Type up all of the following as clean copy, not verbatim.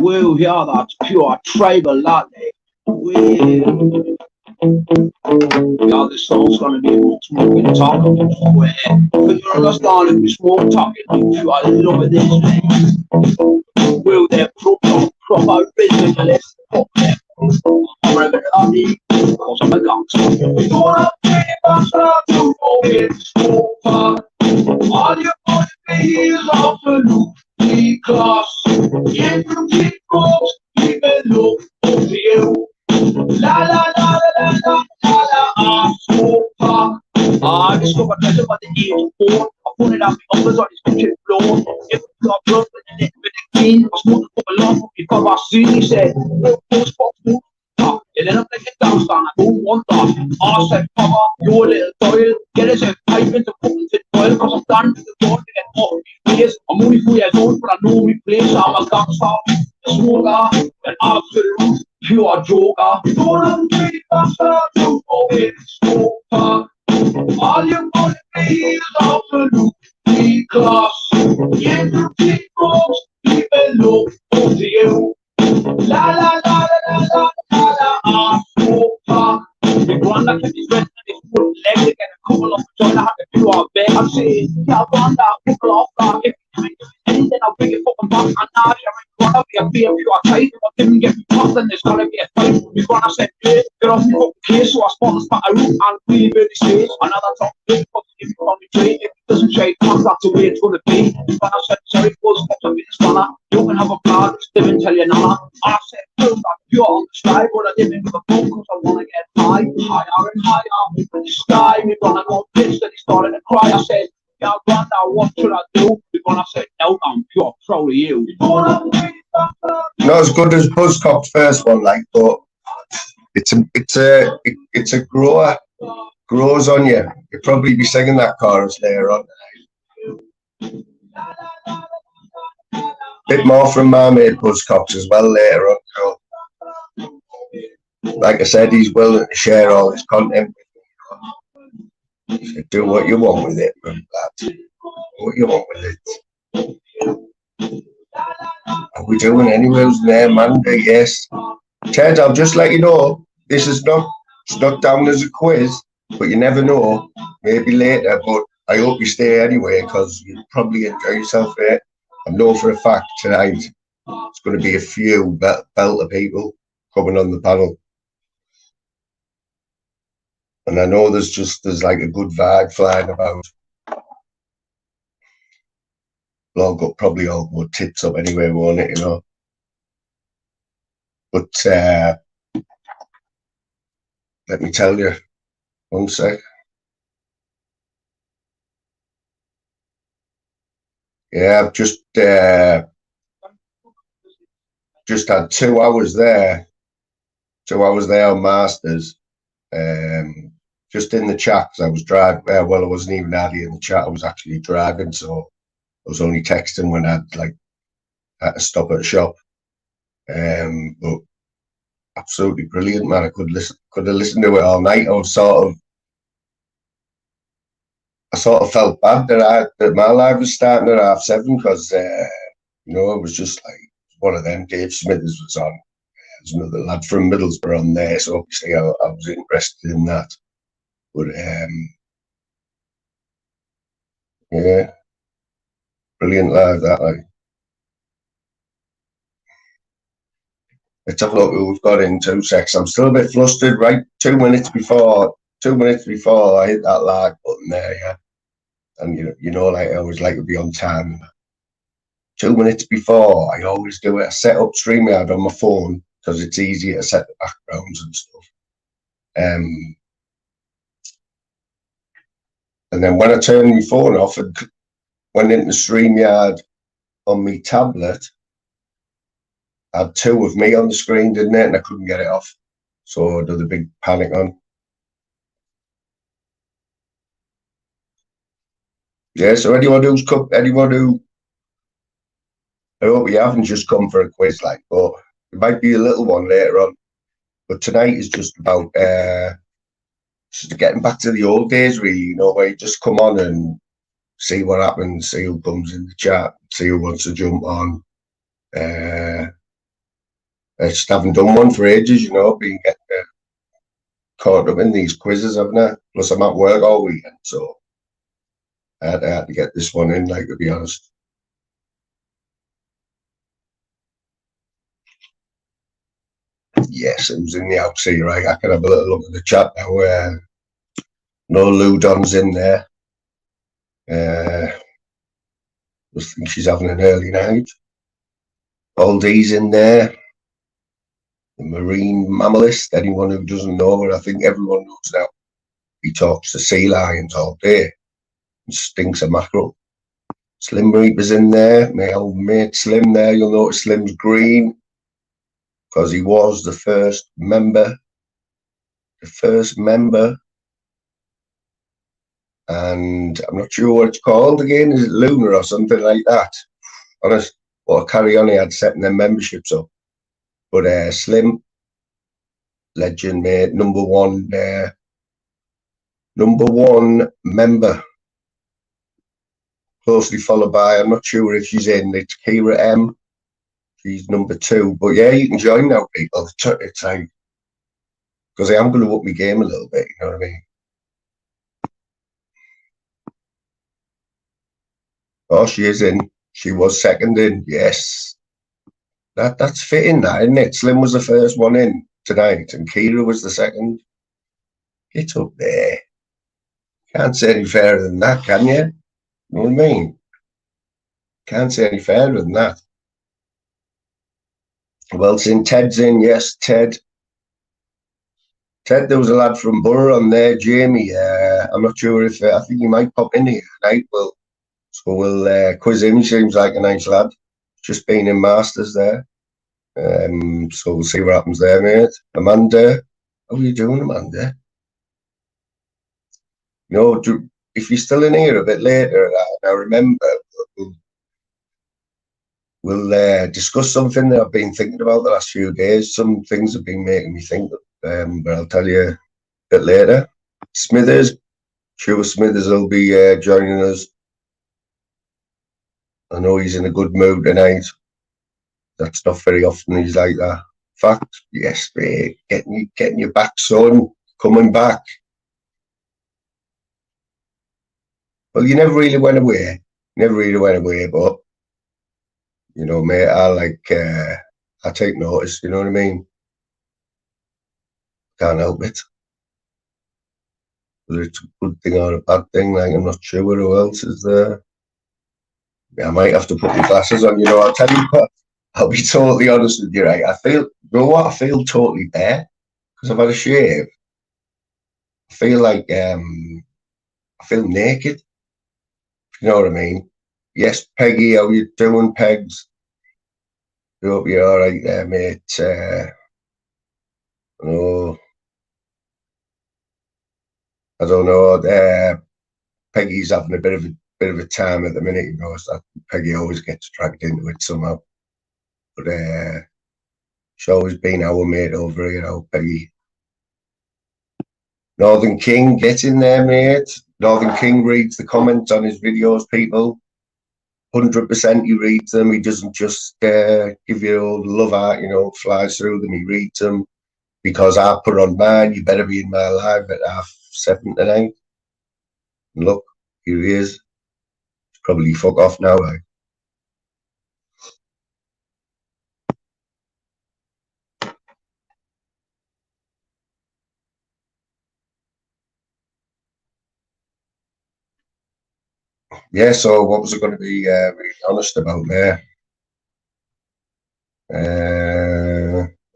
We'll hear that pure tribal latte. Yeah, this song's gonna be about smoking talking. But you understand if we smoke talking, you are loving this thing. Will they proper originalist? Fuck them. I'm a bit of the cause I'm a gangster. You wanna be a bastard to forget smoker. All you wanna be is absolutely class. If you keep close, keep it low to you. La la la la la la la smoker. I discovered pleasure by the age of 4. I put it out the uppers on his kitchen floor. If we got blood with a little bit of clean, I was smoking for a long because I see he said, post box food. It ended up like a dance stand, I don't want that. I said, Papa, you're a little doyle. Get us a pipe into fucking tin foil, cause I'm down to the door to get off my face. I'm only 4 years old, but I know me place. I'm a gangster, a smoker, an absolute pure joker. You don't have to be a bastard to forget smoker. All you wanna be is absolutely class. If you keep close, keep it low to you. La la la la la la la smoker. The Rwanda kept his rest and his foot legs to get a couple of joint. I had to do our best. I'm saying, yeah, Rwanda, couple off that. If you make anything, then I'll bring it fucking back. And now you're gonna be a beer pure tight. If I didn't get me caught, then there's gonna be a fight. We're gonna say, hey, get off me fucking case. So I spot the spot a root and really really space. Another top big fucking if you call me trade. If it doesn't trade, that's the way it's gonna be. When I said, sorry, boys, fuck up in this manner. You can have a plan, didn't tell you nana. I said, prove that you're on the sky, but I didn't give a fuck because I wanna get high, higher and higher. In the sky, we're gonna go pitch. Then he started to cry. I said, yeah, Grandad, what should I do? We're gonna say, no, I'm pure proud of you. Not as good as Buzzcock's first one, like, but it's a grower. Grows on you. You'll probably be singing that chorus later on. Bit more from Marmaid Buzzcocks as well later on. So, like I said, he's willing to share all his content. You do what you want with it, man. What you want with it. Are we doing anyways there, Monday? Yes. Ted, I'll just let you know, this is it's not down as a quiz, but you never know. Maybe later, but I hope you stay anyway, because you'll probably enjoy yourself there. I know for a fact tonight it's going to be a few belter people coming on the panel. And I know there's like a good vibe flying about. Well, probably all good tits up anyway, won't it, you know? But let me tell you, one sec. Yeah, I've just had 2 hours there. 2 hours there on Masters. Just in the chat, because I was driving. Well, I wasn't even adding in the chat. I was actually driving, so I was only texting when I'd had to stop at a shop. But absolutely brilliant, man. I could have listened to it all night. I sort of felt bad that my live was starting at 7:30 because you know, it was just like one of them. Dave Smithers was on. There's another lad from Middlesbrough on there, so obviously I was interested in that. But yeah, brilliant live that. Like, let's have a look who we've got in 2 secs. I'm still a bit flustered. Right, 2 minutes before I hit that like button there, yeah. And you know, like I always like to be on time. 2 minutes before, I always do it. I set up StreamYard on my phone because it's easier to set the backgrounds and stuff. And then when I turned my phone off and went into StreamYard on my tablet, I had 2 of me on the screen, didn't it? And I couldn't get it off. So I did a big panic on. Yeah, so anyone who, I hope you haven't just come for a quiz, like, but it might be a little one later on. But tonight is just about just getting back to the old days, really, you know, where you just come on and see what happens, see who comes in the chat, see who wants to jump on. I just haven't done one for ages, you know, being getting caught up in these quizzes, haven't I? Plus, I'm at work all weekend, so I had to get this one in, like, to be honest. Yes, it was in the outside, right? I can have a little look at the chat now. No Ludon's in there. I think she's having an early night. Oldie's in there. The marine mammalist, anyone who doesn't know, but I think everyone knows now. He talks to sea lions all day and stinks of mackerel. Slim Reaper's in there. My old mate Slim there. You'll notice Slim's green because he was the first member. And I'm not sure what it's called again. Is it Lunar or something like that? Honest, or carry on, he had setting their memberships up. But Slim, legend, mate, number one member. Closely followed by, I'm not sure if she's in, it's Kira M. She's number 2. But yeah, you can join now, people. It's like, because I am going to up my game a little bit, you know what I mean? Oh, she is in. She was second in, yes. That's fitting, that, isn't it? Slim was the first one in tonight, and Kira was the second. Get up there. Can't say any fairer than that, can you? You know what I mean? Can't say any fairer than that. Wilson, Ted's in, yes, Ted. Ted, there was a lad from Borough on there, Jamie. I'm not sure if I think he might pop in here tonight. We'll quiz him. He seems like a nice lad. Just been in Masters there. So we'll see what happens there, mate. Amanda, how are you doing, Amanda? No, if you're still in here a bit later, I remember we'll discuss something that I've been thinking about the last few days. Some things have been making me think, but I'll tell you a bit later. Smithers, sure Smithers will be joining us. I know he's in a good mood tonight. That's not very often he's like that. Fact, yes, mate. Getting you back, son. Coming back. Well, you never really went away. But you know, mate, I take notice, you know what I mean? Can't help it. Whether it's a good thing or a bad thing, like I'm not sure who else is there. Yeah, I might have to put my glasses on, you know. I'll tell you what, I'll be totally honest with you, right? You know what? I feel totally bare because I've had a shave. I feel like I feel naked. You know what I mean? Yes, Peggy, how you doing, Pegs? I hope you're all right there, mate. Oh, I don't know. Peggy's having a bit of a time at the minute, you know. So Peggy always gets dragged into it somehow. But she's always been our mate over here, you know, Peggy. Northern King, get in there, mate. Northern King reads the comments on his videos, people. 100% he reads them. He doesn't just give you all the love art, you know, flies through them. He reads them because I put on mine. You better be in my live at 7:30 tonight. And look, here he is. He's probably fuck off now, like. Yeah, so what was I going to be really honest about there?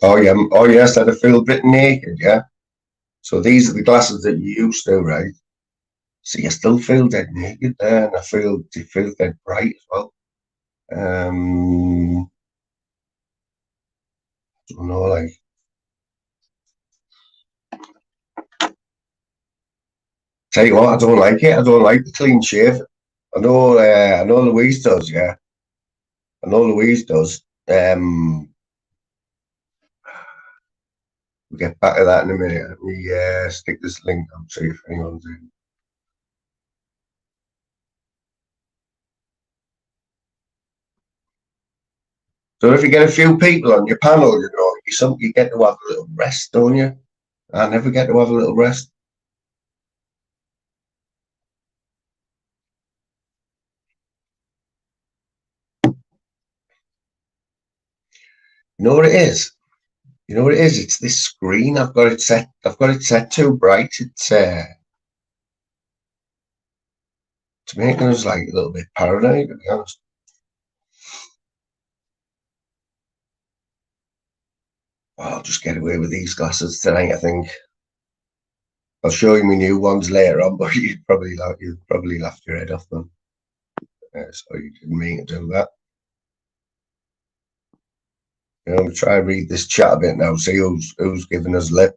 Oh yes, that I feel a bit naked, yeah. So these are the glasses that you used to, right? So you still feel dead naked there, and you feel dead bright as well. I don't know, like. Tell you what, I don't like it. I don't like the clean shave. I know Louise does, yeah. I know Louise does. We'll get back to that in a minute. Let me stick this link up, see if anyone's in. So if you get a few people on your panel, you know, be something you get to have a little rest, don't you? I never get to have a little rest. You know what it is? You know what it is? It's this screen. I've got it set too bright. It's making us like a little bit paranoid, to be honest. Well, I'll just get away with these glasses tonight, I think. I'll show you my new ones later on, but you'd probably laugh your head off them. So you didn't mean to do that. You know, try and read this chat a bit now, see who's giving us lip.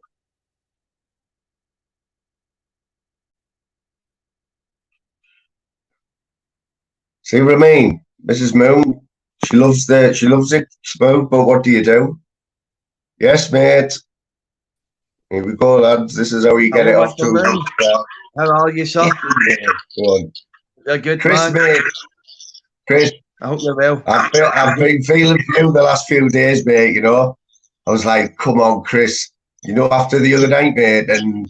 See what I mean? Mrs. Moon, she loves it, Spoon, but what do you do? Yes, mate. Here we go, lads. This is how you get it off to a good start. How are you, sir? You're good, Chris, man. mate. Chris, I hope you're well. I've been feeling for you the last few days, mate, you know. I was like, come on, Chris. You know, after the other night, mate, and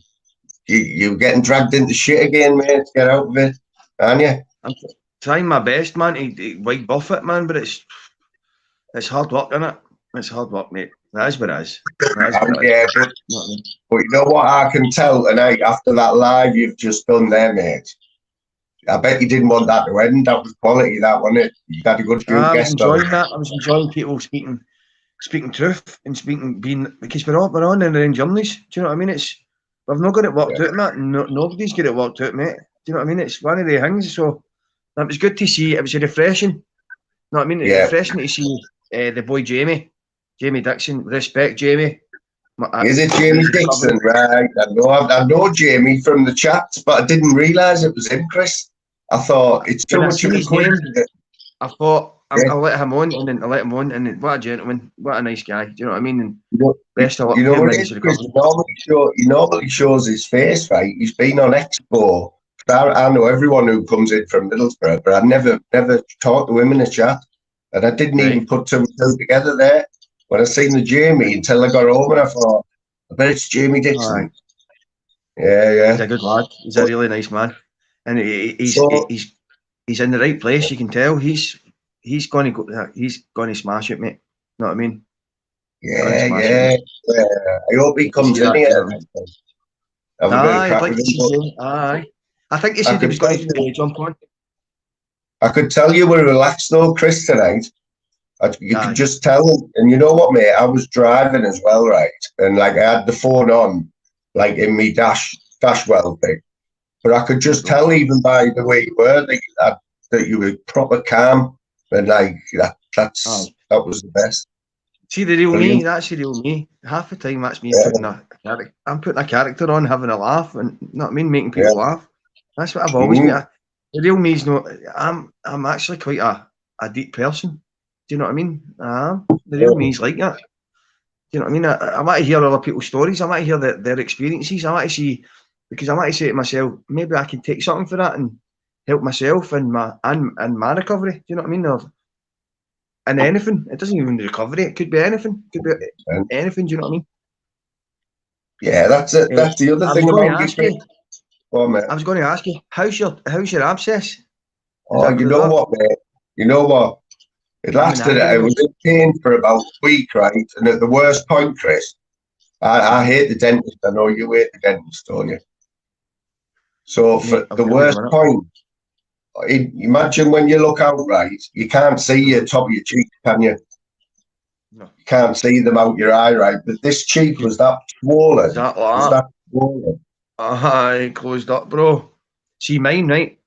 you're getting dragged into shit again, mate. Get out of it, aren't you? I'm trying my best, man, to white buff it, man, but it's hard work, isn't it? It's hard work, mate. That is what it is. Yeah, but you know what I can tell tonight after that live you've just done there, mate? I bet you didn't want that to end. That was quality, that, wasn't it? You had a good few guests on. I was enjoying people speaking truth and because we're on in their own journeys. Do you know what I mean? We've not got it worked out, mate. Nobody's got it worked out, mate. Do you know what I mean? It's one of the things. So it was good to see. It was refreshing. You know what I mean? It was refreshing to see the boy Jamie Dixon. Respect, Jamie. Is it Jamie Dixon? Right. I know Jamie from the chats, but I didn't realise it was him, Chris. I thought it's too much of a coincidence. I thought I'll let him on, and then I let him on, and then, what a gentleman, what a nice guy. Do you know what I mean? And best of luck. You know what it is, Chris? He normally shows his face, right? He's been on Expo. I know everyone who comes in from Middlesbrough, but I never talked to him in a chat, and I didn't even put two and two together there when I seen the Jamie until I got home, and I thought, I bet it's Jamie Dixon. Yeah. He's a good lad. He's a really nice man, and he's in the right place. You can tell he's going to smash it, mate. You know what I mean? Yeah. I hope he comes in here. I'd like to see him. Aye. I think he said he was going to jump on. I could tell you were relaxed though, Chris, tonight. You could just tell. And you know what, mate? I was driving as well, right? And like I had the phone on, like in me dash well thing. But I could just tell even by the way you were that you were proper calm. And like that was the best. See the real me, that's the real me. Half the time that's me putting a character. I'm putting a character on, having a laugh, and you know what I mean, making people laugh. That's what I've always been. The real me's not. I'm actually quite a deep person. Do you know what I mean? The real me's like that. Do you know what I mean? I want to hear other people's stories. I want to hear their experiences. I want to see, because I want to say to myself, maybe I can take something for that and help myself and my recovery. Do you know what I mean? And anything. It doesn't even be recovery. It could be anything. It could be anything. Do you know what I mean? Yeah, that's it. That's the other thing about you. I was going to ask you, how's your abscess? You know what, mate? You know what? It lasted. I was in pain for about a week, right? And at the worst point, Chris, I hate the dentist. I know you hate the dentist, don't you? So for the worst point, imagine when you look out, right? You can't see your top of your cheek, can you? No. You can't see them out your eye, right? But this cheek was that swollen. Is that like that? It closed up, bro. See mine, right?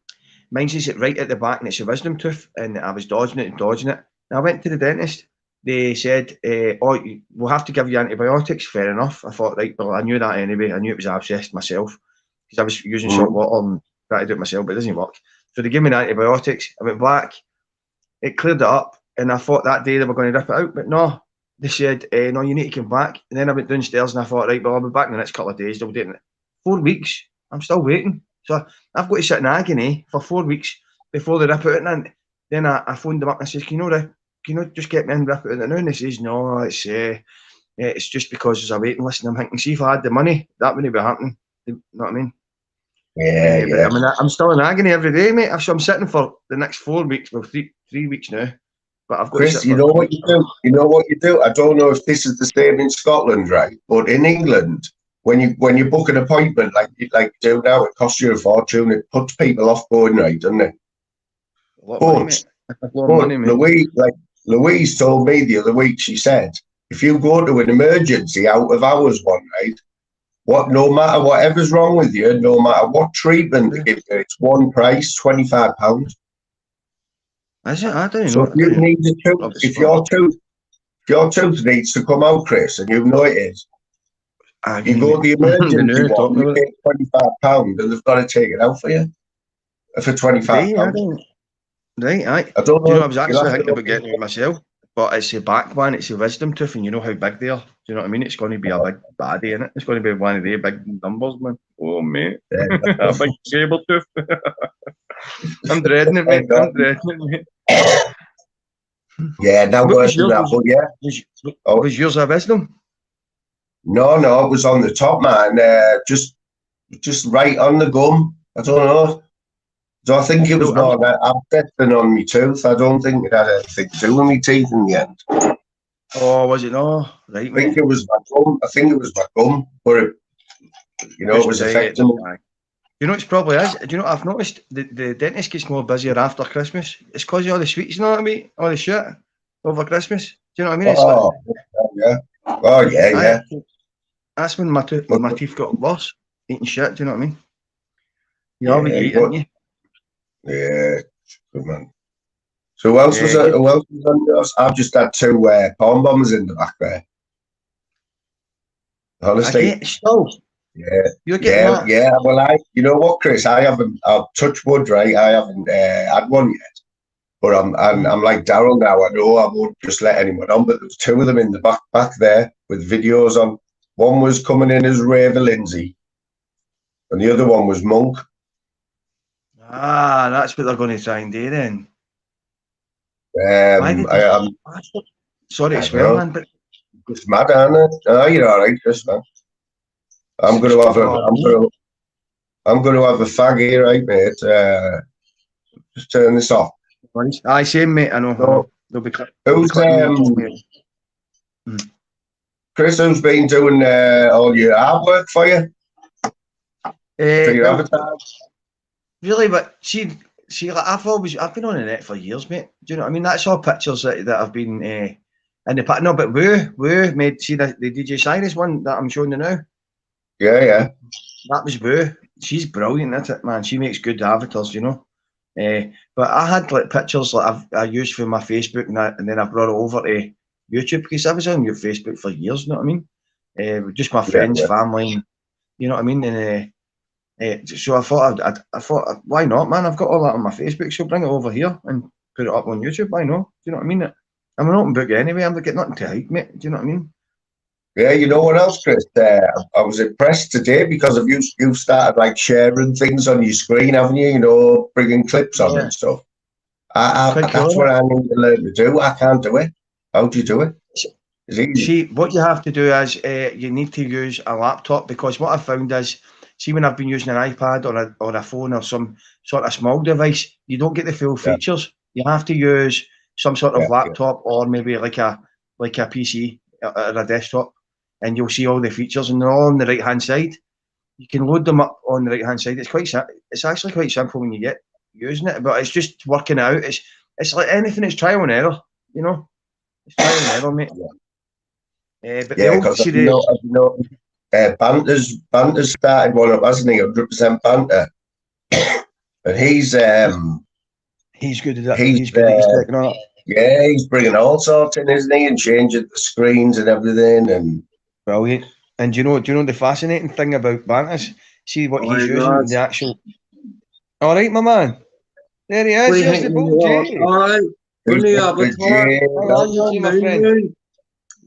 Mine's is right at the back, and it's a wisdom tooth, and I was dodging it. And I went to the dentist. They said, we'll have to give you antibiotics. Fair enough. I thought, right, well, I knew that anyway. I knew it was abscessed myself because I was using salt water and tried to do it myself, but it doesn't work. So they gave me the antibiotics. I went back. It cleared it up, and I thought that day they were going to rip it out, but no. They said, no, you need to come back. And then I went downstairs, and I thought, right, well, I'll be back in the next couple of days. They'll do it. 4 weeks. I'm still waiting. So I've got to sit in agony for 4 weeks before they rip it out. And then I phoned them up and I said, can you just get me in and rip it out now? And they says, no, it's It's just because there's a waiting list, and I'm thinking, see, if I had the money, that wouldn't be happening. You know what I mean? Yeah, But I mean, I'm still in agony every day, mate. So I'm sitting for the next 4 weeks, well, three weeks now. But I've got Chris, to sit you for know what you do? You know what you do? I don't know if this is the same in Scotland, right? But in England, when you book an appointment like you do now, it costs you a fortune. It puts people off going, right, doesn't it? a lot of money, mate. A lot of money, mate. Louise told me the other week, she said, if you go to an emergency out of hours one night, no matter whatever's wrong with you, no matter what treatment they give you, it's one price, £25. Is it? I don't So know. if you need a tooth, if your tooth needs to come out, Chris, and you know it is, you go to the emergency one, you pay £25, and they've got to take it out for you for £25. Right, aye. I don't know. Do you know, I was actually thinking about getting it myself, but it's a back one, it's a wisdom tooth, and you know how big they are. Do you know what I mean? It's going to be a big baddie in it. It's going to be one of the big numbers, man. Oh, mate. A big saber tooth. I'm dreading it, mate. Yeah, now worse than that, but yeah. Was yours a wisdom? No, it was on the top, man. Just right on the gum. I don't know. So I think it was more that abscess than on my tooth. I don't think it had anything to do with my teeth in the end. Oh, was it no? Right, I think it was my gum. But it was affecting me. You know, it's probably is. Do you know, I've noticed the dentist gets more busier after Christmas. It's because of all the sweets, you know what I mean? All the shit over Christmas. Do you know what I mean? It's yeah. That's when my teeth got worse. Eating shit, do you know what I mean? You always eat, aren't you? Yeah, good man. So who else was on yours? I've just had 2 palm bombers in the back there. Honestly. You're getting that? Yeah. Well, you know what, Chris? I've touched wood, right? I haven't had one yet. But I'm like Daryl now. I know I won't just let anyone on, but there's 2 of them in the back there with videos on. One was coming in as Raver Lindsay, and the other one was Monk. Ah, that's what they're going to try and do then. Sorry to swear, man, but it's mad, isn't it? Oh, you're all right, Chris, man. I'm going to have a fag here, right, mate? Just turn this off. Aye, same, mate. I know. Chris, who's been doing all your artwork for you? For your avatars? Really, but see, like I've been on the net for years, mate. Do you know what I mean? That's all pictures that have been in the past. No, but Woo made, see the DJ Cyrus one that I'm showing you now. Yeah. That was Woo. She's brilliant, isn't it, man? She makes good avatars, you know. But I had like pictures like I used for my Facebook and then I brought it over to YouTube because I was on your Facebook for years. You know what I mean? Just my friends, family, you know what I mean. And so I thought, why not, man? I've got all that on my Facebook, so bring it over here and put it up on YouTube. Why not? Do you know what I mean? I'm an open book anyway. I'm getting nothing to hide, mate. Do you know what I mean? Yeah, you know what else, Chris? I was impressed today because of you've started like sharing things on your screen, haven't you? You know, bringing clips on and stuff. That's what I need to learn to do. I can't do it. How do you do it? It's easy. See, what you have to do is you need to use a laptop, because what I've found is, see, when I've been using an iPad or a phone or some sort of small device, you don't get the full features. You have to use some sort of laptop or maybe like a PC or a desktop, and you'll see all the features, and they're all on the right hand side. You can load them up on the right hand side. It's actually quite simple when you get using it, but it's just working out. It's like anything. It's trial and error, you know. It's trial and error, mate. But because Banter's started one up, hasn't he? 100% Banter, and he's good at that. He's good at his technology. Yeah, he's bringing all sorts in, isn't he? And changing the screens and everything. And brilliant. And do you know the fascinating thing about Banter's? See what he's using, the actual. All right, my man. There he is. Here's the book, Jay. All right. My friend.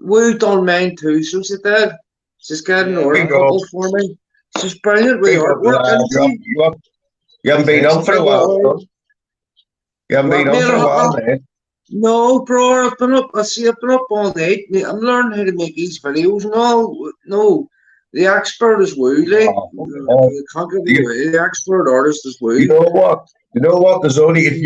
We done mine too, so she did. She's getting a couple for me. She's brilliant with artwork. You haven't been on for a while, son. You haven't been on for a while, man. No, bro, I've been up. I've been up all night. I'm learning how to make these videos and all. No, the expert is Woo. Like, Uh, you can't give it you, away. The expert artist is you Woo. know what? You know what? There's only if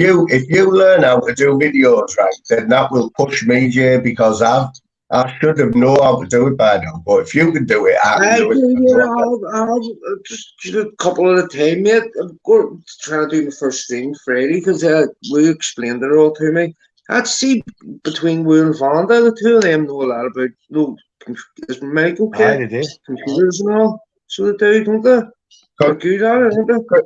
you learn how to do videos right, then that will push me, Jay, because I should have known how to do it by now. But if you can do it, I can I do it. do, yeah, I'll just a couple at a time, mate. I'm going to try to do my first stream Friday because Woo explained it all to me. I'd see between Woo and Vonda, the two of them know a lot about is Mike Aye, okay? they do. Computers and all. So they do, don't they? They're good at it, don't they?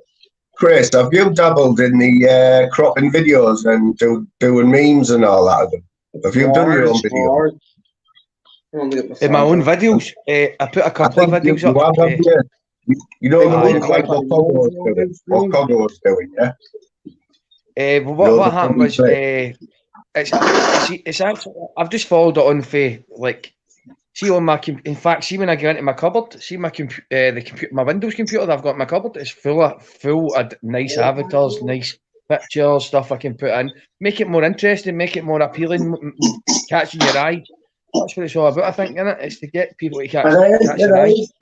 Chris, have you dabbled in the cropping videos and doing memes and all that? Have you done your own Hard, video? hard. I want to get my In my phone own back. videos, I put a I couple of think videos you up. have, haven't you? You know the Aye, ones like what Coggo's doing. What Coggo's doing, yeah? But You know what the happened funny was, trick. it's actually, I've just followed it on for, like, see on my, in fact, see when I go into my cupboard, see my my Windows computer that I've got in my cupboard, it's full of nice avatars, nice pictures, stuff I can put in, make it more interesting, make it more appealing, catching your eye. That's what it's all about, I think, innit? It's to get people to catch their eye. It is,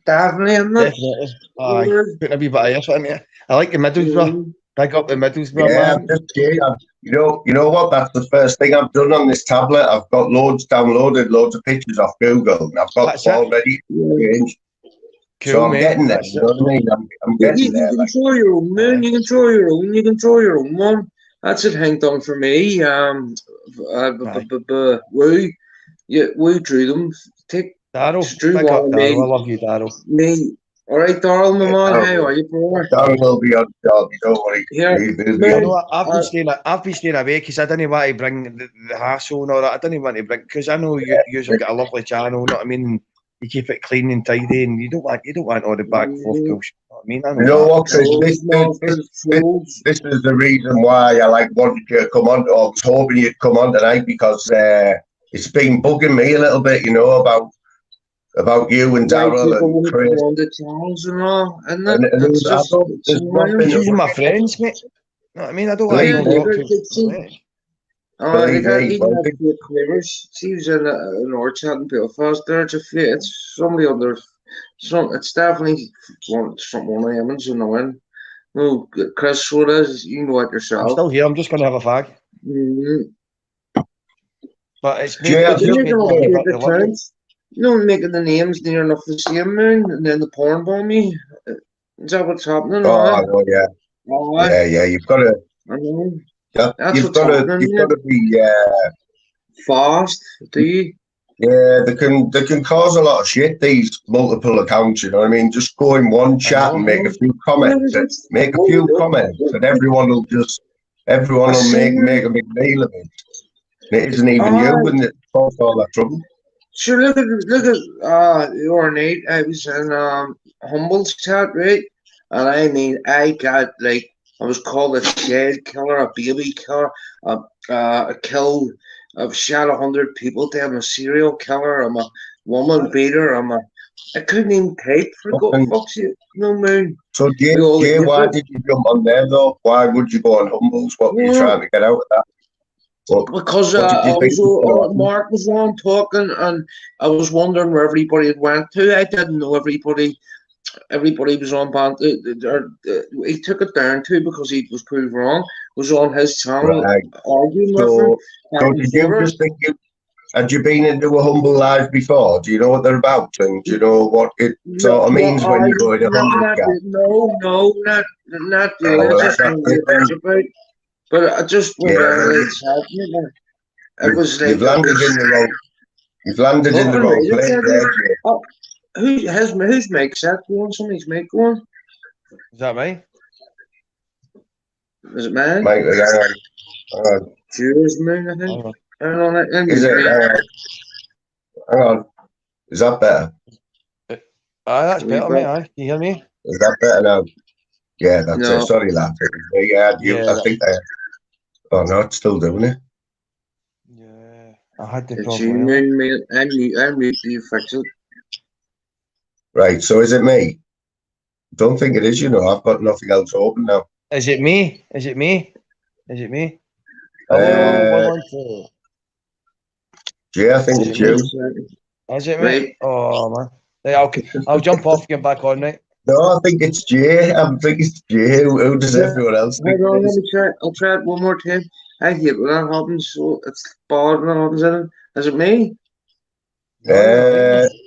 definitely, isn't it? Definitely. Aye, putting a wee bit of effort in it. I like the middles, bro. Big up the middles, bro, Yeah, man. I'm just kidding. You know what? That's the first thing I've done on this tablet. I've got loads downloaded, loads of pictures off Google, and I've got That's them it. all ready to change. Cool, So I'm mate. getting there. That's You it. know what I mean? I'm You, getting there. you can Like, draw your own moon. Aye. You can draw your own. You can draw your own one. That's it. Hang done for me. Aye. Woo, we drew them. Darryl, Just drew big one up of Darryl. I love you, Darryl. me. All right, Darrell, my man. How Darryl are you, bro? will be on job. Don't worry. Here, He'll be I on. moon. know I've been staying away because I didn't want to bring the hassle and all that. I didn't want to bring because I know you've got a lovely channel. You know what I mean? You keep it clean and tidy, and you don't want all the back and forth bullshit. You know what I mean? I know You know that. what, Chris? Trolls, monsters, trolls. This is the reason why I like wanted you to come on. Or was hoping you'd come on tonight because it's been bugging me a little bit. You know about you and Like Darryl people and want to Chris. go on the channels and all, and And it's I just don't, it's there's annoying. nothing. These are my friends, mate. You know what I mean? I don't like Believe Yeah, no me, talk to. see, they believe got me. even that few cleavers. She was in an orchard in Belfast. There's a few. It's somebody under some. It's definitely one of them. It's annoying. No, Chris, what is you know it I'm yourself. still here. I'm just going to have a fag. Mm-hmm. But it's made, Jay, But I've it's they're just just making made all me a wee the bit fake reluctant. accounts. No, making the names near enough the same moon, and then the porn bomb me. Is that what's happening? I know, yeah, Aye. yeah. You've got to, I know. yeah, That's what's happening. you've got Yeah. to be. Fast, do you? Yeah, they can cause a lot of shit. These multiple accounts, you know what I mean? Just go in one I chat and know. make a few Yeah, comments. Make a few comments, and everyone will make a big deal of it. And it isn't even you, and it caused all that trouble. Sure, look at your Nate. I was in Humble's chat, right? And I mean, I was called a child killer, a baby killer, a kill. I've shot 100 people. I'm a serial killer. I'm a woman beater. I couldn't even type for Fucking- fuck's sake. No moon. So, We all Jay, admit why it. did you jump on there though? Why would you go on Humbles? What were you Well, trying to get out of that? Because What did you think was gonna happen? Mark was on talking, and I was wondering where everybody had went to. I didn't know everybody. Everybody was on banter. He took it down too because he was proved wrong. Was on his channel Right. arguing with him. So back and did you forth. just think had you been into a Humble Live before? Do you know what they're about? And do you know what it sort of means when you go into Humble not, chat? not really. Well, I just know what it it's about. But I just went Yeah, down well, and chatting. It was like you've landed in the wrong. You've landed in the Fucking wrong right, place. it's There, Jay. oh, who's Mike's that going? Somebody's Mike going? Is that right? Is it mine? Mike, hang on. Cheers, man, I think. Hang on. I don't know that. Is it? Hang on. Is that better? Aye, that's better, mate. Aye, you hear me? Is that better now? Yeah, that's No. it. Sorry, lad. Yeah, Yeah, I think that. Oh no, it's still doing it. Yeah, I had the It's you, problem. man. I'm mute. You fix it. Right. So is it me? Don't think it is. You know, I've got nothing else open now. Is it me? Is it me? Is it me? Hello, Uh, 112. Jay, I think Is it's it me? you. Is it, mate? Right. Oh, man. Right, I'll jump off, get back on, right? No, I think it's Jay. I think it's Jay. Who does everyone else think Hold on, it let is? me try. I'll try it one more time. I hate when that happens. So it's bad when that happens. Isn't it? Is it me? No, you're all right, Uh, mate.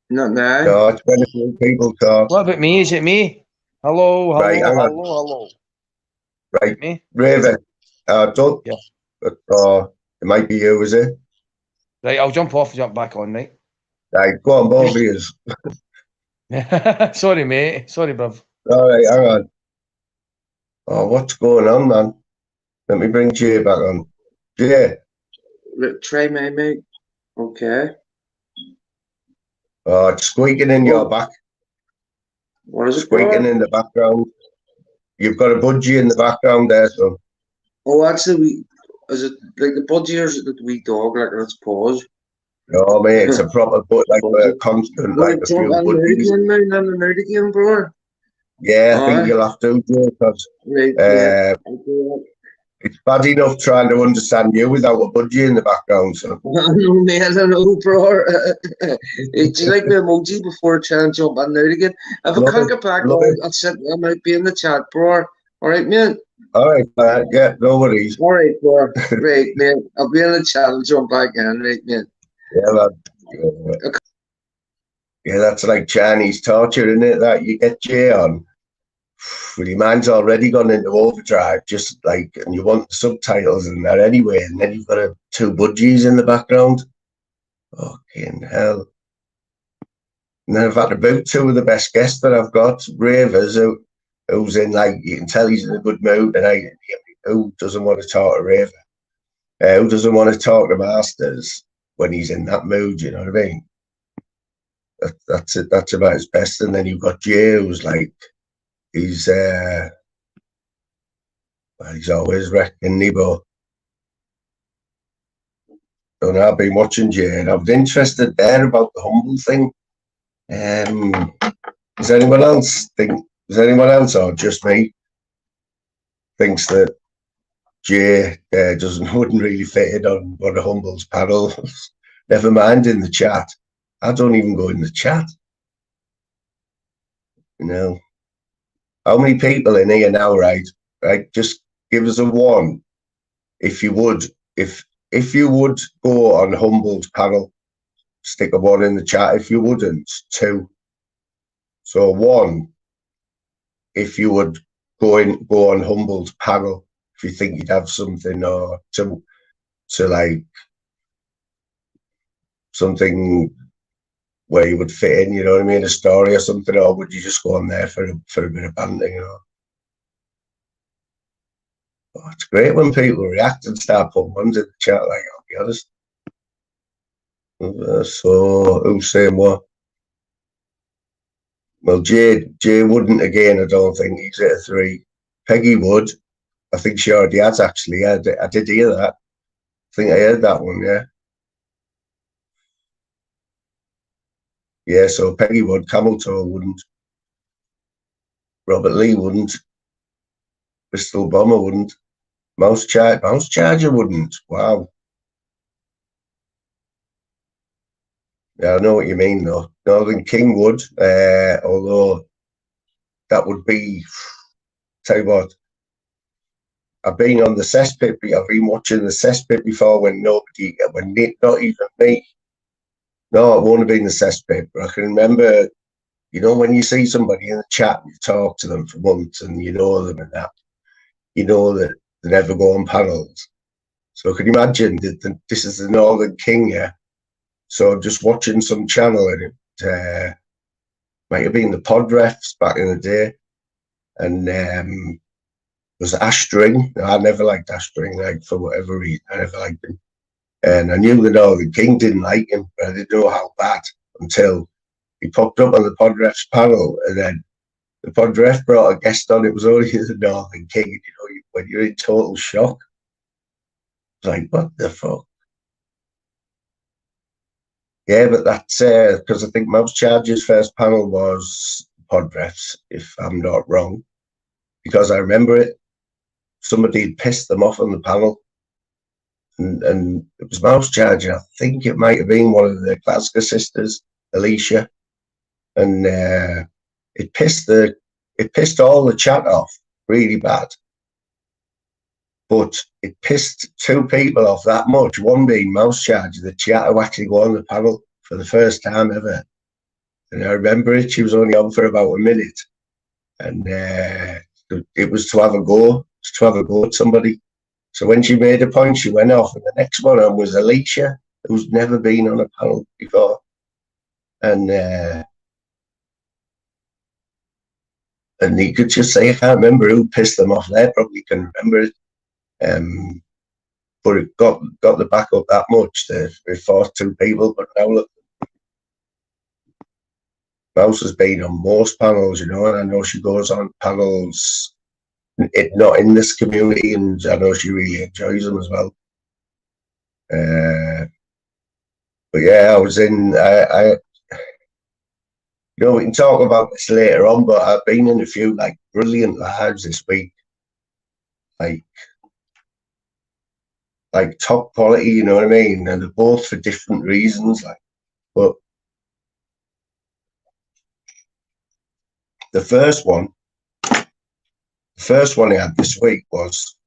Not now. no, it's when a few people talk. What about me? Is it me? Hello, Right, hello, hang on. hello, hello. Is Right, it me? Raven. Don't. Yeah. It might be you, is it? Right, I'll jump off and jump back on, right? Right, go on, both of you. Sorry, mate. Sorry, bruv. All right, hang on. Oh, what's going on, man? Let me bring Jay back on. Jay. Try my mate. Okay. Oh, it's squeaking in your Oh, back. what is it, Squeaking bro? in the background. You've got a budgie in the background there, so. Oh, that's the wee. Is it like the budgie or is it the wee dog? Like its paws? No, mate, it's a proper like a Budgie. constant, Will like it a jump few on there budgies. again now? On the nerd again, bro? Yeah, I think Aye. you'll have to, Jay, because Right, yeah. uh, Okay. it's bad enough trying to understand you without a budgie in the background. So. I know, man. I know, bro. Do you like the emoji before trying to jump on there again? If I Love can't it. get back Love on, it. I'll sit. I might be in the chat, bro. All right, man. All right, yeah, no worries. All right, bro. Right, man. I'll be in the chat and jump back in. Right, man. Yeah, yeah, that's like Chinese torture, isn't it? That you get Jay on. Well, your mind's already gone into overdrive, just like, and you want the subtitles and that anyway, and then you've got two budgies in the background. Fucking hell. And then I've had to boot two of the best guests that I've got, Ravers, who's in, like, you can tell he's in a good mood, and who doesn't want to talk to Raver? Who doesn't want to talk to Masters when he's in that mood, you know what I mean? That's it, that's about his best. And then you've got Jay, who's like, he's well, he's always wrecking Nebo. And I've been watching Jay, and I was interested there about the humble thing. Does anyone else think? Does anyone else, or just me, thinks that Jay wouldn't really fit in on one of Humble's panels? Never mind in the chat. I don't even go in the chat. You know, how many people in here now? Right, just give us a one if you would. If you would go on Humble's panel, stick a one in the chat. If you wouldn't, two. So one, if you would go on Humble's panel, if you think you'd have something or to like something where you would fit in, you know what I mean, a story or something, or would you just go on there for a bit of banter, you know? Oh, it's great when people react and start putting ones in the chat, like, I'll be honest. So who's saying what? Well, Jay wouldn't again, I don't think. He's at a 3. Peggy would. I think she already has, actually. I did hear that. I think I heard that one, yeah. Yeah, so Peggy would. Camel Toe wouldn't. Robert Lee wouldn't. Bristol Bomber wouldn't. Mouse Charger wouldn't. Wow. Yeah, I know what you mean, though. Northern King would, although that would be... Tell you what, I've been on the cesspit. I've been watching the cesspit before when not even me. No, it won't have been the cesspit, but I can remember, you know, when you see somebody in the chat and you talk to them for months and you know them and that, you know that they never go on panels. So can you imagine that this is the Northern King, yeah? So I'm just watching some channel and it might have been the pod refs back in the day. And was Ashstring. I never liked Ashstring, like, for whatever reason. I never liked him. And I knew the Northern King didn't like him, but I didn't know how bad until he popped up on the pod refs panel. And then the pod ref brought a guest on. It was only the Northern King. You know, when you're in total shock. It's like, what the fuck? Yeah, but that's because I think Mouse Charger's first panel was pod refs, if I'm not wrong. Because I remember it. Somebody had pissed them off on the panel. and it was mouse charging. I think it might have been one of the Glasgow sisters, Alicia, and it pissed all the chat off really bad. But it pissed two people off that much. One being mouse charger, the chat who actually go on the panel for the first time ever. And I remember it. She was only on for about a minute, and it was to have a go at somebody. So when she made a point, she went off, and the next one on was Alicia, who's never been on a panel before, and you could just say, I can't remember who pissed them off there. Probably can remember it, but it got the back up that much. We forced two people, but now look, Mouse has been on most panels, you know, and I know she goes on panels. Not in this community, and I know she really enjoys them as well. But yeah, I was in. You know, we can talk about this later on, but I've been in a few like brilliant lives this week, like top quality. You know what I mean? And they're both for different reasons. Like, but the first one I had this week was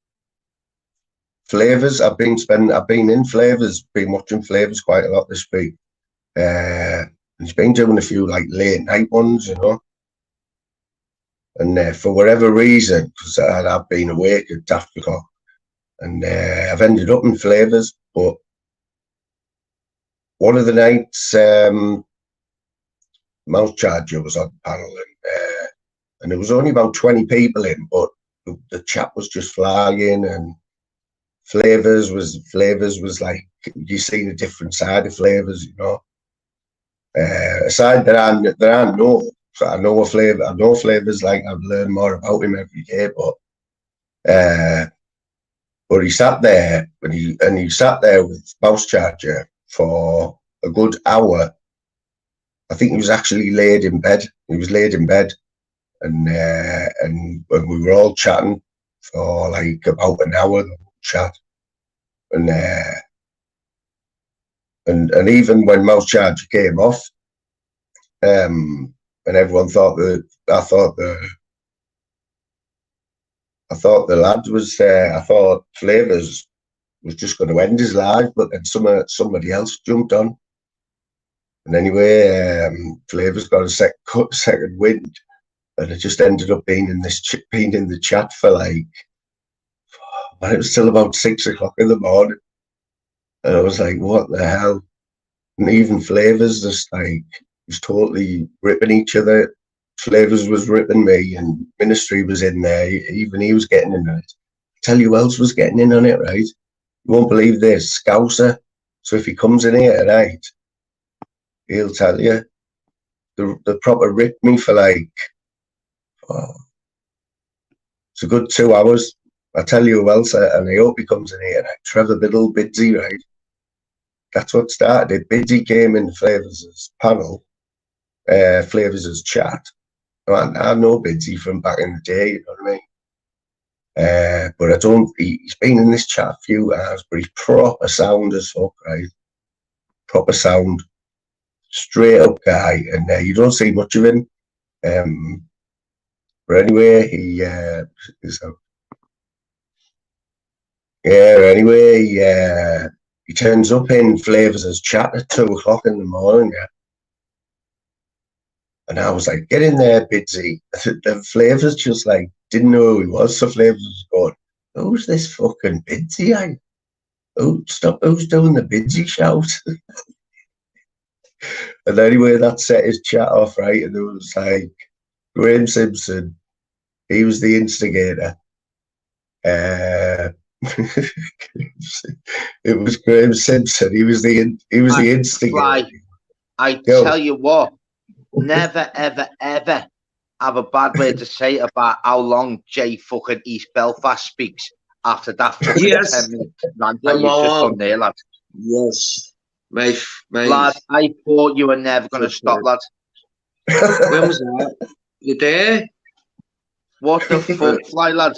Flavors. I've been in Flavors, been watching Flavors quite a lot this week. He's been doing a few like late night ones, you know. And for whatever reason, because I've been awake at daft o'clock, and I've ended up in Flavors. But one of the nights, Mouse Charger was on the panel, and there was only about 20 people in, but the chat was just flying, and Flavors was like, you see the different side of Flavors, you know. A side that I know, so I know Flavors, like I've learned more about him every day, but he sat there and he sat there with Mouse Charger for a good hour. I think he was actually laid in bed. He was laid in bed, and when we were all chatting for like about an hour, the whole chat, and even when Mouse Charger came off, and everyone thought that I thought the lad was I thought Flavors was just going to end his life, but then somebody else jumped on. And anyway, Flavors got a second wind, and it just ended up being in the chat for like, it was till about 6 o'clock in the morning. And I was like, what the hell? And even Flavors just like was totally ripping each other. Flavors was ripping me, and Ministry was in there. Even he was getting in on it. Tell you who else was getting in on it, right? You won't believe this, Scouser. So if he comes in here tonight, he'll tell you. The proper ripped me for like, it's a good 2 hours. I tell you who else, and I hope he comes in here. Like Trevor Biddle, Bidsy, right? That's what started it. Bidsy came in Flavors' panel, Flavors' chat. I know Bidsy from back in the day, you know what I mean? But I don't. He's been in this chat a few hours, but he's proper sound as fuck, right? Proper sound, straight up guy, and you don't see much of him. But anyway, he turns up in Flavors' chat at 2 o'clock in the morning. Yeah. And I was like, get in there, Bidsy. The Flavors just like didn't know who he was. So Flavors was going, who's this fucking Bidsy? Who's doing the Bidsy shout? And anyway, that set his chat off, right? And it was like Graham Simpson. He was the instigator. It was Graham Simpson. He was the instigator. Tell you what, never ever ever have a bad word to say about how long Jay fucking East Belfast speaks after that fucking 10 minutes. Man, that you've just done there, lad. Yes, mate. Lad, I thought you were never going to stop, lad. When was that? You there? What the fuck, fly, lad?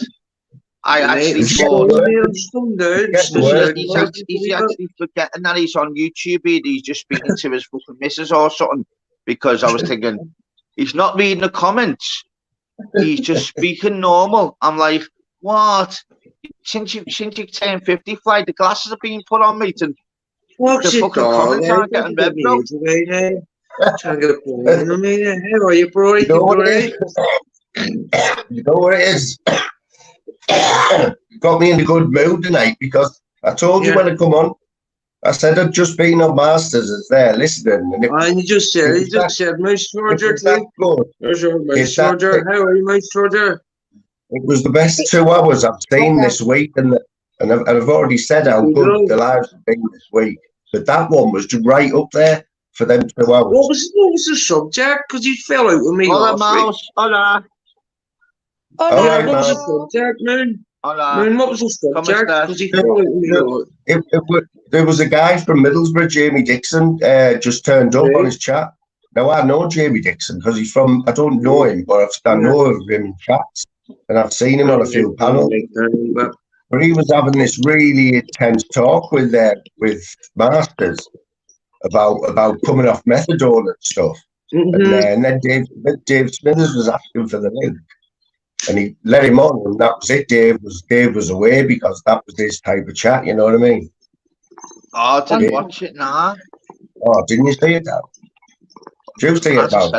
I actually He's thought getting worse. he's actually forgetting that he's on YouTube. He's just speaking to his fucking missus or something. Because I was thinking, he's not reading the comments. He's just speaking normal. I'm like, what? Since you turned 50, Fly, the glasses are being put on, mate, and the fucking comments aren't getting read, bro. Trying to get a point on me. How are you, bro? You know what it is? You know what it is? Got me in a good mood tonight because I told you when I come on. I said I'd just been on Masters. It's there listening. And you just said, my soldier, too. There's your my soldier. How are you, my soldier? It was the best 2 hours I've seen this week, and I've already said how good the lives have been this week. But that one was just right up there for them 2 hours. What was the subject? Because you fell out with me last week. Hola. All right, what was the subject, man? Hola. Man, what was the subject? Because you fell out with me. There was a guy from Middlesbrough, Jamie Dixon, just turned up on his chat. Now, I know Jamie Dixon because he's from, I don't know him, but I know of him in chats. And I've seen him on a few panels. But he was having this really intense talk with Masters about coming off methadone and stuff. And then Dave Smithers was asking for the link. And he let him on, and that was it. Dave was away because that was his type of chat, you know what I mean? Oh, I didn't watch it, nah. Oh, didn't you see it, now? Did you see it, now?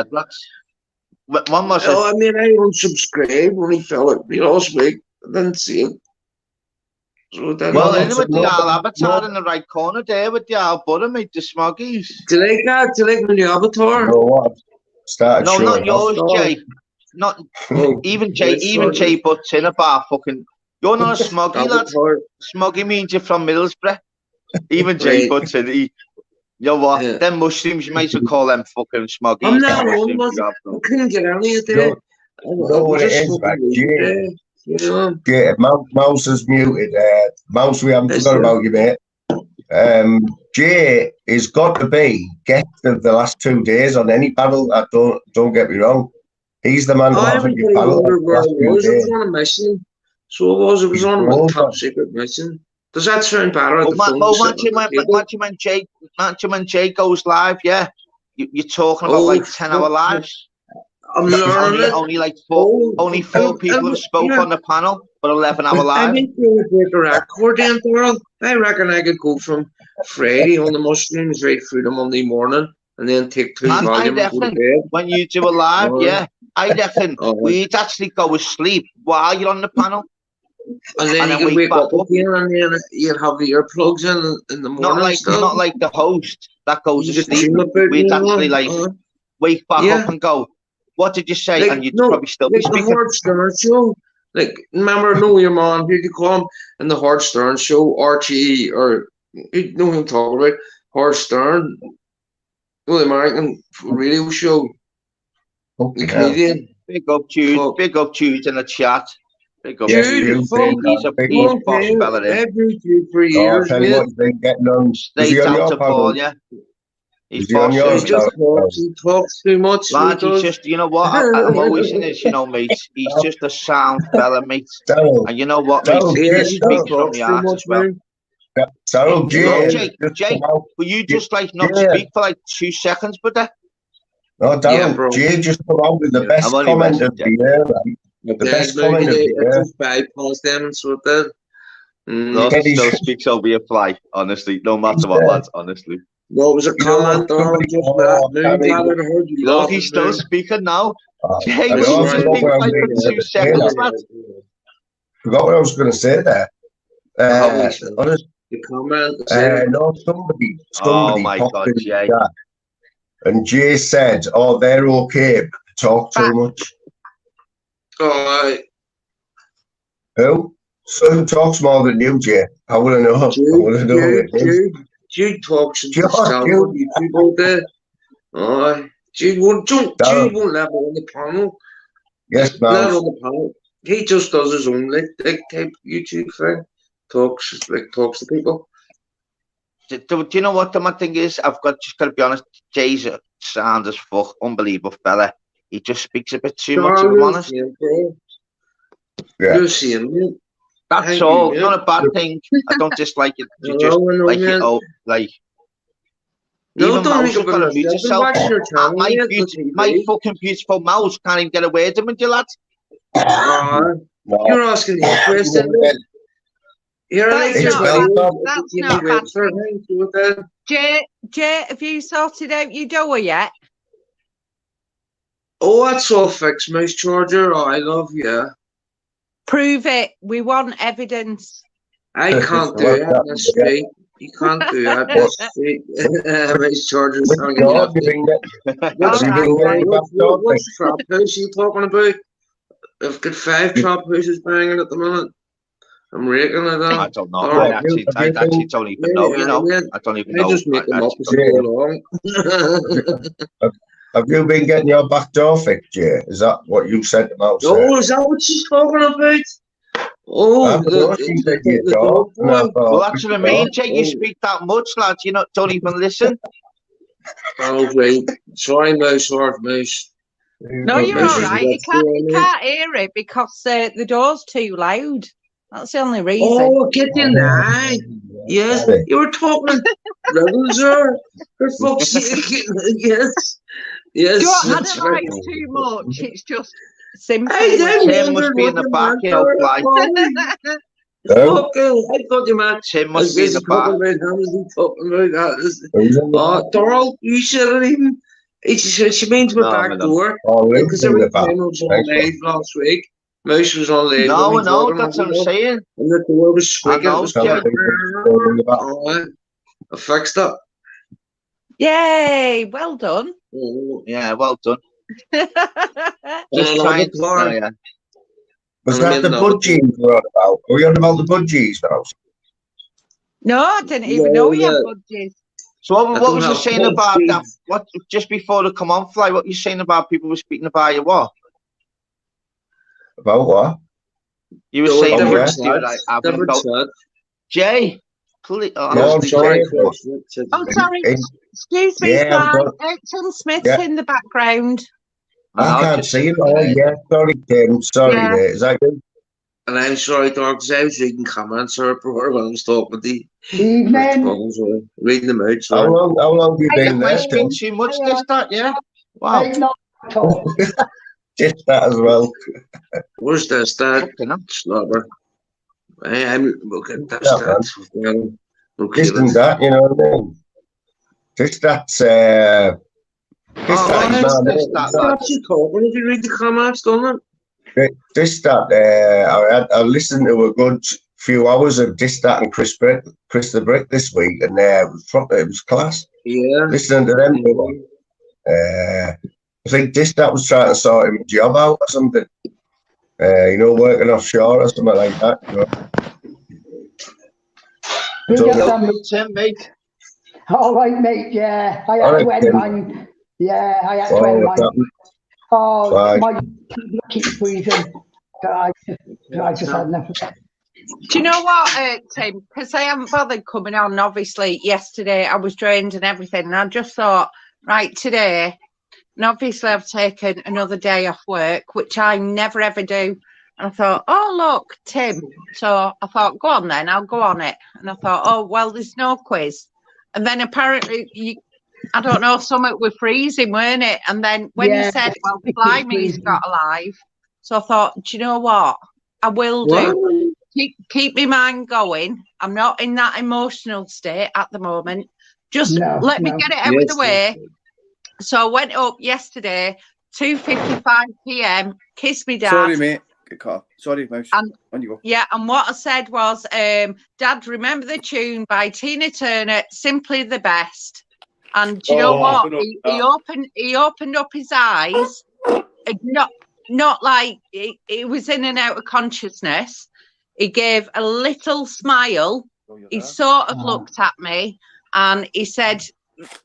One was I mean, I unsubscribed when he fell out last week. I didn't see it. So with the avatar in the right corner there with the butter, mate, the smuggies. Do you like my new avatar? No, what? No, not yours, Jay. Not even Jay butts in about fucking. You're not a smuggy, lad. Smuggy means you're from Middlesbrough. Even Jay butts in. You know what? Yeah. Them mushrooms, you might as well call them fucking smuggies. I'm not I couldn't get any of there. No, what it is, right? Jay, Mouse is muted. Mouse, we haven't forgot about you, mate. Jay has got to be guest of the last 2 days on any panel. Don't get me wrong. He's the man who hasn't your panel. It was on a mission. So it was on a top secret mission. Does that sound better? When Jay goes live, yeah. You're talking about like 10-hour lives. I'm learning only like only 4 people have spoke on the panel, but 11-hour live. I think we'll break a record in the world. I reckon I could go from Friday on the mushrooms right through to Monday morning and then take 2 volumes and go to bed. When you do a live, yeah. I reckon we'd actually go asleep while you're on the panel. And then you can wake up again and then you'll have the earplugs in the morning. Not like the host that goes to sleep. We'd actually wake back up and go, what did you say? And you'd probably still be speaking. The Howard Stern show. Like, remember, Know Your Man, here you come, in the Howard Stern show, Archie, or you know who I'm talking about, Howard Stern, the American radio show. The Canadian. Big up Jude in the chat. Big up Jude. He's a boss fella there. Every 2 3 years. I'll tell you what, he's been getting on. Stays out of ball, yeah. He's on yours. He talks too much. Lad, he's just, you know what? I'm always in this, mate. He's just a sound fella, mate. And you know what, mate? He speaks from the heart as well. So, Jake, will you just not speak for 2 seconds, brother? No, Darryl, Jay just come out with the best comment of the year, right? The best comment of the year. Just bypass them and sort that. He still speaks over your fly, honestly. No matter what, lads, honestly. No, it was a comment Look, he's still speaking now. Jay, will you just speak for 2 seconds, lads? Forgot what I was going to say there. The comment. No, somebody. Oh my God, Jay. And Jay said, "Oh, they're okay, but they talk too much." Who? So who talks more than you, Jay? I want to know. Jude talks and stuff on YouTube all day. Jude won't let me on the panel. Yes, man. Not on the panel. He just does his own type YouTube thing. Talks to people. Do you know what the mad thing is? Just got to be honest. Jay's sound as fuck, unbelievable fella. He just speaks a bit too much, to be honest. You're seeing me. That's Thank all. you, It's not a bad thing. I don't dislike it. You just Hello, hello, like it man. out, like. No, Even don't mouse make has up a got to mess. mute I've been yourself. watching your channel, My, mate, on my TV. fucking beautiful mouse can't even get a word in with you, lad. No. You're asking the question. You're That's like It's not everybody. bad. Belfast. That's You not a make bad it for thing. him, do it then. Jay, have you sorted out your door yet? Oh, that's all fixed, mouse charger. Oh, I love you. Prove it. We want evidence. I can't do What's that in that? the street. You can't do that in the street. Mouse charger's Which not dog left. you been getting? What's All Have you right, been getting fine. back dog? what's the trap house you talking about? I've got 5 trap houses banging at the minute. I'm raking it I up. don't know. All I right. actually don't even know. You know, I don't even I know. just make them up as I Yeah. go along. Have you been getting your back door fixed, Jay? Is that what you said about? Oh, is that what she's talking about? Oh, I know she said your the dog. dog And I boy. thought, Well, that's what I mean, Jay. You Oh. speak that much, lad. You know, don't even listen. Oh, great. Sorry, mouse, hard mouse. No, you're Mouse all is right. You can't hear it because the door's too loud. That's the only reason. Oh, get in there. Yes, you were talking riddles there. For fuck's sake. Yes. Yes. I that's don't right. like too much. It's just simple. I did Tim must wonder be what in the you back, meant you know, there, fly. Colin. Oh. Fucking, I thought you meant. Tim I must was be in busy the talking back. about him, was he talking about that? Who's in the back? Doral, you shouldn't even. She means my No, back man. door. Oh, Luke's Because in every the back. time I was on Thanks, live last week, Mouse was on live. No, with me I know. talking That's what I'm about it, saying. and the door was squeaking. know, It was Jay. going, in the back. oh, I fixed it. Yay! Well done. Oh, Yeah, well done. and Just another trying. car. Oh, yeah. Was And I that the made another budgies we're on about? Are we on about the budgies now? No, I didn't even No, know you had yeah. budgies. So I what don't was you have saying about budgies. that? What just before they come on, Fly? What you saying about people were speaking about you? What? About what? You were No, saying different about you were like having Different about chat. Jay. Please, No, Yeah, I'm sorry, saying, Chris. Oh, sorry. Hey, Excuse me, yeah, I've Fly. got- Tim Smith's Yeah. in the background. I can't just see him. Oh, yeah. Sorry, Tim. Sorry, Yeah. mate. Is that good? And I'm sorry, dog, because I was reading comments or when I was talking to the Evening. reading them out. How Sorry. long have you It been might there, speak Tim? too much. This, that, yeah. Wow. Hey, not at all. Just that as well. Where's this, Dad? Fucking hell. Slobber. I'm looking at this, Yeah, Dad. Okay, Just in that, you know what I mean? Just that's, just Oh, that, what's man, this, that, lad? What's he talking? If you read the comments, don't it? just that, I listened to a good few hours of Just That and Chris the Brick this week, and it was class. Yeah. Listening to them, I think Just That was trying to sort him a job out or something. Working offshore or something like that. You know? Big So- up, Yo, Sam. Tim, mate. All right, mate. Yeah, I All had right, to end Tim. mine. Yeah, I had to Oh, end what's mine. happened? Oh, Fine. my keeps freezing. So I just had enough of that. Do you know what, Tim? Because I haven't bothered coming on. Obviously, yesterday I was drained and everything, and I just thought, right, today, and obviously I've taken another day off work, which I never ever do. And I thought, oh look, Tim. So I thought, go on then, I'll go on it. And I thought, oh well, there's no quiz. And then apparently, I don't know, something was freezing, weren't it? And then when Yeah, you said, well, it keeps Blimey's freezing. got alive, so I thought, do you know what? I will do. Keep my mind going. I'm not in that emotional state at the moment. Just let me get it out of the way. So I went up yesterday, 2:55 p.m. Kissed me dad. Sorry, mate. Get cut off. Sorry, Mouse. And on you go. yeah, and what I said was, Dad, remember the tune by Tina Turner, Simply the Best. And do you know what? He opened up his eyes, not like he was in and out of consciousness. He gave a little smile. He sort of looked at me and he said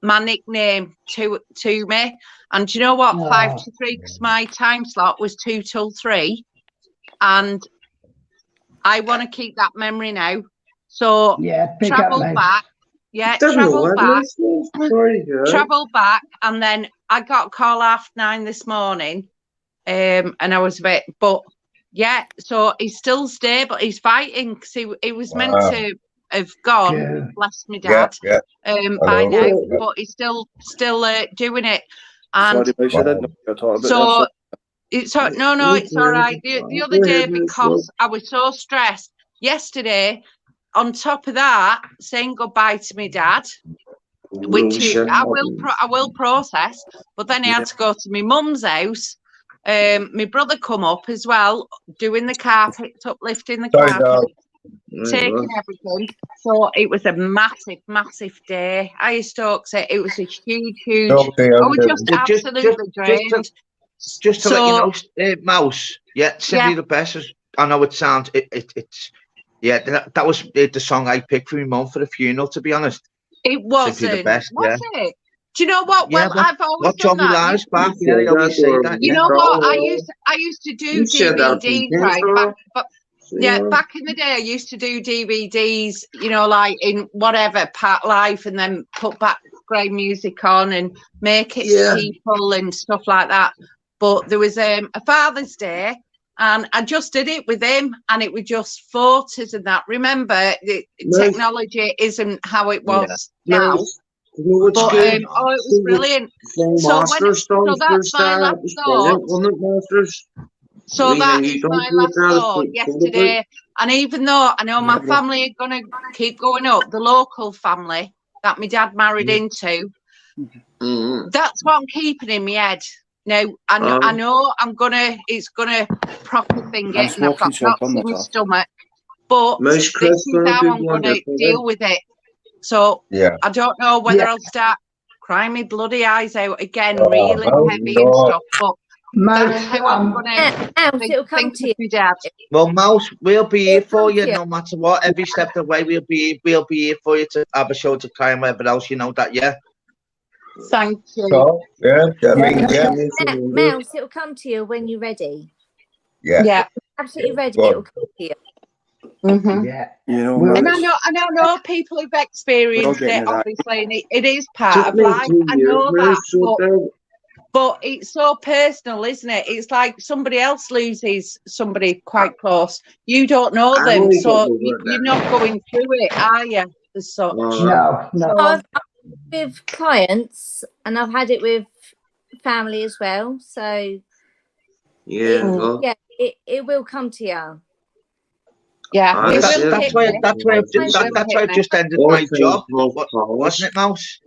my nickname to me. And do you know what? 5 to 3, because my time slot was 2 till 3. And I want to keep that memory now. So yeah, travel back. Yeah, travel back. And then I got a call 9:30 this morning. And I was a bit, but Yeah, so he's still stable. He's fighting because he was meant to have gone, bless me dad, by now, but he's still doing it. And Sorry, Mouse, I didn't know you were talking about so that. it's no, it's all right. The other day, because I was so stressed yesterday, on top of that, saying goodbye to my dad, which I will process, but then I had to go to my mum's house. My brother come up as well, doing the car, picked up, lifting the car, taking everything. So it was a massive day. I Stokes it was a huge. I was just absolutely drained. Just to let you know, Mouse. Yeah, simply the best. I know it sounds. It's. Yeah, that was the song I picked for my mum for the funeral. To be honest, it wasn't. Simply the best. Was it? Do you know what? Well, I've always done that. Back. Yeah, I always say that. You know what? I used to do DVDs, right? Back in the day, I used to do DVDs. You know, like in whatever Part Life, and then put background music on and make it to people and stuff like that. But there was a Father's Day, and I just did it with him, and it was just photos and that. Remember, the technology isn't how it was now. But it was brilliant. So that's my last thought. So that is my last thought yesterday. And even though I know my family are going to keep going up, the local family that my dad married into, that's what I'm keeping in my head. Now, I know it's gonna proper thing it, and I've got knots in my stomach, but this is how I'm gonna deal with it. So I don't know whether I'll start crying my bloody eyes out again, really heavy and stuff, but that's how I'm gonna think to my dad. Well, Mouse, we'll be here for you no matter what. Every step of the way, we'll be here for you to have a show to cry and whatever else. You know that, Thank you. So, Mouse, it'll come to you when you're ready. Yeah. Absolutely ready. It'll come to you. Yeah. You know, and I know people have experienced it, obviously, and it is part of life. I know that, but it's so personal, isn't it? It's like somebody else loses somebody quite close. You don't know them, so you're not going through it, are you? As such. No. I've with clients, and I've had it with family as well. So it will come to you. Yeah, that's why I've just ended my job, wasn't it, Mouse?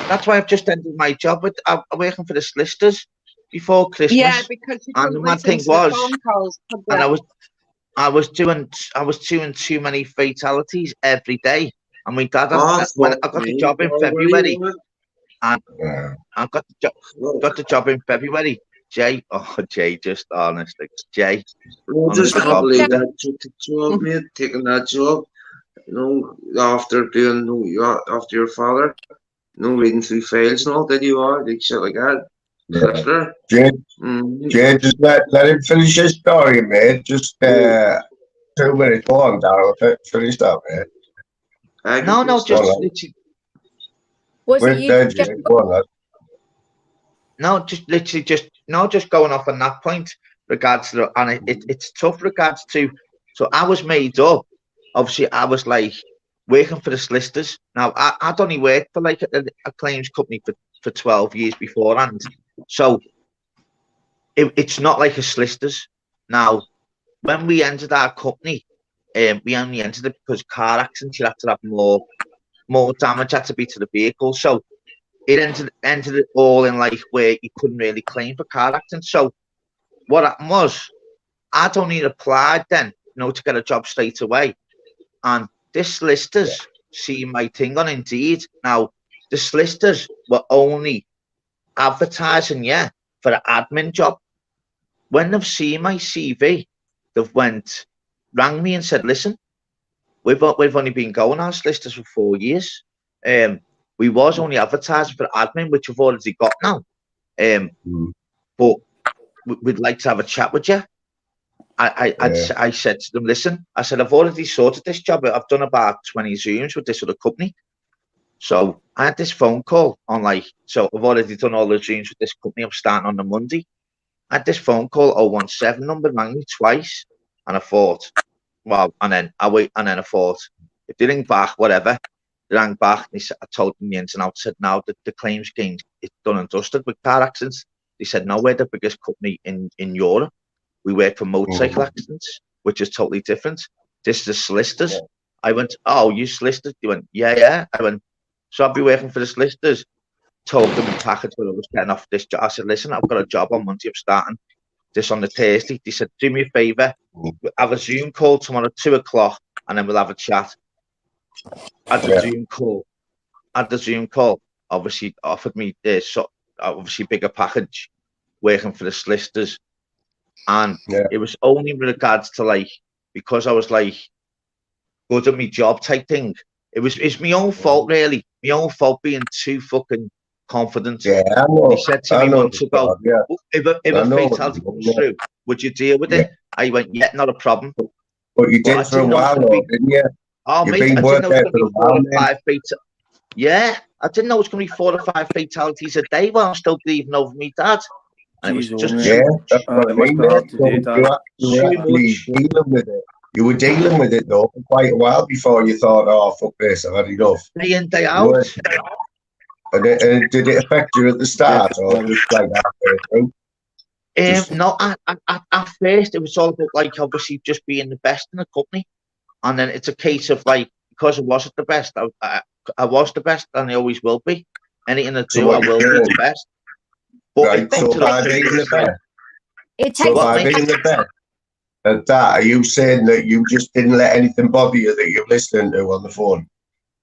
That's why I've just ended my job. I'm working for the solicitors before Christmas. Yeah, because and the mad thing was, and I was doing too many fatalities every day. And my dad, when I got the job in February, and I got the job in February. Jay, just honestly, Jay. I just can't believe that took the job, mate, taking that job. You know, after your father, reading through files and all, did you like shit like that? Jay, just let him finish his story, mate. Just 2 minutes long, Darryl. Finish that, mate. Just literally. Was it you? Just going off on that point, regards to and it's tough regards to. So I was made up. Obviously, I was like working for the solicitors. Now I'd only worked for like a claims company for 12 years beforehand. So it's not like a solicitors. Now, when we entered our company, we only entered it because car accidents, you had to have more damage had to be to the vehicle. So it entered it all in like where you couldn't really claim for car accidents. So what happened was I'd only applied then, to get a job straight away. And this solicitors see my thing on Indeed. Now the solicitors were only advertising for an admin job. When they've seen my CV, they've rang me and said, listen, we've only been going our solicitors for 4 years. We was only advertising for admin, which we've already got now. But we'd like to have a chat with you. I said to them, listen, I said, I've already sorted this job. I've done about 20 Zooms with this other company. So I had this phone call on so I've already done all the Zooms with this company. I'm starting on the Monday. I had this phone call 017 number rang me twice, and I thought, well, and then I thought, if they ring back, whatever. They rang back and they said, I told them the ins and outs. Said now that the claims game is done and dusted with car accidents. They said no, we're the biggest company in Europe. We work for motorcycle accidents, which is totally different. This is the solicitors. Yeah. I went, oh, you solicitors? They went, yeah. I went, so I'll be working for the solicitors. Told them the package when I was getting off this job. I said, listen, I've got a job on Monday. I'm starting this on the Thursday. They said, do me a favour. Have a Zoom call tomorrow at 2 o'clock and then we'll have a chat. At the Zoom call, obviously offered me this obviously bigger package working for the solicitors. And it was only in regards to like, because I was like good at my job type thing. It's my own fault really. My own fault being too fucking confident. Yeah, I know. They said to me months ago, if a fatality comes through, would you deal with it? I went, yeah, not a problem. But you did for a while, didn't you? Oh, mate, I didn't know it was going to be 4 or 5 Yeah, I didn't know it was going to be 4 or 5 fatalities a day while I'm still bleeding over me dad. And it was just that's what I mean. You were dealing with it though for quite a while before you thought, oh fuck this, I've had enough. Day in, day out. And did it affect you at the start or just like that? No, at first it was all about like obviously just being the best in the company. And then it's a case of like, because I wasn't the best, I was the best and I always will be. Anything I do, I will be the best. But right, so by being the best, being the best at that, are you saying that you just didn't let anything bother you that you're listening to on the phone?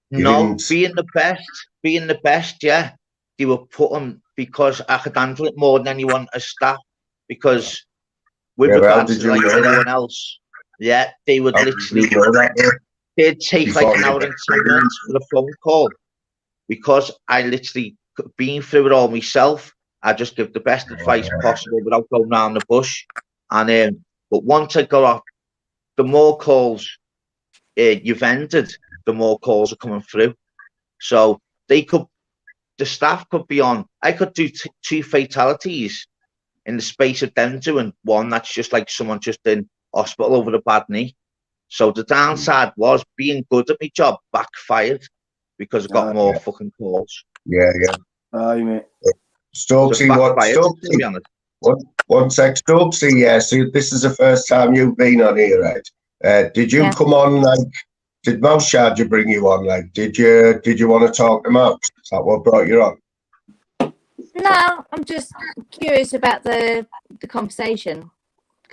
No, being the best, yeah. They were putting, because I could handle it more than anyone as staff, because with regards to like anyone else, yeah, they would literally, they'd take like an hour and 10 minutes for the phone call, because I literally, been through it all myself, I just give the best advice possible without going around the bush. And but once I got off, the more calls you've ended, the more calls are coming through. So the staff could be on. I could do 2 fatalities in the space of them doing one. That's just like someone just in hospital over a bad knee. So the downside was being good at my job backfired because I got more fucking calls. Yeah. Aye, mate. Stokesy, one sec, Stokesy, yeah, so this is the first time you've been on here, right? Did you come on, like, did Mouse Charger bring you on, like, did you want to talk to Mouse? Is that what brought you on? No, I'm just curious about the conversation.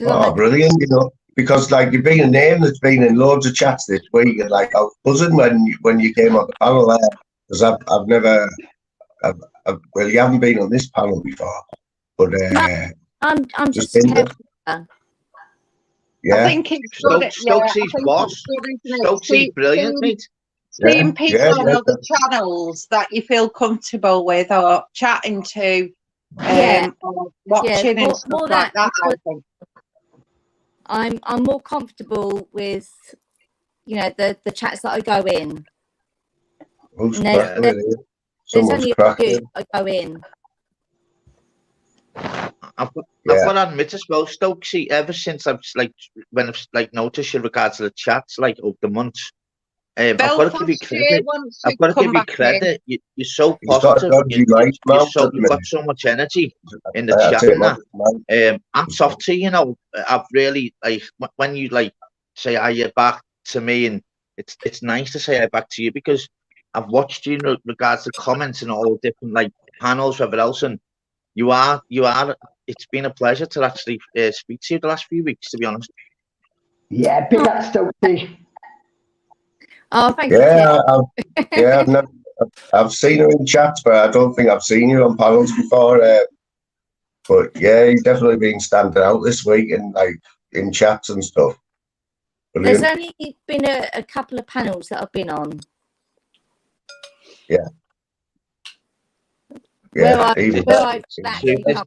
Oh, brilliant, you know, because, like, you've been a name that's been in loads of chats this week, and, like, I was buzzing when you came on the panel there, because I've never... well, you haven't been on this panel before, but I'm just yeah. I think it's good. Stokesy's boss. Stokesy's brilliant, mate. Seeing people on other channels that you feel comfortable with or chatting to, or watching and stuff like that. I think I'm more comfortable with, you know, the chats that I go in. There's only a few I go in. I've got to admit as well, Stokesy, ever since I've like noticed in regards to the chats, like over the months, I've got to give you credit. I've got to give you credit. You're so positive. You've got so much energy in the chat now. Hats off to you. You know, I've really like when you like say "Are back" to me, and it's nice to say "I back" to you because I've watched you in regards to comments and all different like panels, whatever else, and you are. It's been a pleasure to actually speak to you the last few weeks, to be honest. Yeah, big up, Stokesy. Oh, thank you. I've seen her in chats, but I don't think I've seen you on panels before. But yeah, you've definitely been standing out this week in chats and stuff. Brilliant. There's only been a couple of panels that I've been on. Yeah. Yeah, even better. So change the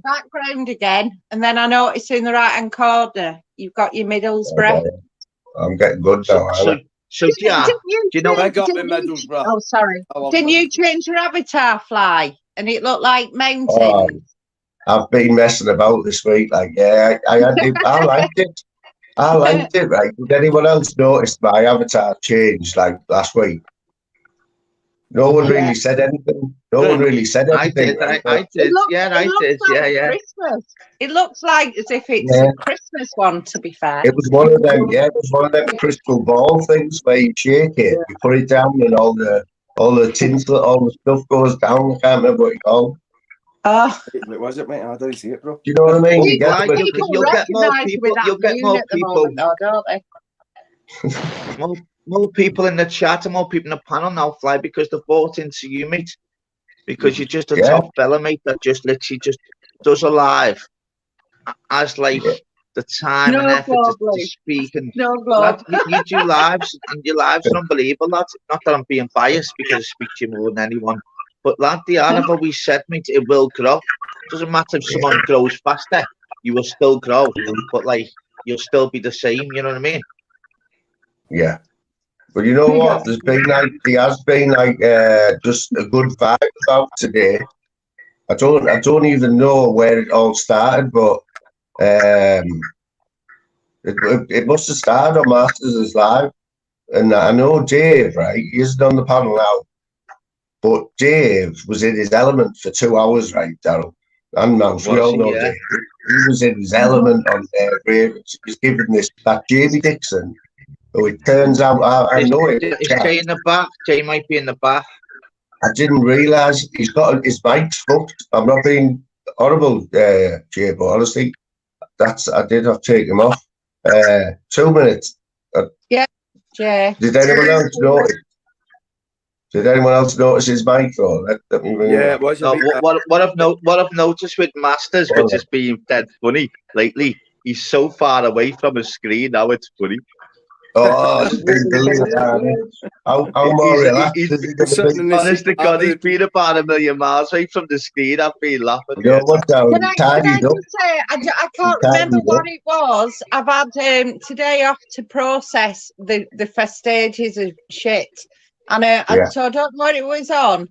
background again, and then I notice in the right hand corner you've got your Middlesbrough. I'm getting good now. So yeah, do you know? Big up in Middlesbrough. Oh, sorry. Didn't you change your avatar, Fly? And it looked like mountains. Oh, I've been messing about this week. Like, yeah, I liked it. I liked it, right? Did anyone else notice my avatar changed like last week? No one really said anything. No one really said anything. I did. I did. Yeah. Christmas. It looks like as if it's a Christmas one, to be fair. It was one of them, it was one of them crystal ball things where you shake it, you put it down and all the tinsel, all the stuff goes down. I can't remember what it's called. Wait, was it, mate? I don't see it, bro. Do you know what I mean? You'll get more people. You'll get more people. Don't they? More people in the chat and more people in the panel now, Fly, because they've bought into you, mate. Because you're just a top fella, mate, that just literally just does a live as like the time and effort to speak. And lad, you do lives, and your lives are unbelievable, lad. Not that I'm being biased because I speak to you more than anyone. But lad, the I've always said, mate, it will grow. Doesn't matter if someone grows faster, you will still grow. But like, you'll still be the same, you know what I mean? Yeah. But you know what? There has been just a good vibe about today. I don't even know where it all started, but it must have started on Masters' Live. And I know Dave, right? He isn't on the panel now. But Dave was in his element for 2 hours, right, Darryl? And Mouse, we all know Dave. He was in his element on there. He was giving that Jamie Dixon. So it turns out, I know it. Is Jay in the back? Jay might be in the back. I didn't realise he's got his mic's fucked. I'm not being horrible, Jay, but honestly, I did have to take him off. 2 minutes. Yeah. Did anyone else notice? Did anyone else notice his mic? Yeah, it was. What I've noticed with Masters, which has been dead funny lately, he's so far away from his screen now. It's funny. Oh, it's been brilliant. How more relaxed honest to God, he's been about 1 million miles away from the screen. I've been laughing. You know what, can I just say, I can't remember what it was. I've had today off to process the first stages of shit. And so I don't know what it was on.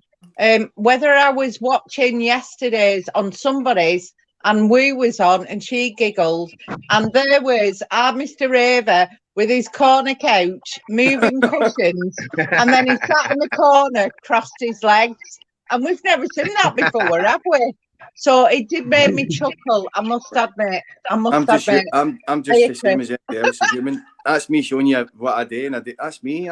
Whether I was watching yesterday's on somebody's and Woo was on and she giggled. And there was our Mr. Raver with his corner couch, moving cushions, and then he sat in the corner, crossed his legs. And we've never seen that before, have we? So it did make me chuckle, I must admit. I'm just the same as everybody else is human. That's me showing you what I do, and that's me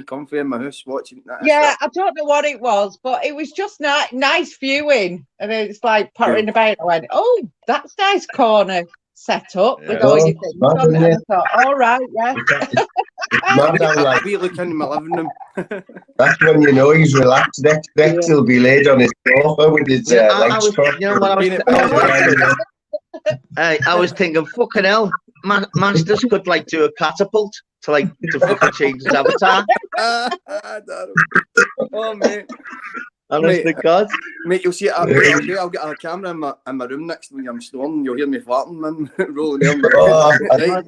comfy in my house watching that. Yeah, I don't know what it was, but it was just nice viewing. And it's like pottering about. I went, oh, that's nice corner set up with all your things on it. And I thought, all right, yeah. I'll be looking in my living room. That's when you know he's relaxed. Next he'll be laid on his sofa with his legs crossed. You know what I was thinking, fucking hell, Masters could like do a catapult to fucking change his avatar. Oh man. Honest to God. Mate, you'll see it after all day. I'll get a camera in my room next to me. I'm snoring. You'll hear me farting, man, rolling down my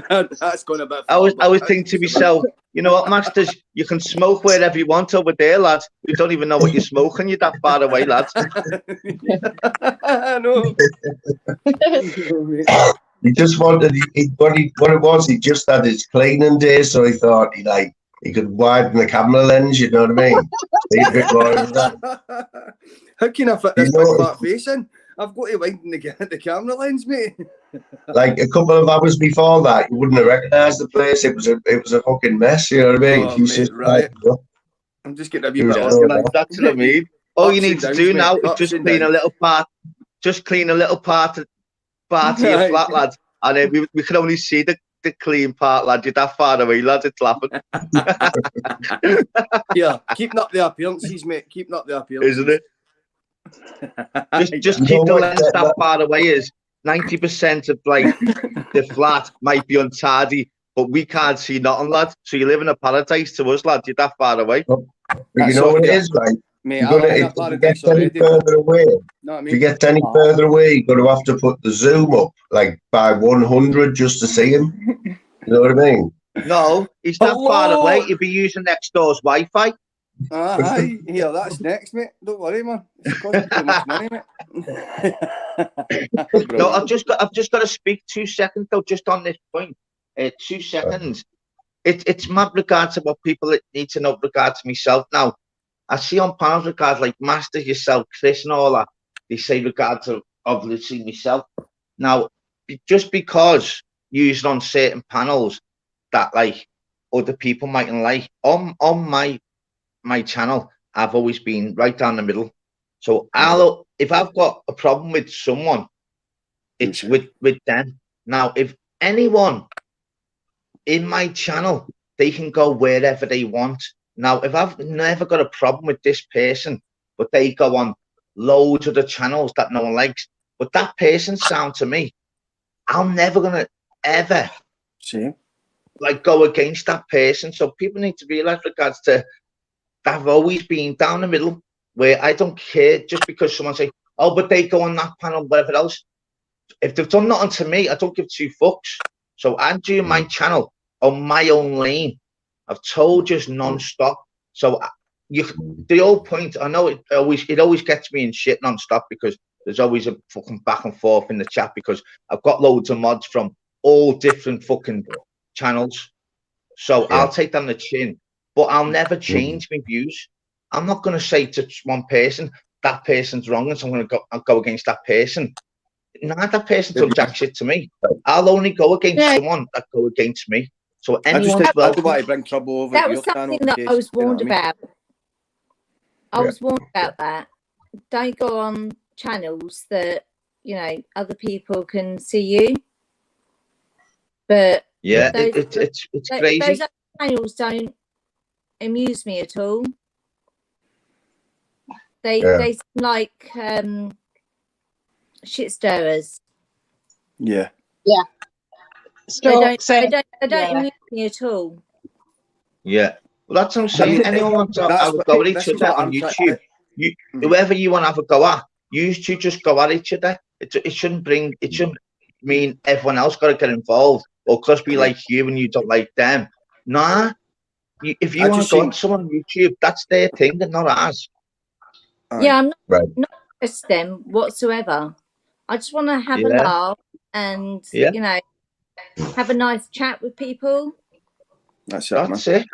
That's going a bit far. I was thinking to myself, you know what, Masters, you can smoke wherever you want over there, lads. We don't even know what you're smoking. You're that far away, lads. I know. He just wanted, what it was, he just had his cleaning day, so he thought he could widen the camera lens, you know what I mean? A bit more of that. How can I fit this big fat face in? I've got to widen the camera lens, mate. Like a couple of hours before that, you wouldn't have recognised the place. It was a fucking mess, you know what I mean? Oh, mate, right. I'm just getting a wee bit organized. That's what I mean. All you need to do now is just clean a little part. Just clean a little part of your flat, lads. And then we can only see the clean part, lad. You're that far away, lads. It's laughing. Yeah, keeping up the appearances, mate. Keeping up the appearances. Isn't it? Just keep the lens that far away. Is 90% of the flat might be untidy, but we can't see nothing, lad. So you live in a paradise to us, lad. You're that far away. But you know what it is, right? Mate, if you get any further away, if you get any further away, you're going to have to put the zoom up by 100 just to see him. You know what I mean? No, he's that far away. He'd be using next door's Wi-Fi. Aye, yeah, that's next, mate. Don't worry, man. It's costing too much money, mate. No, I've just got to speak 2 seconds though, just on this point. 2 seconds. It's my regard to what people need to know regard to myself now. I see on panels regards like Master, yourself, Chris, and all that. They say regard to obviously myself. Now, just because used on certain panels that like other people mightn't like on my channel, I've always been right down the middle. So if I've got a problem with someone, it's with them. Now, if anyone in my channel, they can go wherever they want. Now, if I've never got a problem with this person, but they go on loads of the channels that no one likes, but that person sound to me, I'm never gonna ever like go against that person. So people need to realize regards to that I've always been down the middle, where I don't care just because someone say, oh, but they go on that panel, whatever else. If they've done nothing to me, I don't give 2 fucks. So I'm doing my channel on my own lane. I've told you non-stop. So the old point, I know it always gets me in shit non-stop because there's always a fucking back and forth in the chat because I've got loads of mods from all different fucking channels. So I'll take them the chin, but I'll never change my views. I'm not going to say to one person, that person's wrong, and so I'm going to go against that person. Nah, that person does jack shit to me. I'll only go against someone that go against me. So anyone's I don't want to bring trouble over. That was something that I was warned about. I was warned about that. Don't go on channels that other people can see you. But yeah, it's crazy. Those other channels don't amuse me at all. They seem like shit stirrers. Yeah. They don't amuse me at all. Yeah. Well, that's what I'm saying. Anyone wants to have a go at each other on YouTube, whoever you want to have a go at, you two just go at each other. It shouldn't mean everyone else got to get involved or because we like you and you don't like them. Nah. If you want to go at someone on YouTube, that's their thing and not ours. Yeah, I'm not against them whatsoever. I just want to have a laugh and have a nice chat with people. That's it.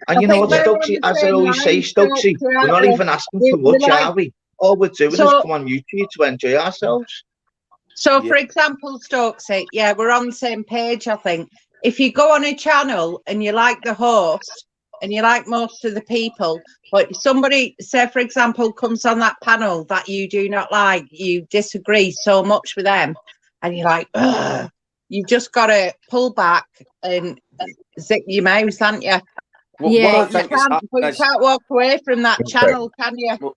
And you know what, Stokesy, as I always say, Stokesy, we're not even asking for much, are we? All we're doing is come on YouTube to enjoy ourselves. So, for example, Stokesy, we're on the same page, I think. If you go on a channel and you like the host and you like most of the people, but somebody, say, for example, comes on that panel that you do not like, you disagree so much with them, and you're like, ugh, you've just got to pull back and zip your mouth, haven't you? You can't walk away from that channel, can you?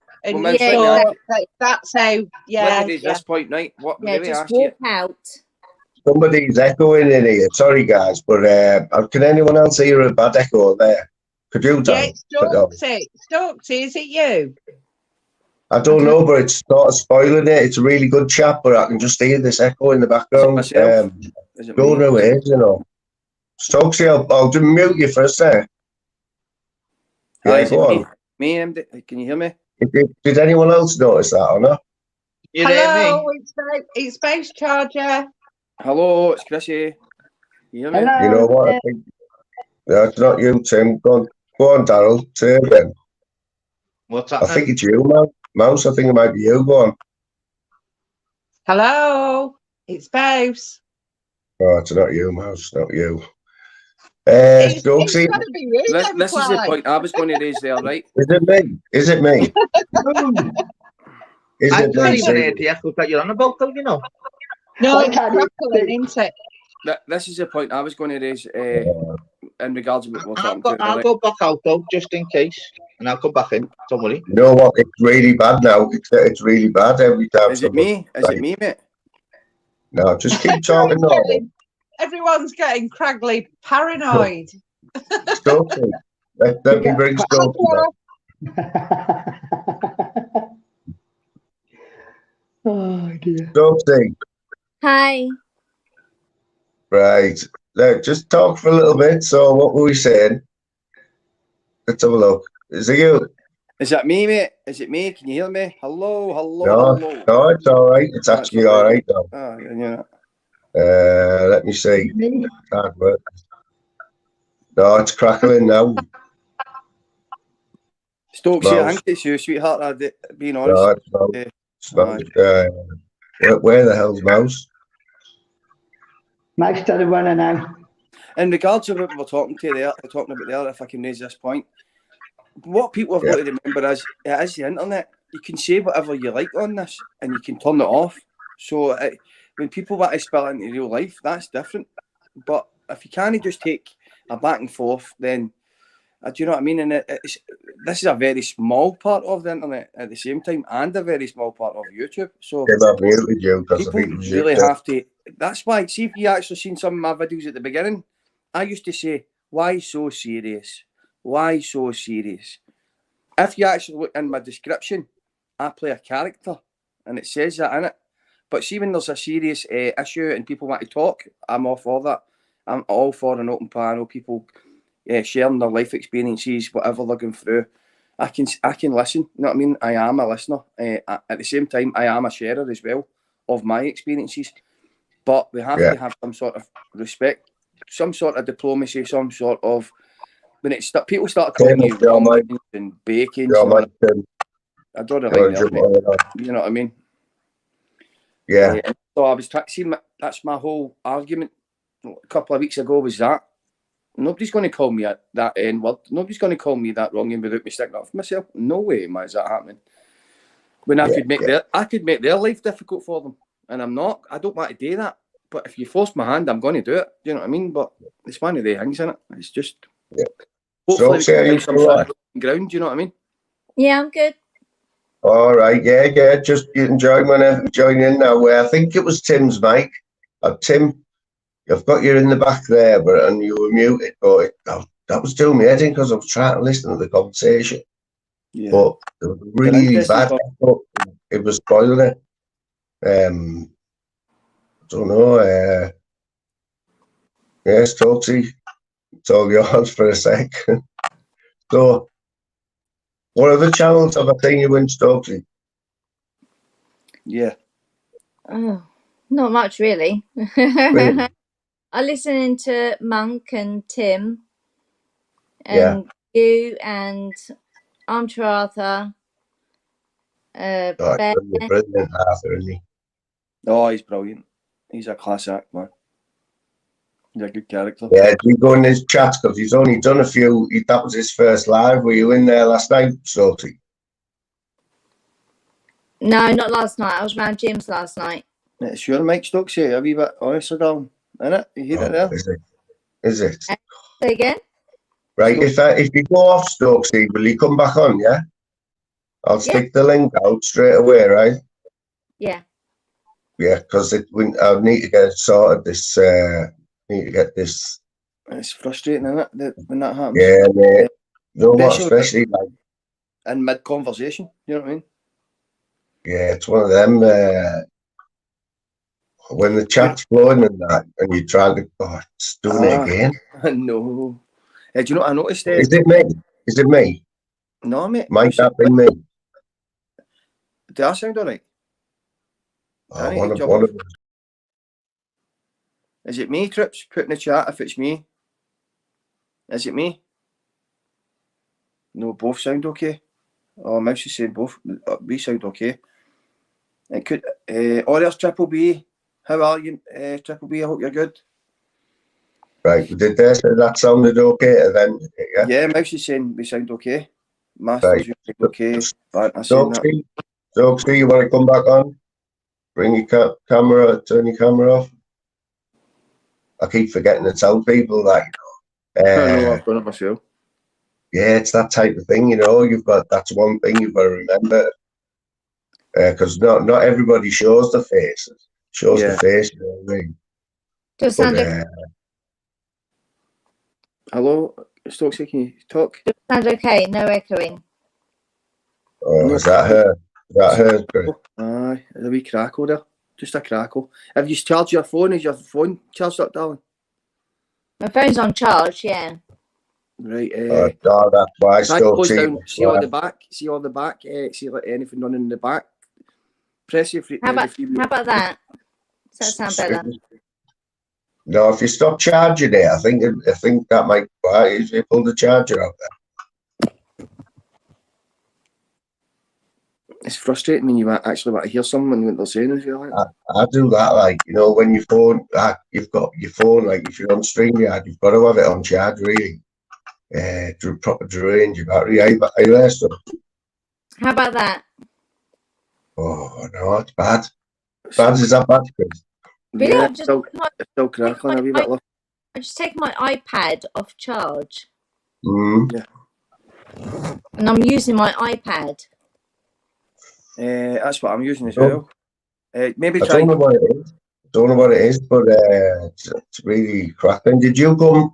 That's how. At this point, right? What really just walk out. Somebody's echoing in here. Sorry, guys, but can anyone else hear a bad echo there? Could you? Stokesy, is it you? I don't know, but it's not spoiling it. It's a really good chat, but I can just hear this echo in the background. Going away, Stokesy, I'll just mute you for a sec. Yeah, go on. Me, can you hear me? Did anyone else notice that or not? Hello, it's Space Charger. Hello, it's Chrissy. You hear me? Hello. You know what? I think that's not you, Tim. Go on, Daryl. Say it then. What's happening? I think it's you, Mouse. I think it might be you. Go on. Hello, it's Space. Oh, it's not you, Mouse. Not you. It's gotta be you, this is the point I was going to raise there, right? Is it me? Is it me? I don't even hear the echo that you're on about, though, you know. No, it's crackling, isn't it? This is the point I was going to raise in regards to what's happening. I'll go back out, though, just in case. And I'll come back in. Don't worry. You know what? It's really bad now. It's really bad every time. Is it me? Is it me, mate? No, just keep talking. Everyone's getting craggly paranoid. Stokesy. Let me bring Stokesy back. Oh dear. Stokesy. Hi. Right. just talk for a little bit. So what were we saying? Let's have a look. Is it you? Is that me, mate? Is it me? Can you hear me? Hello, No, hello. no, it's all right. It's That's actually all right now. Oh, yeah. Let me see. Can't work. No, it's crackling now. Stokesy, I think it's you, sweetheart. Being honest. No, it's mouse. Where the hell's mouse? Mouse started running now. In regards to what we were talking about there, if I can raise this point, what people have got to remember is it is the internet. You can say whatever you like on this, and you can turn it off. So when people want to spill into real life, that's different. But if you can't just take a back and forth, then do you know what I mean? And this is a very small part of the internet at the same time, and a very small part of YouTube. So people really have to. That's why. See, if you actually seen some of my videos at the beginning, I used to say, "Why so serious? Why so serious?" If you actually look in my description, I play a character, and it says that in it. But see, when there's a serious issue and people want to talk, I'm all for that. I'm all for an open panel, people sharing their life experiences, whatever they're going through. I can listen. You know what I mean? I am a listener. At the same time, I am a sharer as well of my experiences. But we have to have some sort of respect, some sort of diplomacy, some sort of when people start calling you rumblings and bacon. I draw the line there, you know what I mean? Yeah. So I was trying to see. That's my whole argument. A couple of weeks ago was that nobody's going to call me that N word. Nobody's going to call me that wrong and without me sticking up for myself. No way, man, is that happening. When I could make their life difficult for them, and I'm not. I don't want to do that. But if you force my hand, I'm going to do it. Do you know what I mean? But it's one of the things, isn't it? It's just hopefully we can find some sort of ground. Do you know what I mean? Yeah, I'm good. All right, yeah. Just enjoying whenever join in now. I think it was Tim's mic. Tim, I've got you in the back there, and you were muted. But that was doing me head in because I was trying to listen to the conversation. Yeah. But it was really bad. It was spoiling it. I don't know. Yes, Tootsie, it's all yours for a sec. So, what other channels have I seen you in, Stokesy? Yeah. Oh, not much really. Really? I'm listening to Monk and Tim and you and Arthur. Brilliant Arthur, isn't he? Oh, he's brilliant. He's a class act, man. He's a good character. Yeah, do you go in his chats because he's only done a few. That was his first live. Were you in there last night, Stokesy? No, not last night. I was around Jim's last night. It's your mic, Stokesy. A wee bit honestly, darling. Innit? You hear it there? Is it? Say again? Right, if you go off, Stokesy, will you come back on, yeah? I'll stick the link out straight away, right? Yeah. Yeah, because I need to get it sorted. Need to get this. It's frustrating, isn't it, when that happens? Yeah, mate. Especially like in mid-conversation, you know what I mean? Yeah, it's one of them. When the chat's flowing and that, and you try to, it's doing it again. No. Do you know what I noticed? Is it me? Is it me? No, mate. Might that be me? Do I sound alright? One of them. Is it me, Trips? Put in the chat if it's me. Is it me? No, both sound okay. Oh, Mouse is saying both. We sound okay. It could. There's Triple B. How are you, Triple B? I hope you're good. Right, did they say that sounded okay then? Yeah, Mouse is saying we sound okay. Masters, you sound okay. Stokesy, you want to come back on? Bring your camera, turn your camera off. I keep forgetting to tell people that. I know, I've done it myself. Yeah, it's that type of thing, that's one thing you've got to remember. Because not everybody shows the face. The face, you know what I mean? Does sound okay? Hello, Stokesy, can you talk? Does sound okay? No echoing. Oh, no. Is that her? Is that her? Aye, there's a wee crackle there. Just a crackle. Have you charged your phone? Is your phone charged up, darling? My phone's on charge, yeah. Right. No, that's why I Try still close cheap. down. See all the back. See all the back. See like anything running in the back. Press your free. How about that? Does that sound better? No, if you stop charging it, I think that might be why if you pull the charger out there. It's frustrating when you actually want to hear someone what they're saying as well. I do that, like, you know, when your phone, you've got your phone, like if you're on StreamYard, you've got to have it on charge, really. Proper drain your battery. Are you there, stuff? How about that? Oh no, it's bad. Bad is that bad, Chris? Really? Yeah, I've just still crackling a wee bit. I just take my iPad off charge. Yeah. And I'm using my iPad. That's what I'm using as well. Maybe I try. don't know what it is. Don't know what it is, but it's really cracking. Did you go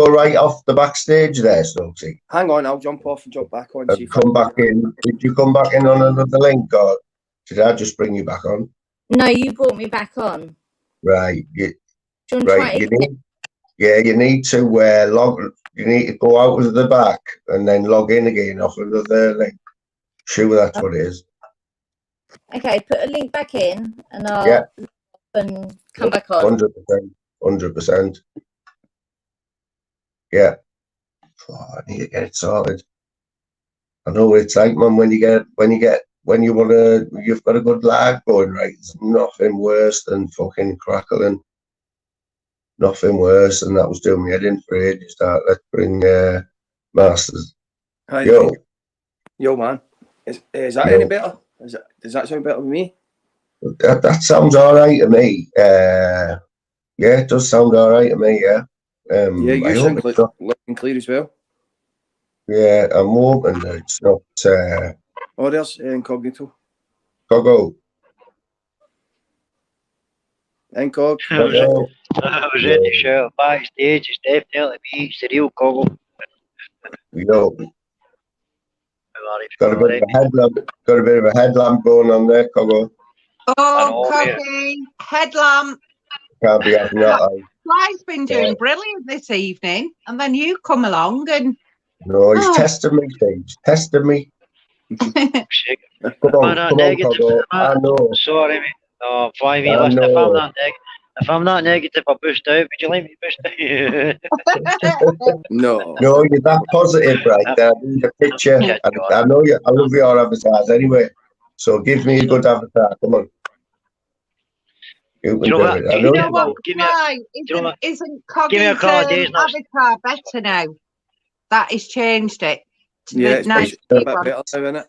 right off the backstage there, Snooksy? Hang on, I'll jump off and jump back on. And come back in. Did you come back in on another link, or did I just bring you back on? No, you brought me back on. Right. Do you want to try it again? You need to log. You need to go out of the back and then log in again off another link. Sure, that's what it is. Okay, put a link back in, and I'll and come back on. 100%. Yeah. Oh, I need to get it sorted. I know what it's like, man. When you you've got a good lag going, right? There's nothing worse than fucking crackling. Nothing worse, and that was doing me head in for ages. Let's bring Masters. Hi, yo, man. Is that any better? Does that sound better with me? That sounds all right to me. Yeah, it does sound all right to me. Yeah. Yeah, you sound looking clear as well. Yeah, I'm hoping that it's not. Oh, there's Incognito. Cogo. Incog. I was in the show backstage. It's definitely me. It's the real Cogo. Yo. Got a bit of a headlamp. Got a bit of a headlamp going on there, Cogo. Oh, Coggy, headlamp. Can't be having that. Fly's been doing brilliant this evening, and then you come along and. No, he's testing me, Steve. Testing me. Come on, Cogo. I know. Sorry, mate. No, fly me. Listen, if I'm not negative, I boost out. Would you like me to boost out? No. No, you're that positive, right? I need a picture. I know you. I love your avatars anyway. So give me a good avatar. Come on. You can do it. I know. You know what? Isn't Coggy's avatar better now? That has changed it. Yeah, it's a bit better now, isn't it?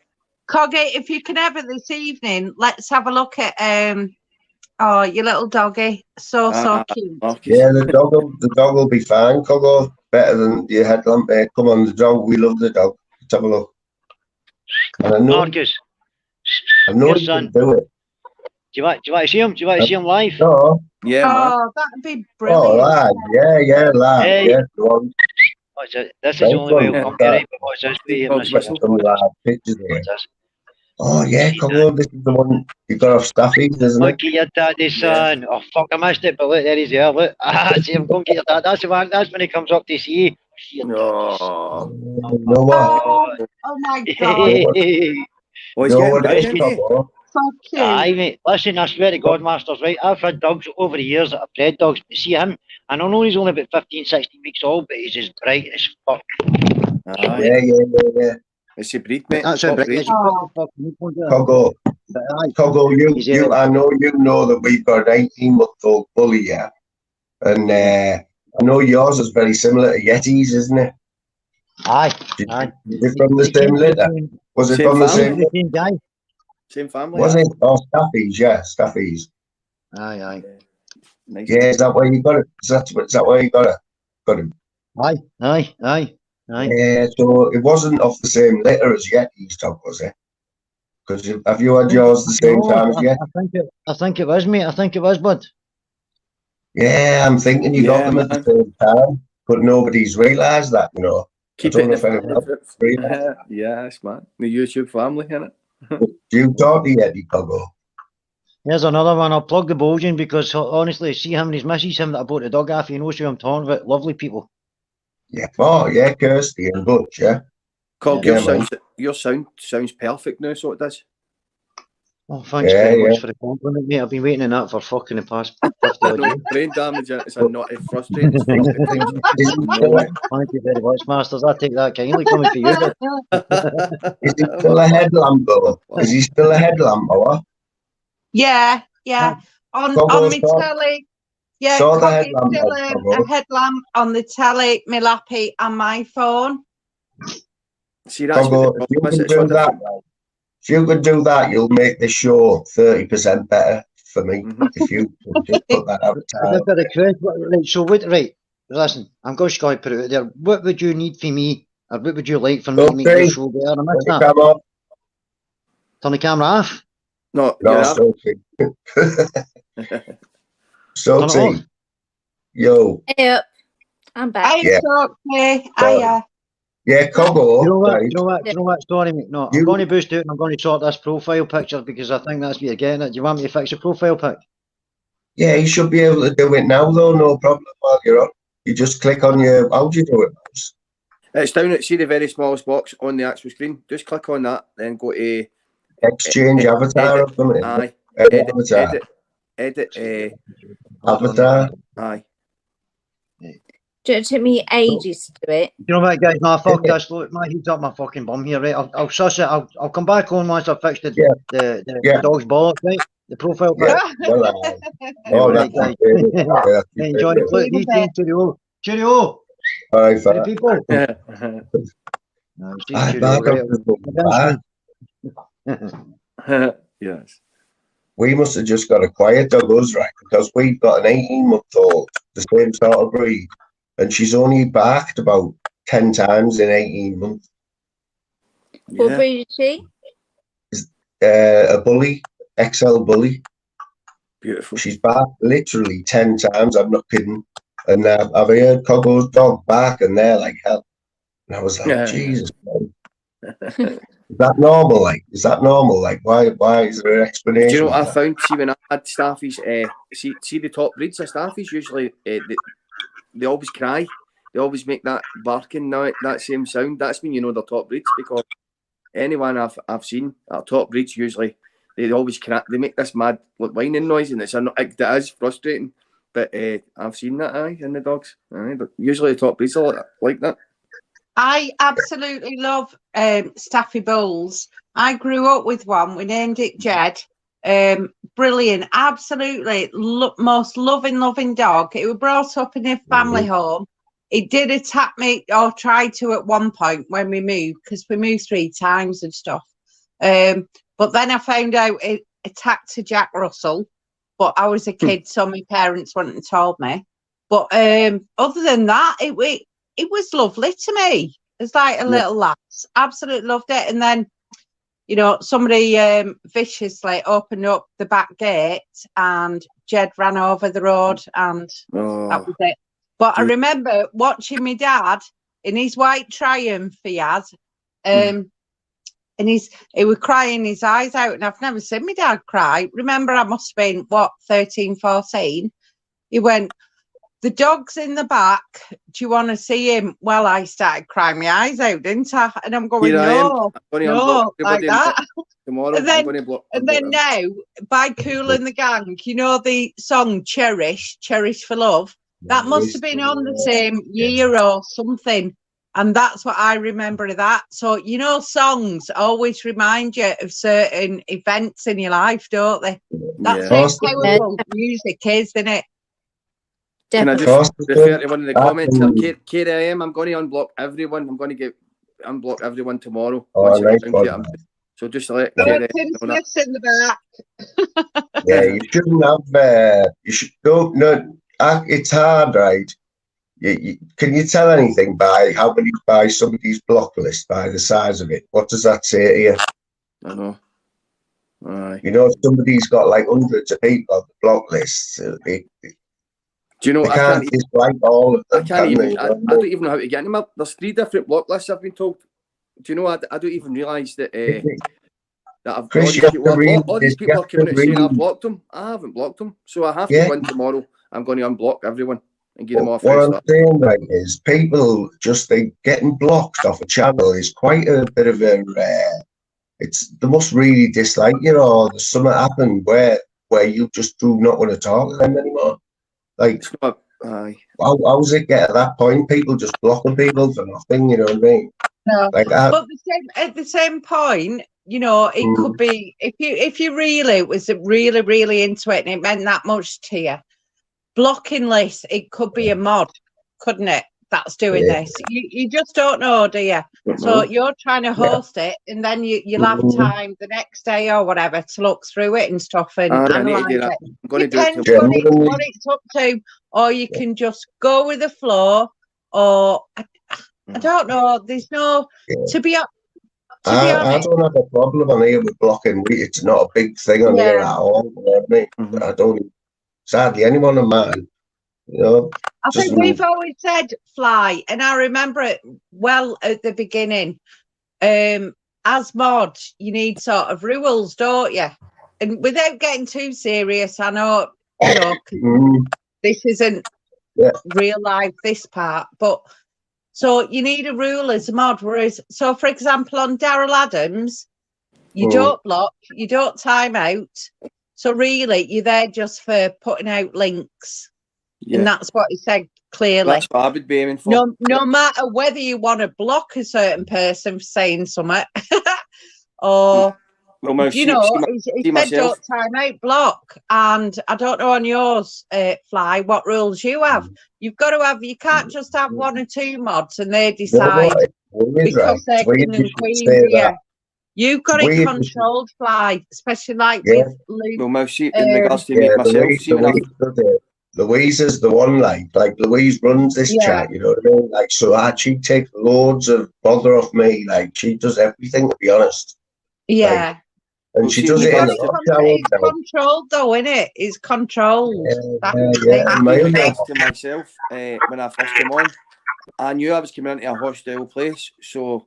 Coggy, if you can have it this evening, let's have a look at your little doggy. So cute. Yeah, the dog will be fine, Cogo. Better than your headlamp, mate. Come on, the dog. We love the dog. Let's have a look. And I know, Marcus, you can do it. Do you want to see him? Do you want to see him live? No. Yeah, man. That'd be brilliant. Oh, lad. Yeah, lad. Hey. Yeah, go on. This is the only way we'll come to right because this be pictures here. Oh yeah, come on, this is the one you got off Staffies, isn't it? Look at your daddy, son. Yeah. Oh fuck, I missed it, but look, there he's here. Look, see him, go and get your dad. That's the one. That's when he comes up to see you. No. Oh my God. So cute. Aye, mate. Listen, I swear to God, Masters, right? I've had dogs over the years that have bred dogs, but see him, and I know he's only about 15, 16 weeks old, but he's as bright as fuck. Yeah. It's a breed, mate. That's a breed. Cogo, I know you know that we've got an 18-month-old bully here, and I know yours is very similar to Yeti's, isn't it? Aye. Is it from the same litter? Was it from the same guy? Same family. Was it? Oh, Staffies, yeah, Staffies. Aye. Nice. Yeah, is that where you got it? Is that where you got it? Got him. Aye. Yeah, so it wasn't off the same litter as Yeti's dog, was it? Because have you had yours the same time as Yeti? I think it was, mate. I think it was, bud. Yeah, I'm thinking you got them at the same time, but nobody's realised that, you know. Keep it in the family. Yeah, it's man. The YouTube family, innit? Do you talk to Yeti, Cogo? Here's another one. I'll plug the Bulging because honestly, see him and his missus, him that I bought the dog off, he knows who I'm talking about. Lovely people. Yeah. Oh, yeah, Kirsty and Butch, yeah. Cog, Yeah, your sound sounds perfect now, so it does. Oh, thanks very much for the compliment, mate. I've been waiting on that for fucking the past 50 odd years. Brain damage, it's a naughty, frustrating. Thank you very much, Masters. I take that kindly coming for you. Is he still a headlamp, though? Is he still a headlamp, or? Yeah. On my telly. Yeah, Coggy's still a headlamp on the telly, my lappy, and my phone. See, that's what if you could do that, you'll make the show 30% better for me. If you just put that out. Right, so right, listen, I'm just going to put it out there. What would you need from me, or what would you like for me to make your show better? Turn the camera off. No, so yo. Hey up. I'm back. Yeah, Coggo. You know what? Sorry, mate. No, I'm going to boost out and I'm going to sort this profile picture because I think that's what you're getting at. Do you want me to fix your profile pic? Yeah, you should be able to do it now, though. No problem while you're on. You just click on your. How do you do it? It's down at see the very smallest box on the actual screen. Just click on that, then go to exchange avatar or something. Aye. Edit avatar. Aye. It took me ages to do it. You know what, guys? No, fuck this. Look, my heat's up my fucking bum here, right? I'll suss it. I'll come back on once I've fixed the dog's bollocks, right? The profile pic. Right, guys. Enjoy the play. These days, cheerio. Cheerio. All right, for the people. Yes. We must have just got a quiet dog, us, right? Because we've got an 18-month-old, the same sort of breed, and she's only barked about 10 times in 18 months. What breed is she? A bully, XL bully. Beautiful. She's barked literally 10 times, I'm not kidding. And I've heard Coggo's dog bark, and they're like hell. And I was like, Jesus, man. Is that normal? Is that normal? Why is there an explanation? Do you know what I found? See, when I had staffies, see the top breeds of staffies, usually they always cry. They always make that barking, that same sound. That's when you know they're top breeds, because anyone I've seen at top breeds, usually they always cry. They make this mad whining noise, and it is frustrating. But I've seen that in the dogs. But usually the top breeds are like that. I absolutely love Staffy Bulls. I grew up with one. We named it Jed. Brilliant. Absolutely. Most loving dog. It was brought up in a family home. It did attack me, or tried to at one point when we moved, because we moved 3 times and stuff. But then I found out it attacked a Jack Russell. But I was a kid, so my parents wouldn't have told me. But other than that, it was lovely to me. It's like a little lass. Absolutely loved it. And then, somebody viciously opened up the back gate and Jed ran over the road, and that was it. But I remember watching my dad in his white Triumph he had, and he was crying his eyes out, and I've never seen my dad cry. Remember, I must have been, 13, 14? He went, "The dog's in the back. Do you want to see him?" Well, I started crying my eyes out, didn't I? And I'm going, no, like that. Tomorrow, and then now, by Kool and the Gang, the song Cherish for Love? That must have been on the same year or something. And that's what I remember of that. So, songs always remind you of certain events in your life, don't they? That's how powerful music is, isn't it? Can I just refer to one of the comments here? KDM, I'm going to unblock everyone. I'm going to unblock everyone tomorrow. So just to let KDM know that. In the back. Yeah, you shouldn't have. You should don't. No, it's hard, right? Can you tell anything by somebody's block list, by the size of it? What does that say to you? I know. Aye. Somebody's got like hundreds of people on the block list. Do you know? I can't dislike all of them. I don't even know how to get them. There's 3 different block lists I've been told. Do you know? I don't even realise that. that I've Chris, all these you have people, to read all this. these people are coming out saying I've blocked them. I haven't blocked them, so I have to win tomorrow. I'm going to unblock everyone and give them off. What I'm saying, right, is people just think getting blocked off a channel is quite a bit of a they must really dislike you, or there's something happened where you just do not want to talk to them anymore. Like, it's not, how's it get at that point? People just blocking people for nothing, you know what I mean? No, like but at the same point, you know, it could be if you really was really, really into it and it meant that much to you. Blocking lists, it could be a mod, couldn't it? That's doing this. You just don't know, do you? So you're trying to host it, and then you'll have time the next day or whatever to look through it and stuff and analyse it. I'm going to do Depends it what it's up to, or you can just go with the flow, or I don't know. There's no to be honest. I don't have a problem on here with blocking. It's not a big thing on here at all. You know what I mean? I don't. Sadly, anyone of mine, you know. I think we've always said fly, and I remember it well at the beginning. As mod, you need sort of rules, don't you? And without getting too serious, I know, you know, this isn't real life, this part, but so you need a rule as a mod. Whereas, so for example, on Daryl Adams, you don't block, you don't time out. So really, you're there just for putting out links. Yeah. And that's what he said clearly. That's what I would be aiming for. No matter whether you want to block a certain person for saying something or, you know, he said don't time out, block. And I don't know on yours, Fly, what rules you have. You've got to have, you can't just have one or two mods and they decide because they're king and queen here. You've got it controlled, Fly, especially like with Luke. Well, in regards to me, myself, Louise is the one, like Louise runs this chat, you know what I mean? Like, so she takes loads of bother off me. Like, she does everything, to be honest. Yeah. Like, and she does it in it's controlled, though, isn't it? It's controlled. To myself, when I first came on, I knew I was coming into a hostile place, so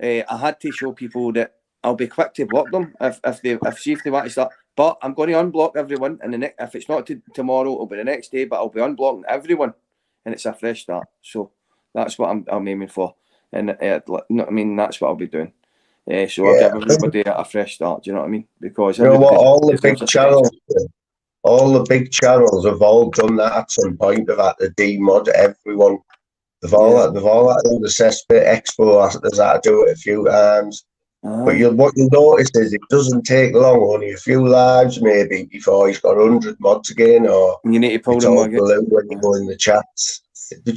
I had to show people that I'll be quick to block them if they want to start. But I'm going to unblock everyone, and if it's not tomorrow, it'll be the next day. But I'll be unblocking everyone, and it's a fresh start. So that's what I'm aiming for, and I mean that's what I'll be doing. So I'll give everybody a fresh start. Do you know what I mean? Because you know what, all the big channels have all done that at some point. They've had to demod everyone. They've all had to do the cesspit expo. There's had to do it a few times. But what you'll notice is it doesn't take long, only a few lives maybe before he's got 100 mods again, or you need to pull them when you go in the chats. They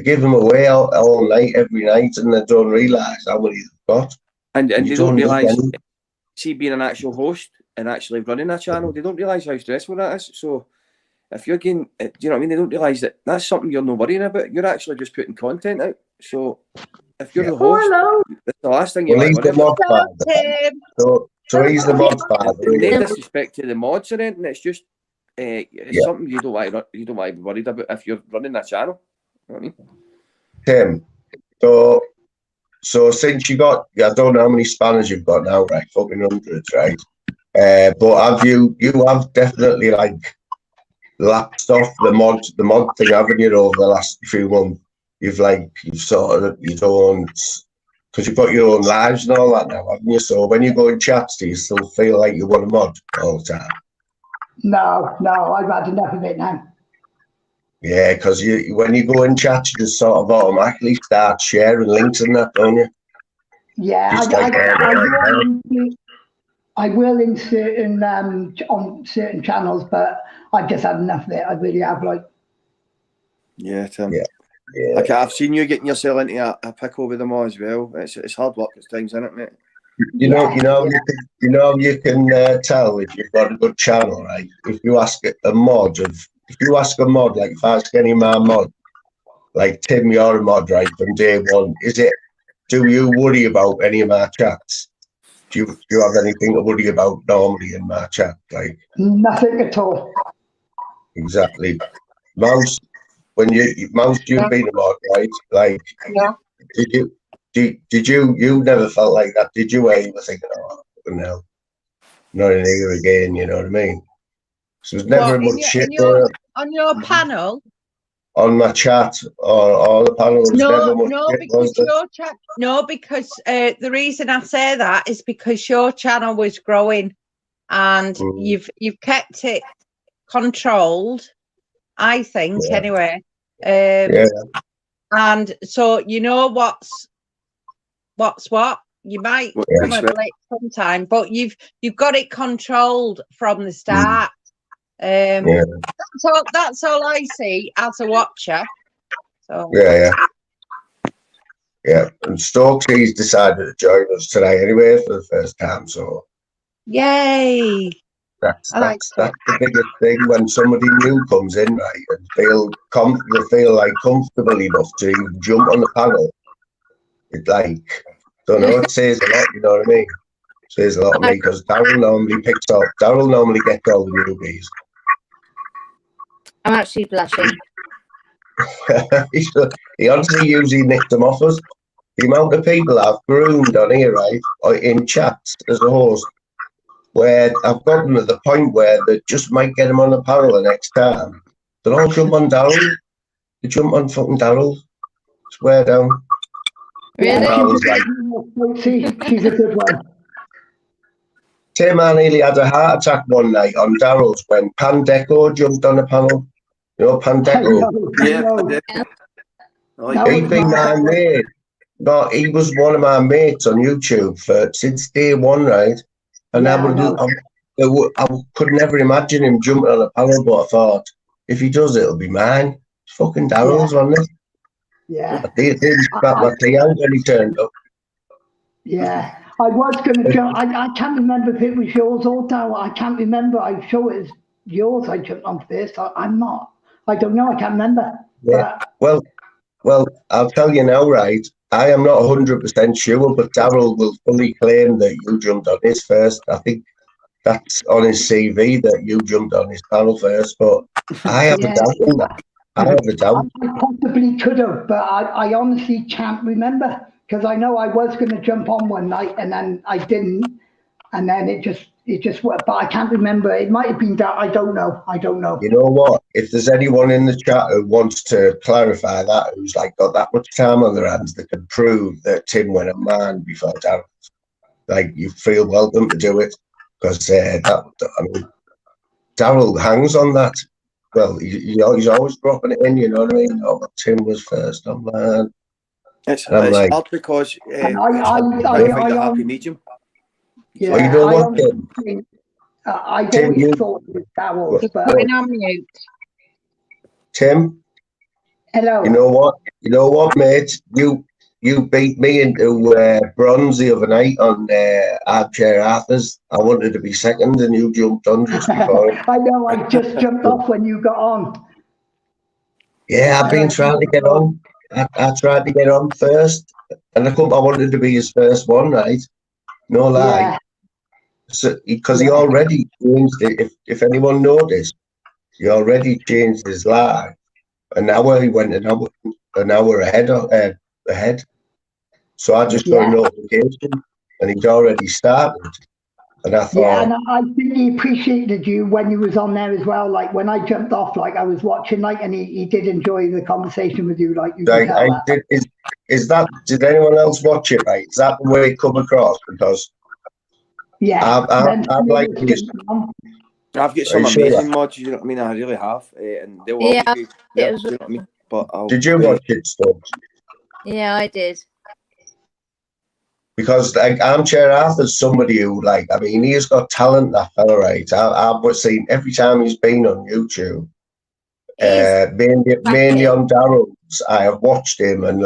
give them away all night, every night, and they don't realise how many they've got. And they don't realise, see, being an actual host and actually running a channel, they don't realise how stressful that is. So if you're getting, do you know what I mean? They don't realise that that's something you're not worrying about. You're actually just putting content out. So if you're the host, that's the last thing you want to worry about. So he's the mod father. No disrespect to the mods or anything. It's just it's something you don't want to be worried about if you're running that channel. You know what I mean? Tim, so since you got, I don't know how many spanners you've got now, right? Fucking hundreds, right? But you have definitely like lapsed off the mod thing, haven't you, over the last few months? You don't, because you've got your own lives and all that now, haven't you? So when you go in chats, do you still feel like you want a mod all the time? No, I've had enough of it now. Yeah, because when you go in chats, you just sort of automatically start sharing links and that, don't you? Yeah, I will in certain on certain channels, but I've just had enough of it. I really have, like. Yeah, Tim. Yeah. Okay, I've seen you getting yourself into a pickle with them all as well. It's hard work at times, isn't it, mate? You know, you can tell if you've got a good channel, right? If you ask a mod, like if I ask any of my mod, like Tim, you're a mod, right, from day one. Do you worry about any of my chats? Do you have anything to worry about normally in my chat? Like nothing at all. Exactly. Mouse, you've been a mod, right? Like, did you never felt like that, did you? Where you were thinking, oh, fucking hell, not in here again, you know what I mean? So there's never What, much shit there. on your panel? On my chat or all the panels, never much No, shit, because was there? your chat. No, because the reason I say that is because your channel was growing, and you've kept it controlled. I think anyway. And so you know what's what. You might come a blip sometime, but you've got it controlled from the start. That's all I see as a watcher. So yeah. And Stokes decided to join us today anyway for the first time. So yay! That's the biggest thing when somebody new comes in, right, and they feel like comfortable enough to even jump on the panel. It don't know, it says a lot, you know what I mean? It says a lot of me because Daryl normally gets all the newbies. I'm actually blushing. He honestly usually nicked them off us. The amount of people I've groomed on here, right, in chats as a host, where I've got them at the point where they just might get him on the panel the next time. They'll all jump on Daryl. They jump on fucking Daryl. Swear down. Really? She's a good one. Tim, I nearly had a heart attack one night on Daryl's when Pandeco jumped on the panel. You know Pandeco? He'd been my mate. No, he was one of my mates on YouTube since day one, right? And I could never imagine him jumping on a panel, but I thought, if he does, it'll be mine. It's fucking Daryl's, wasn't it? Yeah. I didn't scrap my tea out when he turned up. Yeah. I was going to jump. I can't remember if it was yours or Daryl. I can't remember. I'm sure it was yours I jumped on first. I'm not. I don't know. I can't remember. Yeah. Well, I'll tell you now, right? I am not 100% sure, but Daryl will fully claim that you jumped on his first. I think that's on his CV that you jumped on his panel first, but I have a doubt in that. I have a doubt. I possibly could have, but I honestly can't remember because I know I was going to jump on one night and then I didn't, and then it just worked. But I can't remember. It might have been that. I don't know. You know what? If there's anyone in the chat who wants to clarify that, who's got that much time on their hands, that can prove that Tim went a man before Daryl, you feel welcome to do it because Daryl hangs on that. Well, he's always dropping it in, you know what I mean? Oh, but Tim was first. I'm man. It's hard because I happy medium. Yeah, well, you know what, Tim? I always thought it was Daryl, but Tim. Hello. You know what, mate? You beat me into bronze the other night on Armchair Arthur's. I wanted to be second, and you jumped on just before. I know. I just jumped off when you got on. Yeah, I've been trying to get on. I tried to get on first, and I wanted to be his first one, right? No lie. Yeah. So, because he already changed it. If anyone noticed, he already changed his live. An hour he went an hour ahead. So I just got a notification, and he'd already started. And I thought, yeah, and I think he appreciated you when he was on there as well. Like when I jumped off, I was watching, and he did enjoy the conversation with you. Did anyone else watch it? Right? Is that the way it come across? Because I've got some amazing mods. You know what I mean? I really have, and they were. You know what I mean? But did you watch it, Stubbs? Yeah, I did. Because Armchair Arthur's somebody who he's got talent, that fella, right? I've seen every time he's been on YouTube, mainly on Daryl's. I have watched him and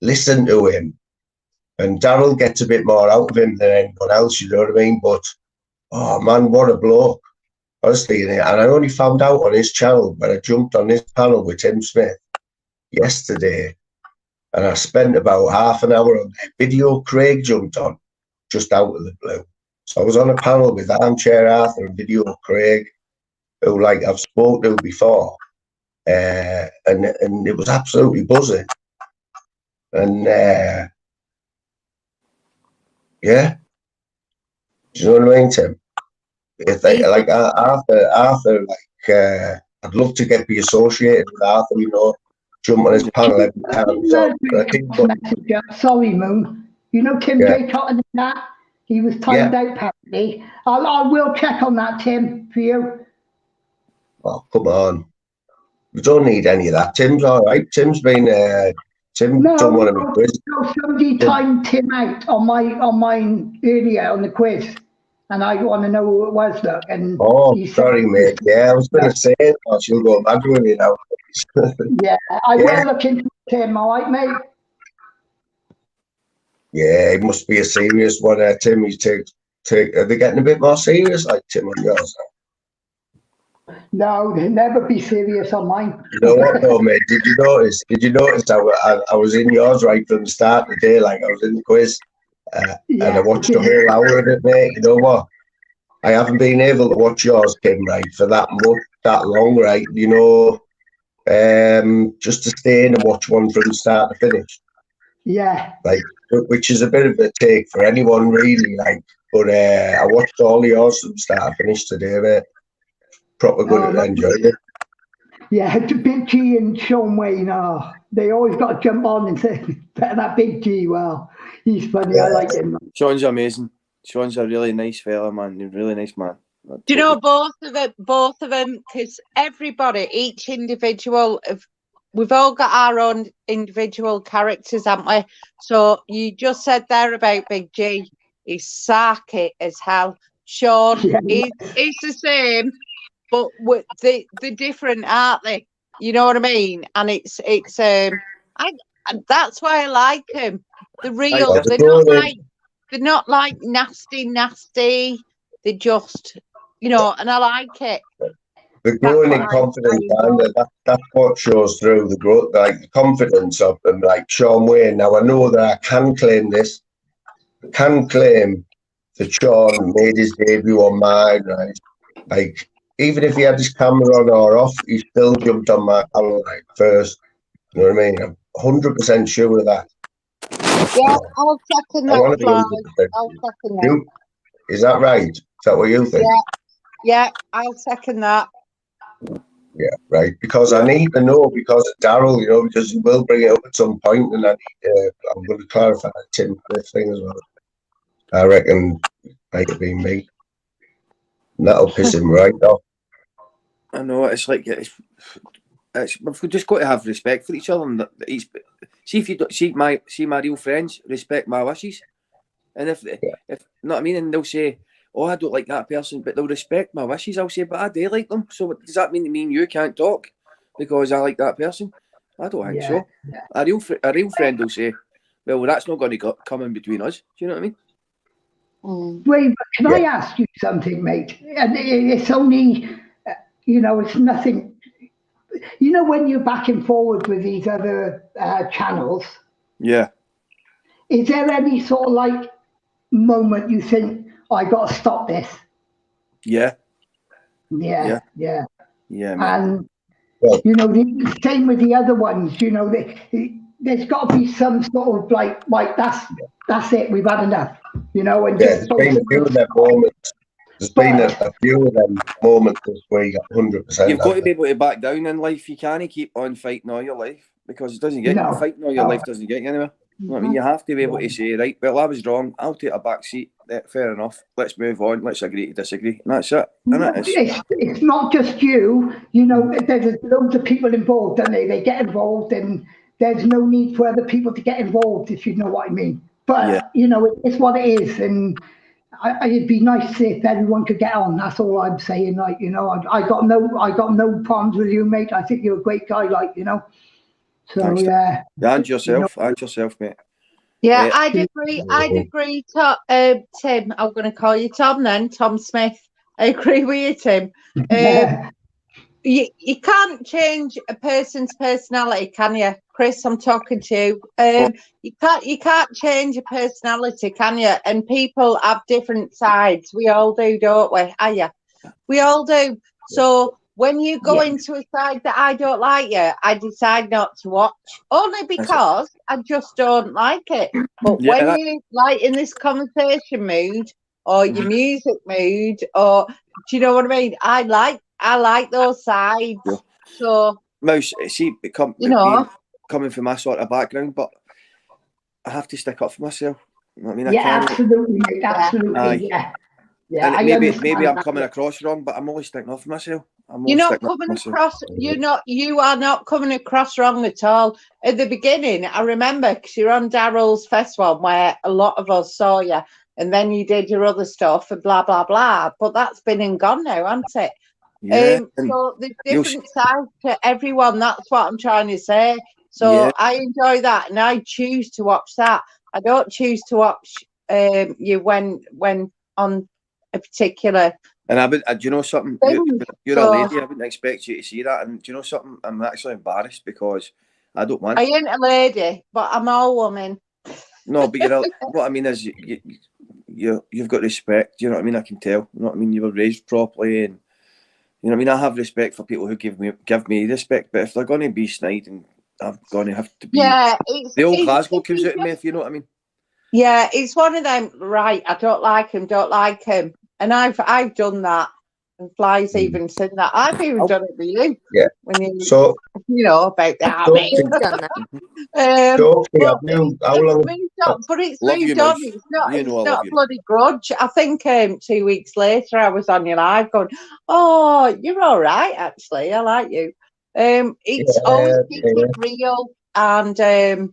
listened to him, and Daryl gets a bit more out of him than anyone else. You know what I mean? But oh man, what a bloke! Honestly, and I only found out on his channel when I jumped on his panel with Tim Smith yesterday. And I spent about half an hour on that video Craig jumped on, just out of the blue. So I was on a panel with Armchair Arthur and Video Craig, who I've spoken to before, and it was absolutely buzzing. And yeah, Do you know what I mean, Tim? If they, like Arthur, like I'd love to be associated with Arthur, you know, jump on his panel every time. So I think, sorry, Moon. You know Tim J. Cotton and that? He was timed out apparently. I will check on that, Tim, for you. Oh, come on. We don't need any of that. Tim's all right. Tim's been Tim done one of my quiz. No, somebody timed Tim out on mine earlier on the quiz. And I want to know who it was, look. And sorry, mate. Yeah, I was going to say it. Oh, she'll go mad with me now. Yeah, I will look into Tim, all right, mate? Yeah, it must be a serious one. Tim, you take. Are they getting a bit more serious, like Tim on yours? No, they'll never be serious on mine. You know what, though, mate? Did you notice? I was in yours right from the start of the day, like I was in the quiz, and I watched the whole hour of it, mate. You know what? I haven't been able to watch yours, Kim, right, for that long, right? You know, just to stay in and watch one from the start to finish. Yeah. Like, which is a bit of a take for anyone, really. Like, but I watched all yours from start to finish today, mate. Proper good, enjoyed it. Yeah, Big G and Sean Wayne, they always got to jump on and say, better that Big G. Well, he's funny. I like him. Sean's amazing. Sean's a really nice fella, man. He's a really nice man. Do you know both of them? Because everybody, each individual, we've all got our own individual characters, haven't we? So you just said there about Big G. He's sarky as hell. Sean, he's the same, but they're different, aren't they? You know what I mean? And that's why I like them. They're real. They're not like nasty. They're just, you know, and I like it. The growing in confidence, and that's what shows through the growth, like the confidence of them, like Sean Wayne. Now I know that I can claim this. I can claim that Sean made his debut on mine, right? Like, even if he had his camera on or off, he still jumped on my camera like first. You know what I mean? I'm 100% sure of that. Yeah, I'll second that. I'll second that. Is that right? Is that what you think? Yeah, I'll second that. Yeah, right. Because I need to know, because of Daryl, you know, because he will bring it up at some point, and I'm going to clarify Tim this thing as well. I reckon it might be me. And that'll piss him right off. I know, it's like we've just got to have respect for each other. And see my real friends respect my wishes, and if you know what I mean, and they'll say, "Oh, I don't like that person," but they'll respect my wishes. I'll say, "But I do like them." So does that mean you can't talk because I like that person? I don't think so. A real friend will say, "Well, that's not going to come in between us." Do you know what I mean? Wait, but can I ask you something, mate? And it's only, you know, it's nothing. You know, when you're back and forward with these other channels, is there any sort of like moment you think, I got to stop this? Yeah. Man. And you know, the same with the other ones. You know, there's got to be some sort of like that's it. We've had enough. You know, and there's been a few of them moments. There's been a few of them moments where you got 100%. You've got to be able to back down in life. You can't keep on fighting all your life because it doesn't get you. Fighting all your life doesn't get you anywhere. You know what I mean? You have to be able to say, right, well, I was wrong. I'll take a back seat. Fair enough. Let's move on. Let's agree to disagree. And that's it. It's not just you. You know, there's loads of people involved, don't they? They get involved, and there's no need for other people to get involved, if you know what I mean. But, you know, it's what it is. And it'd be nice if everyone could get on. That's all I'm saying. Like, you know, I got no problems with you, mate. I think you're a great guy, like, you know. So, thanks, yeah. And yourself, mate. Yeah, I'd agree, Tim. I'm going to call you Tom then, Tom Smith. I agree with you, Tim. You can't change a person's personality, can you? Chris, I'm talking to you. You can't change a personality, can you? And people have different sides. We all do, don't we? We all do. So when you go into a side that I don't like you, I decide not to watch, only because I just don't like it. But when you're like in this conversation mood, or your music mood, or do you know what I mean? I like those sides. Yeah. So Mouse, see, coming from my sort of background, but I have to stick up for myself. You know what I mean? I Yeah, can't. absolutely, mate. Absolutely, yeah. Yeah, And maybe I'm that, coming across wrong, but I'm always sticking up for myself. You're not coming across. You are not coming across wrong at all. At the beginning, I remember because you're on Daryl's festival where a lot of us saw you, and then you did your other stuff and blah blah blah. But that's been and gone now, hasn't it? Yeah. So there's different sides to everyone. That's what I'm trying to say. So Yeah. I enjoy that, and I choose to watch that. I don't choose to watch you when on a particular. And do you know something? You're a lady. I wouldn't expect you to see that. And do you know something? I'm actually embarrassed because I don't want. I ain't a lady, but I'm all woman. No, but what I mean is you've got respect. You know what I mean? I can tell. You know what I mean? You were raised properly, and you know what I mean. I have respect for people who give me respect. But if they're going to be snide, and I'm going to have to be. Yeah, the old Glasgow comes out of me, if you know what I mean. Yeah, it's one of them. Right, I don't like him. And I've done that, and Fly's even said that. I've even done it with you. Yeah. When you, so you know about the army. But it's moved on. It's not a bloody grudge. I think 2 weeks later I was on your live going, "Oh, you're all right, actually. I like you." It's always keeping it real, and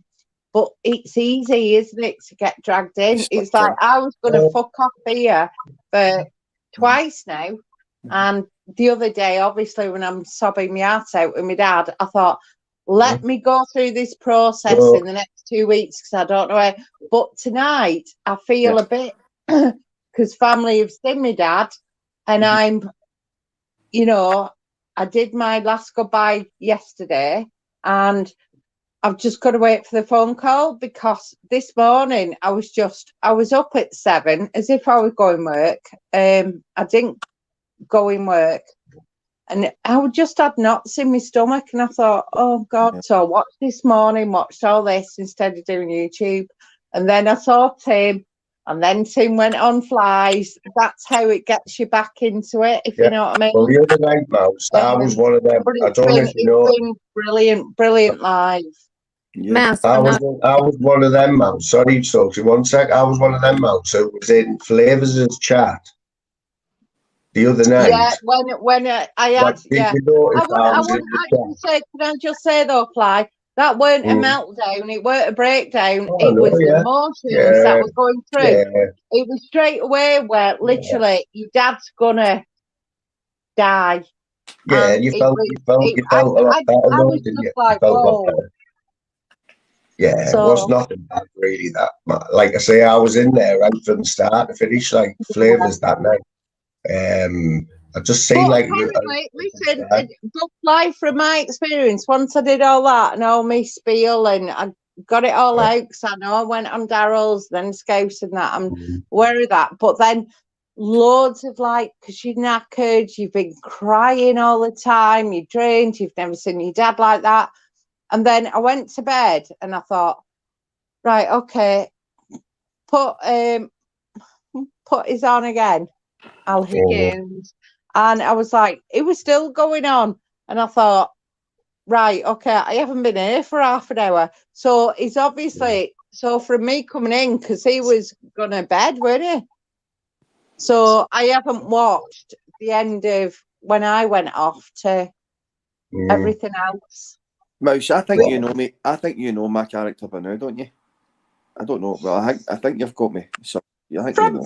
but it's easy, isn't it, to get dragged in? It's like I was going to fuck off here for twice now. And the other day, obviously, when I'm sobbing my heart out with my dad, I thought, let me go through this process in the next 2 weeks because I don't know where. But tonight, I feel a bit, because family have seen my dad, and I'm, you know, I did my last goodbye yesterday, and I've just got to wait for the phone call because this morning I was up at 7 as if I was going work. I didn't go in work, and I just had knots in my stomach, and I thought, oh God, so I watched this morning, watched all this instead of doing YouTube, and then I saw Tim, and then Tim went on Flies. That's how it gets you back into it, if you know what I mean. Well, the other night, Mouse, I was one of them. I don't know if you know. It's been brilliant live. Yeah. I was one of them, Mouse. Sorry, Sophie, 1 sec. I was one of them, Mouse, who was in Flavors' chat the other night. Yeah, when I had, can I just say though, Fly, that weren't a meltdown, it weren't a breakdown, it was the emotions that were going through. Yeah. It was straight away where literally your dad's gonna die. Yeah, and you felt a lot better, didn't you? Like, whoa. Yeah, so, it was nothing bad really. That, like I say, I was in there right from start to finish, like Flavors that night. I just see listen, but life from my experience, once I did all that and all my spiel and I got it all out, because I know I went on Daryl's, then Scouts and that, I'm aware of that. But then loads of because you're knackered, you've been crying all the time, you're drained, you've never seen your dad like that. And then I went to bed and I thought, right, okay, put his on again. I'll begin. And I was like, it was still going on. And I thought, right, okay, I haven't been here for half an hour. So he's obviously, so from me coming in, because he was going to bed, weren't he? So I haven't watched the end of when I went off to everything else. Mouse, I think you know me. I think you know my character by now, don't you? I don't know. Well, I think you've got me. So from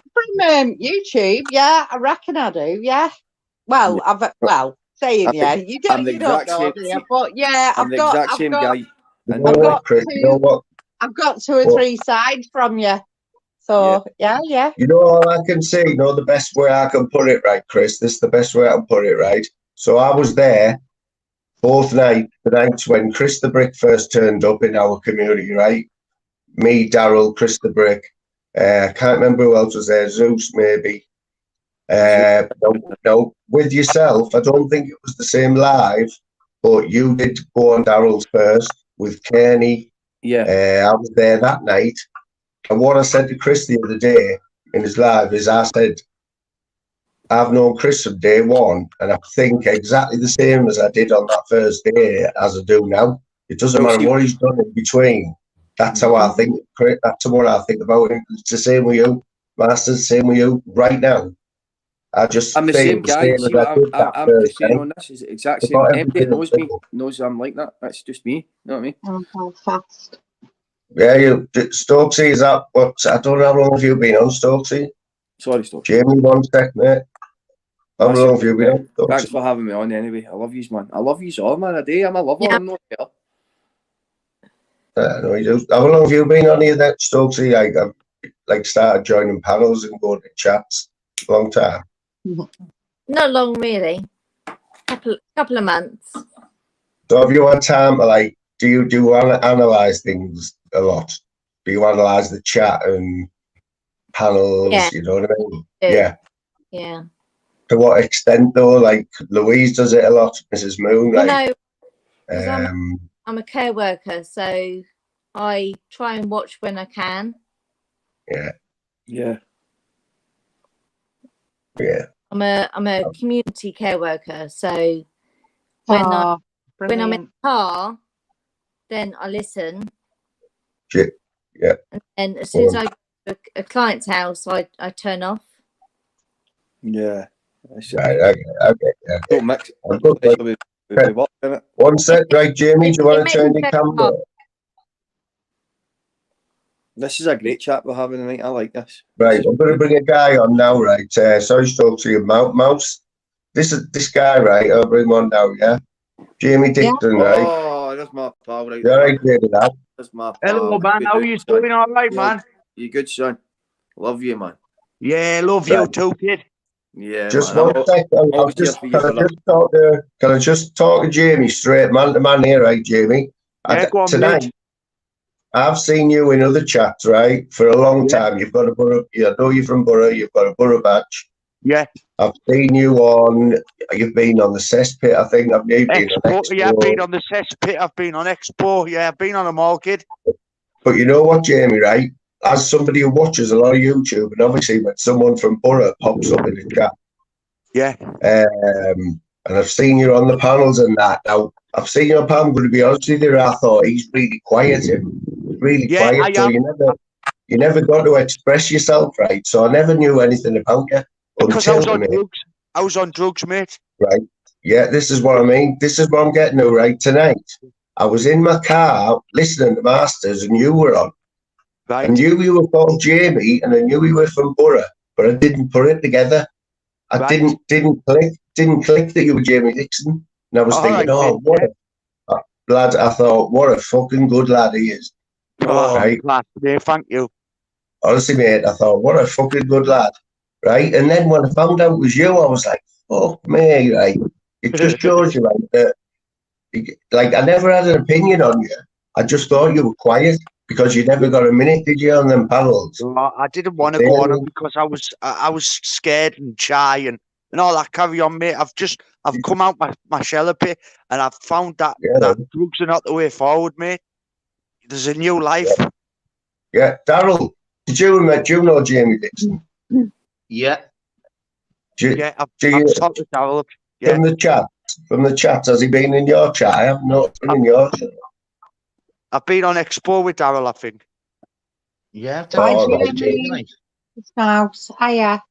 YouTube, yeah, I reckon I do. Yeah. Well, saying you don't know, do you? But yeah, I'm the exact same guy. I've got 2 or 3 sides from you. So yeah. You know all I can say. You know the best way I can put it, right, Chris? This is the best way I can put it, right? So I was there. Both nights when Chris the Brick first turned up in our community, right? Me, Daryl, Chris the Brick. I can't remember who else was there. Zeus, maybe. No, with yourself. I don't think it was the same live, but you did go on Daryl's first with Kearney. Yeah. I was there that night. And what I said to Chris the other day, in his live is I said, I've known Chris from day one, and I think exactly the same as I did on that first day as I do now. It doesn't matter what he's done in between. That's how I think. That's what I think about him. It's the same with you, Masters. Same with you right now. I'm the same guy. See, I'm the same on this. Is the exact same. Everybody knows me. Knows I'm like that. That's just me. You know what I mean? I'm fast. Yeah, Stokesy, is that what? I don't know how long have you been on, Stokesy? Sorry, Stokesy. Jamie, 1 sec, mate. How long have you been on, Stokesy? Thanks for having me on anyway. I love yous, man. I love yous all, man. I'm a lover. I'm not a girl. No, you do. How long have you been on here, that Stokesy? I've started joining panels and going to chats. Long time. Not long, really. Couple of months. So have you had time to do you analyze things a lot? Do you analyze the chat and panels? Yeah. You know what I mean? Yeah. Yeah. To what extent though? Like Louise does it a lot. Mrs. Moon. No, I'm a care worker, so I try and watch when I can. Yeah. Yeah. Yeah. I'm a community care worker, so when I'm in the car, then I listen. Yeah. And as soon as I go to a client's house, I turn off. Yeah. Right. Okay. Don't mix. One sec, right, Jamie. Do you want to turn your camera? This is a great chat we're having tonight. I like this. Right, I'm going to bring a guy on now, right? Sorry to talk to you, Mouse. This guy, right? I'll bring him on now, yeah? Jamie Dixon, right? Oh, that's my pal, right? You're right, David. That's my pal. Hello, man. How are you doing? All right, man? You good, son? Love you, man. Yeah, love you too, kid. Yeah, just man. 1 sec. Can I just talk to Jamie straight, man to man here, right, Jamie? Yeah, go on, tonight, mate. I've seen you in other chats, right, for a long time. You've got a Borough. I know you're from Borough. You've got a Borough badge. Yeah. I've seen you on. You've been on the cesspit, I think. I've been on Expo. Yeah, I've been on the cesspit. I've been on Expo. Yeah, I've been on them all, kid. But you know what, Jamie, right? As somebody who watches a lot of YouTube, and obviously when someone from Borough pops up in the chat, yeah, and I've seen you on the panels and that. Now, I've seen your panel. I'm going to be honest with you. I thought he's really quiet. Really quiet. So you never got to express yourself, right? So I never knew anything about you because I was on drugs. I was on drugs, mate. Right. Yeah, this is what I mean. This is what I'm getting to, right? Tonight, I was in my car listening to Masters, and you were on. Right. I knew you were called Jamie, and I knew you were from Borough, but I didn't put it together. I didn't click that you were Jamie Dixon. And I was thinking, lad, I thought, what a fucking good lad he is. Right? Yeah, thank you. Honestly, mate, I thought, what a fucking good lad. Right? And then when I found out it was you, I was like, fuck me, right? It just shows you, like, I never had an opinion on you. I just thought you were quiet because you never got a minute, did you, on them panels? I didn't want to go on them because I was scared and shy and all that carry on, mate. I've come out my shell a bit and I've found that drugs are not the way forward, mate. There's a new life. Yeah, Daryl, did you know Jamie Dixon? Yeah. I've talked to Daryl. Yeah. From the chat, has he been in your chat? I have not been in your chat. I've been on Expo with Daryl, I think. Yeah, it's Mouse. Hiya.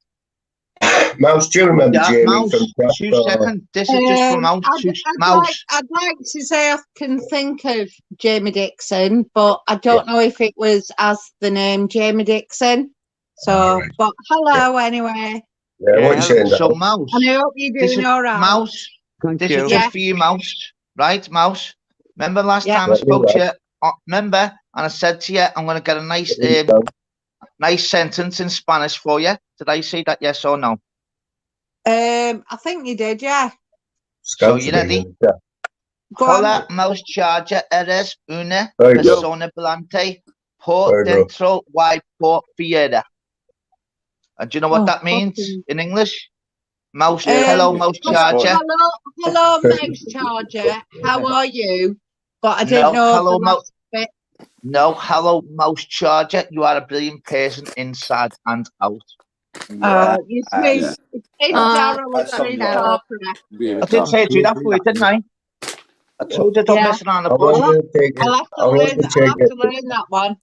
Mouse, do you remember Jamie Mouse, from chat? 2 seconds. This is just for Mouse. I'd like to say I can think of Jamie Dixon, but I don't know if it was as the name Jamie Dixon. So, but hello anyway. Yeah, what are you saying? So, Mouse. And I hope you're doing all right. Mouse, this is just for you, Mouse. Right, Mouse? Remember last time I spoke to you? Remember? And I said to you, I'm going to get a nice sentence in Spanish for you. Did I say that, yes or no? I think you did, yeah. So, you ready? Hola, Mouse Charger, eres una persona brillante por dentro y por fuera. And do you know what that means in English? Mouse, hello, Mouse Charger. Hello, Mouse Charger. How are you? But I didn't know. Hello, Mouse. No, hello, Mouse Charger. You are a brilliant person inside and out. You see, it's Daryl that's at Tree something. Corporate. I did say to that for you, didn't I? I told you don't mess around the bush. I'll have to learn that one.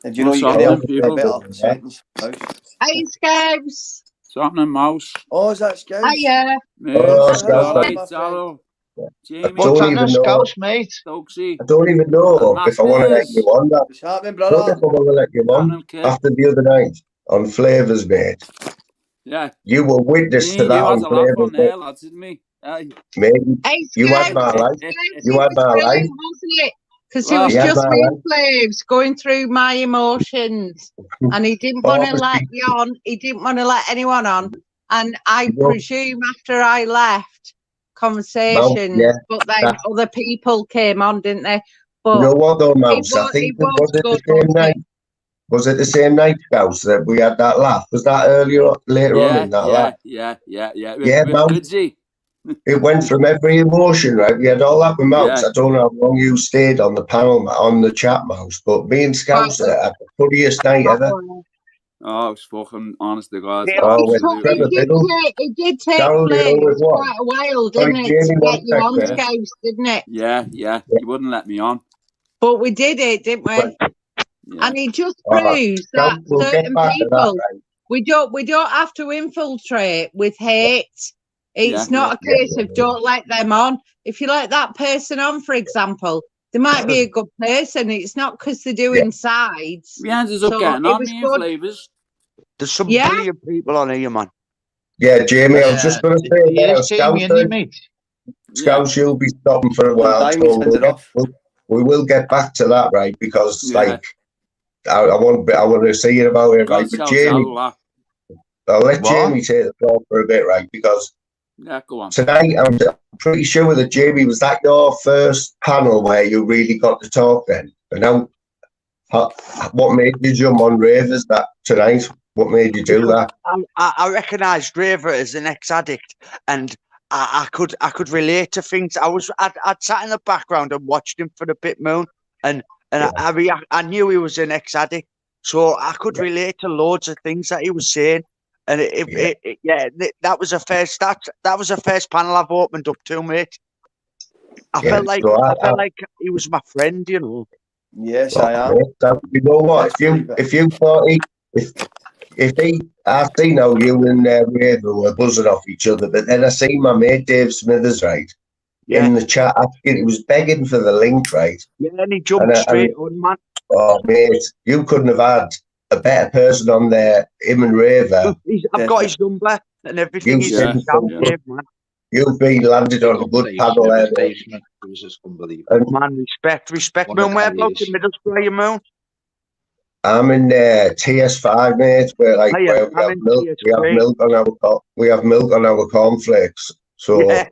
And you know you What's can happening, help people? better sentence. Hey, Scabs. What's happening, Mouse? Oh, is that Scouts? Hiya. Mate, Scouts, alright, mate. Daryl. I Jamie. don't even know. Scouts, mate? Stokesy. I don't even know if I want to let you on that. What's happening, I don't know brother? if I want to let you on after the other night on Flavours, mate. Yeah. You were witness to that You on had a laugh Flavours, on there, lads, didn't we? Hey. Maybe Hey, you had my life. You had my life. Wasn't it? Because it Well, was he had just my me life. and Flaves going through my emotions, and he didn't want to Obviously. let you on. He didn't want to let anyone on, and I You know- presume after I left, conversations. yeah, But then that- other people came on, didn't they? But You know what though, Mouse? I was think it was it good, the same wasn't night. Was it the same night, Scouse, that we had that laugh? Was that later on in that laugh? Yeah. Yeah, With Mouse. Goodsy. It went from every emotion, right? We had all that with Mouse. Yeah. I don't know how long you stayed on the panel, on the chat, Mouse, but me and Scouse had the funniest night ever. Oh, it was fucking honest to God. It did take Darryl, you know Flaves it was. quite a while, Sorry, didn't it, Jamie, to one get you on second. Scouse, didn't it? Yeah. You wouldn't let me on. But we did it, didn't we? Yeah. And it just All right. proves that We'll get certain back to that, people, right? we don't have to infiltrate with hate. It's not a case of don't let them on. If you let that person on, for example, they might be a good person. It's not because they're doing sides. We ended up getting on me and Flavours. There's some brilliant people on here, man. Yeah, Jamie, I was just going to say Yes, Jamie, and you, mate. Scouse, you'll be stopping for a while. So we will get back to that, right? Because like I want to see it about it, right? But Jamie, I'll let Jamie take the floor for a bit, right? Because go on. tonight I'm pretty sure that Jamie, was that your first panel where you really got to talk then? And now, what made you jump on Ravers that tonight? What made you do that? I recognised Raver as an ex-addict, and I could relate to things. I'd sat in the background and watched him for the Bit Moon, and I knew he was an ex-addict, so I could relate to loads of things that he was saying. And that was a first. That was the first panel I've opened up to, mate. I felt like he was my friend, you know. Yes, I am. You know what? If you thought I seen how you and Raven were buzzing off each other, but then I seen my mate Dave Smithers, right, in the chat asking, he was begging for the link, right? Yeah, and he jumped straight on, man. Oh, mate, you couldn't have had a better person on there, him and Raver. I've got his number and everything. You've been landed on a good panel there. And man, respect. Moon, whereabouts in Middlesbrough, you Moon? I'm in TS5, mate. Where we have milk on our cornflakes. So find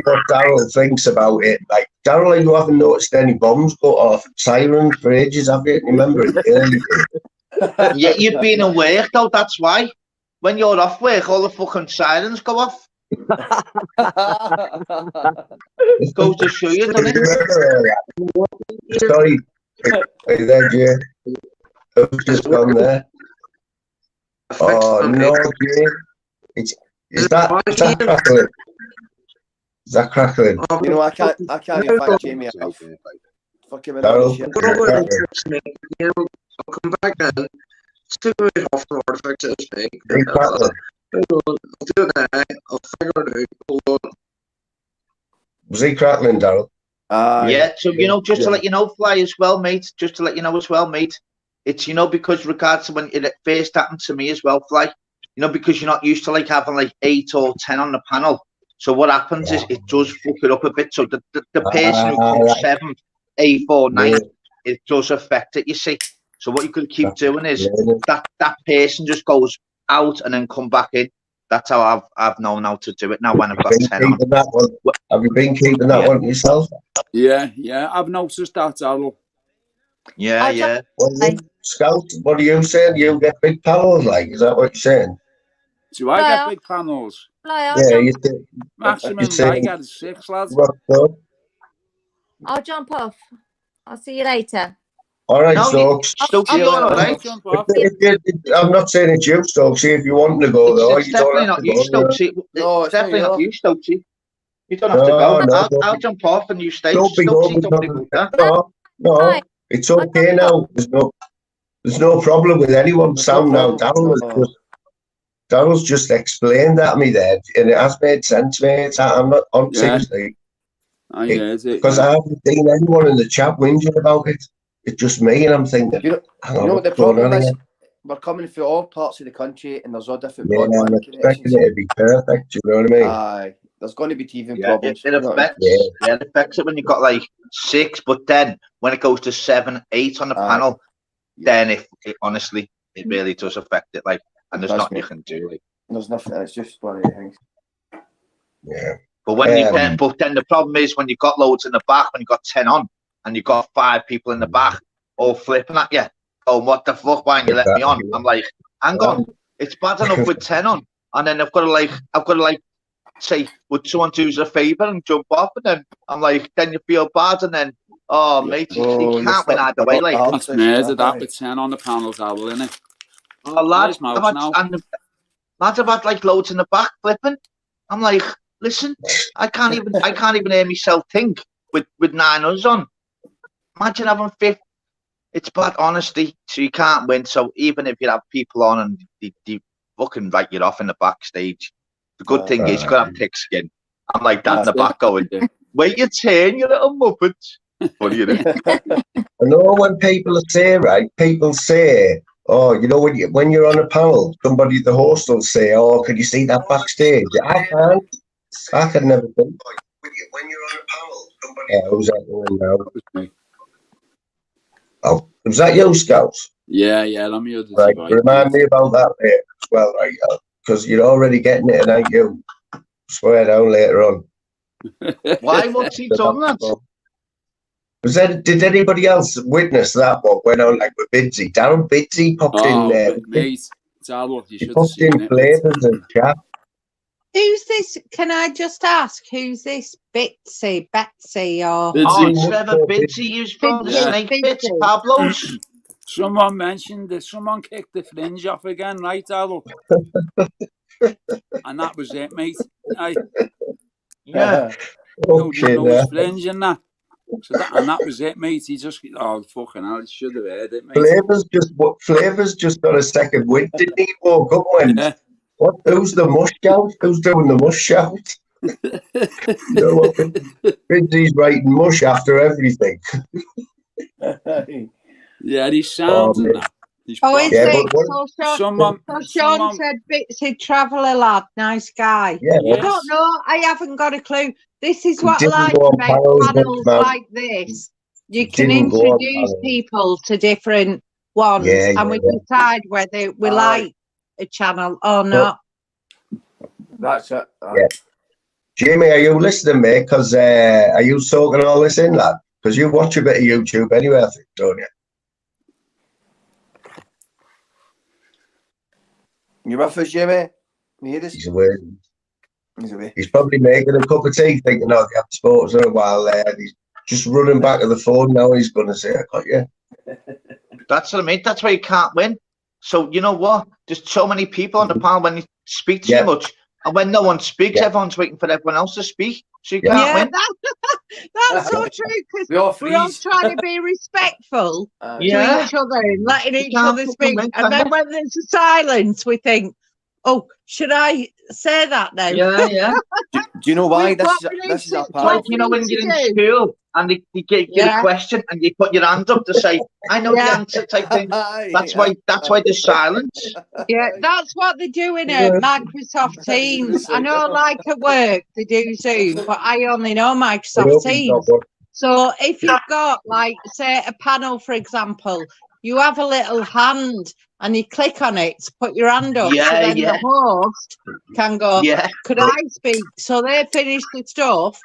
what Daryl thinks about it. Like, Daryl, you haven't noticed any bombs go off, sirens for ages, have you? Remember it? Yeah, you've been in work though, that's why. When you're off work, all the fucking sirens go off. It goes to show you, doesn't it? Sorry. Are you there, Jay? Who's just gone there? Oh, no, Jay. Is that crackling? Is that crackling? You know, I can't invite Jamie out. Fuck him in all shit. I'll come back in. Stick with it off the hard fix this week. Crackling. I'll do that. I'll figure it out. Hold on. Was he crackling, Daryl? Yeah, so just to let you know, Fly, as well, mate. Just to let you know as well, mate. It's because regards to when it first happened to me as well, Fly. Because you're not used to having 8 or 10 on the panel. So what happens is it does fuck it up a bit. So the person who comes 7, 8, 4, 9, it does affect it. You see. So what you could keep doing is that person just goes out and then come back in. That's how I've known how to do it now when I've got 10 on. Have you been keeping that one yourself? Yeah, I've noticed that, Daryl. Yeah. Scout, what are you saying? You get big panels, is that what you're saying? Do I get big panels? Yeah, you think. Maximum I get is 6, lads. I'll jump off. I'll see you later. All right, No, Stokes. Stokes, you're all right. I'm not saying it's you, Stokes. If you want to go, though, It's you don't definitely have not to you, go. Stokesy. No, It's definitely not you, Stokesy. You don't have No, to go. no, I'll jump off and you stay. Don't be Stokesy, going. don't worry about that. No, it's okay now. There's no problem with anyone. Sam now. Daryl's just explained that to me there, and it has made sense, mate. I'm not on seriously. Because I haven't seen anyone in the chat whinging about it. It's just me, and I'm thinking, you know what the problem is? We're coming from all parts of the country, and there's all different broadband I'm expecting it to be perfect. You know what I mean? Aye, there's going to be teething problems. It affects it when you've got like 6, but then when it goes to 7, 8 on the panel, then it honestly, it really does affect it. Like, and there's nothing you can do. Like, there's nothing. It's just one of the things. Yeah. But when but then the problem is when you've got loads in the back, when you've got 10 on, and you've got 5 people in the back all flipping at you. Oh, what the fuck? Why don't you let me on? I'm like, hang on, it's bad enough with 10 on, and then I've got to say, would someone do us a favour and jump off, and then I'm like, then you feel bad, and then mate, you can't win either way. Like, that's murdered that with 10 on the panels, Owl, innit? Oh, lads have had like loads in the back flipping. I'm like, listen, I can't even hear myself think with 9 others on. Imagine having 5. It's bad, honestly. So you can't win. So even if you have people on and they fucking write you off in the backstage, the good thing is you could have thick skin. I'm like that in the back going, wait your turn, you little muppets. Funny, innit? I know when people say, oh, you know, when you're on a panel, somebody, the host will say, oh, can you see that backstage? I can't. I can never think. When you're on a panel, somebody... who's that doing now? Oh, was that you, Scouts? Yeah, let me right, remind me about that later as well, right? Because you're already getting it, and ain't you? Swear down later on. Why? What's he done that? Did anybody else witness that? What went on like with Bidsy? Darren Bidsy popped in there. Mate, you should have seen it. Flavors and chat. Who's this? Can I just ask? Who's this? Betsy, or Trevor Bidsy, who's from the Snake Bits, Pablo's. Someone mentioned that someone kicked the fringe off again, right, Adol? And that was it, mate. No fringe and that. So that was it, mate. He just fucking hell, he should have heard it, mate. Flavors just got a second wind, didn't he? Woke up and went, what? Who's the mush shout? Who's doing the mush shout? Bidsy's writing mush after everything. Yeah, he's sounds and that. Sean said Bitsy Traveller lad, nice guy. Yeah, I don't know, I haven't got a clue. This is what I like about panels like this. You can introduce people to different ones and we decide whether we like a channel or not. That's it. Jamie, are you listening, mate? Because are you soaking all this in, lad? Because you watch a bit of YouTube anyway, I think, don't you? You with us, Jamie? You hear this? He's away. He's probably making a cup of tea, thinking, I haven't spoken to him a while there. He's just running back to the phone now. He's going to say, I got you. That's what I mean. That's why you can't win. So, you know what? There's so many people on the panel when you speak too much. And when no one speaks, everyone's waiting for everyone else to speak. So you can't win. That's so true, because we're all trying to be respectful to each other and letting each other speak. And then when there's a silence, we think, oh, should I say that now? Yeah. Do you know why? This is our part. Like, you know, when you're in school and they give you a question and you put your hand up to say, I know the answer type thing. That's why there's silence. Yeah, that's what they do in Microsoft Teams. I know, like at work, they do Zoom, but I only know Microsoft Teams. So if you've got, like, say, a panel, for example, you have a little hand and you click on it to put your hand up. So then the host can go, could I speak? So they finish the stuff,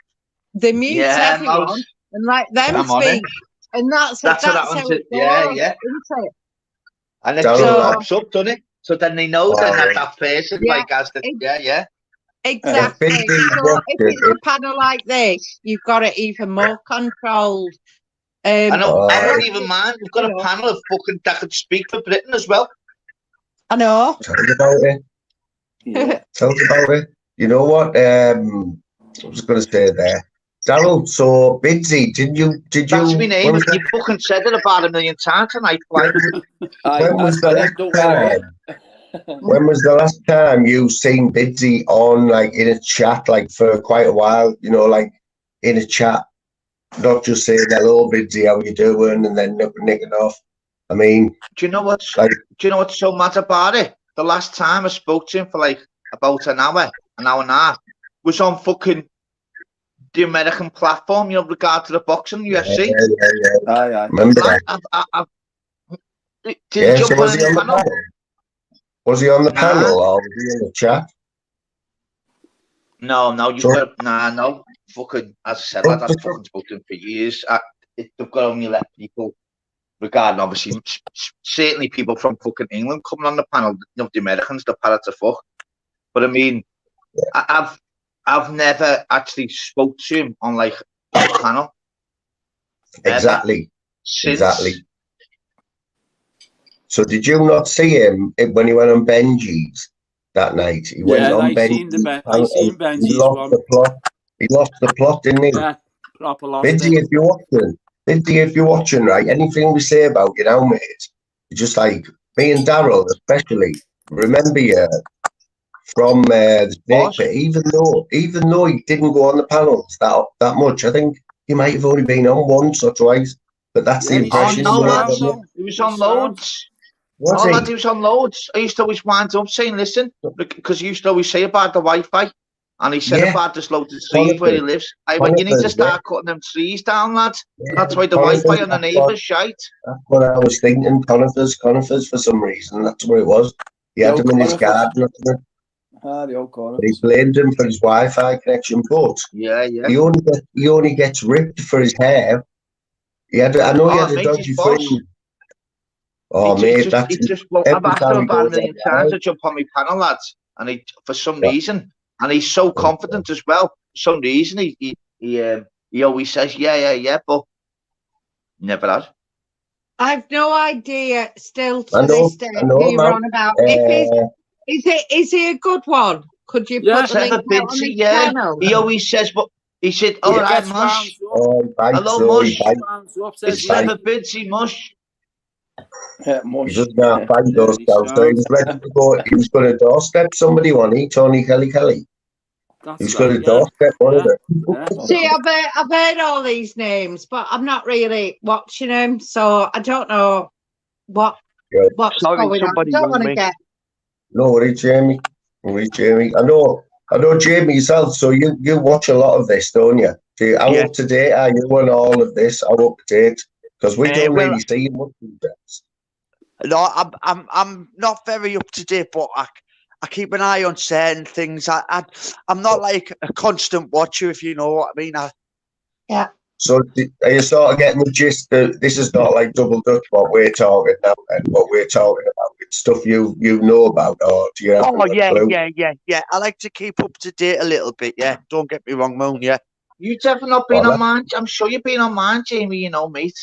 they mute everyone and let them speak. And that's how it goes, isn't it? And it just pops up, doesn't it? So then they know they're not that person, like as the Exactly. So if it's a panel like this, you've got it even more controlled. I don't even mind. We've got a panel of fucking that could speak for Britain as well. I know. Tell us about it. Yeah. Tell us about it. You know what? I was going to say there. Daryl, so Bidsy, did you? That's my name. You fucking said it about 1 million times tonight. Like, when was the last time you seen Bidsy on, like, in a chat, like, for quite a while? You know, like, in a chat, not just saying hello, Bidsy, how you doing, and then nicking off. I mean, do you know what's so mad about it? The last time I spoke to him for like about an hour and a half, was on fucking the American platform, you know, regard to the boxing UFC. Yeah. Remember that? So was he on the panel? Was he on the panel or was he in the chat? No, no. Fucking, as I said, I've fucking spoken to him for years. They've got only let people, regarding obviously, certainly people from fucking England coming on the panel. You know, the Americans, they're parrots of fuck. But I mean, I've never actually spoke to him on like a panel. Exactly. So did you not see him when he went on Benji's that night? He went on Benji's. I seen Benji's one. He lost the plot, didn't he? Yeah, proper lost Bidsy, if you're watching, right, anything we say about you now, mate, just like me and Daryl especially, remember you from the Snake Pit, even though he didn't go on the panels that much. I think he might have only been on once or twice, but that's the impression. He was on loads. He was on loads. I used to always wind up saying, listen, because he used to always say about the Wi-Fi, and he said about this load of trees where he lives. I went, you need to start cutting them trees down, lad. That's why the Wi-Fi on the neighbours shite. That's what I was thinking. Conifers for some reason. That's what it was. He had them in his garden. The old corner. He blamed him for his Wi-Fi connection, but he only gets ripped for his hair. I know he had a dodgy friend. Mate, that's I've asked him about 1 million times to jump on my panel, lads, and he, for some reason, and he's so confident as well. For some reason, he always says, yeah, but never has. I've no idea still to this day who you're on about. Is he a good one? Could you put the link out on his channel? He always says, but he said, all right, Mush. Hello, Mush. It's never Bidsy, Mush. He just can't find those guys. So he was ready to go. He was going to doorstep somebody, wasn't he? Tony Kelly. He's going to doorstep one of them. See, I've heard all these names, but I'm not really watching them, so I don't know what's going on. I don't want to get. No worries, Jamie. I know Jamie yourself. So you watch a lot of this, don't you? How up to date are you on all of this? How up to date? Because we don't really see much of this. No, I'm not very up to date, but I keep an eye on certain things. I'm not like a constant watcher, if you know what I mean. Yeah. So are you sort of getting the gist that this is not like double dutch what we're talking about and what we're talking about? It's stuff you know about, or do you have yeah. I like to keep up to date a little bit, yeah. Don't get me wrong, Moon, yeah. You've definitely not been on mine. I'm sure you've been on mine, Jamie, you know, mate.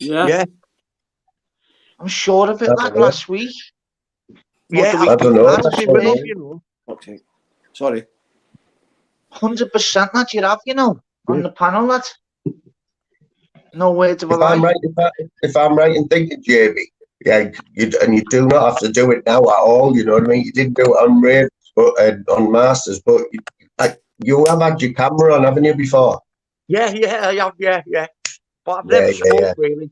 Yeah. I'm sure of it, like last week. I don't know. Okay. Sorry. 100% that you have, you know, on the panel, lad. No words of a lie. If I'm right in thinking, Jamie, you do not have to do it now at all, you know what I mean? You didn't do it on Raves, but on Masters, but you have had your camera on, haven't you, before? Yeah, I have, yeah. But I've never spoke, really.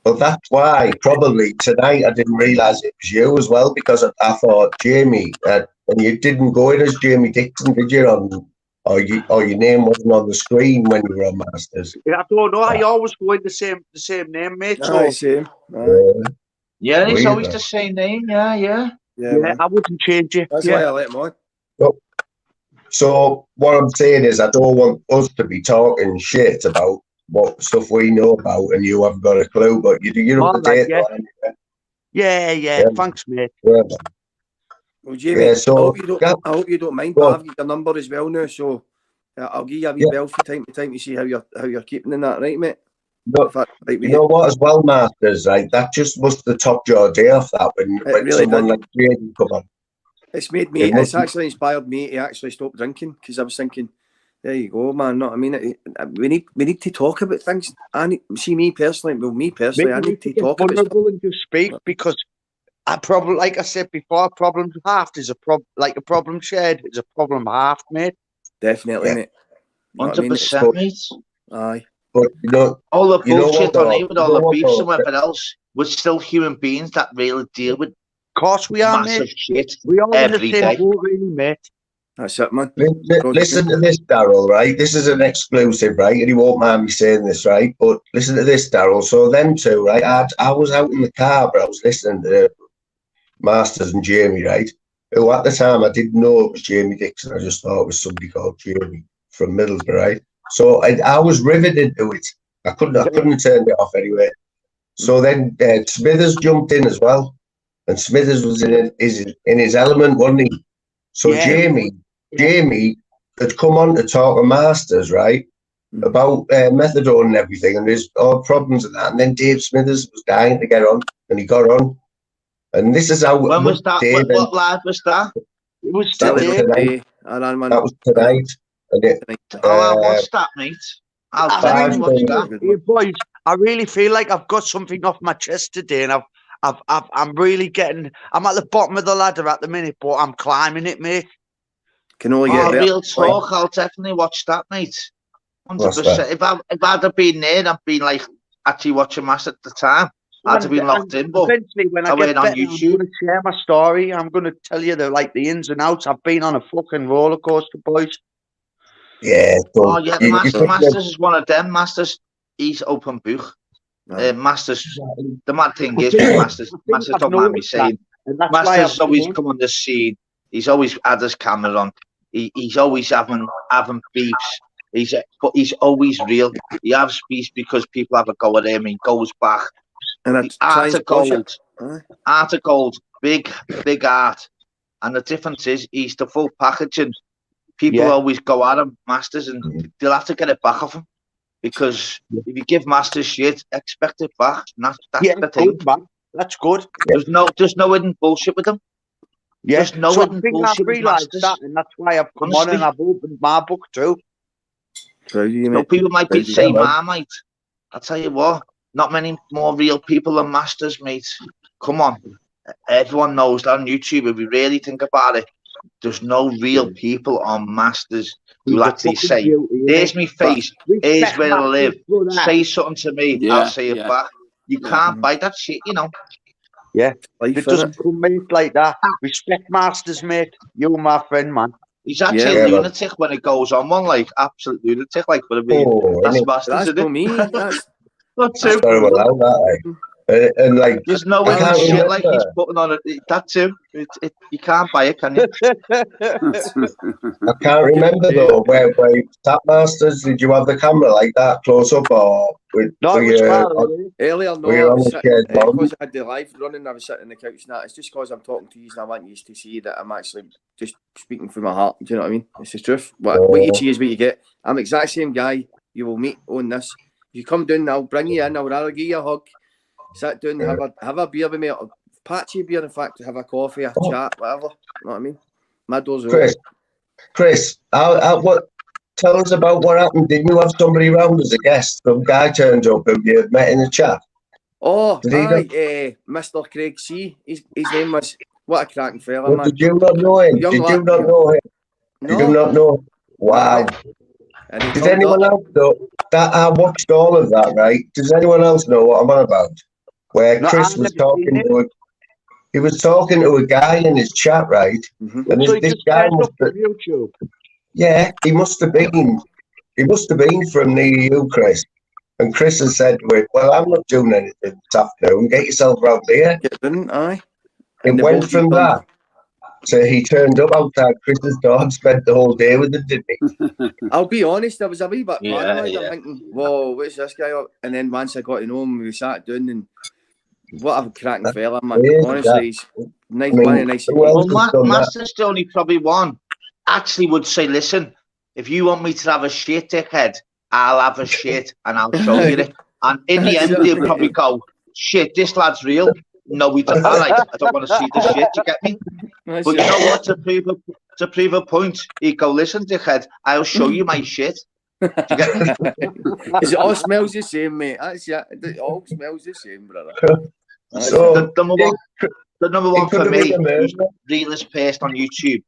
Well, that's why probably tonight I didn't realise it was you as well, because I thought Jamie, and you didn't go in as Jamie Dixon, did you? Or your name wasn't on the screen when you were on Masters. Yeah, I don't know. I always go in the same name, mate. Same. Yeah, it's always the same name. Yeah. I wouldn't change it. That's why I let mine. So what I'm saying is, I don't want us to be talking shit about what stuff we know about, and you haven't got a clue. But you're up to date. Yeah. Thanks, mate. Yeah. Well, Jamie, Yeah, so, I hope you don't mind, well, but I've got your number as well now, so I'll give you a wee bell from time to time to see how you're keeping in that, right, mate? No, Right, you know what, as well, Masters, right? That just must have topped your day off that when really someone did. like Jane come on. It's made me. It's actually inspired me to actually stop drinking because I was thinking, there you go, man. Know what I mean? We need to talk about things. I me personally. I need to talk about stuff. And just speak because a problem, like I said before, a problem halved is a problem. Like a problem shared is a problem halved, mate. Definitely, mate. 100%, mate. Aye. But you know, all the bullshit on here with all the beefs and whatever else, we're still human beings that really deal with. Of course we are, massive mate. shit we all every in the same day. boat, really, mate. That's it, man. Listen to this, Daryl, right? This is an exclusive, right? And he won't mind me saying this, right? But listen to this, Daryl. So them two, right? I was out in the car, but I was listening to Masters and Jamie, right? Who at the time I didn't know it was Jamie Dixon. I just thought it was somebody called Jamie from Middlesbrough, right? So I was riveted to it. I couldn't turn it off anyway. So then Smithers jumped in as well, and Smithers was in his element, wasn't he? So Jamie had come on to talk to Masters, right, about methadone and everything, and there's all problems and that. And then Dave Smithers was dying to get on, and he got on. And this is how. When was that? What live was that? It was today. That was tonight. I watched that, mate. Boys, I really feel like I've got something off my chest today, and I'm really getting. I'm at the bottom of the ladder at the minute, but I'm climbing it, mate. Can only get there. Real talk. I'll definitely watch that, mate. 100%. If I'd have been there, I'd been like actually watching Mass at the time. I'd have been locked in, but eventually when I get on YouTube, I'm going to share my story. I'm going to tell you the ins and outs. I've been on a fucking roller coaster, boys. Yeah. Masters is one of them. Masters, he's open book. Masters, the mad thing is, Masters don't mind me saying, Masters always come on the scene. He's always had his camera on. He's always having beefs. But he's always real. He has beefs because people have a go at him. He goes back. And art of gold, big art. And the difference is he's the full packaging. People always go at him, Masters, and they'll have to get it back off him. Because if you give Masters shit, expect it back. And that's the thing. Good, man. That's good. There's no hidden bullshit with them. Yeah. There's no hidden bullshit with Masters. That, and that's why I've come on and I've opened my book too. People might be saying, mate. I'll tell you what. Not many more real people than Masters, mate. Come on. Everyone knows that on YouTube. If we really think about it, there's no real people on Masters who actually say, there's me face, here's where I live. Say something to me, I'll say it back. You can't buy that shit, you know. Yeah. It doesn't come mate like that. Respect Masters, mate. You're my friend, man. He's actually a lunatic when it goes on one, like absolute lunatic, like what I mean. That's Masters, isn't it? Me. That's not too. And like, there's no shit like he's putting on it. That too. You can't buy it, can you? I can't remember though. Where that Masters? Did you have the camera like that close up, or earlier? No, because I had the live running. I was sitting on the couch and that. It's just because I'm talking to you and I want you to see that I'm actually just speaking from my heart. Do you know what I mean? It's the truth. What you see is what you get. I'm the exact same guy you will meet on this. You come down, I'll bring you in. I'll rather give you a hug. Sit down, have a beer with me, or patchy beer, in fact, have a coffee, a chat, whatever. You know what I mean? My door's open. Chris, tell us about what happened. Didn't you have somebody around as a guest? Some guy turned up and you had met in the chat. Oh, Mr. Craig C. His name was, what a cracking fella, man. Did you not know him? Did you not know him? No. Did you not know? Wow. Does anyone else know that? I watched all of that, right? Does anyone else know what I'm on about? Where Chris was talking to a guy in his chat, right? Mm-hmm. And this guy must have, YouTube. Yeah, he must have been from the EU, Chris. And Chris has said to him, well, I'm not doing anything this afternoon. Get yourself round here. It went from that. So he turned up outside Chris's door and spent the whole day with him, didn't he? I'll be honest, I was a wee bit paranoid. I'm thinking, whoa, what's this guy up? And then once I got to know him, we sat down and What a cracking fella, man. Yeah, Honestly, he's nice, I mean, very nice. who else has done that? Master's the only probably one actually would say, listen, if you want me to have a shit, dickhead, I'll have a shit and I'll show you it. And in the end, they'll probably go, shit, this lad's real. No, we don't. I don't want to see the shit. You get me? But you know what? To prove a point, he go, listen, dickhead, I'll show you my shit. Do you get me? It all smells the same, mate. That's it all smells the same, brother. So the number one for me, who's the realest person on YouTube,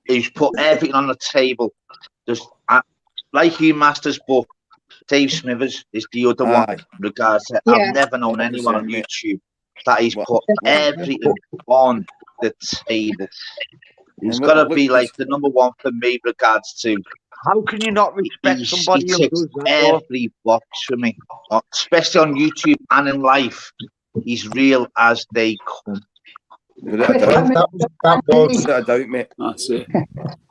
who's put everything on the table. There's like you, Masters, but Dave Smithers is the other one. Regards to, I've never known anyone on YouTube that he's put everything on the table. He's got to be like the number one for me. Regards to how can you not respect somebody he who ticks does that? every box for me, especially on YouTube and in life. He's real as they come. That was I doubt, mate. That's it.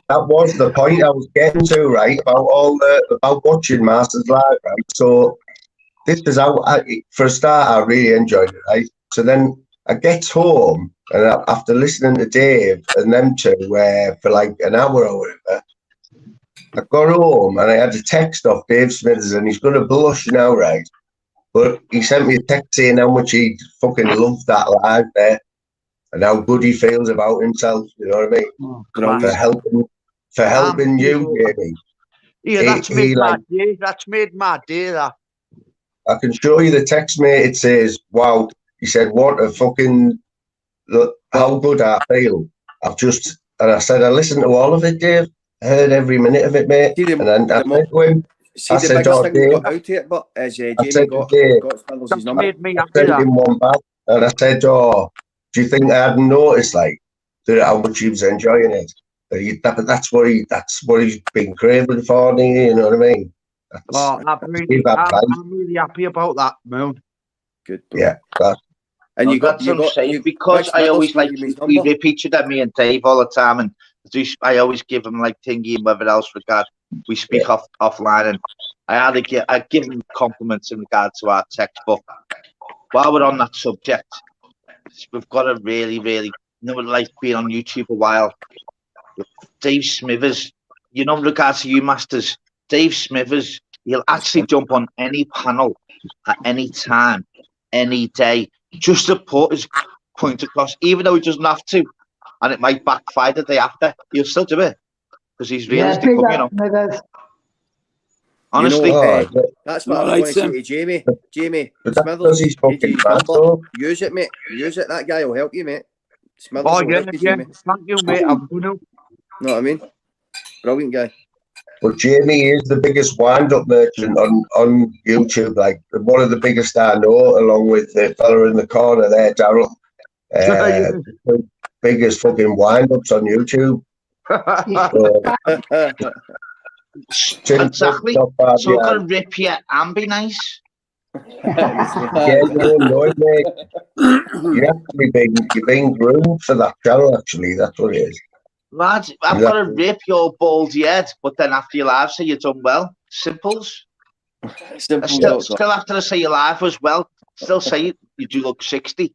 That was the point I was getting to, right? About watching Masters live, right? So this is how, for a start, I really enjoyed it, right? So then I get home, and after listening to Dave and them two for like an hour or whatever, I got home and I had a text off Dave Smithers, and he's going to blush now, right? But he sent me a text saying how much he fucking loved that live there and how good he feels about himself, you know what I mean? For helping you, Jamie. Yeah, that's made my day. That's made my day, that. I can show you the text, mate. It says, wow. He said, what a fucking, look, how good I feel. And I said, I listened to all of it, Dave. I heard every minute of it, mate. And then I said to him, See, the biggest thing we got out of it, but as Jamie got Smithers' number. I sent him one back, and I said, oh, do you think I hadn't noticed, like, how much he was enjoying it? That's what he's been craving for, you know what I mean? I'm really happy about that, Moon. Good. Yeah. And that's what I'm saying, because I always like, we repeat it at me and Dave all the time, and I always give him like thingy and whatever else regard. We speak offline, and I give him compliments in regard to our textbook. While we're on that subject, we've got to really, like being on YouTube a while. Dave Smithers, in regards to you, Masters, Dave Smithers, he'll actually jump on any panel at any time, any day, just to put his point across, even though he doesn't have to, and it might backfire the day after. He'll still do it because he's realistic, Honestly, that's what I was going to say to Jamie. Jamie, Smithers, use it, mate. Use it. That guy will help you, mate. Smithers will help you, Jamie. Thank you, mate. I'm going to. Know what I mean? Brilliant guy. But Jamie is the biggest wind-up merchant on YouTube, like one of the biggest I know, along with the fella in the corner there, Daryl. Biggest fucking wind-ups on YouTube. Exactly. So I've got to rip you and be nice. Yeah, you're annoyed, mate. You're being groomed for that channel, actually. That's what it is. Lads, I've got to rip your baldy head, but then after your live say you've done well. Simples. Still after I say your live was well, still say you do look 60. Do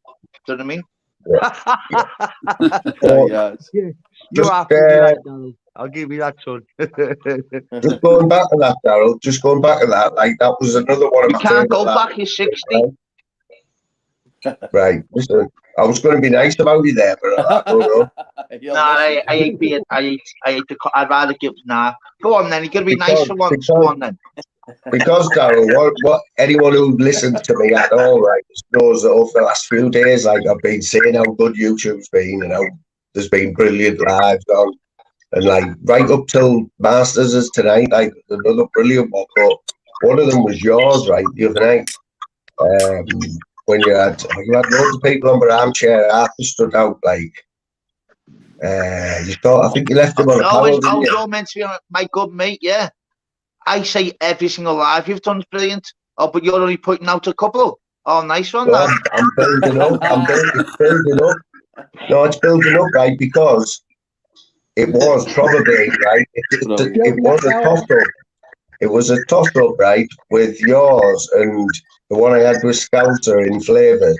you know what I mean? You have to do that, Daryl. I'll give you that, son. Just going back to that, Daryl. Just going back to that, like that was another one of my. You can't go back. You're 60. Right. Listen, I was going to be nice about you there, but I don't know. I ain't being. I hate to. I'd rather give. Nah. Go on then. You're going to be nice for once. Go on then. Because Daryl, what anyone who listens to me at all, right, knows that over the last few days, like I've been saying how good YouTube's been, and how there's been brilliant lives on, and like right up till Masters is tonight, like another brilliant one. But one of them was yours, right, the other night. When you had loads of people on, but armchair Arthur stood out like. You thought, I think you left him on a panel, you're meant to be my good mate, yeah. I say every single live you've done is brilliant. Oh, but you're only putting out a couple. Oh, nice one, well, I'm building up. It's building up. No, it's building up, right? Because it was probably right. It was a toss-up. It was a toss-up, right, with yours and the one I had with Scouter in flavour.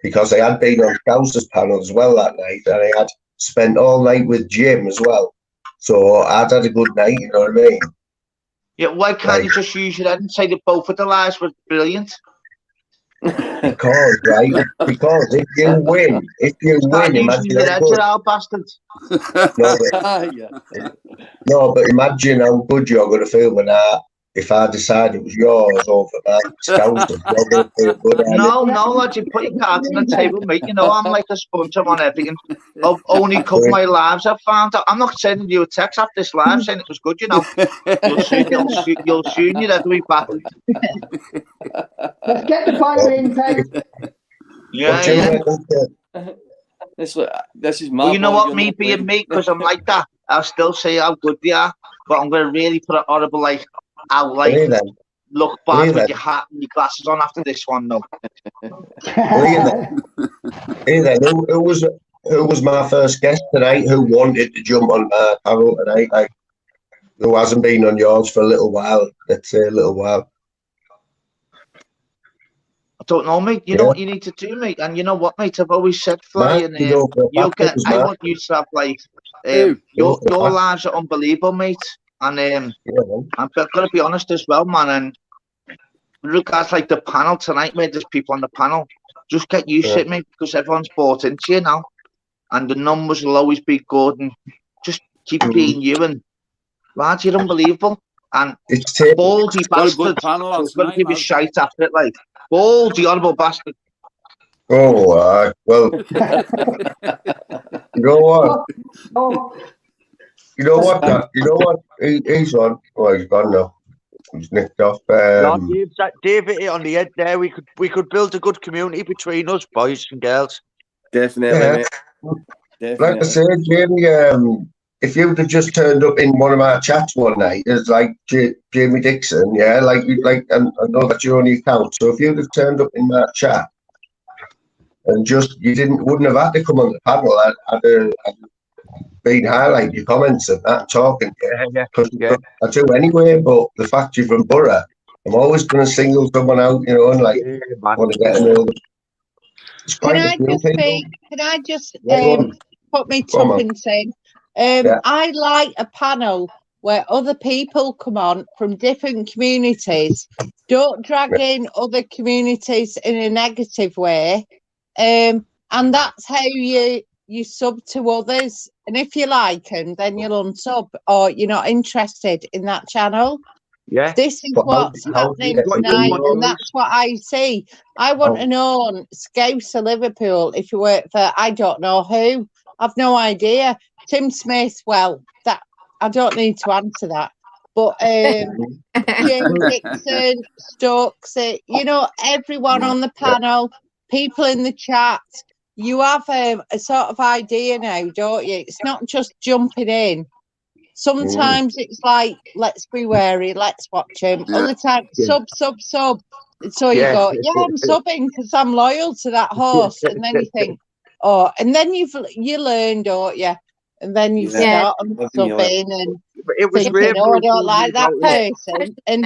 because I had been on Scousers panel as well that night, and I had spent all night with Jim as well. So I'd had a good night, you know what I mean? Yeah, why can't you just use your head and say that both of the lives were brilliant? Because if you win, Start using imagine your how head, good. you old bastard. No, but imagine how good you're going to feel if I decide it was yours over that Scousers. You're going to feel good. No, lad, you put your cards on the table, mate. You know, I'm like a sponge, I'm on everything. I've only a couple of my lives I've found out. I'm not sending you a text after this live saying it was good, you know. You'll soon your head will be back. Let's get the violin played. Yeah. This is my. Well, you know what, me being me, because I'm like that, I'll still say how good they are, but I'm going to really put it horrible, like, I'll like look bad with your hat and your glasses on after this one, no. Who was my first guest tonight? Who wanted to jump on my panel tonight? Like, who hasn't been on yours for a little while? Let's say a little while. I don't know, mate. You know what you need to do, mate. And you know what, mate? I've always said, Fly, and I want you to have like your lives are unbelievable, mate. And I've got to be honest as well, man. And with regards like the panel tonight, mate, there's people on the panel. Just get used to it, mate, because everyone's bought into you now, and the numbers will always be good. And just keep being you, and lads, you're unbelievable. And baldy bastard. So I'm going to give you shite after it, like baldy, horrible bastard. Oh, well, you know what? You know what? He's on. Well, he's gone now. He's nicked off. Dave hit it on the head there. We could build a good community between us, boys and girls. Definitely, mate. Definitely. Like I said, Jamie, if you'd have just turned up in one of our chats one night as like Jamie Dixon, yeah, and I know that's your only account. So if you'd have turned up in that chat and wouldn't have had to come on the panel, I'd been highlighting your comments and that, talking. Yeah. I do anyway, but the fact you're from Borough, I'm always going to single someone out, you know, and like want to get to know them. Can I just put me tuppence in? I like a panel where other people come on from different communities. Don't drag in other communities in a negative way. And that's how you sub to others. And if you like them, then you'll unsub, or you're not interested in that channel. Yeah. This is what's happening tonight, and that's what I see. I want to know Scouser Liverpool if you work for I don't know who. I've no idea. Tim Smith, well, that I don't need to answer that. But James Dixon, Stokes, you know, everyone on the panel, people in the chat, you have a sort of idea now, don't you? It's not just jumping in. Sometimes it's like, let's be wary, let's watch him. Other times, sub. So you go, I'm subbing because I'm loyal to that horse. And then you think, and then you learn, don't you? And then you start on subbing and thinking, I don't like that person. And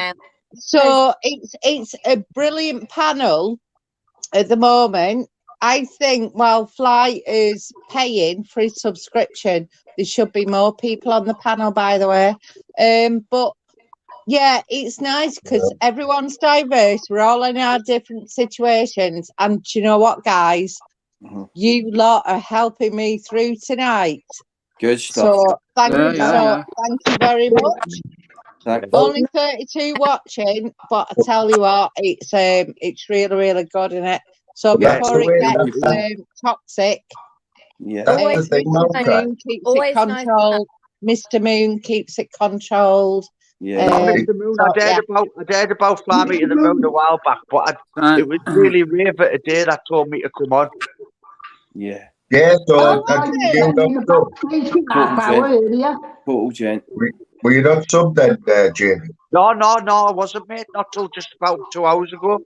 so it's a brilliant panel at the moment. I think while Fly is paying for his subscription, there should be more people on the panel, by the way. But yeah, it's nice because everyone's diverse. We're all in our different situations. And do you know what, guys? You lot are helping me through tonight. Good stuff. So thank you very much. Only 32 watching, but I tell you what, it's really, really good, isn't it? So before it gets toxic, always Mr. Moon keeps it controlled. Mr. Moon keeps it controlled. Mr. Moon, I dared about Fly Me to the Moon a while back, but it was really Raver today that told me to come on. Yeah, so Total gent. Were you not subbed then, Jamie? No, I wasn't, mate. Not till just about 2 hours ago.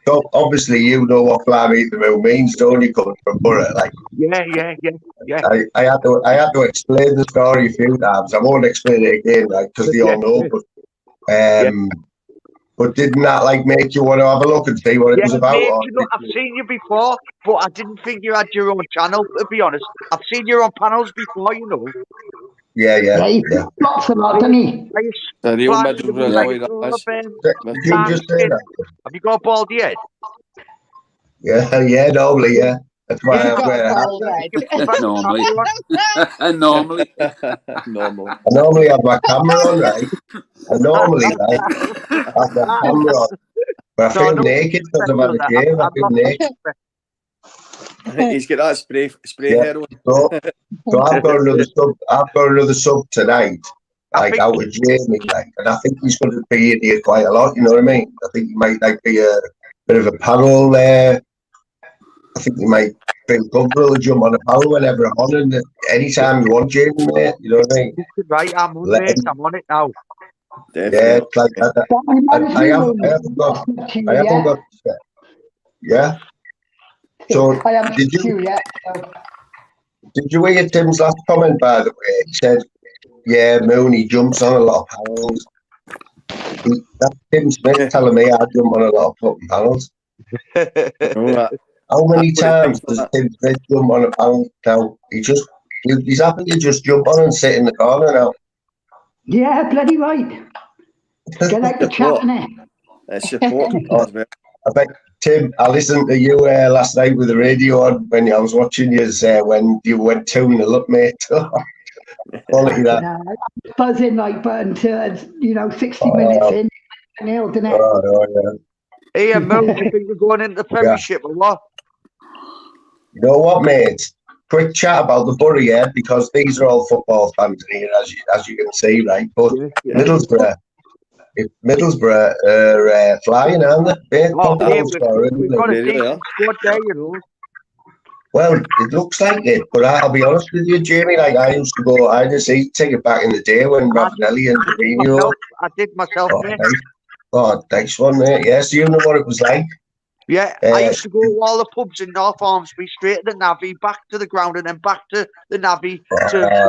So obviously you know what Fly Me to the Moon means, don't you, coming from Borough? Like, yeah. I had to explain the story a few times. I won't explain it again, like, because they all know. But But didn't that like make you want to have a look and see what it was about? Mate, Or you know, I've seen you before, but I didn't think you had your own channel, to be honest. I've seen you on panels before, you know. Yeah, he lots a lot, doesn't he? The real Flying middle with brother, the that is. Did you just say that? Have you got a bald head? Yeah, normally, yeah. That's why I wear a hat. Normally. Normally. Normal. I normally have my camera on, right? I normally like have my camera on. But I feel naked because I've had a shave. I feel naked. He's got that spray hair on. So I've got another sub tonight, like out with Jamie, like, and I think he's going to be in here quite a lot. You know what I mean? I think he might like be a bit of a panel there. I think he might feel comfortable to jump on a panel whenever I'm on, and anytime you want, Jamie, mate. You know what I mean? Right, I'm on it. I'm on it now. Definitely. Yeah, it's like that. I haven't got. Yeah. So did you hear Tim's last comment, by the way? He said, yeah, Mooney jumps on a lot of panels. That's Tim Smith telling me I jump on a lot of fucking panels. How many times does Tim Smith jump on a panel now? He's happy to just jump on and sit in the corner now. Yeah, bloody right. Get out the chat in it. That's support. I bet, Tim, I listened to you last night with the radio on when I was watching you when you went 2-0 up, mate. Quality that. Buzzing like but until 60 minutes in, nailed it. Hey, Mo, do you think we're going into the Premiership or what? You know what, mate? Quick chat about the Borough, yeah, because these are all football fans here, as you can see, right? But Middlesbrough are flying, aren't they? We've got a decent squad there, you know. Well, it looks like it, but I'll be honest with you, Jamie. Like I used to go, I just take it back in the day when Ravanelli and Fabinho. I did myself, mate. Oh, thanks one, mate. Yes, you know what it was like. Yeah, I used to go to all the pubs in North Ormsby, straight to the Navy, back to the ground, and then back to the Navy to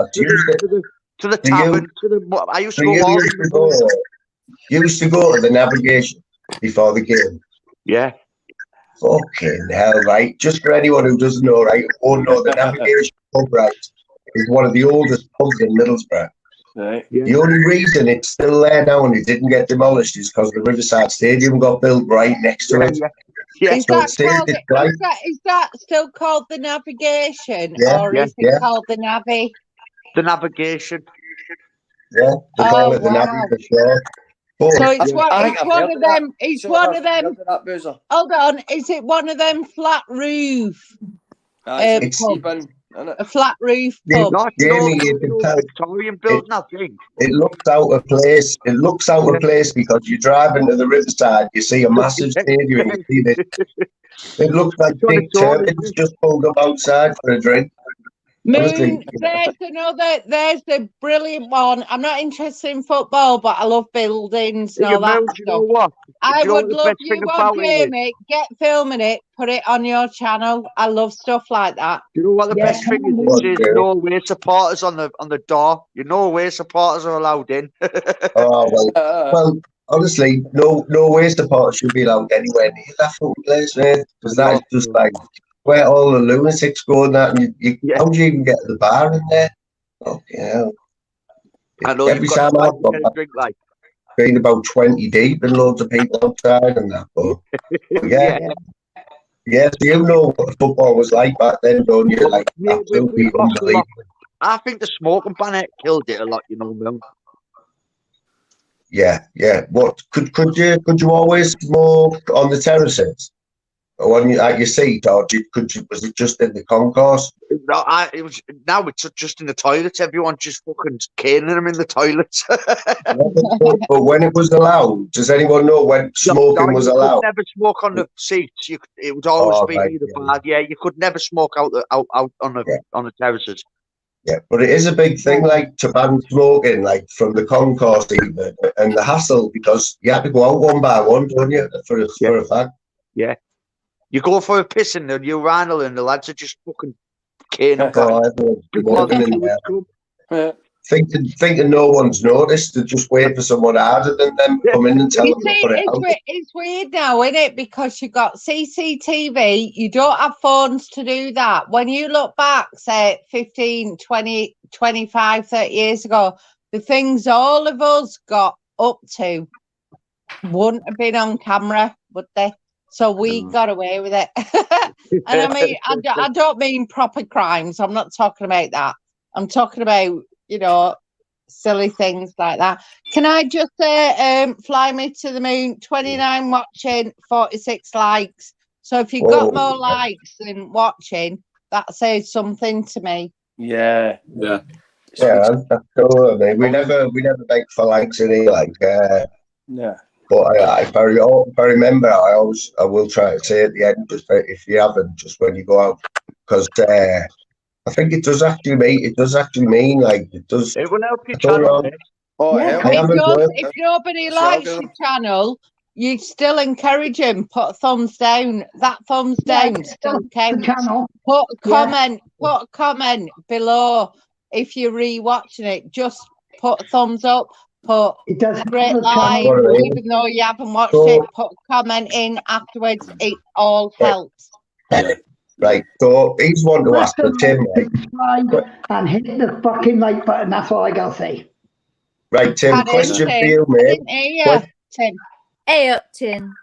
the tavern. I used to go all. You used to go to the navigation before the game. Yeah. Fucking hell, right? Just for anyone who doesn't know, right, won't know, the navigation pub, right, is one of the oldest pubs in Middlesbrough. Right. Yeah. The only reason it's still there now and it didn't get demolished is because the Riverside Stadium got built right next to it. Yeah. Is that still called the Navigation, or is it called the Navy? The Navigation. Yeah, they call it the Navy for sure. So it's one of them. It's one of them. Hold on, is it one of them flat roof? It's a flat roof pub. Jamie, you can tell Victorian building, I think. It looks out of place. It looks out of place because you drive into the Riverside, you see a massive stadium, and you see this. It looks like big turbines just pulled up outside for a drink. Moon, there's a brilliant one. I'm not interested in football, but I love buildings and all that stuff. You know what? I would love you one, Jamie. Get filming it, put it on your channel. I love stuff like that. You know what the best thing is? It says no away supporters on the door. You know away supporters are allowed in. well, honestly, no away supporters should be allowed anywhere near that fucking place, man. Because that is just like where all the lunatics go and that, and how do you even get to the bar in there? Oh, yeah. I know every time I've got been about 20 deep and loads of people outside and that. But yeah, so you know what football was like back then, don't you? Like, absolutely unbelievable. I think the smoking ban killed it a lot, you know, man. Yeah. What could you always smoke on the terraces? Or at your seat, or was it just in the concourse? No, now it's just in the toilets. Everyone just fucking caning them in the toilets. But when it was allowed, does anyone know when smoking was allowed? You could never smoke on the seats. It would always be near the bar. Yeah, you could never smoke out on the terraces. Yeah, but it is a big thing, like to ban smoking, like from the concourse even, and the hassle because you have to go out one by one, don't you? For a fact. Yeah. You go for a piss in the urinal and the lads are just fucking caning. thinking no one's noticed. They're just waiting for someone harder than them to come in and tell You them see, to put it out. it's weird now, isn't it? Because you've got CCTV, you don't have phones to do that. When you look back, say 15, 20, 25, 30 years ago, the things all of us got up to wouldn't have been on camera, would they? So we got away with it. And I mean, I don't mean proper crimes. I'm not talking about that. I'm talking about, you know, silly things like that. Can I just say, Fly Me to the Moon, 29 watching, 46 likes. So if you got more likes than watching, that says something to me. Yeah. Yeah, that's cool. I mean, we never beg for likes in here, like. Yeah. But if I remember, I will try to say at the end, just if you haven't, just when you go out, because I think it does actually mean like it does. It will help your channel. Oh, Yeah, If nobody likes your channel, you still encourage him. Put a thumbs down. That thumbs down still counts. Put a comment below if you're rewatching it. Just put a thumbs up. Put great like, even though you haven't watched it. Put a comment in afterwards. It all helps. Right, so he's one to ask for Tim, right? Subscribe and hit the fucking like button. That's all I gotta say. Right, Tim. Question for you, mate. Tim. Hey up, Tim.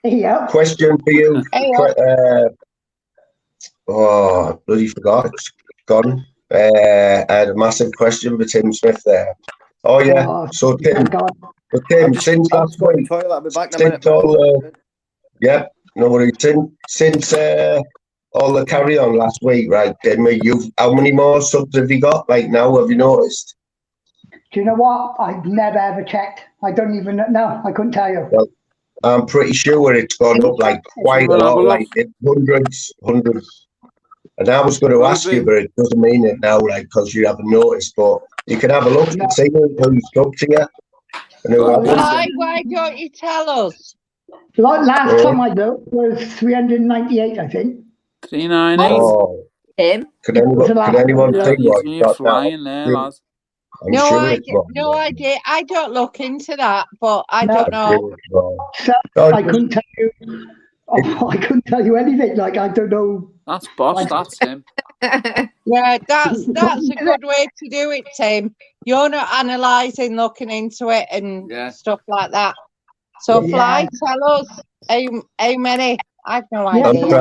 Yeah. Question for you. Oh, bloody forgot. It's gone. I had a massive question for Tim Smith there. Oh yeah. So Tim, since last week, since all no worries. Since all the carry on last week, right? How many more subs have you got? Like now, have you noticed? Do you know what? I've never ever checked. I don't even know. I couldn't tell you. Well, I'm pretty sure it's gone up like quite a lot, like hundreds. And I was going to ask you, but it doesn't mean it now, like, because you haven't noticed. But you can have a look and see who's up to you. Why don't you tell us? Last time I looked was 398, I think. 398. Oh. Tim. Can anyone think what you got flying there, lads? No idea. I don't look into that, but I don't know. So I couldn't tell you. Oh, I couldn't tell you anything. Like I don't know. That's boss. That's him. Yeah, that's a good way to do it, Tim. You're not analysing, looking into it, and stuff like that. So, Fly, tell us how many. I've no idea.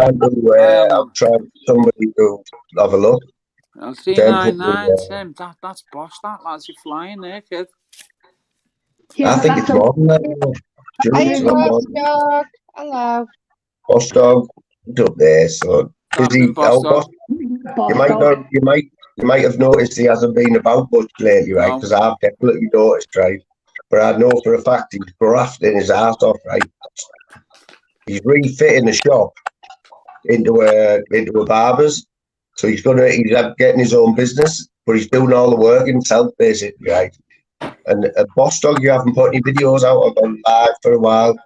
I'm trying somebody to have a look. 399, Tim. That's boss. That lads, you're flying there, kid. I think it's more than that. Hey, Boss Dog. Hello. Boss Dog, it's up there. So busy. You might have noticed he hasn't been about much lately, right? Because I've definitely noticed, right? But I know for a fact he's grafting his ass off, right? He's refitting the shop into a barber's. So he's getting his own business, but he's doing all the work himself, basically, right? And Boss Dog, you haven't put any videos out on live for a while,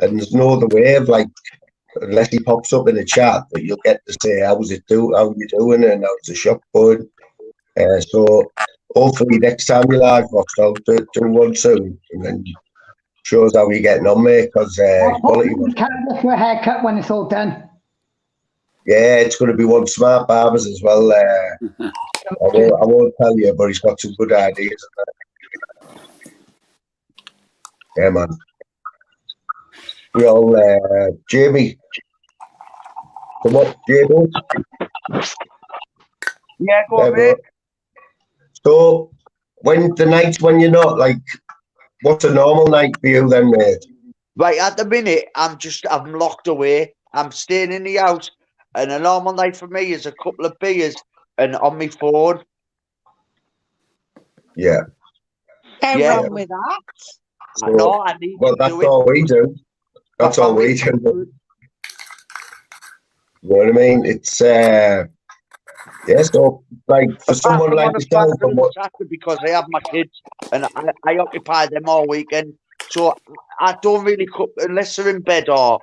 and there's no other way of like, unless he pops up in the chat, but you'll get to say how you doing, and how's the shop going. So hopefully next time you live, Boss Dog, do one soon, and then shows how you're getting on, mate. Because quality. For a haircut when it's all done. Yeah, it's going to be one smart barbers as well. I won't tell you, but he's got some good ideas. Yeah, man. We all, Jamie. Come on, Jamie. Yeah, go on, mate. So, when the nights when you're not, like, what's a normal night for you then, mate? Right, at the minute, I'm locked away. I'm staying in the house. And a normal night for me is a couple of beers and on my phone. Yeah. Wrong with that. So, I need to that's do it. all we do. That's all we do. You know what I mean? It's so like for someone like yourself, because I have my kids and I occupy them all weekend. So I don't really cook unless they're in bed or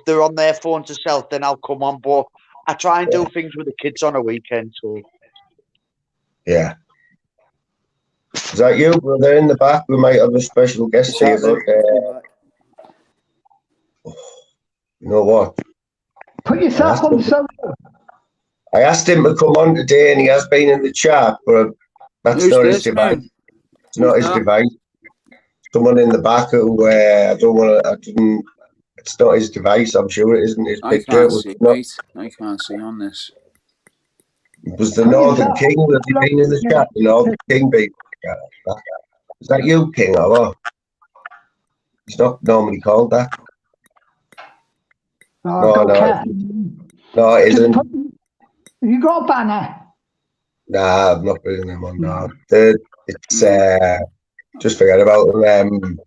they're on their phone to self, then I'll come on. But I try and do things with the kids on a weekend. So Is that you, brother, in the back? We might have a special guest here, but you know what? Put yourself on solo. I asked him to come on today, and he has been in the chat, but that's Who's not his this, device. man? It's not his device. Someone in the back who I don't want to. I didn't. It's not his device. I'm sure it isn't his I picture. can't see, mate. I can't see on this. It was the Northern King that he been in the chat. The Northern King being. Is that you, King, or what? It's not normally called that. No, no, it isn't. Have you got a banner? Nah, I've not putting them on now. It's just forget about them.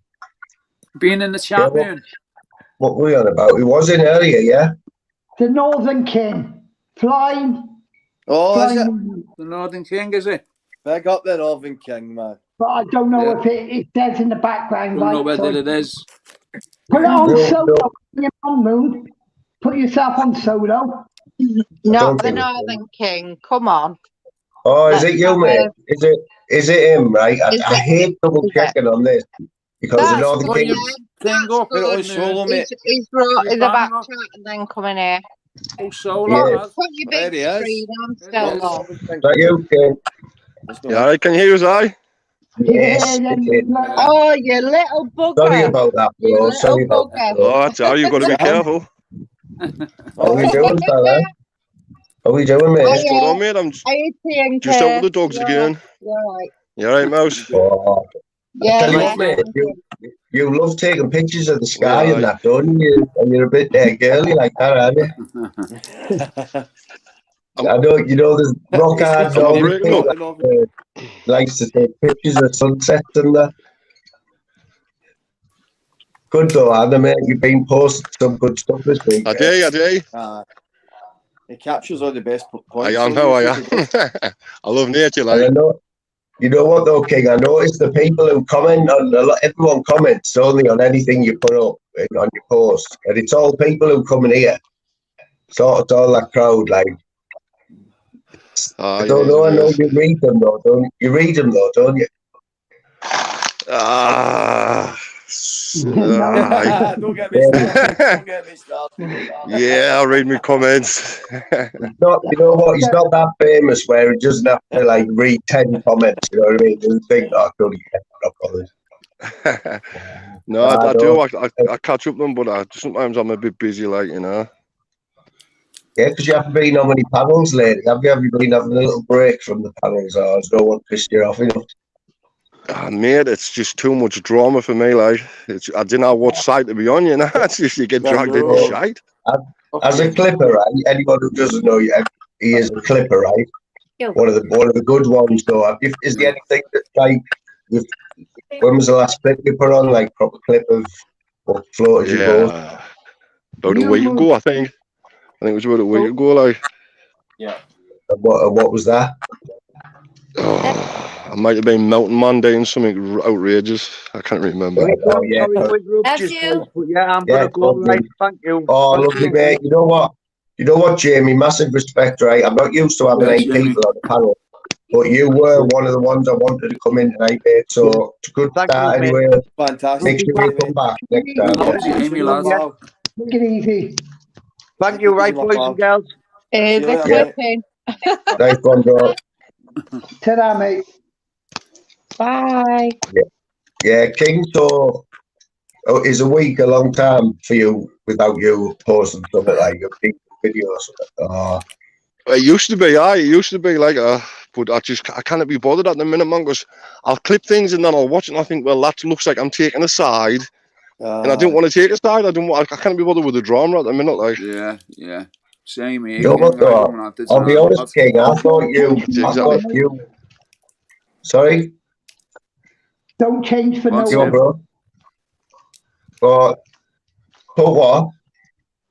Being in the chat, man. What were we on about? He was in earlier, yeah? The Northern King. Flying. Oh, is it? The Northern King, is it? Big up the Northern King, man. But I don't know if it says in the background. Don't know whether it is. Put it on solo. Moon. Put yourself on solo. Not the Northern King. Come on. Oh, is it you, mate? Is it him, right? I hate double checking on this because the Northern King. He's brought in the back chat and then coming here. Oh, solo. Put your big screen on solo. Is that you, King? Yeah, I can hear you, I. Yes. Oh, you little bugger. Sorry about that, bro. Sorry about that. Oh, that's how you've got to be careful. How are we doing, fella? How are we doing, mate? What's going on, mate? I'm just out with the dogs again. You alright, Mouse? Oh, yeah, tell you what, mate, you love taking pictures of the sky and that, don't you? And you're a bit girly like that, aren't you? I know, you know, there's rock hard dog likes to take pictures of sunsets and that. Good though, Anna, mate. You've been posting some good stuff this week. I do. It captures all the best points. I am. I love nature, like. You know what though, King? I noticed the people who comment on everyone comments only on anything you put up on your post, and it's all people who come in here. It's all that crowd, like. I don't know. I know you read them though, don't you? You read them though, don't you? Don't get me started. Yeah, I'll read my comments. You know what? He's not that famous where he doesn't have to like read 10 comments. You know what I mean? Doesn't think, oh, God, he can't bothered. No, I do. I catch up with them, but sometimes I'm a bit busy, like, you know. Yeah, because you haven't been on many panels lately. Have you been having a little break from the panels, or has no one pissed you off enough? Mate, it's just too much drama for me. Like, I didn't know what side to be on. You know, it's just you get dragged into shite. As a clipper, right? Anyone who doesn't know, he is a clipper, right? One of the good ones, though. Is there anything that like? When was the last clip you put on? Like proper clip of what floated you both? About a week ago, I think. I think it was about a week ago, like. Yeah. And what was that? Oh, I might have been Mountain Man doing something outrageous. I can't remember. I'm gonna go. Right, thank you. Oh, lovely, mate. You know what, Jamie? Massive respect, right? I'm not used to having 8 people on the panel, but you were one of the ones I wanted to come in tonight, mate. So it's a good start anyway. Fantastic. Make sure you come back next time. Take it easy. Thank you, right, boys and girls. The clipping. Nice one, bro. Ta-da, mate. Bye. Yeah, King, so is a week a long time for you without you posting something like a big video or something? It used to be, it used to be like but I can't be bothered at the minute, man, because I'll clip things and then I'll watch it and I think, well, that looks like I'm taking a side. And I didn't want to take a side. I can't be bothered with the drama at the minute, like. Yeah. Same here. You know what, though? I'll be honest, King, I thought you. Sorry? Don't change for no one. Bro. But what?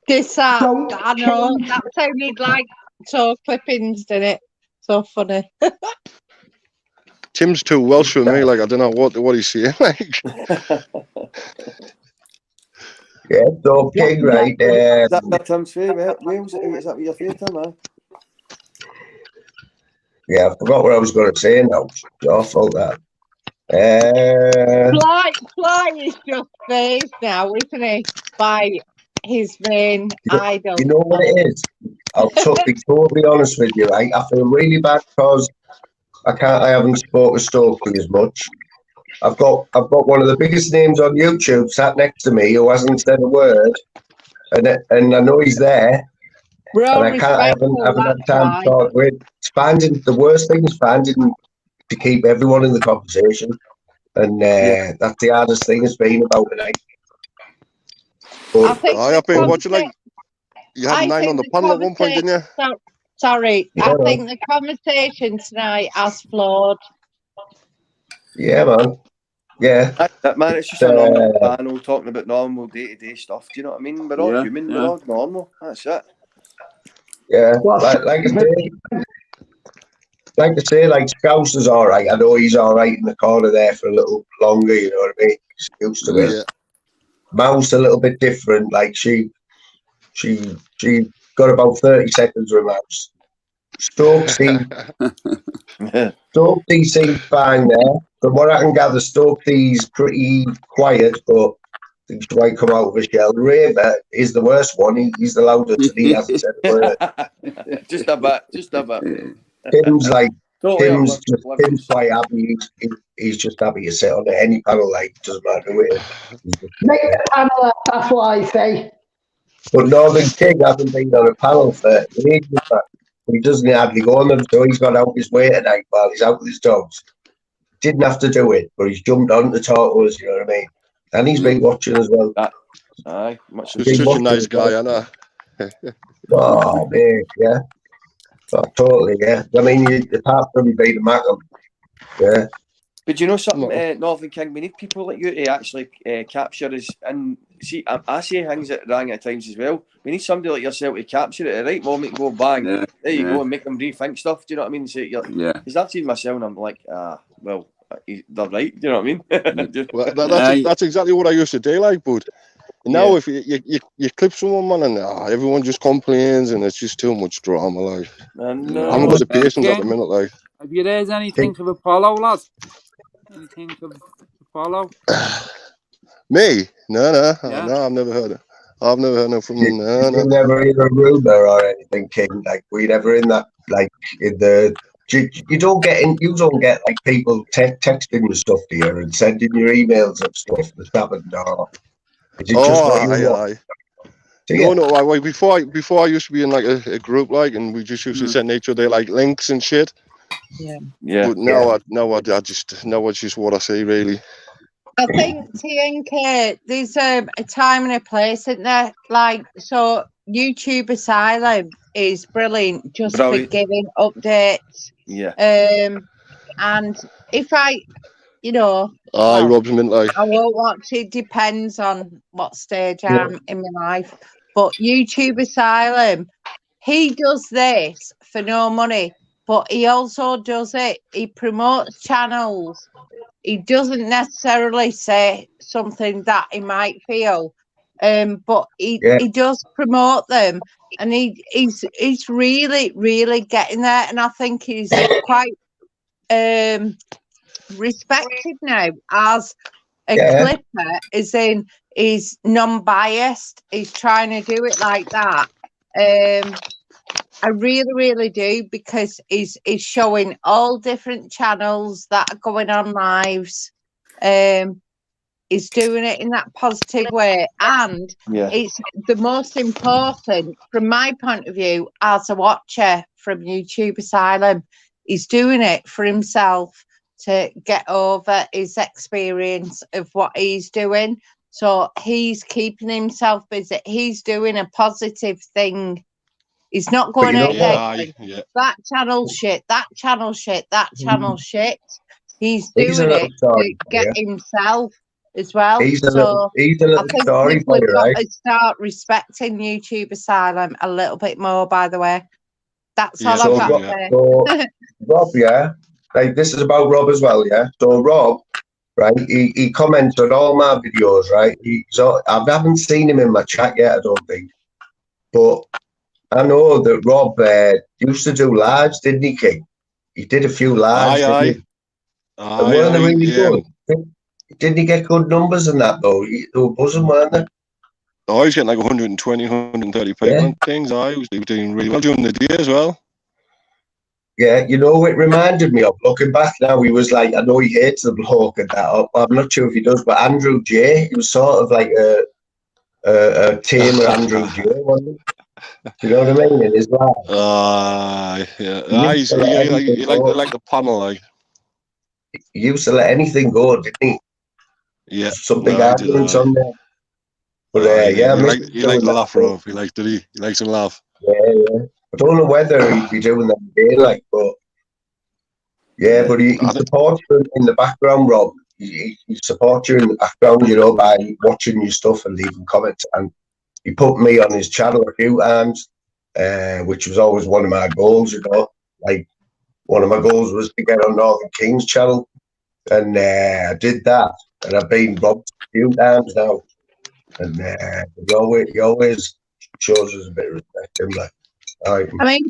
I know. That sounded like toe clippings, didn't it? So funny. Tim's too Welsh for me. Like, I don't know what he's saying. Like. Yeah, so King, right? That's Tim's favourite. Wales, is that what your favourite, man? Yeah, I forgot what I was going to say now. It's your fault, that. Fly is just phased now, isn't he? By his main idol. You know what it is? I'll be totally honest with you. I feel really bad because I haven't spoken to Stokely as much. I've got one of the biggest names on YouTube sat next to me who hasn't said a word, and I know he's there. Bro, And I haven't had time to talk with. The worst thing is finding to keep everyone in the conversation, and that's the hardest thing has been about tonight. But I've been watching, like, you had 9 on the panel at one point, didn't you? Sorry, I think the conversation tonight has flawed. Yeah, man. Yeah. Man, it's just a normal panel talking about normal day-to-day stuff. Do you know what I mean? We're all human. We're all normal. That's it. Yeah. Like I say, like Scouse is all right. I know he's all right in the corner there for a little longer. You know what I mean? He's used to it. Mouse a little bit different. Like she got about 30 seconds with Mouse. Stokesy seems fine there. From what I can gather, Stokesy's pretty quiet, but I think she might come out of his shell. Raver is the worst one. He's the loudest, and he hasn't said a word. Just a bit. Tim's like Tim's quite happy. He's just happy to sit on any panel. Like, doesn't matter who it is. Make the panel up, that's what I say. But Northern King hasn't been on a panel for ages. He doesn't hardly go on them, so he's got out his way tonight while he's out with his dogs. Didn't have to do it, but he's jumped on to talk to us, you know what I mean? And he's been watching as well. Aye, he's such a nice guy, I know. Oh, man, yeah. Oh, totally, yeah. I mean, apart from being a Mackham, yeah. But you know something, Northern King, we need people like you to actually capture us. And see, I say things at wrong at times as well. We need somebody like yourself to capture it at the right moment and go bang. There you go, and make them rethink stuff. Do you know what I mean? So because I've seen myself and I'm like, well, they're right. Do you know what I mean? Well, that's exactly what I used to do, like, but now if you clip someone, man, and everyone just complains and it's just too much drama, like. I haven't got the patience at the minute, like. Have you heard anything of Apollo, lad? Anything of Apollo? Me? No, I've never heard it. I've never heard it from him. No. You never hear a rumor or anything, King. Like, we never in that, like, in the. You don't get like people texting you stuff to you and sending your emails and stuff that's happened. Or is it just what you want? No. Before I used to be in like a group, like, and we just used to send each other like links and shit. Yeah. But now it's just what I say, really. I think TNK, there's a time and a place, isn't there? Like, so YouTube Asylum is brilliant just for giving updates. Yeah. And if I, Rob's mint, like. I won't watch it. Depends on what stage I'm in my life. But YouTube Asylum, he does this for no money, but he also does it. He promotes channels. He doesn't necessarily say something that he might feel, but he does promote them, and he's really, really getting there. And I think he's quite respected now as a clipper, as in he's non-biased. He's trying to do it like that. I really, really do, because he's showing all different channels that are going on lives. He's doing it in that positive way, and it's the most important from my point of view as a watcher from YouTube Asylum. He's doing it for himself to get over his experience of what he's doing. So he's keeping himself busy. He's doing a positive thing. He's not going out there that channel shit, that channel shit, that channel shit. He's doing it to get himself as well. He's a little story for you, right? Got to start respecting YouTube Asylum a little bit more, by the way. That's all I've got to say. So, Rob, like, this is about Rob as well, yeah? So Rob, right, he comments on all my videos, right? I haven't seen him in my chat yet, I don't think. But I know that Rob used to do lives, didn't he, King? He did a few lives, didn't he? And weren't they really good? Didn't he get good numbers in that though? They were buzzing, weren't they? Oh, he's getting like 120, 130 people and things. He was doing really well during the day as well. Yeah, you know, it reminded me of, looking back now, he was like, I know he hates the bloke and that, I'm not sure if he does, but Andrew J, he was sort of like a tamer Andrew J, wasn't he? Do you know what I mean? In his life. Yeah. He like the panel, like. He used to let anything go, didn't he? Yeah. Something arguments on there. But he liked to laugh, Rob. He likes to laugh. Yeah. I don't know whether he'd be doing that again, like, but but he supports you in the background, Rob. He supports you in the background, you know, by watching your stuff and leaving comments. And he put me on his channel a few times, which was always one of my goals, you know. Like, one of my goals was to get on Northern King's channel, and I did that. And I've been robbed a few times now, and he always shows us a bit of respect, him, like. I mean,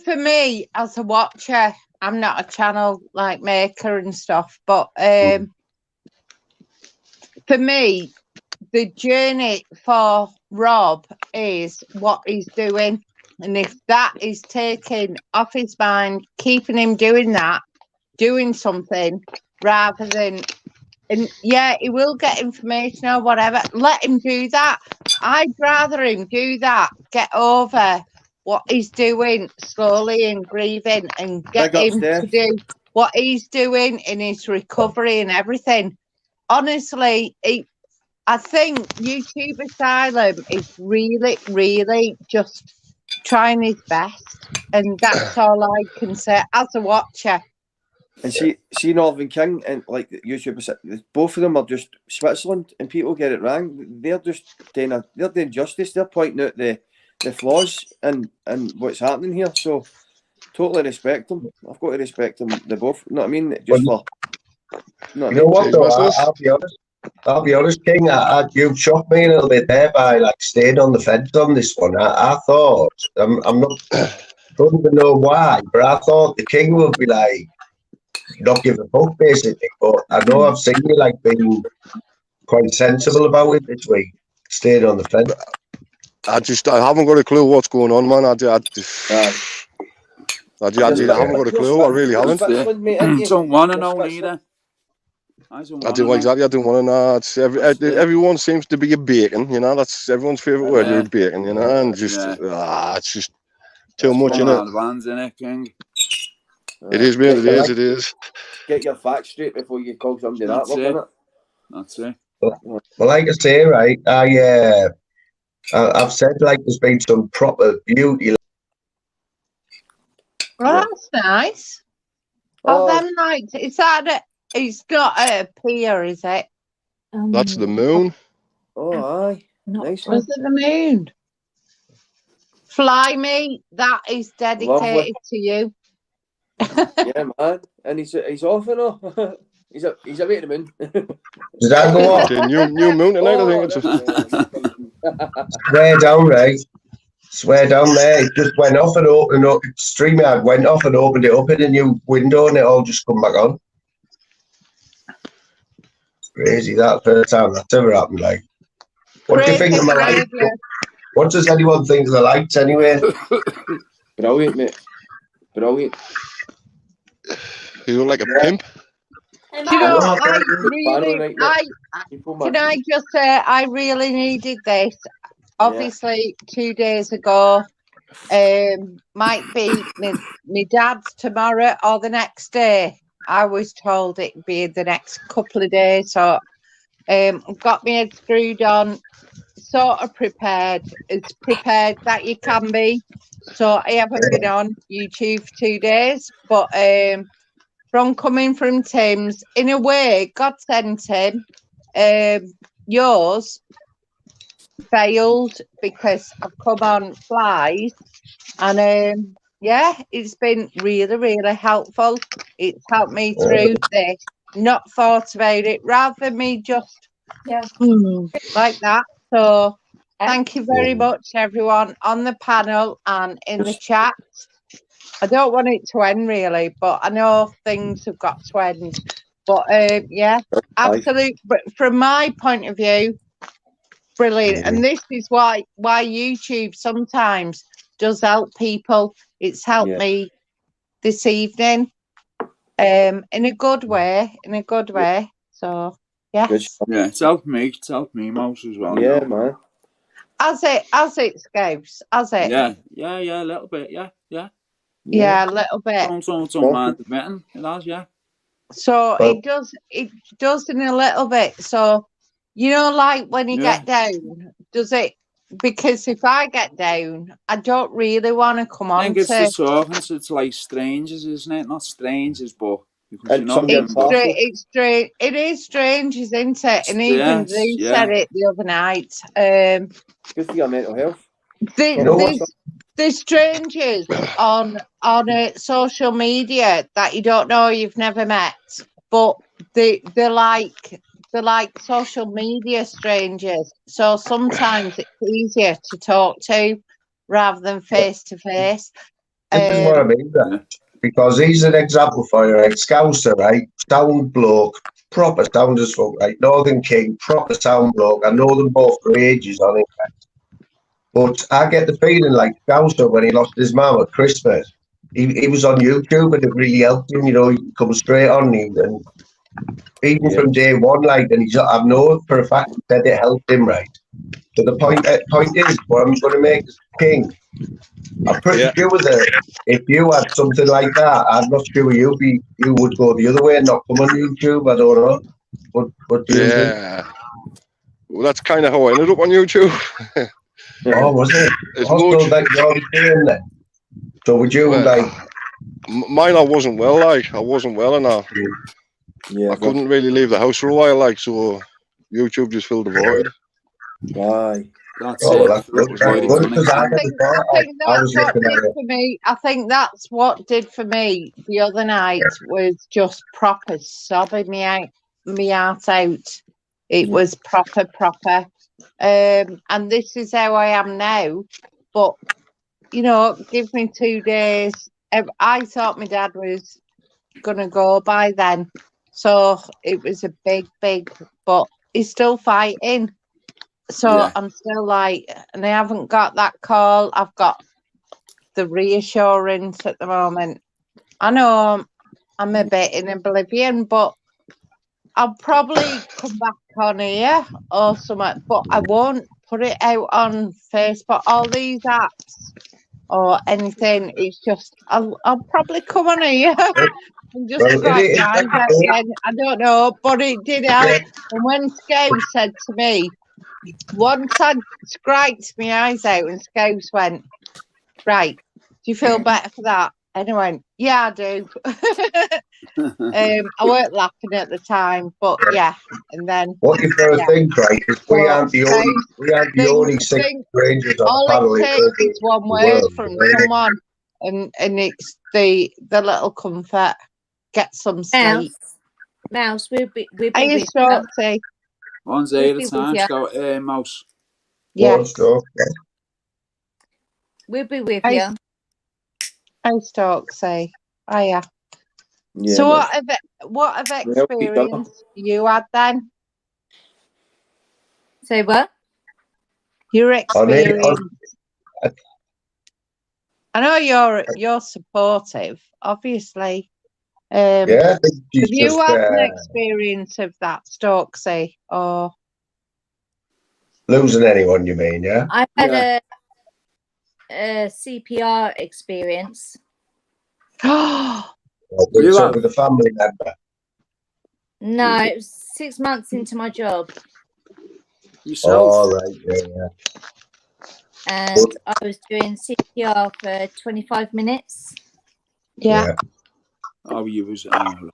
for me as a watcher, I'm not a channel like maker and stuff, but for me, the journey for Rob is what he's doing, and if that is taken off his mind, keeping him doing that, doing something rather than, and yeah, he will get information or whatever. Let him do that. I'd rather him do that, get over what he's doing slowly and grieving, and get him to do what he's doing in his recovery and everything. Honestly, I think YouTube Asylum is really, really just trying his best, and that's all I can say as a watcher. And see Northern King and like YouTube, both of them are just Switzerland, and people get it wrong. They're just doing justice. They're pointing out the flaws and what's happening here. So totally respect them. I've got to respect them. They both. You know what I mean? Just for. You know what though? I'll be honest, King. You've shocked me a little bit there by like staying on the fence on this one. I thought I'm not. Don't even know why, but I thought the King would be like not give a fuck basically. But I know I've seen you like being quite sensible about it this week. Stayed on the fence. I haven't got a clue what's going on, man. I haven't got a clue. I really haven't. Don't want to know neither. I don't exactly. I don't want to know. It's everyone seems to be a bacon. You know, that's everyone's favorite word. You're a bacon. You know, and just it's just too much in it. King. It is, mate. It is. Get your facts straight before you call somebody that. That's it. Well, like I say, right, I've said like there's been some proper beauty. Well, that's nice. Oh, them nights. Is that it's not a pier, is it? That's the moon. Oh, aye. Nice. Was it the moon? Fly Me, that is dedicated to you. Yeah, man. And he's off and all. He's away at the moon. Did that go off? New moon tonight, I think. Swear down, Ray. Swear down there. It just went off and opened up. StreamYard went off and opened it up in a new window, and it all just come back on. Crazy. That's the first time that's ever happened. Like, what do you think of my lights? What does anyone think of the lights anyway? Brilliant, mate. Brilliant. You look like a pimp. Do you know, can I just say, I really needed this. Obviously, 2 days ago, might be my dad's tomorrow or the next day. I was told it'd be the next couple of days. So, got my head screwed on, sort of prepared, as prepared that you can be. So, I haven't been on YouTube for 2 days, but from coming from Tim's, in a way, God sent him. Yours failed because I've come on flies, and it's been really, really helpful. It's helped me through this. Not thought about it, rather than me just like that. So thank you very much, everyone on the panel and in the chat. I don't want it to end really, but I know things have got to end. But yeah, absolutely. But from my point of view, brilliant. And this is why YouTube sometimes does help people. It's helped me this evening, in a good way. So yes, yeah, it's helped me. It's helped me, Mouse, as well. Yeah, man. As it scopes, as it. Yeah, a little bit. Yeah. Yeah, a little bit. Don't mind admitting it has, yeah. So it does in a little bit. So, you know, like when you get down, does it? Because if I get down, I don't really want to come on I think it's to. the talking to like strangers, isn't it? Not strangers, but because And you know it's strange. It is strange, isn't it? And even Lee said it the other night. Good for your mental health. There's strangers on social media that you don't know, you've never met, but they're like social media strangers. So sometimes it's easier to talk to rather than face to face. This is what I mean, because he's an example for you, right? Scouser, right? Sound bloke, proper sound as fuck, right? Northern King, proper sound bloke. I know them both for ages on it. But I get the feeling like Scouser, when he lost his mum at Christmas, he was on YouTube and it really helped him, you know, he come straight on him. And even from day one, like, and I know for a fact that it helped him, right? So the point is, what I'm going to make is King. I'm pretty sure that if you had something like that, I'm not sure you would go the other way and not come on YouTube. I don't know. What do you think? Well, that's kind of how I ended up on YouTube. Oh, was it? It's also like you're doing that. So would you like? Mine, I wasn't well. Like I wasn't well enough. I couldn't really leave the house for a while. Like so, YouTube just filled the void. Why? That's it. That's good. I think that's what did for me. I think that's what did for me the other night was just proper sobbing me heart out. It was proper. And this is how I am now. But you know, give me 2 days. I thought my dad was gonna go by then, so it was a big. But he's still fighting. So I'm still like, and I haven't got that call. I've got the reassurance at the moment. I know I'm a bit in oblivion, but I'll probably come back on here or something, but I won't put it out on Facebook, all these apps or anything. It's just, I'll probably come on here and just crack my eyes out again. I don't know, but it did help. And when Scouse said to me, once I scraped my eyes out and Scouse went, right, do you feel better for that? And I went, yeah, I do. I weren't laughing at the time, but yeah. And then what you've got to think, right, is we aren't the only six strangers on the panel. All it takes is one word from someone, and it's the little comfort. Get some sleep. Mouse, we'll be Are you salty? One's day at a time, Scout, Mouse. Yes. We'll be with you. I stalk say, hiya. So what have experience you had then? Say what? Your experience. I know you're supportive, obviously. Have you had an experience of that, Stokesy, or losing anyone? You mean, yeah? I had a CPR experience. With a family member? No, it was 6 months into my job. Oh, right, yeah. And I was doing CPR for 25 minutes. Yeah. Oh, you was. And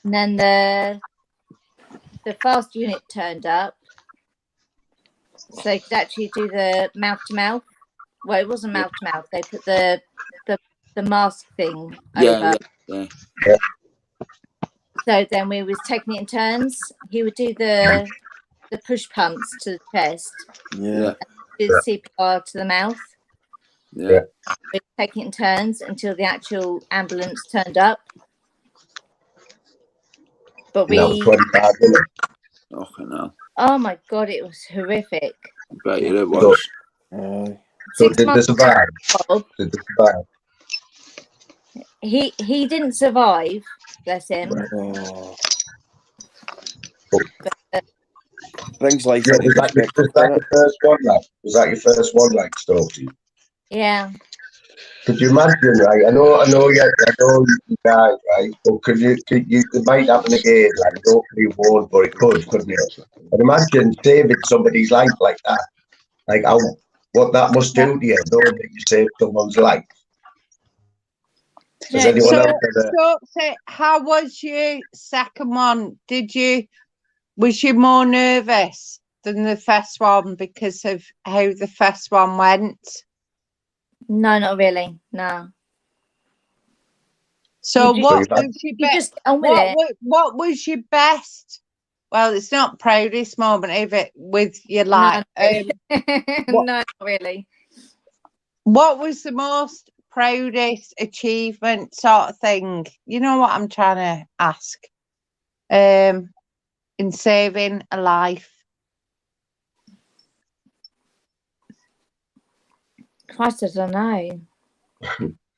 then the fast unit turned up, so they could actually do the mouth to mouth. Well, it wasn't mouth to mouth. They put the mask thing over. Yeah. So then we was taking it in turns. He would do the push pumps to the chest. Yeah. And do the CPR to the mouth. Yeah. We were taking it in turns until the actual ambulance turned up. But And that was 25 minutes. Fucking hell. oh my God, it was horrific. I bet you it was. So 6 did they months survive? old. Did they survive? He didn't survive, bless him. Brings life Yeah, into was that perspective. your first one, like? Was that your first one, like, Stokesy? Yeah. Could you imagine, right? I know you died, right? But it might happen again, like, hopefully it won't, but it could, couldn't it? And imagine saving somebody's life like that. Like, what that must do to you, knowing that you saved someone's life. Does anyone else So, how was your second one? Was you more nervous than the first one because of how the first one went? No, not really. No. So what was your best? Well, it's not proudest moment, is it? With your life, no, not really. What was the most proudest achievement sort of thing? You know what I'm trying to ask? In saving a life. Christ, I don't know.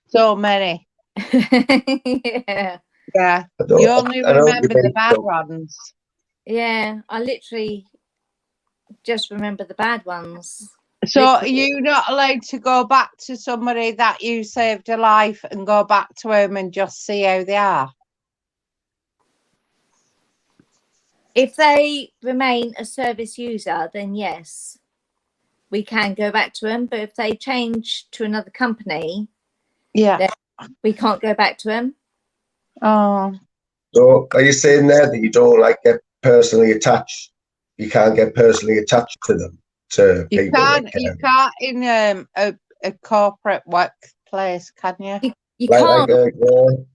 So many. Yeah. Yeah. You only remember the bad ones. Yeah, I literally just remember the bad ones. So are you not allowed to go back to somebody that you saved a life and go back to them and just see how they are? If they remain a service user, then yes, we can go back to them. But if they change to another company, then we can't go back to them. Oh. So are you saying there that you don't like get personally attached? You can't get personally attached to them, to You people. can't in a corporate workplace, can you? You can't.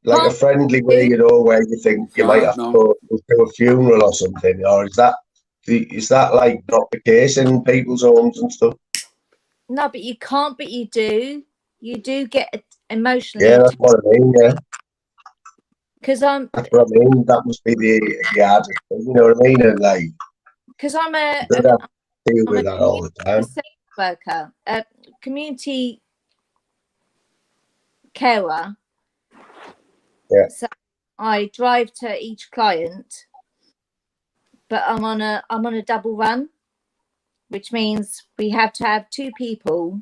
Like a friendly way, where you think you might have to go to a funeral or something, or is that like not the case in people's homes and stuff? No, but you can't. But you do. You do get emotionally. Yeah, that's what I mean. Yeah. Because that's what I mean. That must be the hardest thing, you know what I mean? And like, because I'm a deal with that all the time. Worker, a community carer. Yeah. So I drive to each client, but I'm on a double run, which means we have to have 2 people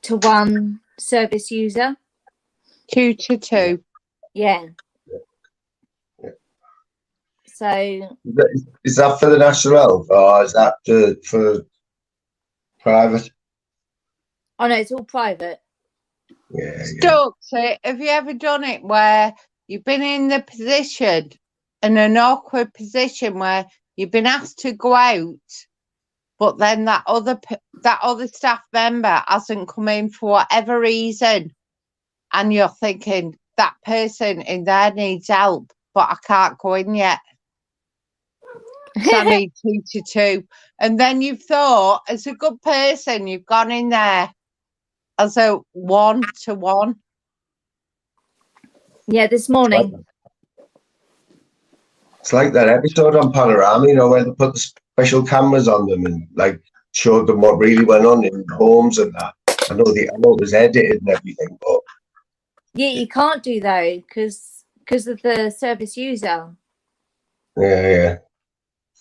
to 1 service user. 2 to 2. Yeah. So is that for the national health or is that for private? Oh no, it's all private. Yeah. Stokes, have you ever done it where you've been in the position, in an awkward position where you've been asked to go out, but then that other staff member hasn't come in for whatever reason, and you're thinking that person in there needs help, but I can't go in yet. So I need 2 to 2. And then you've thought, as a good person, you've gone in there as a 1 to 1. Yeah, this morning. It's like that episode on Panorama, where they put the special cameras on them and like showed them what really went on in homes and that. I know it was edited and everything, but yeah, you can't do though because of the service user. Yeah.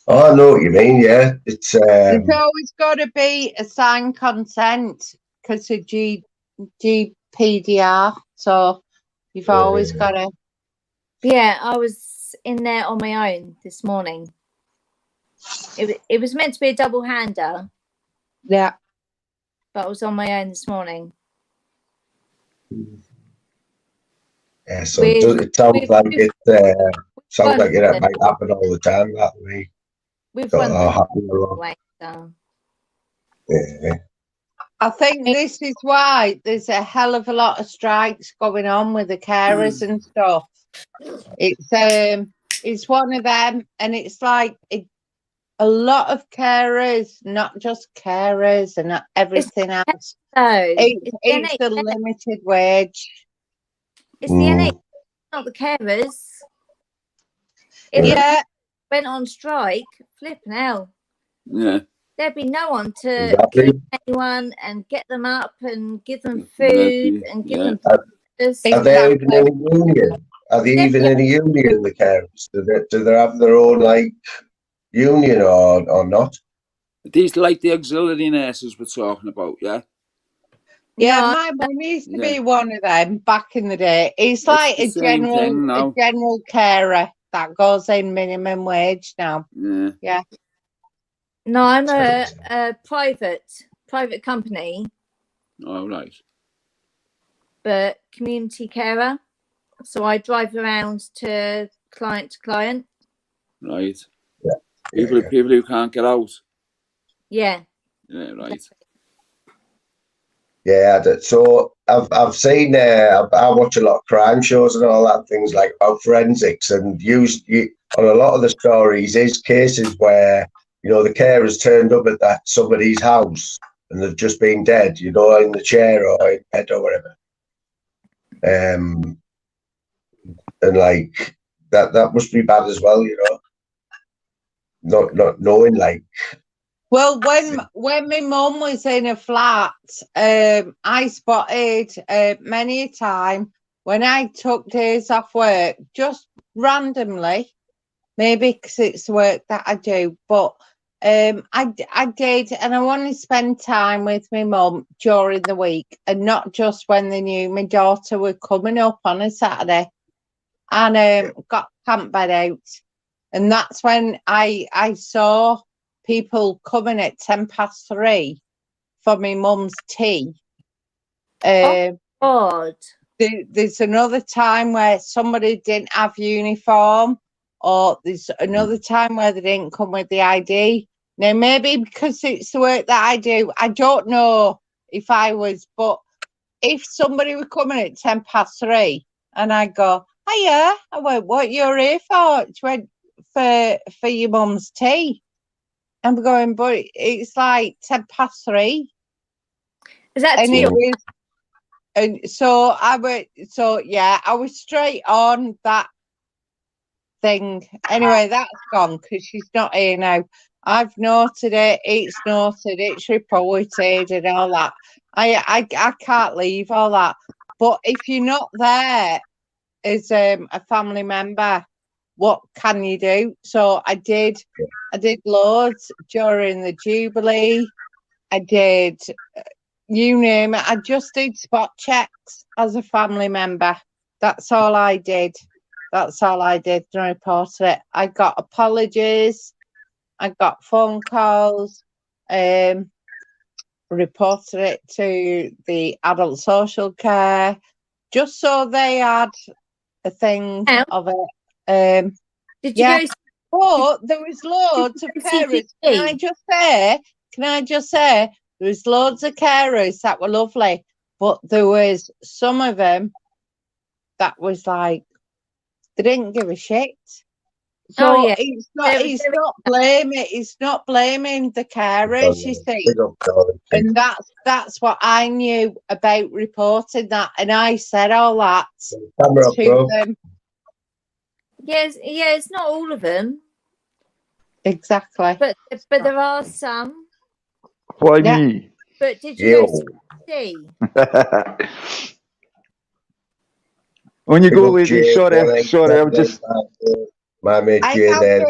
Oh, I know what you mean. Yeah, it's there's always got to be a signed consent because of GDPR. So you've always got to. Yeah, I was in there on my own this morning. It was meant to be a double hander. Yeah, but I was on my own this morning. Yeah, so it sounds like it might happen all the time that way. We've So, run way, so. Yeah. I think this is why there's a hell of a lot of strikes going on with the carers and stuff. It's one of them, and it's like a lot of carers, not just carers and not everything else. It's the limited wage. It's the NHS, not the carers. If Yeah. they went on strike, flipping hell. Yeah. There'd be no one to Exactly. keep anyone and get them up and give them food and give them breakfast. Are they even in a union? Are they even in a union, the carers? Do they have their own, like, union or not? These like the auxiliary nurses we're talking about, yeah? Yeah, my mum used to be one of them back in the day. It's like the a same thing now. general carer that goes in minimum wage now. Yeah. Yeah. No, I'm a private company, All right. but community carer. So I drive around to client. Right. Yeah. People who can't get out. Yeah. Yeah, right. Yeah, so I've seen I watch a lot of crime shows and all that, things like about forensics, and on a lot of the stories is cases where, you know, the carers turned up at somebody's house and they've just been dead, you know, in the chair or in bed or whatever. And like that must be bad as well, you know. Not knowing, like. Well, when my mum was in a flat, I spotted many a time when I took days off work, just randomly, maybe because it's the work that I do, but I did, and I wanted to spend time with my mum during the week, and not just when they knew my daughter were coming up on a Saturday, and got camp bed out, and that's when I saw people coming at 3:10 for my mum's tea. Odd. There's another time where somebody didn't have uniform, or there's another time where they didn't come with the ID. Now, maybe because it's the work that I do, I don't know if I was, but if somebody were coming at 3:10 and I go, hiya, I went, what you're here for? She went, for your mum's tea. I'm going, but it's like 3:10. Is that and tea? it was, and so I was straight on that thing. Anyway, that's gone because she's not here now. I've noted it. It's noted. It's reported and all that. I can't leave all that. But if you're not there as a family member, what can you do? So I did loads during the Jubilee. I did, you name it. I just did spot checks as a family member. That's all I did. That's all I did to report it. I got apologies. I got phone calls. Reported it to the adult social care, just so they had a thing of it. Did you go? But there was loads of carers. Can I just say, there was loads of carers that were lovely, but there was some of them that was like, they didn't give a shit. So it's not blaming the carers, you see. And that's what I knew about reporting that, and I said all that to them. Yes, it's not all of them. Exactly. But there are some. Why me? But did you go see? When you go, lady, sorry, I'm just. My mate Jay there.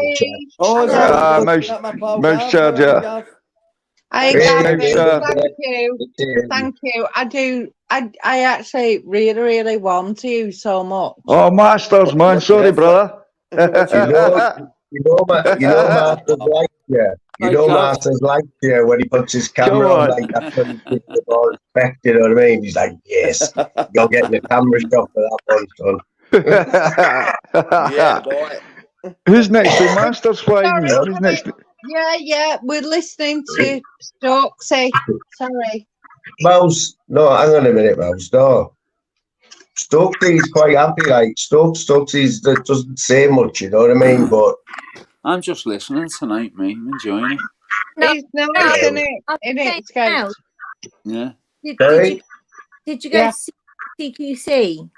Mouse charger. Thank you. I actually really want you so much. Oh, Masters, man, sorry, brother. You know, Masters like you. You know, Masters like you when he puts his camera on like that. When he gives the more respect, you know what I mean? He's like, yes, you're getting the camera shot for that one, son. Yeah, boy. Who's next to Masters? Who's next? Yeah, we're listening to Stokesy. Sorry. Mouse, no, hang on a minute, Mouse, no. Stokesy's quite happy, like Stokesy's that doesn't say much, you know what I mean? But I'm just listening tonight, mate. I'm enjoying it. It's nice, isn't it? It's good. Yeah. Did you go CQC?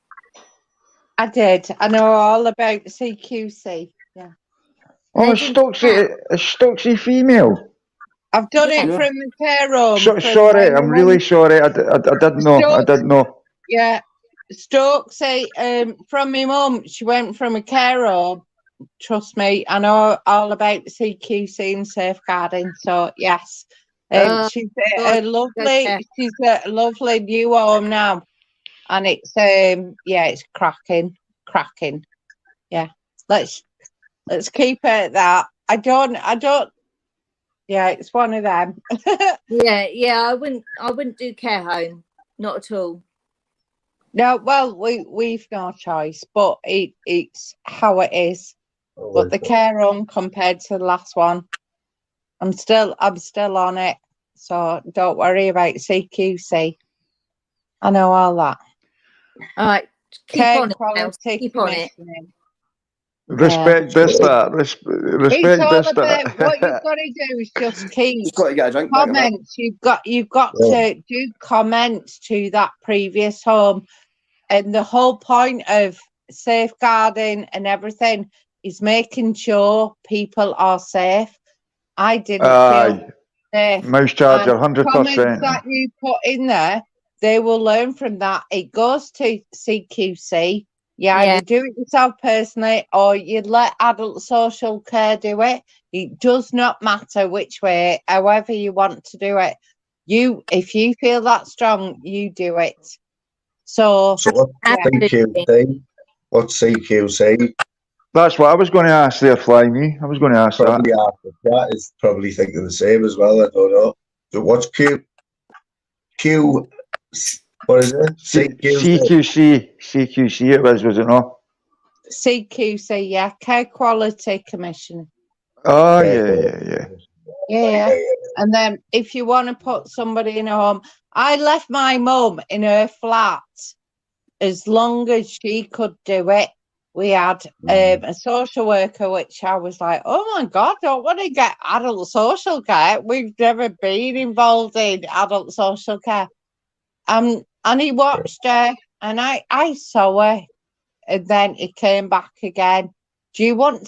I did. I know all about CQC. Yeah. Oh, Stuxy female. I've done it from the care home. Sorry, I'm really sorry. I didn't know. I didn't know. Yeah, Stokesy, from my mum, she went from a care home. Trust me, I know all about CQC and safeguarding. So yes, she's a lovely. She's a lovely new home now, and it's it's cracking. Yeah, let's keep it at that. I don't. Yeah, it's one of them. yeah. I wouldn't do care home, not at all. No, well, we've no choice, but it's how it is. But the care home compared to the last one, I'm still on it. So don't worry about CQC. I know all that. All right, keep on it. Keep on it. Respect Bista. Respect Bista. What you've got to do is just keep got to get a drink. comments. You've got to do comments to that previous home, and the whole point of safeguarding and everything is making sure people are safe. I didn't feel safe. Mouse charger, 100%. Comments that you put in there, they will learn from that. It goes to CQC. You either do it yourself personally or you let adult social care do it. It does not matter which way, however you want to do it. If you feel that strong, you do it. So what's CQC? What's CQC? That's what I was going to ask there, Fly-Me. I was going to ask probably that. That is probably thinking the same as well. I don't know. So what's Q? What is it? CQC it was it not? CQC, yeah, Care Quality Commission. Oh, yeah. Yeah. And then if you want to put somebody in a home, I left my mum in her flat as long as she could do it. We had a social worker, which I was like, oh my God, don't want to get adult social care. We've never been involved in adult social care. And he watched her, and I saw her, and then he came back again. Do you want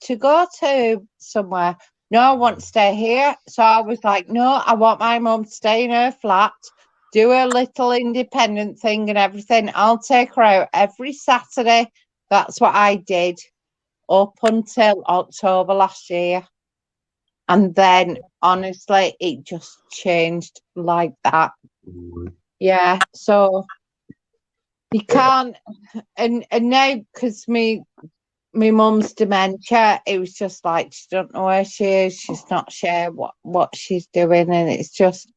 to go to somewhere? No, I want to stay here. So I was like, no, I want my mum to stay in her flat, do her little independent thing and everything. I'll take her out every Saturday. That's what I did up until October last year. And then, honestly, it just changed like that. Yeah, so you can't, and now because me mum's dementia, it was just like she don't know where she is. She's not sure what she's doing, and it's just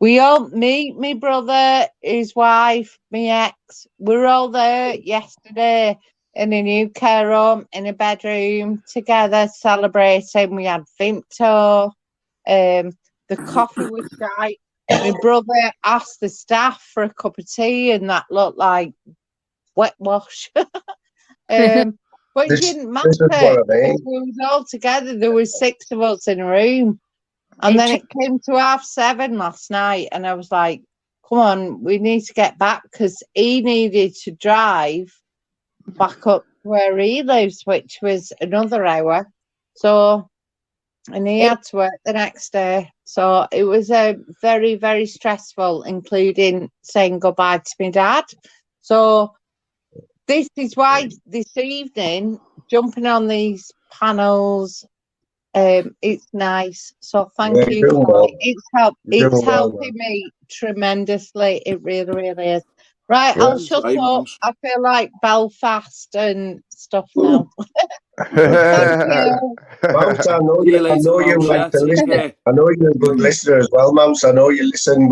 we all me brother, his wife, my ex, we're all there yesterday in a new care home in a bedroom together celebrating. We had Fmttm. The coffee was right. My brother asked the staff for a cup of tea, and that looked like wet wash. But it didn't matter. We was all together. There was 6 of us in a room. And then it came to 7:30 last night, and I was like, come on, we need to get back, because he needed to drive back up where he lives, which was another hour. So, and he had to work the next day. So it was very, very stressful, including saying goodbye to my dad. So this is why this evening, jumping on these panels, it's nice. So thank you for it. It's helping me tremendously. It really, really is. Right, I'll shut up. I feel like Belfast and stuff now. Thank you. Mouse, I know you like to listen. I know you're a good listener as well, Mouse. I know you listen.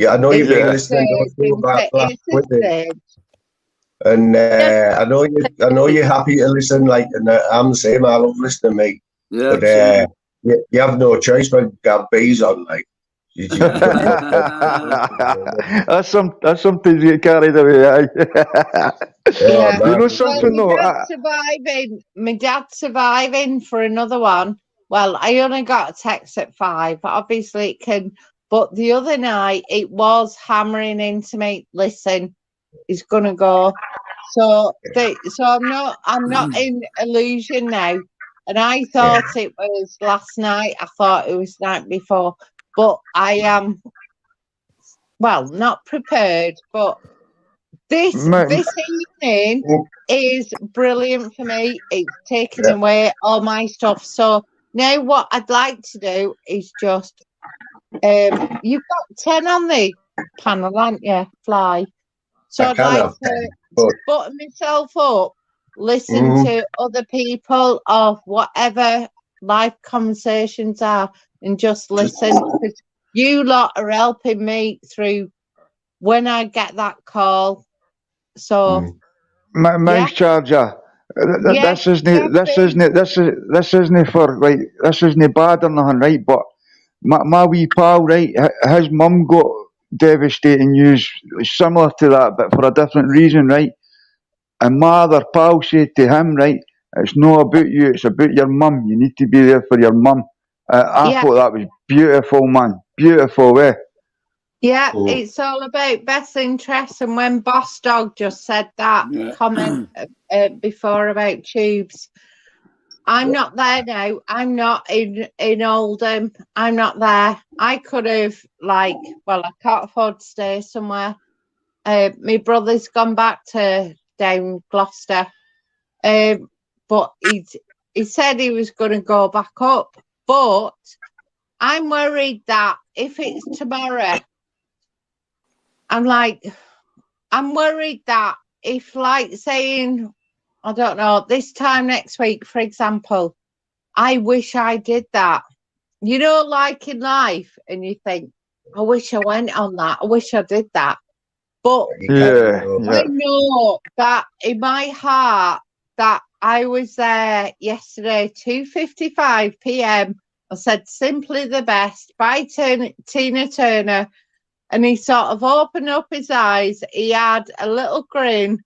I know you've been listening to that last with it. And I know you're happy to listen. Like, and I'm the same. I love listening, mate. Yeah, but you have no choice when Gabby's on. Like, that's sometimes you get carried away. Yeah. You know something though. My dad's surviving for another one. Well, I only got a text at 5. Obviously, it can. But the other night, it was hammering into me. Listen, he's gonna go. So I'm not in illusion now. and I thought it was last night. I thought it was the night before, but I am, well, not prepared. But this evening is brilliant for me. It's taken away all my stuff. So now what I'd like to do is just, you've got 10 on the panel, haven't you? Fly. So I'd like to button myself up, listen to other people of whatever life conversations are, and just listen, because you lot are helping me through when I get that call. So Mouse charger. This isn't for like, this isn't bad or nothing, right? But my wee pal, right, his mum got devastating news similar to that, but for a different reason, right? And my other pal said to him, right, it's not about you, it's about your mum. You need to be there for your mum. I thought that was beautiful, man. Beautiful, eh? Yeah, it's all about best interests. And when Boss Dog just said that comment before about tubes, I'm not there now. I'm not in Oldham. I'm not there. I could have, like, well, I can't afford to stay somewhere. My brother's gone back to down Gloucester, but he said he was going to go back up. But I'm worried that if it's tomorrow, I'm worried that if, like, saying, I don't know, this time next week, for example, I wish I did that. You know, like in life, and you think, I wish I went on that. I wish I did that. But I know that in my heart that I was there yesterday, 2:55 p.m. I said Simply the Best by Tina Turner. And he sort of opened up his eyes. He had a little grin.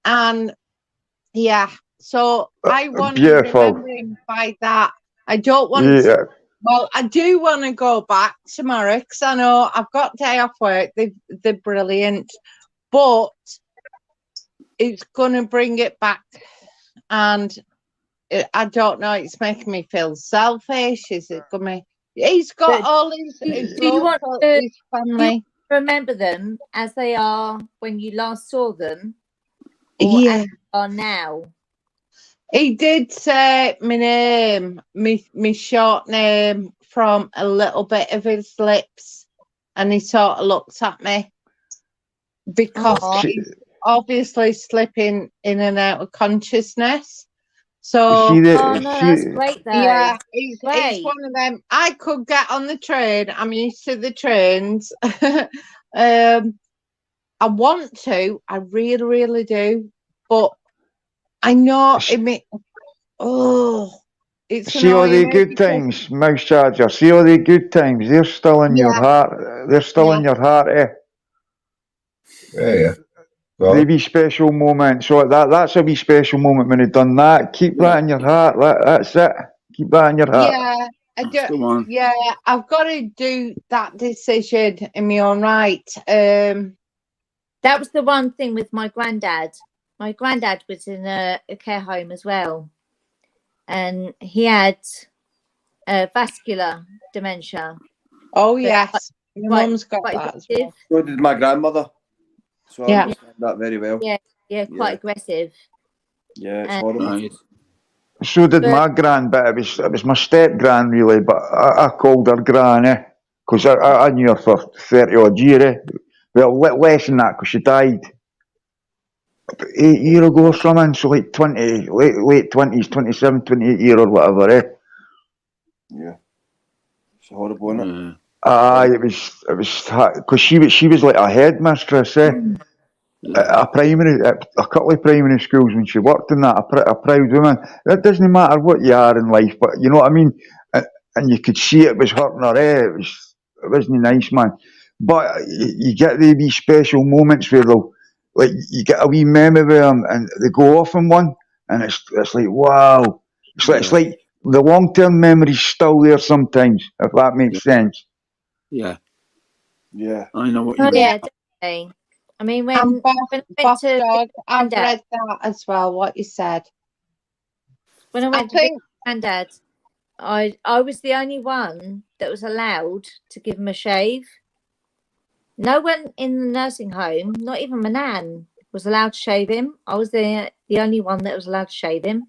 And yeah, so I want to remember him by that. I don't want to, well, I do want to go back tomorrow because I know I've got day off work. They're brilliant. But it's going to bring it back. And I don't know, it's making me feel selfish. Is it going to... He's got all his family. Remember them as they are when you last saw them, or as they are now? He did say my name, my short name, from a little bit of his lips, and he sort of looked at me because he's obviously slipping in and out of consciousness. So, that's great though. Yeah, it's one of them. I could get on the train. I'm used to the trains. I want to. I really, really do. But I know it may. Oh, it's see all the good times, Mouse Charger. See all the good times. They're still in your heart. They're still in your heart, eh? Yeah. The wee special moment. So that's a wee special moment when you've done that. Keep that in your heart. That's it. Keep that in your heart. Yeah, yeah, I've got to do that decision in my own right. That was the one thing with my granddad. My granddad was in a care home as well, and he had vascular dementia. Oh yes, my mum's got that as well. So did my grandmother. So I understand that very well. Yeah, quite aggressive. Yeah, it's horrible. So did my gran, but it was my step gran really. But I called her gran, eh? Because I knew her for 30 odd years, eh? Well, less than that, because she died 8 years ago or something. So like 20, late 20s, 27, 28 years or whatever, eh? Yeah, it's horrible, isn't it? It was because she was like a headmistress, eh? A couple of primary schools when she worked in that, a proud woman. It doesn't matter what you are in life, but you know what I mean. And you could see it was hurting her. It wasn't nice, man. But you get the wee special moments where like you get a wee memory with them, and they go off in one, and it's like wow. It's like the long term memory's still there sometimes, if that makes sense. Yeah, I know what you mean. Yeah, definitely. I mean, when Boss Dog, I've read that as well. What you said. When I went to visit Granddad, I was the only one that was allowed to give him a shave. No one in the nursing home, not even my nan, was allowed to shave him. I was the only one that was allowed to shave him.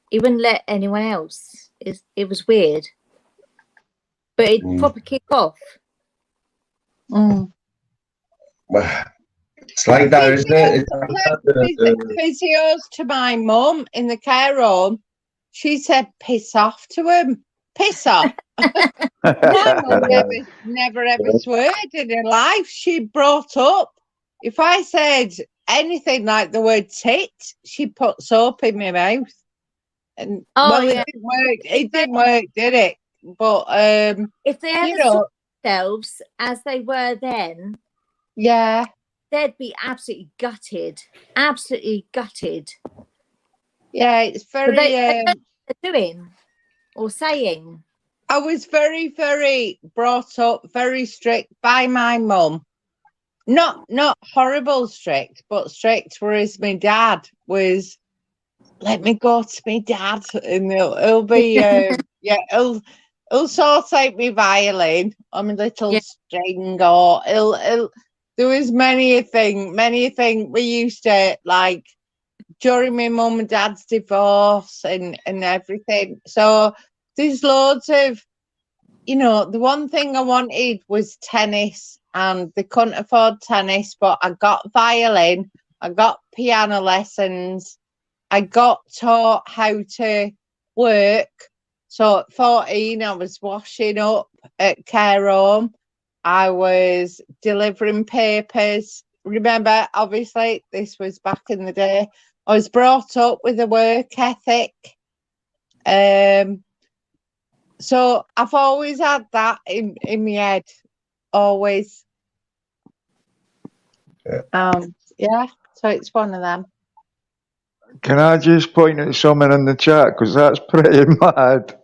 He wouldn't let anyone else. It was weird. But it proper kick off. It's like that, isn't it? Physios to my mum in the care home. She said, "Piss off" to him. Piss off. My mum never ever sweared in her life. She brought up, if I said anything like the word tit, she put soap in my mouth. And it didn't work. It didn't work, did it? But if they ever saw themselves as they were then, they'd be absolutely gutted. Absolutely gutted. Yeah, it's very. But they don't know what they're doing or saying. I was very, very brought up, very strict by my mum. Not horrible strict, but strict. Whereas my dad was, let me go to my dad, and he'll be he'll sort out my violin on my little string, or he'll there was many a thing we used to like during my mum and dad's divorce and everything. So there's loads of, the one thing I wanted was tennis, and they couldn't afford tennis, but I got violin, I got piano lessons, I got taught how to work. So at 14, I was washing up at care home. I was delivering papers. Remember, obviously, this was back in the day. I was brought up with a work ethic. So I've always had that in my head. Always. So it's one of them. Can I just point at something in the chat, because that's pretty mad.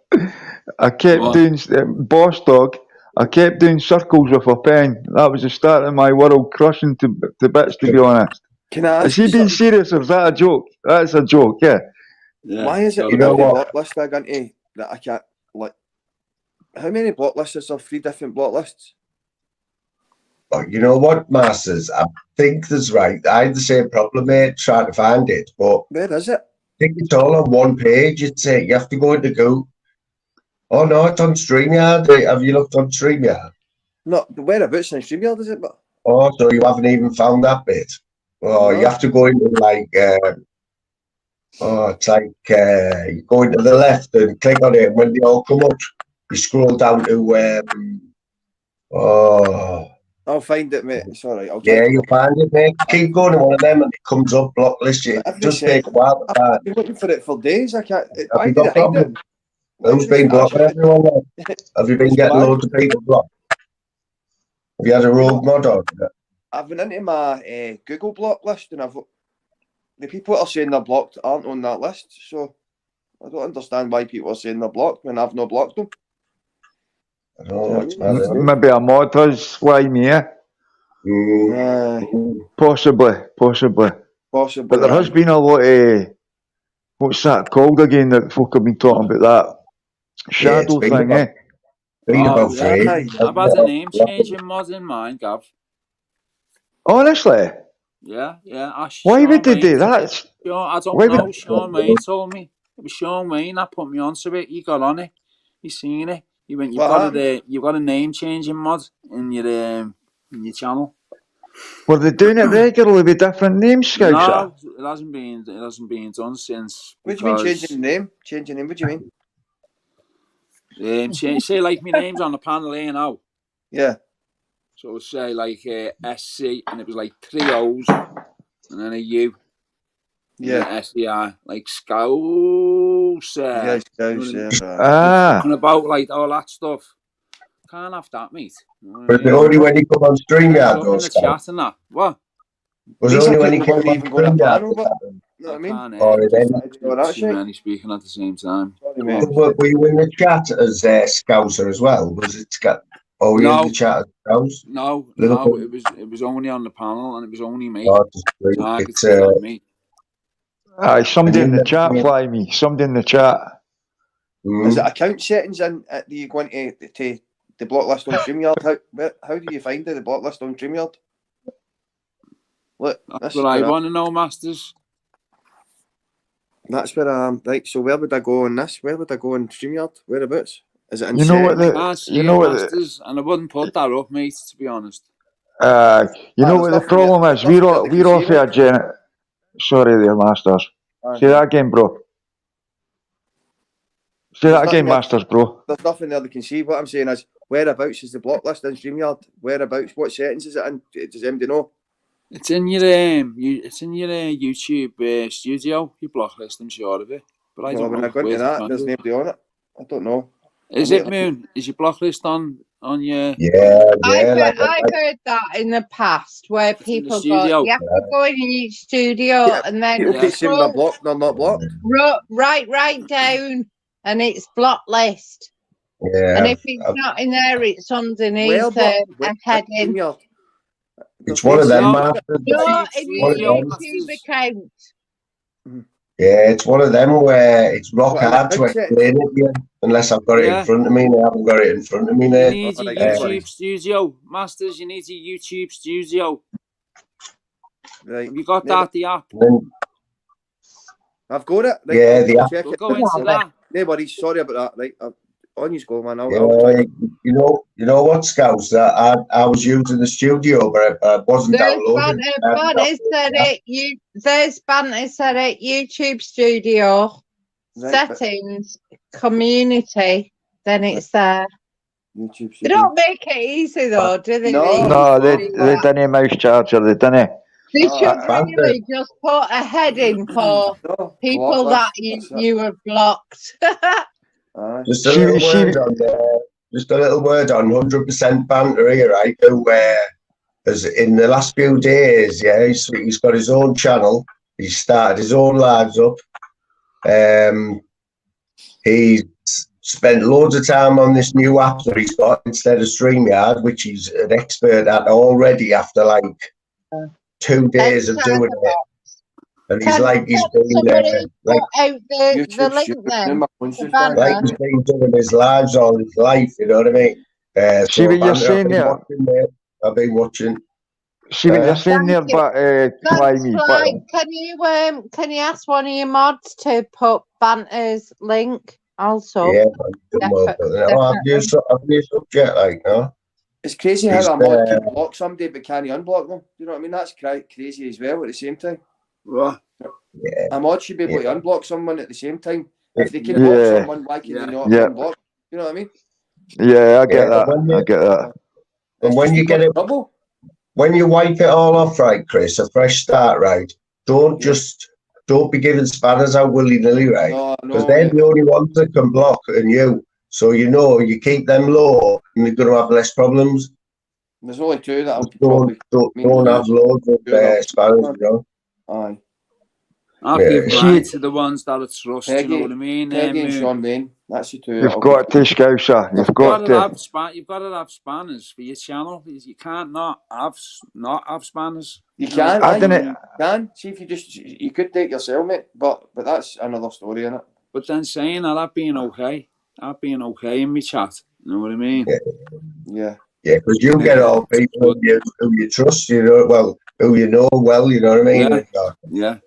I kept doing boss dog. I kept doing circles with a pen. That was the start of my world crushing to bits, to be honest. Can I ask Is he being serious, or is that a joke? That's a joke, yeah. Why is it You know what? block list I got into that I can't, like, how many block lists is there? 3 different block lists? Oh, you know what, Masters? I think that's right. I had the same problem, mate, trying to find it. But where is it? I think it's all on one page. It's you have to go into Google. Oh no, it's on StreamYard. Have you looked on StreamYard? No, whereabouts in StreamYard is it? But oh, so you haven't even found that bit? Oh, no. You have to go into like it's like you go into the left and click on it, and when they all come up, you scroll down to I'll find it, mate. It's all right. You'll find it, mate. Keep going to one of them, and it comes up block list. It does take a while. I've been looking for it for days. I can't. Have you got problems? Who's been blocking everyone? Have you been getting loads of people blocked? Have you had a rogue mod on? I've been into my Google block list, and the people that are saying they're blocked aren't on that list. So I don't understand why people are saying they're blocked when I've not blocked them. Maybe a mod has slime here. Possibly. But there has been a lot of, what's that called again, that folk have been talking about, that shadow thing, I've had a name change in mod in mine, Gav. Honestly? Yeah. Why would they do that? I don't know. Sean Wayne told me. It was Sean Wayne that put me onto it. He got on it. He seen it. He went, you've got a name changing mod in your channel. Were they doing it regularly with different names, Scouser? No, it hasn't been done since. What do you mean changing the name? Changing name, what do you mean? Say like my name's on the panel here now. Yeah. So it would say like SC, and it was like 3 O's and then a U. Yeah. SDI, like Scouser. Yeah, Scouser. Talking about like all that stuff. Can't have that, mate. But only when you come on StreamYard, in the chat and that. What? Was only when you come on StreamYard. You know what I mean? Too many speaking at the same time. Were you in the chat as Scouser as well? Was it were you in the chat as Scouser? No, it was only on the panel, and it was only me. It's me. Aye, somebody in the chat, Fly Me. Somebody in the chat. Is it account settings in? Do you go into the block list on StreamYard? How do you find the block list on StreamYard? Look, that's what I want to know, Masters. That's where I am. Right, so where would I go on this? Where would I go on StreamYard? Whereabouts? Is it in You know what settings? the, I see you know what Masters, and I wouldn't put that up, mate, to be honest. you know what the problem is? We're off here, Jen. Sorry there, Masters. Say that again, bro. Say that again, Masters, bro. There's nothing there they can see. What I'm saying is, whereabouts is the block list in StreamYard? Whereabouts? What settings is it in? Does anybody know? It's in your YouTube studio, your block list. I'm sure of it, but I don't know. When I go into that, there's nobody on it. I don't know. Is it Moon? Is your block list on your? I've heard that in the past where people go, you have to go in each studio and then people keep saying they're blocked, they're not blocked. Right down, and it's block list. Yeah. And if it's not in there, it's underneath a heading. It's one of them, Masters. No, in your YouTube account. Yeah, it's one of them where it's rock hard to explain it here, unless I've got it in front of me. I haven't got it in front of me now. You need a YouTube studio, Masters. You need a YouTube studio. Right. Have you got that, the app? I've got it. Right, yeah, the app. We'll go into that. No worries. Sorry about that. Right, on you go, man. I'll you know what, Scouts? I was using the studio, but I wasn't downloading. There's banter set at YouTube studio settings, community. Then it's there. YouTube they don't make it easy though, do they? No, they didn't mouse charger. They didn't. They should really just put a heading for people that you have blocked. Just a little word on there. Just a little word on 100% banter here, right? Where, as in the last few days, yeah, he's got his own channel. He's started his own lives up. He's spent loads of time on this new app that he's got instead of StreamYard, which he's an expert at already after like 2 days of doing it. And he's been the link doing his lives all his life, you know what I mean? See what you're saying there? I've been watching. See what you're saying there, but can you ask one of your mods to put Banter's link also? Yeah, I've used subject like no. It's crazy how a mod can block somebody but can't unblock them. You know what I mean? That's crazy as well at the same time. Right. Yeah. A mod should be able to unblock someone at the same time. If they can block someone, why can they not unblock? You know what I mean? Yeah, I get that. I get that. And when you get it, when you wipe it all off, right, Chris, a fresh start, right? Don't be giving spanners out willy-nilly, right? Because they're the only ones that can block, and you. So you keep them low, and you're going to have less problems. There's only two that don't have loads of spanners, you know. Aye. I'll give mine to the ones that I trust, you know what I mean? Peggy and Sean Bain, that's the two. You've got to, Scouser. You've got to. You've got to have spanners for your channel. You can't not have spanners. You can. You can. See if you could take yourself, mate. But that's another story, innit? But then saying that, I've been okay in my chat. You know what I mean? Yeah. Yeah, because you get all people who you trust, you know, who you know well, you know what I mean? Yeah.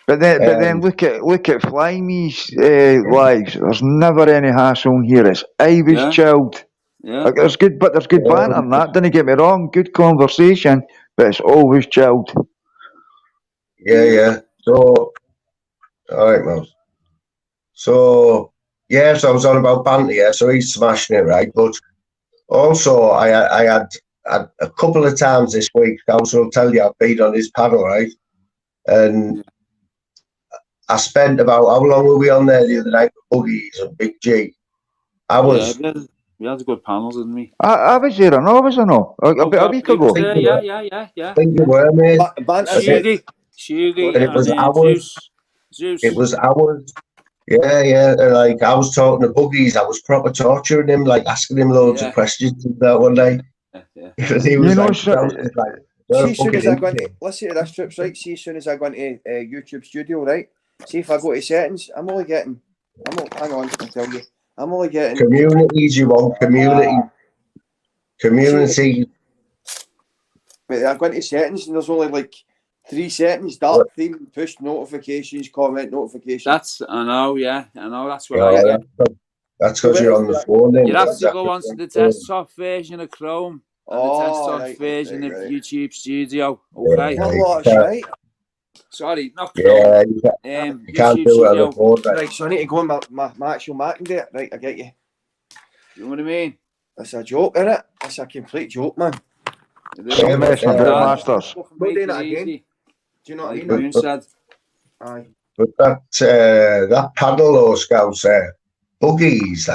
But then look at Fly Me's lives. There's never any hassle here. It's always chilled. Yeah. Like, there's good banter in that. Don't get me wrong. Good conversation, but it's always chilled. Yeah. So, all right, Mouse. So I was on about banter. Yeah, so he's smashing it, right? But also, I had a couple of times this week. I will tell you, I've been on his panel, right? And I spent about, how long were we on there the other night with Buggies and Big G? We had good panels, didn't we? I was there, I was or no? A week ago. Yeah. I think you were, mate. Shuggy, and it was hours. Zeus. It was hours. Yeah. Like, I was talking to Buggies. I was proper torturing him, like asking him loads of questions that one day. Yeah. He was see, as soon as I go into, let's say this trips, right? See, as soon as I go into YouTube Studio, right? See if I go to settings, hang on, I'll tell you. I'm only getting communities. You want community. Wait, I go into settings and there's only like 3 settings: dark theme, push notifications, comment notifications. I know that's what I get. That's because you're on the phone. Then you have to go onto the desktop version of Chrome and the desktop version of YouTube Studio. Okay. That's right. Sorry, not Chrome. You can't do it on the phone. Right, so I need to go on my actual Mac and do it. Right, I get you. You know what I mean? That's a joke, isn't it? That's a complete joke, man. Don't mess about, Masters. We're doing it again. Do you know what I mean? Aye. But that paddle or scouts Buggies,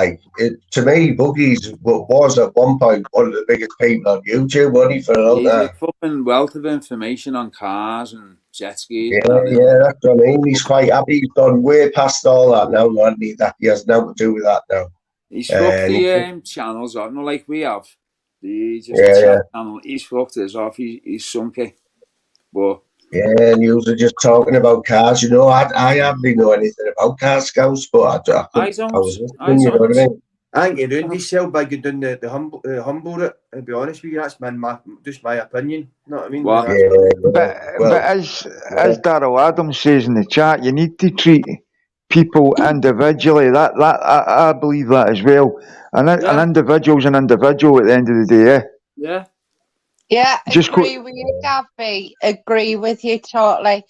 to me, Buggies was at one point one of the biggest people on YouTube, wasn't he, for a long time? He's a fucking wealth of information on cars and jet skis. Yeah, that's what I mean. He's quite happy. He's gone way past all that now, hasn't he? That he has nothing to do with that now. He's fucked the channels off, not like we have. Channel. He's fucked us off. He's sunk it. But yeah, and you were just talking about cars. You know, I hardly know anything about car scouts, but I don't. You know what I mean? I ain't doing this sell by doing the humble route. To be honest with you, that's just my opinion. You know what I mean? But as Darryl Adams says in the chat, you need to treat people individually. That I believe that as well. An individual's an individual at the end of the day. Yeah, agree with you, Gabby. Agree with you totally.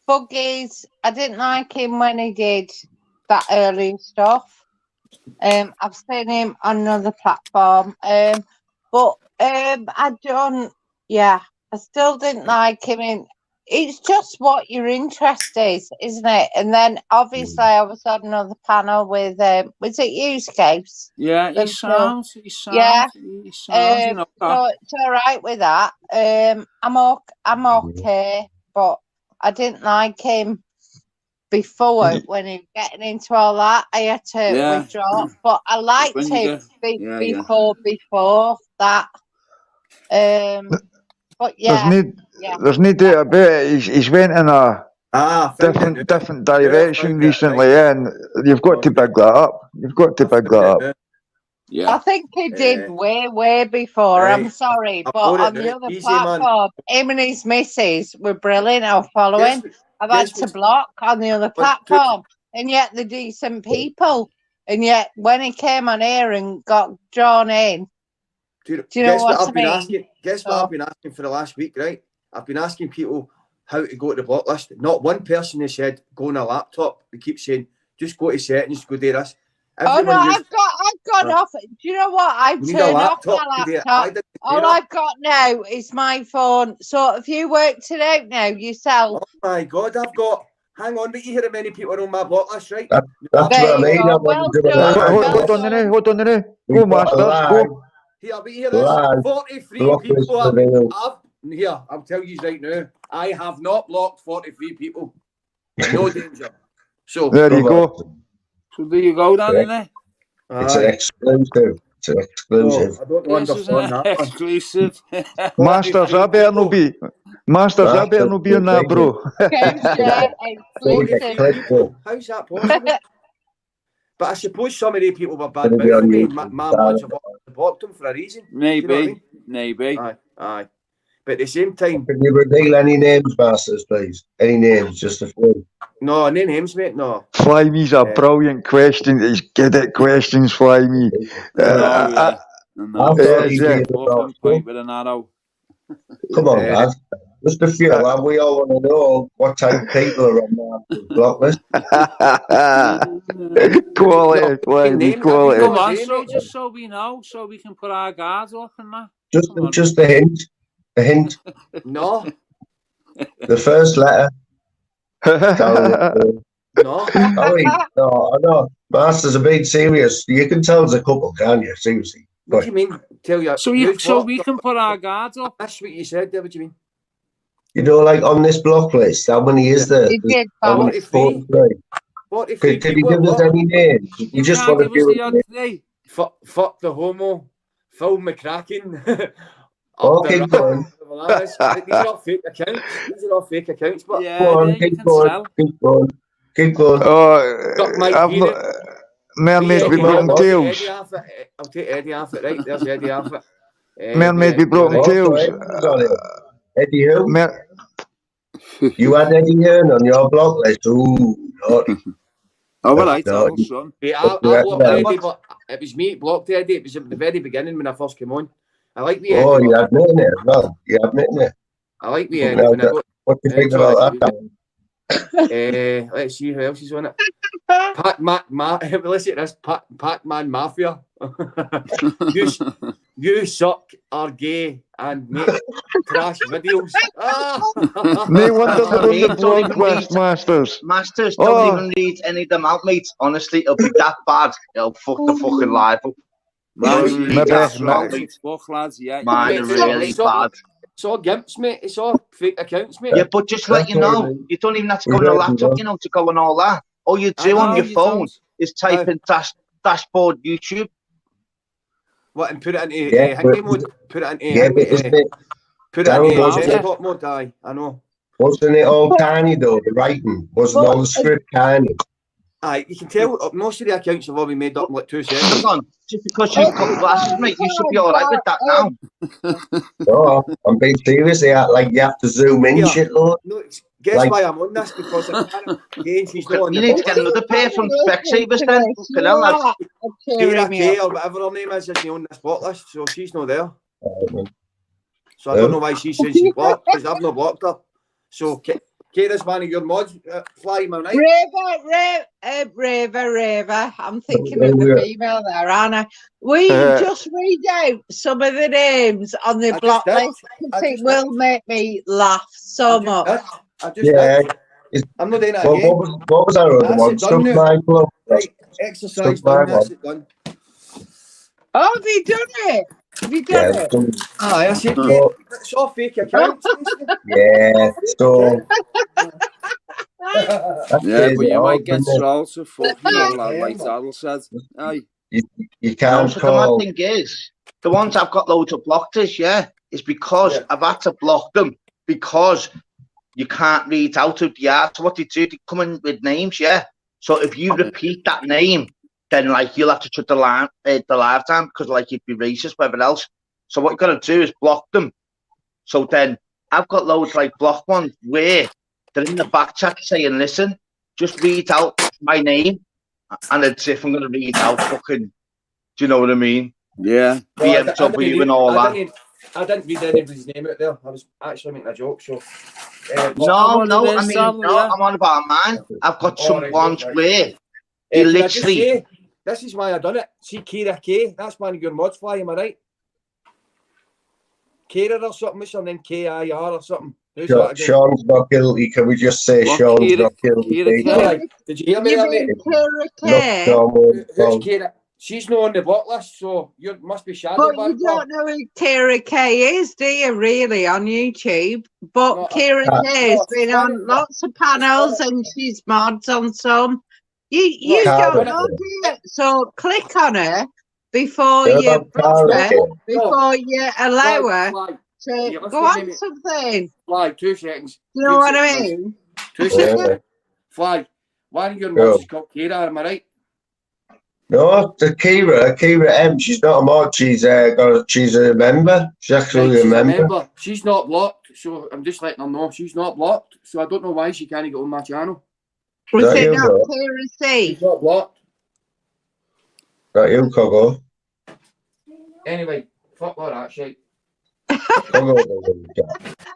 Buggies, I didn't like him when he did that early stuff. I've seen him on another platform. But I still didn't like him. It's just what your interest is, isn't it? And then obviously I was on another panel with was it you, Scapes? Yeah, he sounds. So it's all right with that. I'm okay, but I didn't like him before when he was getting into all that. I had to withdraw, but I liked him before that. But there's no doubt about it. He's went in a different direction recently, and you've got to big that up. Yeah, I think he did way before. Right. I'm sorry, but on the other platform, him and his missus were brilliant. I was following. I've had to block on the other platform, and yet they're decent people. And yet, when he came on here and got drawn in, do you know what I mean? Guess what I've been asking for the last week, right? I've been asking people how to go to the block list. Not one person has said go on a laptop. They keep saying just go to settings, go do this. I've got off. Do you know what? I've turned off my laptop. All I've got now is my phone. So if you worked it out now yourself. Oh my God, I've got. Hang on, did you hear how many people are on my block list, right? That's what I mean. Hold on a minute. Go, Masters, go. Here, but hear this. 43 people have here. I'll tell you right now. I have not blocked 43 people. No danger. So there you go. So there you go, Dan, isn't it? It's an exclusive. I don't understand that. Exclusive. Masters, I better not be. Masters, I better not be on that, bro. How's that possible? But I suppose some of the people were bad mouthing me. My mods have blocked them for a reason. Maybe. Aye. But at the same time, can you reveal any names, Masters, please? Any names, just a few. No names, mate. No. Flyme's a brilliant question. He's good at questions, Flyme. Come on, lad. Just a few, lad. We all want to know what type of people are on that block list. Quality, Flyme, quality. Come on, just so we know, so we can put our guards up and that. Just a hint. A hint. No. The first letter. No. No. Masters are being serious. You can tell there's a couple, can't you? Seriously. What do you mean? Tell you. So we can put our guards up. That's what you said there. What do you mean? You know, like on this block list, how many is there? 43. Can you give us any names? You just want to give us Fuck the homo. Phil McCracken. Okay, go on. These are all fake accounts. These are all fake accounts. But yeah, Go on, keep going, keep going, keep going. Got Mike I've Keenan. not. Mermaid Eddie with broken I'll take tails. Eddie off it. I'll take Eddie off it. Right, there's Eddie off it. Mermaid with broken tails. Eddie who? You had Eddie Hearn on your block list. Ooh, naughty. Oh, well, I No, tell son. Yeah, I blocked Eddie, but it was me that blocked Eddie. It was at the very beginning when I first came on. I like the Eddie. Oh, you admitting it as well. You admitting it. I like the Eddie. When I got, what do you think about that? Let's see who else is on it. Listen to this. Pac-Man Mafia. you suck, are gay, and make trash videos. No wonder they're on the blog list, Masters. Masters, don't even read any of them out, mate. Honestly, it'll be that bad. It'll fuck the fucking life up. Fuck, lads, yeah. Mine are really bad. It's all gimps, mate. It's all fake accounts, mate. Yeah, but just to let you know, you don't even have to go on the laptop, you know, to go on all that. All you do on your phone is type in dashboard YouTube. What, and put it into handy mode? Put it into put it into top mode, I know. Wasn't it all tiny though, the writing? Wasn't all the script tiny? Aye, you can tell most of the accounts have all been made up in like 2 seconds. Hang on, just because you've got glasses, mate, you should be alright with that now. No, I'm being serious. They act like you have to zoom in shit, Lord. No, guess why I'm on this? Because she's not on you need to get another pair from Specsavers then. Kira K or whatever her name is on the spot list, so she's not there. So I don't know why she's saying she's blocked, because I've not blocked her. So Kira's one of your mods, Fly, am I right? Raver. I'm thinking of the female there, Anna. We just read out some of the names on the block list. It will make me laugh so much. I'm not doing that again. What was our other one? Stuff my club. Right, exercise done, that's it done. Oh, have you done it? Have you done it? I said it's all fake accounts. Yeah, so... Yeah, but you might get trolled, so fuck you know, like Adel said. Aye. You can't call... The mad thing is, the ones I've got loads of blocked is because I've had to block them because you can't read out of the art. So what they do, they come in with names, So if you repeat that name, then like you'll have to shut the live time because like you'd be racist, whatever else. So what you got to do is block them. So then I've got loads like block ones where they're in the back chat saying, "Listen, just read out my name," and it's if I'm going to read out fucking. Do you know what I mean? Yeah. BMW and all that. I didn't read anybody's name out there. I was actually making a joke. So. No. I mean, I'm on about mine. I've got some ones where they literally. This is why I done it. See, Kira K. That's one of your mods, Fly. Am I right? Kira or something. What's her name? KIR or something. Sean's not guilty. Can we just say Sean's not guilty? Did you hear me? Kira K? Who's Kira? She's not on the block list, so you must be shadow. But you don't know who Kira K is, do you, really, on YouTube? But Kira K has been on lots of panels and she's mods on some. You don't know, do you? So click on her before you block her, before you allow her to go on something. Fly, 2 seconds. You know what I mean? 2 seconds. Fly, one of your mods is called Kira, am I right? No, the Kira M. She's not a mod. She's a member. She's actually a member. She's not blocked, so I'm just letting her know she's not blocked. So I don't know why she can't get on my channel. Was it not Kira C? She's not blocked. Right, you Cogo. Anyway, fuck all that shit.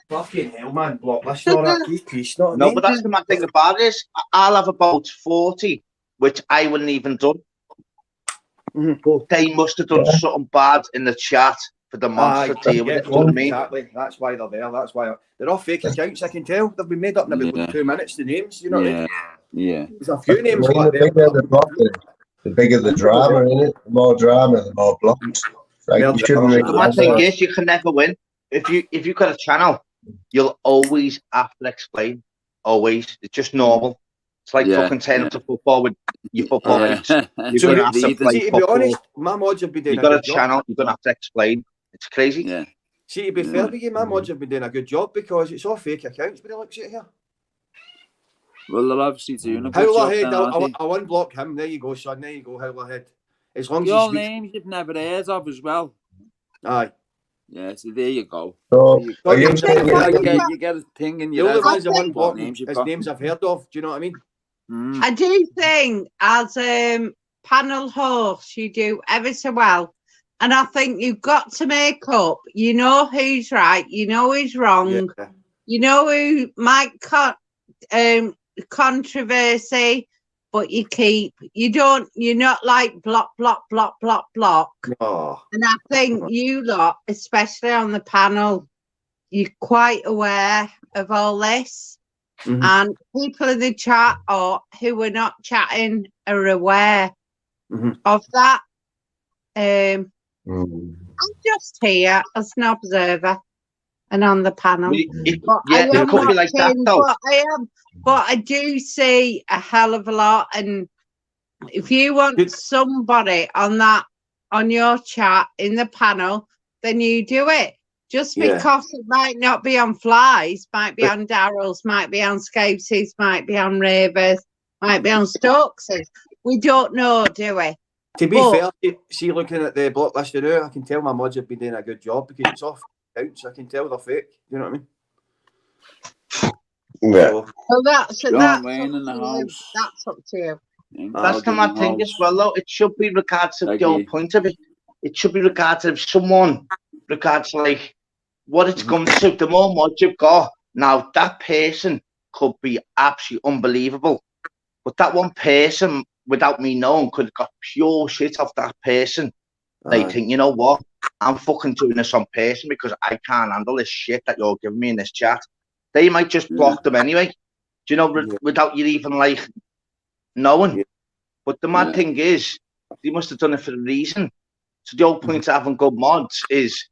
Fucking hell, man. Block list all that. Peace, not no, but that's the mad thing about it is I'll have about 40, which I wouldn't even done. But they must have done something bad in the chat for the monster to deal with it. You know what I mean? Exactly. That's why they're there. That's why they're all fake accounts. I can tell they've been made up in about 2 minutes. The names, you know what I mean? Yeah. There's a few names like the bigger the drama, in it. The more drama, the more blocks. Like the mad thing is, you can never win. If you've got a channel, you'll always have to explain. Always, it's just normal. It's like fucking turning to football with your football mates. You're gonna have to play football. To be honest, my mods have been doing. You've got a channel. You're gonna have to explain. It's crazy. Yeah. See, to be fair with you, my mods have been doing a good job because it's all fake accounts, but it looks at here. Well, they're obviously doing a good job Howlerhead, then, aren't they? I unblock him. There you go, son. There you go, Howlerhead. As long as Your he speaks... names you've never heard of as well. Aye. Yeah, so there you go. So, There you are you saying you get a thing in The your only head. ones I've What unblocked names you've is got. names I've heard of. Do you know what I mean? I do think as panel host you do ever so well, and I think you've got to make up. You know who's right, you know who's wrong, you know who might controversy, but you're not like block. Oh. And I think you lot, especially on the panel, you're quite aware of all this. And people in the chat or who are not chatting are aware of that. I'm just here as an observer and on the panel. It could be like that though. But I do see a hell of a lot. And if you want somebody on your chat in the panel, then you do it. Just because it might not be on Flies, might be on Daryl's, might be on Scapesy's, might be on Ravers, might be on Stokes's. We don't know, do we? To be fair, see, looking at the block list now, I can tell my mods have been doing a good job because it's off accounts. I can tell they're fake. You know what I mean? Yeah. So that's Wayne up in the to you. house. That's up to you. That's the mad thing as well, though. It should be regards to your point of it. It should be regards to someone, regards like what it's come to. The more mods you've got, now that person could be absolutely unbelievable. But that one person, without me knowing, could have got pure shit off that person. They think, you know what? I'm fucking doing this on person because I can't handle this shit that you're giving me in this chat. They might just block them anyway. Do you know, without you even like knowing. But the mad thing is, they must have done it for a reason. So the whole point of having good mods is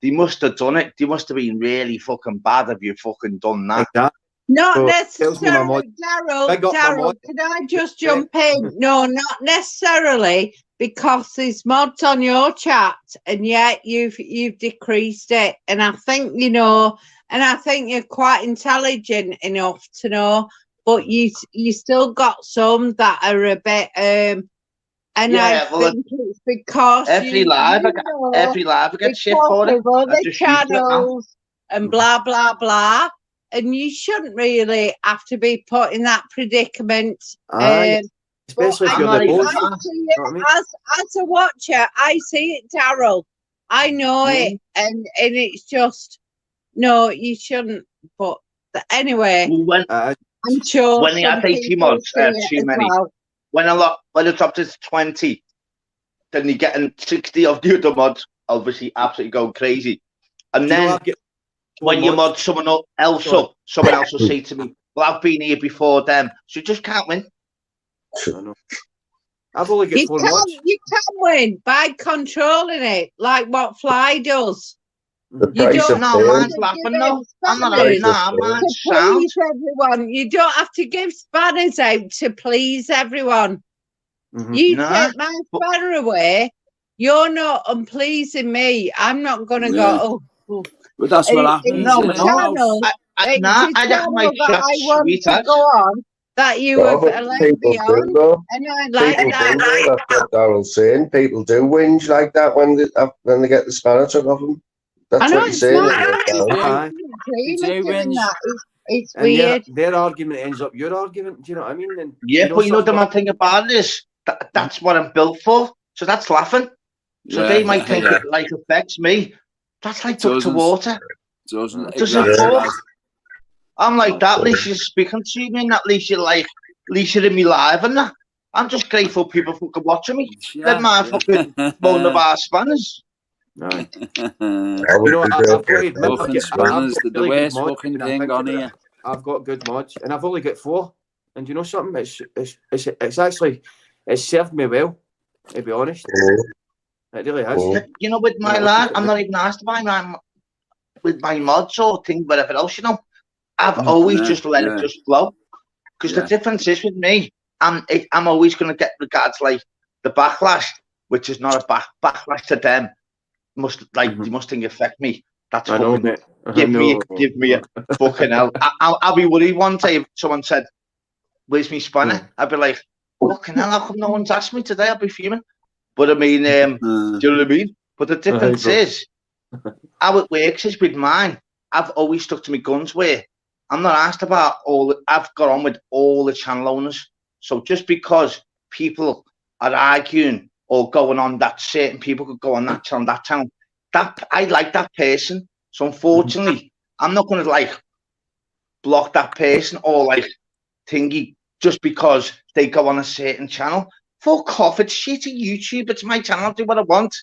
they must have done it. They must have been really fucking bad if you fucking done that. Not necessarily, Daryl, can I just jump in? No, not necessarily, because there's mods on your chat and yet you've decreased it. And I think, you know, and I think you're quite intelligent enough to know, but you still got some that are a bit and I think it's because every live I get shit for it. Other channels and blah blah blah. And you shouldn't really have to be put in that predicament. Especially if you're the boss. As a watcher, I see it, Daryl. I know it, and it's just no, you shouldn't. But anyway, I'm sure when they had 80 mods, too many. Well. When it's up to 20, then you're getting 60 of the other mods, obviously absolutely going crazy. And then when you mod someone else up, someone else will say to me, well, I've been here before them, so you just can't win. I've only got 4 mods. You can win by controlling it, like what Fly does. Man's laughing now. I'm not having that, man. Please everyone. You don't have to give spanners out to please everyone. You take my spanner away, you're not unpleasing me. I'm not going to go, but that's what happens. I want to go on that you have allowed me on, and I like that. That's what Daryl's saying. People do whinge like that when they get the spanner took off them. That's what he's saying. It's weird. Their argument ends up your argument. Do you know what I mean? And but you know the mad thing about it is that's what I'm built for. So that's laughing. So they might think it like affects me. That's like duck to water. Doesn't I'm like that. At least you're speaking to me, and at least you're in me live and that. I'm just grateful people fucking watching me. Let my fucking one of our spanners. I've got the worst fucking thing on here. I've got good mods, and I've only got 4. And you know something? It's actually served me well, to be honest. It really has. You know, with my lad, I'm not even asked by with my mods or thing, whatever else. You know, I've always just let it just flow. Because the difference is with me, I'm always going to get regards like the backlash, which is not a backlash to them. They must think affect me. That's I know, fucking mate. I give me a fucking hell. I'll be worried one day if someone said, "Where's me spanner?" I'd be like, "Fucking hell, how come no one's asked me today?" I'd be fuming. But I mean, do you know what I mean? But the difference is how it works is with mine. I've always stuck to my guns where I'm not asked about I've got on with all the channel owners. So just because people are arguing or going on that certain people could go on that channel, that I like that person. So unfortunately, I'm not going to like block that person or like thingy just because they go on a certain channel. Fuck off! It's shitty YouTube. It's my channel. I'll do what I want.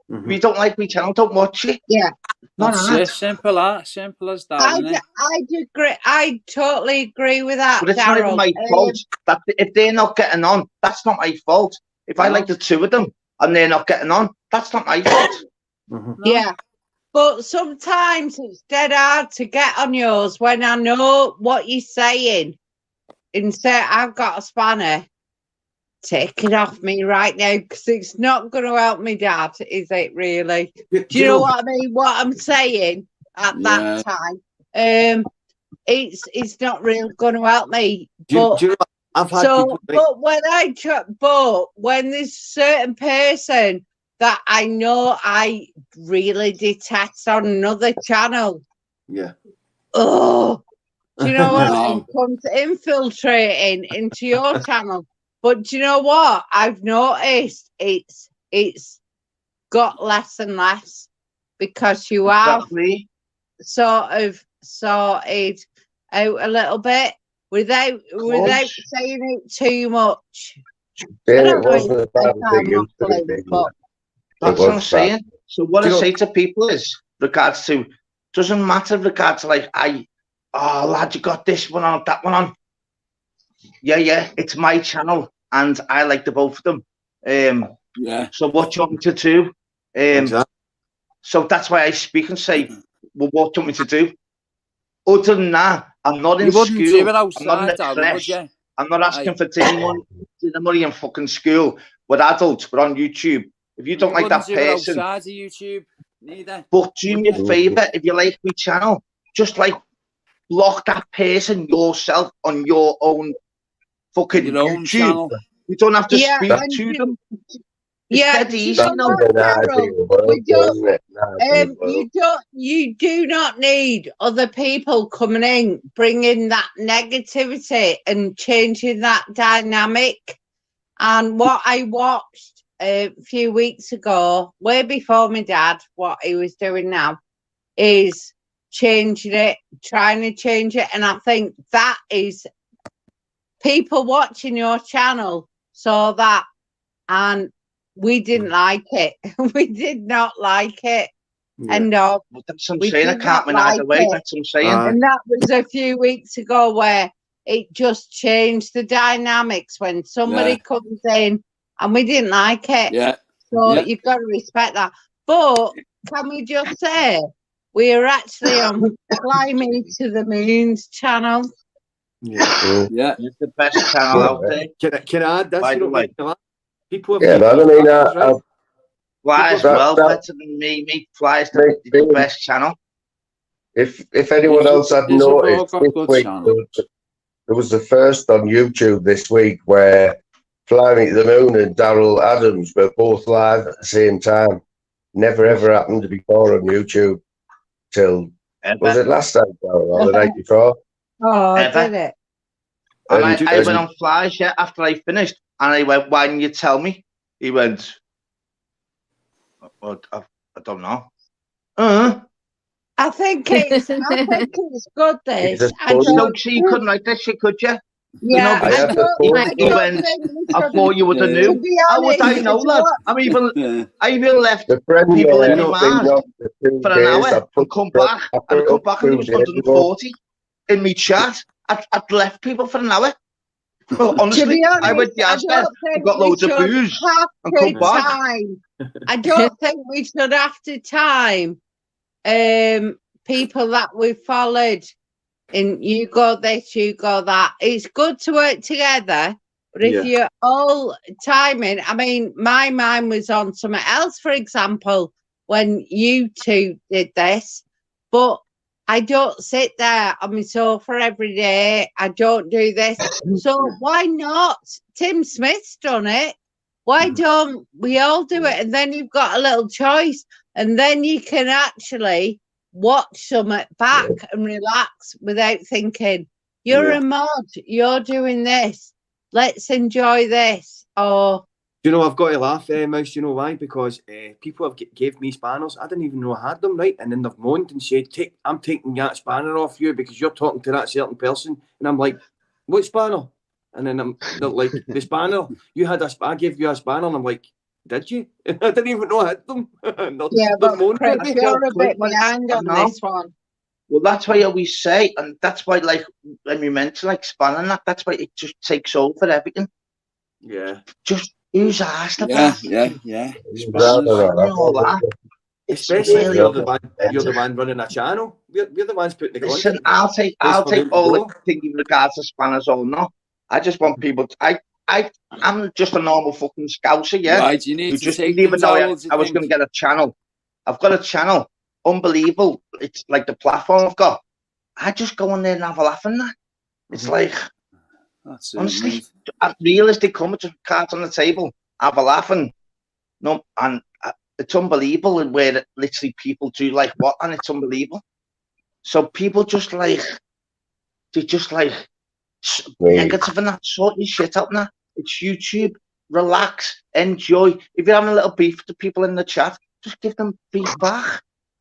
If you don't like my channel, don't watch it. Yeah, that's it. Simple as that. I agree. I totally agree with that. But it's Darryl. not even my fault that if they're not getting on, that's not my fault. If I like the two of them and they're not getting on, that's not my fault. Yeah, but sometimes it's dead hard to get on yours when I know what you're saying. Instead, I've got a spanner. Take it off me right now because it's not going to help me, Dad, is it really? Do you know what I mean? What I'm saying at that time? It's not really going to help me. But I've had people but when there's a certain person that I know I really detest on another channel. Yeah. Oh, do you know what I mean? Comes infiltrating into your channel. But do you know what? I've noticed it's got less and less because you have sort of sorted out a little bit without saying it too much. Yeah, it wasn't as bad as it used to be. That's what I'm saying. So what I say to people is, regards to, doesn't matter regards to like, lad, you got this one on, that one on. Yeah, it's my channel and I like the both of them. So what do you want me to do? So that's why I speak and say, well, what do you want me to do? Other than that, I'm not in school. I'm not in the creche. I'm not asking for dinner money in fucking school. We're adults. We're on YouTube. If you don't like that person, outside of YouTube, neither. But do me a favour, if you like my channel, just like block that person yourself on your own fucking YouTube. Channel. You don't have to speak to them. Yeah, easy. You do not need other people coming in, bringing that negativity and changing that dynamic. And what I watched a few weeks ago, way before my dad, what he was doing now, is changing it, trying to change it. And I think that is people watching your channel saw that and we didn't like it. We did not like it. And that's what I'm saying. I can't win either way. That's what I'm saying. And that was a few weeks ago where it just changed the dynamics when somebody comes in and we didn't like it. So you've got to respect that. But can we just say we are actually on Fly Me to the Moon's channel? It's the best channel out there. Can I add this? By the way. People have Fly's well better than me. Me Fly's the best channel. If anyone else had noticed, this week there was the first on YouTube this week where Fly Me to the Moon and Daryl Adams were both live at the same time. Never ever happened before on YouTube till was it last time or the night before? Oh, did it? And I went on Fly's after I finished, and I went, "Why didn't you tell me?" He went, "Well, I don't know." I think it's good. This. So you couldn't write this shit, could you? Yeah, he went, I thought you would have knew. How would I know, lad? I even left people in my mind for an hour and come back and it was 140 in me chat. I'd left people for an hour. Honestly, honest, I went downstairs and got loads of booze and come back. I don't think we should have to time people that we followed. And you go this, you go that. It's good to work together, but if you're all timing, I mean, my mind was on something else, for example, when you two did this. but I don't sit there on my sofa every day. I don't do this. So why not? Tim Smith's done it. Why don't we all do it? And then you've got a little choice. And then you can actually watch something back and relax without thinking, you're a mod, you're doing this. Let's enjoy this. Or do you know, I've got to laugh, Mouse, you know why? Because people have gave me spanners. I didn't even know I had them, right? And then they've moaned and said, I'm taking that spanner off you because you're talking to that certain person. And I'm like, what spanner? And then they're like, the spanner, I gave you a spanner. And I'm like, did you? I didn't even know I had them. but Chris, you're a bit behind on this one. Well, that's why I always say, and that's why, like, when we mention like spanning that's why it just takes over everything. Yeah. Just who's asked about? Yeah. All that. Especially if you're the one running a channel. We're the ones putting the Listen, content. I'll take all the thing in regards to spanners or not. I just want people to, I'm just a normal fucking scouser, yeah. Right, you need to just take didn't even know I was think. going to get a channel. I've got a channel. Unbelievable. It's like the platform I've got. I just go on there and have a laugh and that. It's like, that's honestly, realistic come with cards on the table, have a laugh and it's unbelievable where literally people do like what, and it's unbelievable. So people just like, they just like negative and that sort of shit out there. It's YouTube. Relax, enjoy. If you're having a little beef to people in the chat, just give them beef back.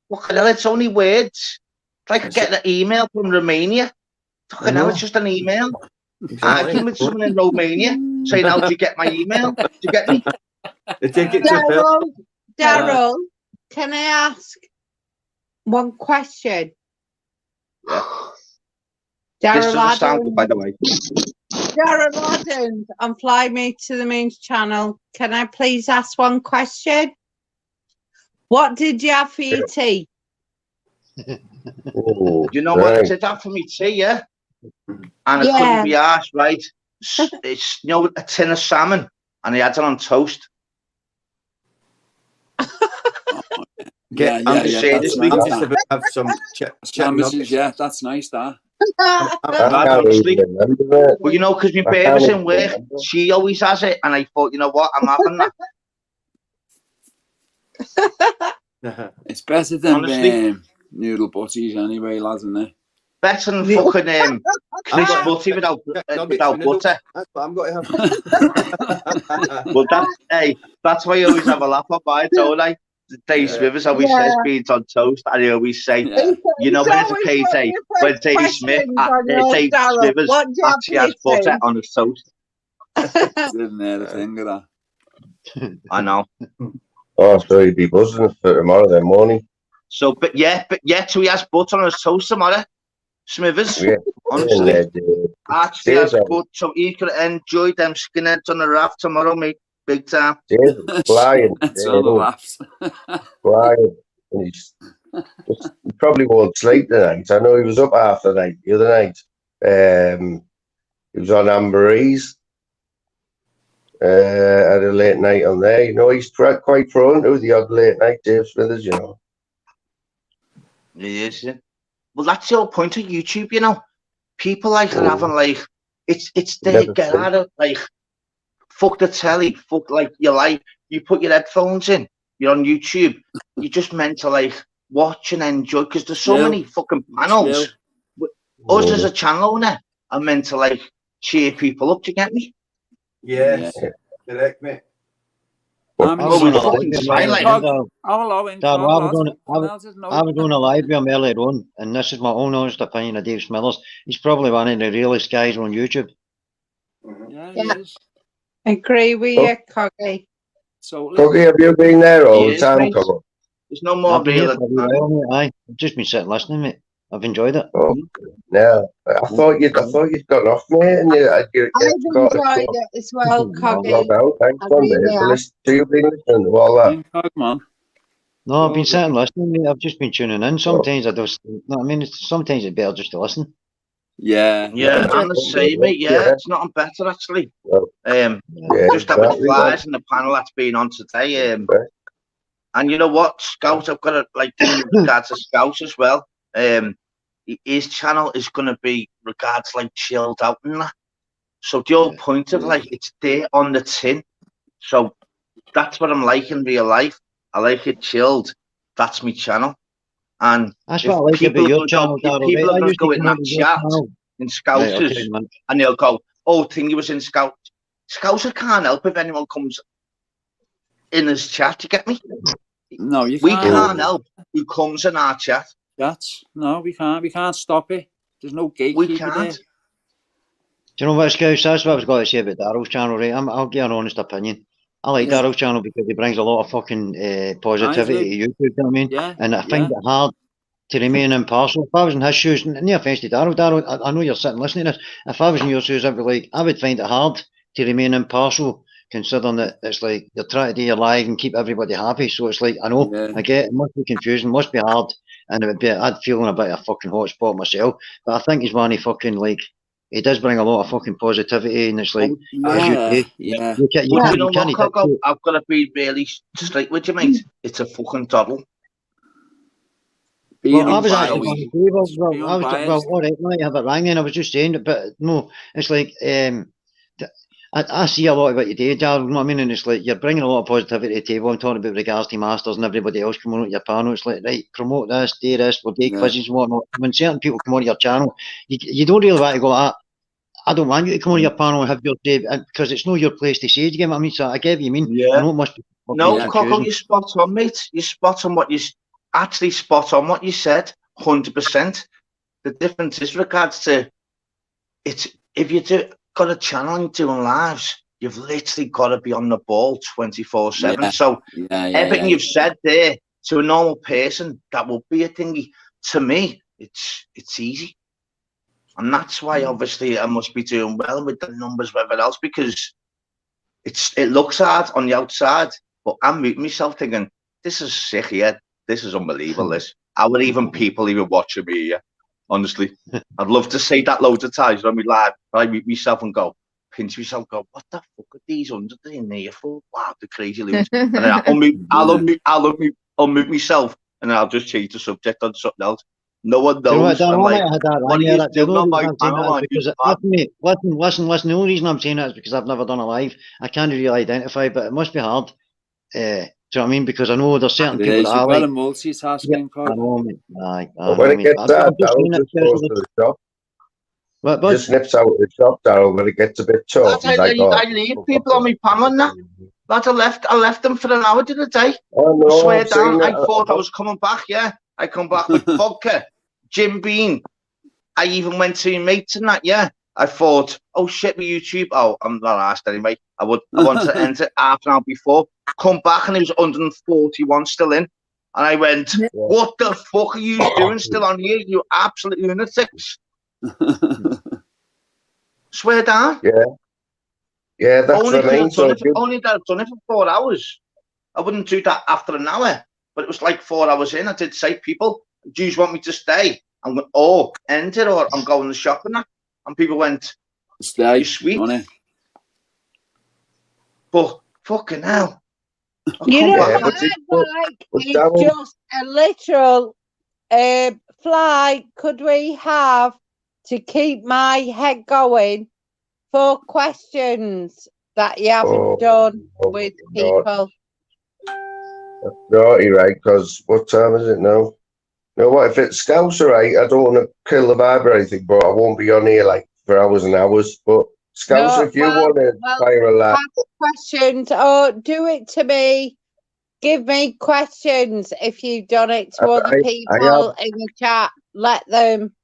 Fucking hell, it's only words. It's like getting an email from Romania. Fucking hell, it's just an email. Arguing with someone in Romania saying, how do you get my email? Do you get me? Daryl, can I ask one question? Yeah. Daryl Adams, by the way. Daryl Adams on Fly Me to the Moon's channel. Can I please ask one question? What did you have for your tea? You know what I did have for me tea, yeah? And it couldn't be asked, right? It's, you know, a tin of salmon, and he had it on toast. I'm just saying this week, just about have some sandwiches. Yeah, that's nice. That. Well, you know, because my baby's in work, she always has it, and I thought, you know what, I'm having that. It's better than noodle butties anyway, lads, isn't it? Better than fucking crisp butty without butter. That's what I'm going to have. Well, that's why I always have a laugh at mine, don't I? Dave Smithers always says beans on toast, and he always say, you know, when it's a KJ, when Dave Smith, Dave Smithers actually has butter on his toast. Isn't there the thing of that? I know. Oh, so he'd be buzzing for tomorrow then morning. So, but so he has butter on his toast tomorrow. Smithers, honestly, actually has butter, so he could enjoy them skinheads on the raft tomorrow, mate. Big time. Flying. That's all the laughs. Flying. And he probably won't sleep tonight. I know he was up half the night the other night. He was on Amberese. Had a late night on there. You know, he's quite prone to the odd late night, Dave Smithers, you know. He is, yeah. Well, that's the whole point of YouTube, you know. People like having like, it's they get out of like, fuck the telly, fuck like your life. You put your headphones in, you're on YouTube. You're just meant to like watch and enjoy because there's so many fucking panels. Us as a channel owner are meant to like cheer people up. Do you get me? Yes, correct, mate. I was doing a live with him earlier on, and this is my own honest opinion of Dave Smithers. He's probably one of the realest guys on YouTube. Yeah, he is. Agree with you, Coggy. So, Coggy, have you been there all the time, Coggy? There's no more real. I've just been sitting listening, mate. I've enjoyed it. Oh, yeah. I thought you'd gone off, mate, and I've enjoyed it as well, Coggy. Thanks, mate. You've been listening to all that. No, I've been sitting listening, mate. I've just been tuning in. Sometimes I just, I mean, sometimes it's better just to listen. Yeah, I'm the same, mate. Yeah, it's not better actually. Just having flies in the panel that's been on today. And you know what, Scout, I've got to like in regards to Scouts as well. his channel is going to be regards like chilled out and that. So the whole point of like it's there on the tin. So that's what I'm like in real life. I like it chilled. That's my channel. And That's if what I like people about are your going to go, channel, if Daryl. people Right? are I going to used to go in come that onto your chat channel. in Right, Scousers, okay, man. and they'll go, "Oh, Thingy was in Scout." Scouser can't help if anyone comes in his chat. You get me? No, you We can't. can't help who comes in our chat. No, we can't. We can't stop it. There's no We gatekeeper can't. there. Do you know what, Scouse? That's what I was going to say about Daryl's channel, right? I'll give an honest opinion. I like Daryl's channel because he brings a lot of fucking positivity to YouTube, you know what I mean? Yeah, And I find it hard to remain impartial. If I was in his shoes, no offence to Daryl, I know you're sitting listening to this. If I was in your shoes, I'd be like, I would find it hard to remain impartial, considering that it's like you're trying to do your live and keep everybody happy. So it's like, I know, I get it must be confusing, must be hard, and it would be, I'd feel in a bit of a fucking hot spot myself. But I think he's one of fucking like, he does bring a lot of fucking positivity, and it's like, as you say, yeah. you But can't, you know you can't what, Coco? I've got to be really straight with you, mate. It's a fucking doddle. Well, I was So actually going to easy. say, I was, all right, might have it rang then. I was just saying it, but no, it's like, I see a lot of what you do, Darryl, you know what I mean? And it's like, you're bringing a lot of positivity to the table. I'm talking about regards to Masters and everybody else coming on your panel. It's like, right, promote this, do this, we'll do quizzes and whatnot. When certain people come on your channel, you don't really want to go, I don't want you to come on your panel and have your say, because it's not your place to say, do you get what I mean? So I get what you mean. I know it must be No, fucking Coco, confusing. you're spot on, mate. You're spot on what you actually spot on what you said, 100%. The difference is regards to it's if you got a channel and doing lives, you've literally got to be on the ball 24/7. So everything you've said there to a normal person that will be a thingy. To me, it's easy, and that's why obviously I must be doing well with the numbers, whatever else, because it looks hard on the outside, but I'm muting myself thinking, this is sick here. This is unbelievable, this. How would even people even watching me here? Honestly. I'd love to say that loads of times when we live. I mute myself and go, pinch myself, go, what the fuck are these under in there for? Wow, the crazy loons. And then I'll mute myself, and then I'll just change the subject on something else. No one knows. I'm like, what are you doing on my panel? Listen. The only reason I'm saying that is because I've never done a live. I can't really identify, but it must be hard. Do you know what I mean? Because I know there's certain people that I like. You've got a multitasking I know, mate. But when it gets out, Daryl just goes to the shop. Just nips out of the shop, Daryl, when it gets a bit tough. He's like, I leave people on my panel now. Lads, I left them for an hour the other day. Oh, no, I swear I've down, seen I it. thought I was coming back, yeah. I come back with vodka, Jim Beam. I even went to your mates and that, yeah. I thought, oh shit, with YouTube. Oh, I'm not asked anyway. I wanted to enter half an hour before. Come back and it was 141 still in. And I went, what the fuck are you doing still on here? You absolute lunatics. Swear down. Yeah, that's what I mean. Only that I've done it for 4 hours. I wouldn't do that after an hour. But it was like 4 hours in. I did say, people, do you want me to stay? I'm going, end it, or I'm going to the shop and that. And people went, stay, you're sweet. But fucking hell. You know what I like? It's just a literal fly could we have to keep my head going for questions that you haven't done with people. That's naughty, right? Because what time is it now? You know what? If it's Scouts, right, I don't want to kill the vibe or anything, but I won't be on here like for hours and hours. But Scouts, if you want to fire a laugh. Questions, or do it to me. Give me questions if you've done it to other people in the chat. Let them.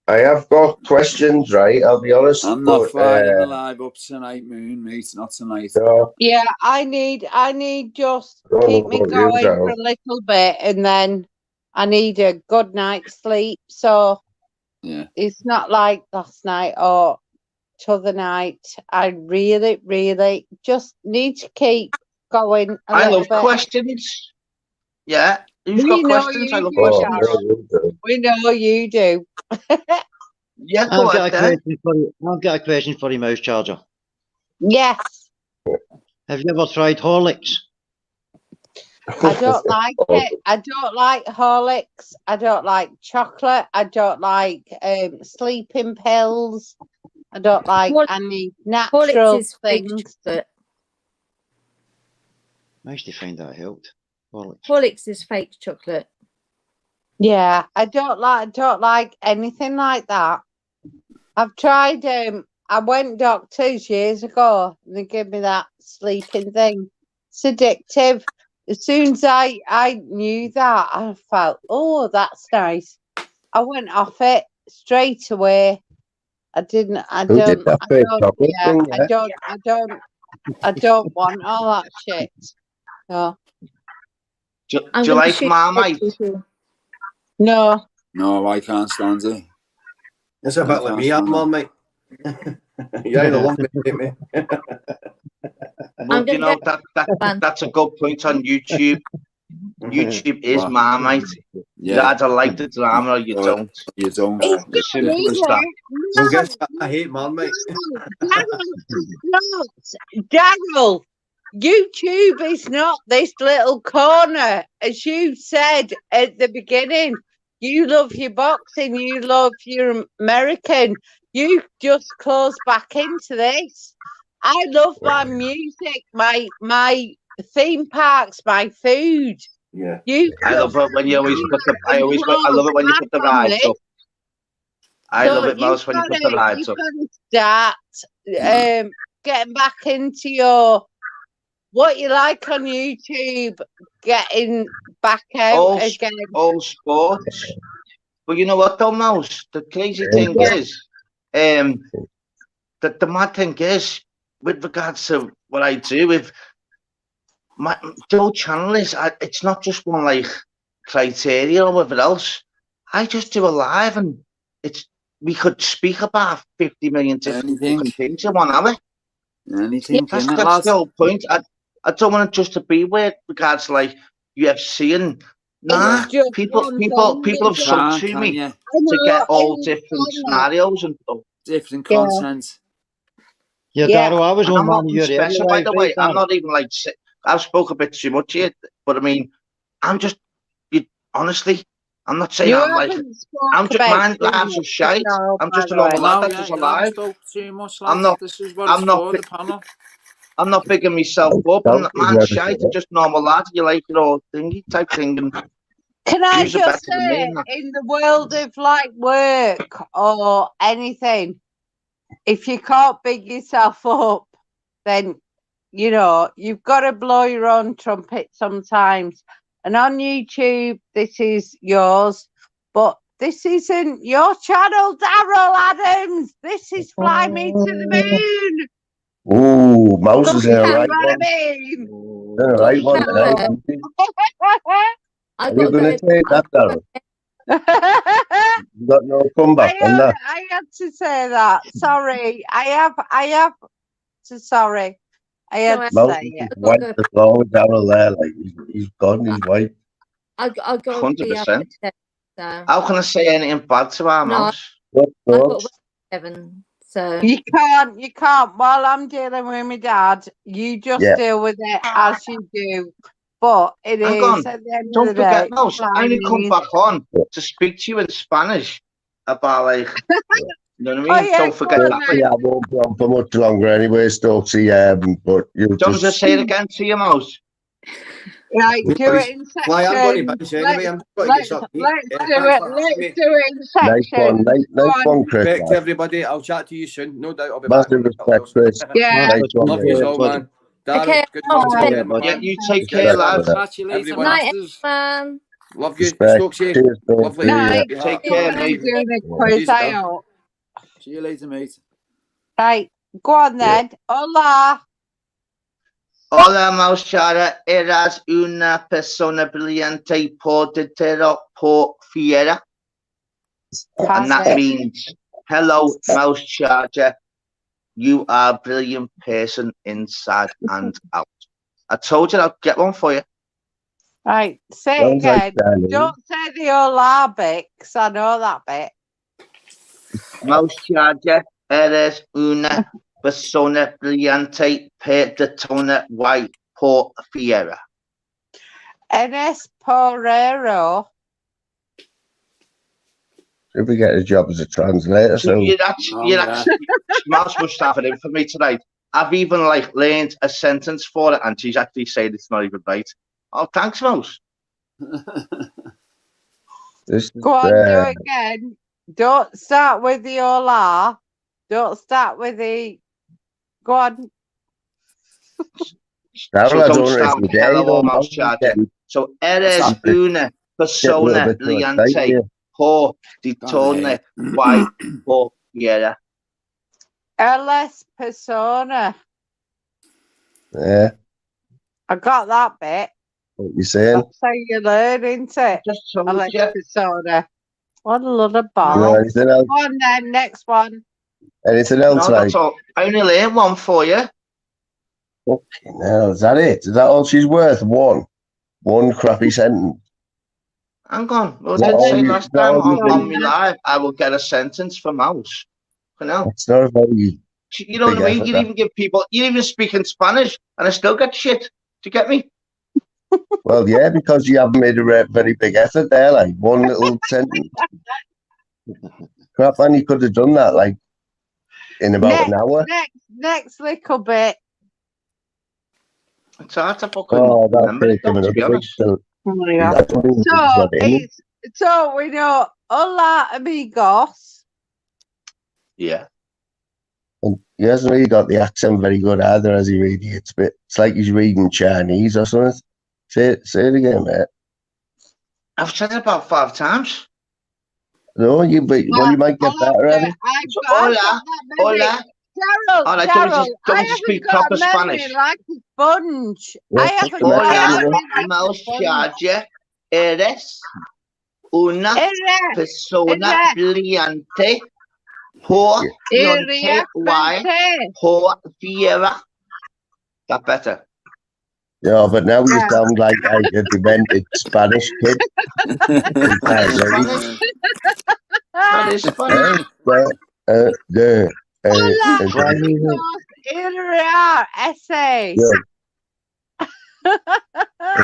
I have got questions, right? I'll be honest. I'm not firing the live up tonight, Moon, mate. Not tonight. No. Yeah, I need just keep me going for a little bit, and then I need a good night's sleep. So it's not like last night or t'other night. I really, really just need to keep going. I love questions. Yeah, who's got questions? I love questions. We know you do. Yeah, I've got a question for you, Mouse Charger. Yes. Have you ever tried Horlicks? I don't like it. I don't like Horlicks. I don't like chocolate. I don't like sleeping pills. I don't like any natural things. I used to find that helped. Horlicks is fake chocolate. Yeah, I don't like anything like that. I've tried. I went doctors years ago. And they gave me that sleeping thing. It's addictive. As soon as I knew that, I felt, oh, that's nice. I went off it straight away. I don't want all that shit. No. Do you like Marmite? No. No, I can't stand it. It's a bit like me, I'm Marmite. You either love me or hate me. Well, you know, that's a good point on YouTube. YouTube is Marmite. You either like the drama or you don't. You don't. It's simple as that. Well, guess I hate Marmite. Daryl, YouTube is not this little corner, as you said at the beginning. You love your boxing, you love your American. You just close back into this. I love my music, my theme parks, my food. Yeah. I love it when you always put the. I love it when you put the rides up. I love it most when you put the rides up. You've got to start getting back into what you like on YouTube, getting back out again. All sports. But you know what though, Mouse? The crazy thing is, the mad thing is, with regards to what I do with my whole channel is, it's not just one like criteria or whatever else. I just do a live and we could speak about 50 million different things in 1 hour. Anything. That's the whole point. I don't want it just to be with regards to like UFC and people have subbed to me to get all different scenarios and different content. Yeah, Daryl, I was on one of your special, by the way. I'm not even like I've spoke a bit too much here, but I mean, honestly, I'm not saying I'm just my lives are shite. I'm just a normal lad that does a live. I'm not bigging myself up. I'm shite. I'm just normal lad. You like thingy type thing. And can I just say, in the world of like work or anything, if you can't big yourself up, then you've got to blow your own trumpet sometimes. And on YouTube, this is yours, but this isn't your channel, Daryl Adams. This is Fly Me to the Moon. Ooh, Mouse is in a right one. Are you going to take that, Daryl? You got no comeback on that. I had to say that. Sorry. I have to sorry. I had to say it. Wipe the floor with Daryl there, like he's gone, he's wiped. I got 100%. How can I say anything bad to our Mouse? So you can't. While I'm dealing with my dad, you just deal with it as you do. But it is at the end Don't of the forget, day. Mouse, I only come back on to speak to you in Spanish about like, you know what I mean? Don't forget that. Yeah, I won't be on for much longer anyway, Stokesy. But you just say it again to your Mouse. Right, do it in sections. Let's do it in sections. Nice one, Chris. Respect everybody. I'll chat to you soon. No doubt I'll be massive back. Respect, Chris. Yeah. Nice one, love you all, man. Okay. Yeah, you take care, lads. Night, man. Love you, Stokesy. Lovely. Take care, mate. See you later, mate. Right, go on then. Hola. Hola, Mauchara. Eras una persona brillante por fiera. And that means, hello, Mouse Charger. You are a brilliant person inside and out. I told you I'll get one for you. Right, say it again. Don't say the hola bit, because I know that bit. Mouse Charger. Eres una persona brillante per de tona white por fiera. Enes Porero. If we get a job as a translator, so Mouse must have it in for me tonight. I've even like learned a sentence for it, and she's actually saying it's not even right. Oh, thanks, Mouse. Go on, do it again. Don't start with the hola. Don't start with the. Go on. So don't start with hello or mouse charging. So eres una persona brillante por ditone guay por quiera. Eres persona. Yeah. I got that bit. What you saying? That's how you learn, isn't it? Just Eres persona. What a lot of You know ball. anything else? Go on then, next one. Anything else, No, like? that's all. I only learned one for you. Fucking hell, is that it? Is that all she's worth? One crappy sentence. Hang on. Well, Is that I didn't all say you- last is that time all you on think? me live I will get a sentence for Mouse. You know? It's not a very You know what big I mean? effort, You that. even give people, you even speak in Spanish, and I still get shit. Do you get me? Well, yeah, because you haven't made a very big effort there, like one little sentence. Crap, man, you could have done that like in about an hour. Next little bit. It's hard to fucking Oh, that's remember it, taking though, to another be big honest. still. Yeah. I don't think it's got it in it. So we know hola amigos. Yeah. And he hasn't really got the accent very good either, has he? Really, it's like he's reading Chinese or something. Say it again, mate. I've said it about 5 times. No, you might get better at it. Hola, hola. Daryl, Oh, like, Daryl, don't I you speak haven't got proper a memory Spanish? like a sponge. Yeah, I haven't Hola, got mouse charger. Eres una persona brillante por diente guay por fiera. That better. Yeah, but now you sound like a demented Spanish kid. That is Spanish. Essay.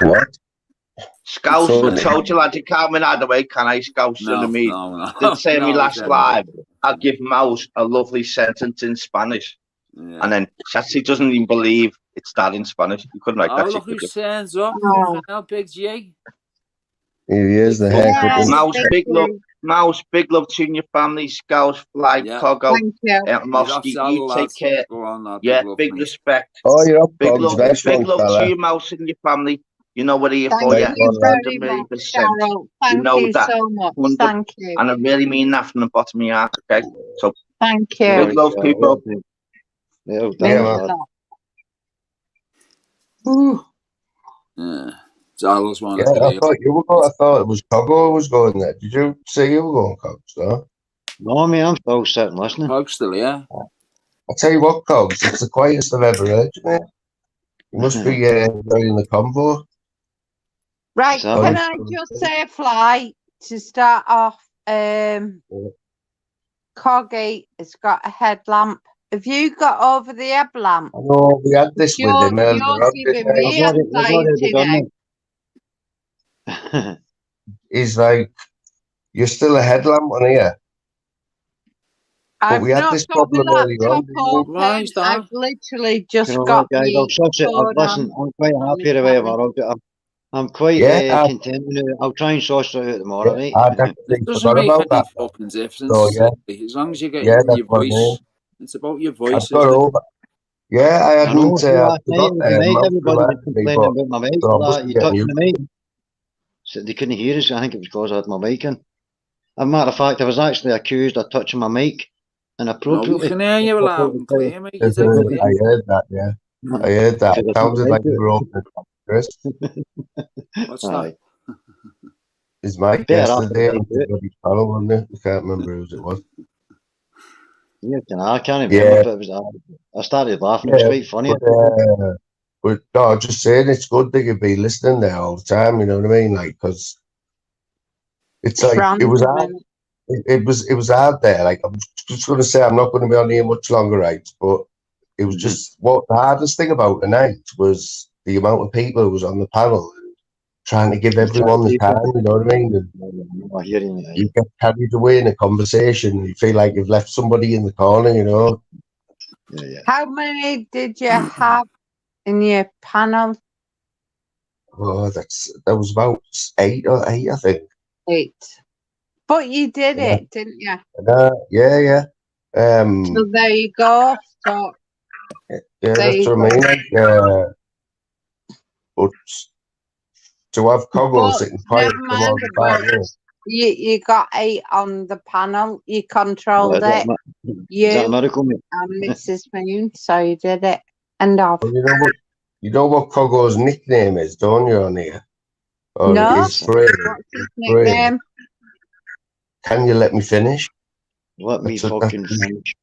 What? Scouse, I told you, lad, you can't win either way, can I, Scouse? You know what I mean? No. Did say me last definitely. live, I'll give Mouse a lovely sentence in Spanish. Yeah. And then Sassy doesn't even believe it's that in Spanish. You couldn't write that Oh, shit. look who stands up. Fucking hell, Big G. Here he is, the haircut. Mouse, big love to your family, Scouse, Fly, Cogo, Mosky, you take care. Yeah, big respect. Oh, you're up, big Cogs. love, Nice big one, love fella. to your Mouse and your family. You know what here Thank for you. you very much, 100%. Daryl. Thank You know you that. so much. 100. Thank you. And I really mean that from the bottom of my heart, okay? So, Thank you. big love, people. Yeah, Daryl's one. Yeah, I thought you were going. I thought it was Cogo who was going there. Did you say you were going, Cogs? No. No, man, I'm still sitting listening. Cog's still here. I tell you what, Cogs, it's the quietest I've ever heard you, mate. You must be enjoying the convo. Right, can I just say, Fly, to start off, Coggy has got a headlamp. Have you got over the headlamp? I know we had this with him earlier on. Giving me anxiety now. He's like, you're still a headlamp on here. But we had this problem earlier on. I've literally just You know got what, guys, me I'll suss it. phone Listen, I'm quite happy the way I'm quite content with it. I'll try and source it out tomorrow, right? It doesn't make any fucking difference. So, yeah. As long as you get Yeah, your that's what I voice. mean. It's about your voice. I've got over. Yeah, I hadn't. know, I forgot everybody was complaining about my mic. so I That, wasn't you getting touched you. the mic. So they couldn't hear us. I think it was because I had my mic in. As a matter of fact, I was actually accused of touching my mic inappropriately. No, we can hear you loud and clear, mate. I heard that, yeah. I heard that. It sounded like you were opening Chris. What's that? His mic yesterday on the bloody panel, wasn't it? I can't remember whose it was. Yeah, I can't remember, but it was, I started laughing. It was quite funny. But no, just saying, it's good that you'd be listening there all the time. You know what I mean? Like, because it's like it was hard. It was hard there. Like, I'm just going to say, I'm not going to be on here much longer, right? But it was just what the hardest thing about tonight was the amount of people who was on the panel. trying to give everyone the time, you know what I mean? And you get carried away in a conversation, you feel like you've left somebody in the corner, you know. How many did you have in your panel? Oh, that was about eight, I think. 8. But you did it, didn't you? Yeah. So there you go. So yeah, there that's you what I go. mean. But to have Coggo But sitting quiet never from all mind the about time, you got 8 on the panel. You controlled Is it. that a miracle, mate? And Mrs. Moon, so you did it. End of. Well, you know what Coggo's nickname is, don't you, on here? Or No. his phrase? What's his nickname? Can you let me finish? Let me fucking finish.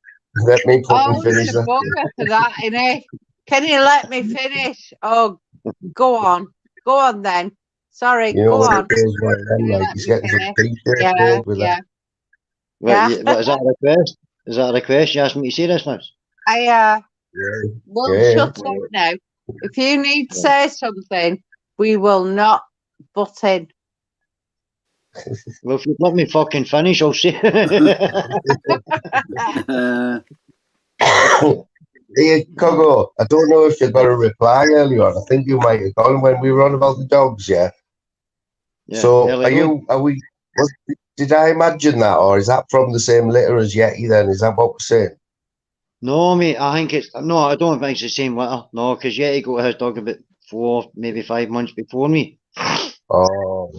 Let me fucking Oh, finish he's a that. bugger for that, isn't he? Can you let me finish? Oh, go on. Go on then. Sorry, You know go what on. it goes by then, Can you like let he's me getting some finish? t-shirts Yeah, made with yeah. that. What is that a request? Is that a request? You asked me to say this, Miss? We'll Yeah. shut up now. If you need to say something, we will not butt in. Well, if you let me fucking finish, I'll say. Hey, Coggo, I don't know if you got a reply earlier on. I think you might have gone when we were on about the dogs, yeah? So did I imagine that, or is that from the same litter as Yeti then? Is that what we're saying? No, mate, I think I don't think it's the same litter. No, because Yeti got his dog about 4, maybe 5 months before me. Oh,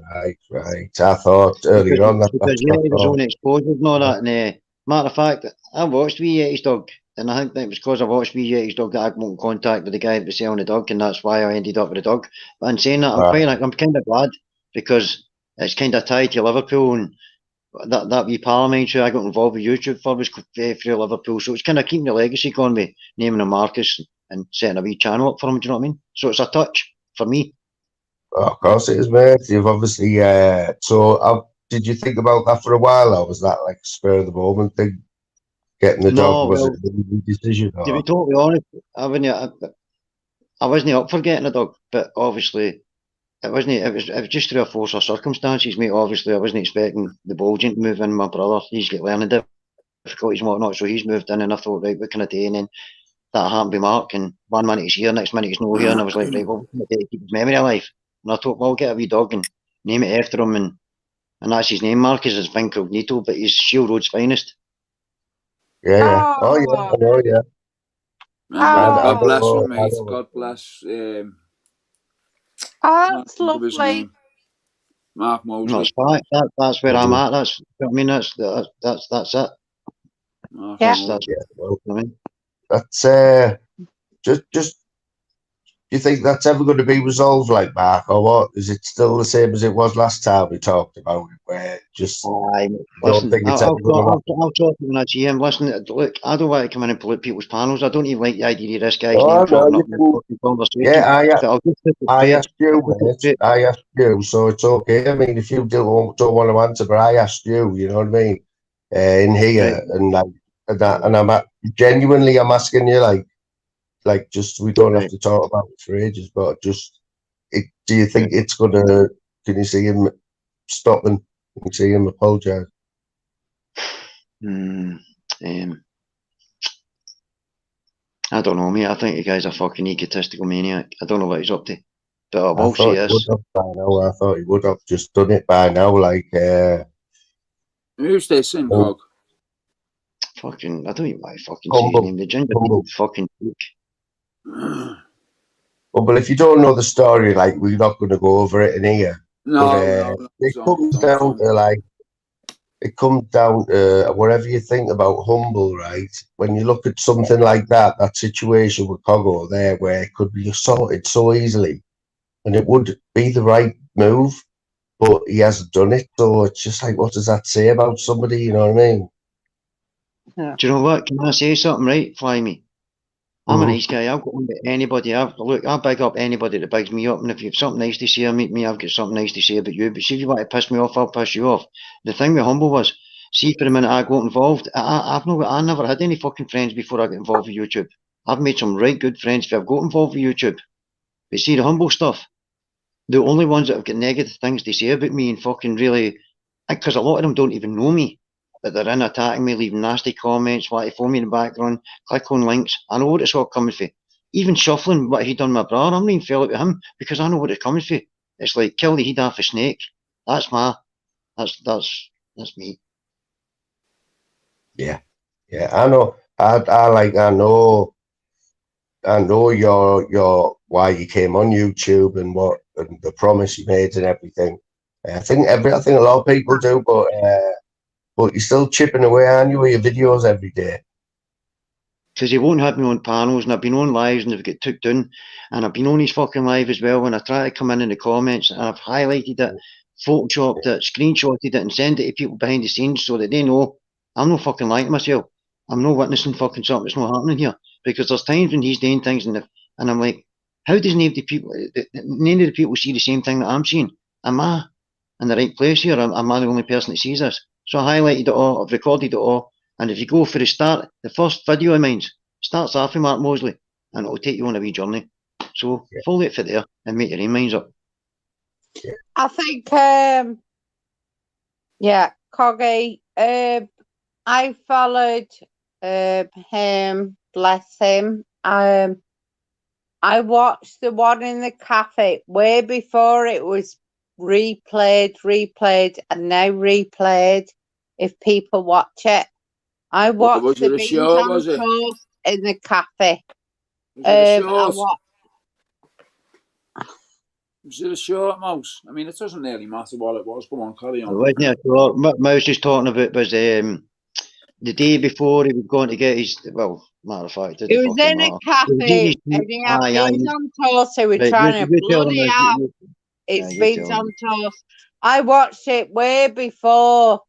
right. I thought earlier on that's Because what I Yeti was thought. on exposure and all that. And matter of fact, I watched Wee Yeti's dog, and I think that it was because I watched Wee Yeti's dog that I got in contact with the guy that was selling the dog, and that's why I ended up with the dog. But in saying that, I'm kind of glad because it's kind of tied to Liverpool, and that wee parliamentary I got involved with YouTube for was through Liverpool, so it's kind of keeping the legacy going with naming him Marcus and setting a wee channel up for him. Do you know what I mean? So it's a touch for me. Oh, of course it is, mate. You've obviously did you think about that for a while, or was that like a spur of the moment thing? Getting the dog, was it a decision? To be totally honest, I wasn't up for getting a dog, but obviously it wasn't. It was just through a force of circumstances, mate. Obviously, I wasn't expecting the Bulging to move in. My brother, he's got learning difficulties and whatnot, so he's moved in, and I thought, right, what can I do? And then that happened with Mark, and 1 minute he's here, next minute he's not here, and I was like, right, well, what can I do to keep his memory alive? And I thought, well, I'll get a wee dog and name it after him, and that's his name. Marcus is Incognito, but he's Shield Road's finest. Yeah. Oh yeah, I know, yeah. God bless him, mate. God bless. That's lovely. Mark Mosley. That's fine. That's where I'm at. That's what I mean. That's it. That's just. Do you think that's ever going to be resolved, like Mark, or what? Is it still the same as it was last time we talked about it? Where just listen, I'll talk to him when I see him. Listen, look, I don't want to come in and pollute people's panels. I don't even like the idea of this guy's name cropping up in the fucking conversation. Yeah, I asked you, mate. I asked you, so it's okay. I mean, if you don't want to answer, but I asked you, you know what I mean? In here, and I'm genuinely, I'm asking you, like just we don't have to talk about it for ages, but just do you think it's gonna? Can you see him stopping? Can you see him apologise? I don't know, mate. I think the guy's a fucking egotistical maniac. I don't know what he's up to, but I will say this. I thought he would have just done it by now. Like, who's this in, Cog? Fucking, I don't even want to fucking say his name. The ginger fucking. Well, if you don't know the story, like, we're not going to go over it in here. No, it comes down to it comes down to whatever you think about Humble, right? When you look at something like that situation with Coggo there, where it could be sorted so easily, and it would be the right move, but he hasn't done it. So it's just like, what does that say about somebody? You know what I mean? Yeah. Do you know what? Can I say something, right? Fly me. I'm a nice guy. I'll go on to anybody. I'll big up anybody that bigs me up. And if you have something nice to say about me, I've got something nice to say about you. But see, if you want to piss me off, I'll piss you off. The thing with Humble was, see, for the minute I got involved, I never had any fucking friends before I got involved with YouTube. I've made some right good friends. I've got involved with YouTube. But see, the Humble stuff, the only ones that have got negative things to say about me and fucking really, because a lot of them don't even know me, but they're in attacking me, leaving nasty comments, wanting to phone me in the background, click on links. I know what it's all coming for. Even shuffling what he done my brother, I'm not even fell out with him because I know what it's coming for. It's like kill the head off a snake. That's me. Yeah, I know. I know your why you came on YouTube and what and the promise you made and everything. I think a lot of people do, but you're still chipping away, aren't you, with your videos every day? Because he won't have me on panels, and I've been on lives and they've got took down, and I've been on his fucking live as well. When I try to come in the comments, and I've highlighted it, photoshopped it, screenshotted it, and send it to people behind the scenes so that they know I'm not fucking lying to myself. I'm not witnessing fucking something that's not happening here. Because there's times when he's doing things, and I'm like, how does none of the people see the same thing that I'm seeing? Am I in the right place here? Am I the only person that sees this? So I highlighted it all, I've recorded it all. And if you go for the start, the first video of mine starts off with Mark Mosley, and it'll take you on a wee journey. So follow it for there and make your own minds up. I think, Coggy, I followed him, bless him. I watched the one in the cafe way before it was replayed, and now replayed if people watch it. I watched Was the it a beans show, on was it? toast in the cafe. Was it a I short? Was it a short, Mouse? I mean, it doesn't really matter what it was. Come on, carry on. Wasn't it? What Mouse was talking about was the day before he was going to get his, well, matter of fact, it He didn't was fucking in a matter. cafe and he had beans on toast. They were Right, trying to you tell them, bloody out. It's beans on toast. I watched it way before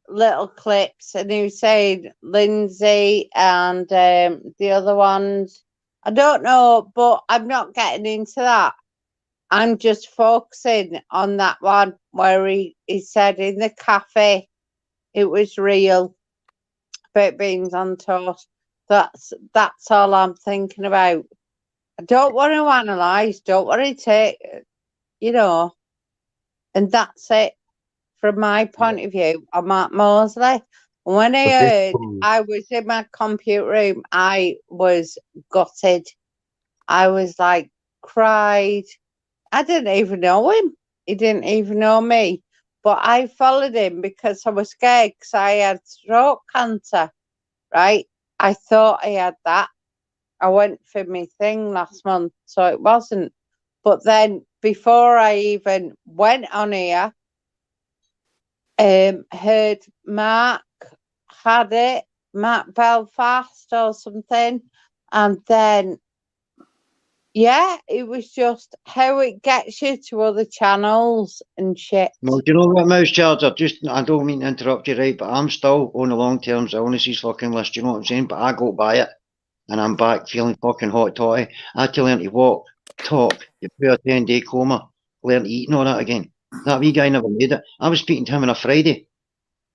little clips, and he was saying Lindsay and the other ones. I don't know, but I'm not getting into that. I'm just focusing on that one where he said in the cafe it was real. Baked beans on toast. That's all I'm thinking about. I don't want to analyse, don't want to take, and that's it from my point of view on Mark Mosley. When I heard I was in my computer room, I was gutted. I was like, cried. I didn't even know him. He didn't even know me. But I followed him because I was scared because I had throat cancer, right? I thought I had that. I went for my thing last month, so it wasn't. But then before I even went on here, heard Mark had it, Mark Belfast or something, and then it was just how it gets you to other channels and shit. Well, do you know what, Mouse Charger? I don't mean to interrupt you, right? But I'm still on the long-term illnesses fucking list. You know what I'm saying? But I go by it, and I'm back feeling fucking hot toddy. I had to learn to walk, talk, you put a 10-day coma, learn to eat and all that again. That wee guy never made it. I was speaking to him on a Friday.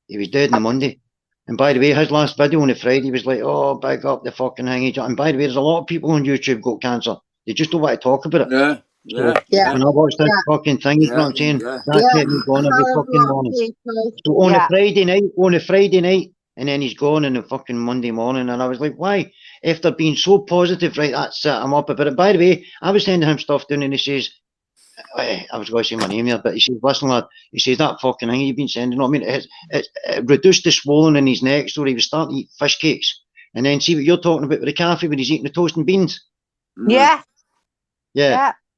He was dead on a Monday. And by the way, his last video on a Friday was like, oh, big up the fucking thing. And by the way, there's a lot of people on YouTube got cancer. They just don't want to talk about it. When I watched this fucking thing, you know what I'm saying? That kept me going every fucking morning. So on a Friday night, and then he's gone on the fucking Monday morning, and I was like, why? After being so positive, right, that's it, I'm up about it. By the way, I was sending him stuff down, and he says, I was going to say my name here, but he says, listen, lad, he says, that fucking thing you've been sending, I mean, it reduced the swollen in his neck, so he was starting to eat fish cakes. And then see what you're talking about with the cafe when he's eating the toast and beans. Yeah.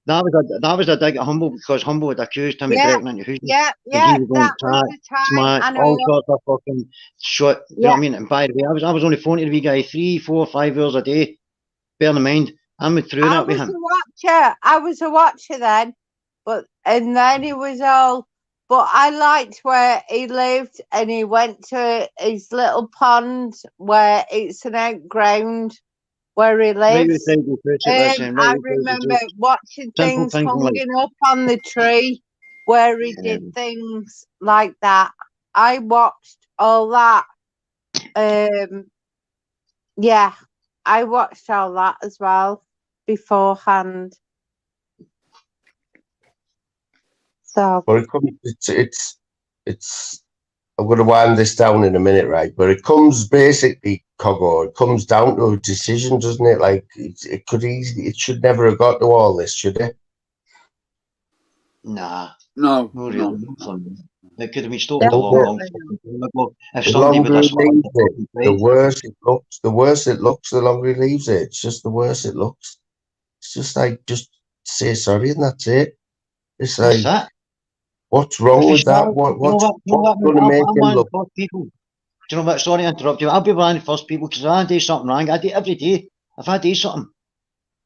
That was a dig at Humble, because Humble had accused him of breaking into houses. And he was that going was the time. smack, I know. all sorts of fucking shit. You know what I mean? And by the way, I was on the phone to the wee guy 3, 4, 5 hours a day. Bear in mind, I'm through that with him. I was a watcher then, and then he was all. But I liked where he lived, and he went to his little pond where it's an outground where he lives. I remember watching things hanging up on the tree where he did things like that. I watched all that. I watched all that as well beforehand. So. But it's. I'm going to wind this down in a minute, right? But it comes basically, Coggo. It comes down to a decision, doesn't it? Like it could easily. It should never have got to all this, should it? Nah. No. No, really. It could have been stopped Yeah, a long if the somebody would longer have he started leaves it, the worse it looks. The worse it looks, the longer he leaves it. It's just the worse it looks. It's just like, just say sorry and that's it. It's like, what's wrong with that? What's going to make him look? People. Do you know what? Sorry to interrupt you. I'll be one of the first people because if I do something wrong, I do it every day. If I do something,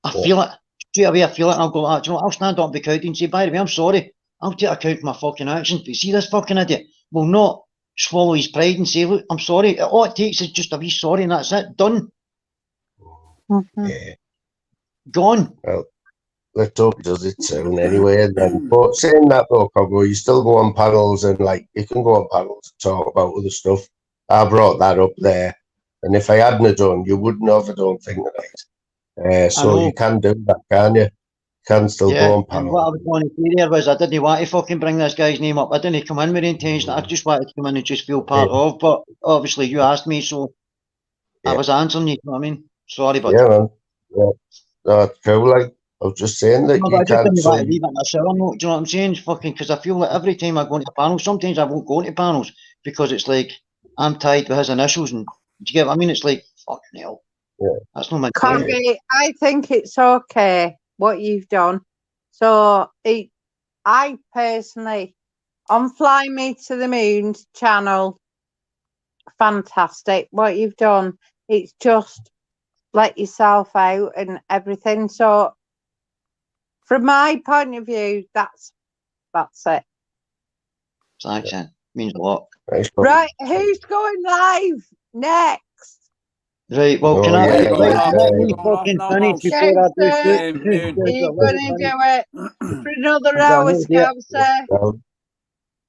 I feel it. Straight away, I feel it and I'll go, do you know what? I'll stand up and be count and say, by the way, I'm sorry. I'll take account for my fucking actions. But you see this fucking idiot will not swallow his pride and say, look, I'm sorry. All it takes is just a wee sorry and that's it. Done. Yeah. Gone. Well, let's hope he does it soon anyway. And then, but saying that though, Coggo, you still go on panels and like you can go on panels and talk about other stuff. I brought that up there, and if I hadn't have done, you wouldn't have. I don't think tonight. So you can do that, can you? Can still go on And what I panels. was going to say there was I didn't want to fucking bring this guy's name up. I didn't come in with the intention. I just wanted to come in and just feel part of. But obviously you asked me, so I was answering you. You know what I mean? Sorry, but Yeah, man. Yeah, that's cool. Like I was just saying that no, but you I just can't. didn't So want to leave it on a sour note. Do you know what I'm saying? Fucking, because I feel that every time I go into panels, sometimes I won't go into panels because it's like I'm tied with his initials, and do you get what I mean? It's like fucking hell. Yeah. That's not my Coggy, I think it's okay what you've done. So I personally, on Fly Me to the Moon channel, fantastic what you've done. It's just let yourself out and everything. So from my point of view, that's it. Thanks, man. Means a lot. Right, who's going live next? Right, well, can I let me fucking finish before I do Scouser, are you going to do it for another hour, Scouser?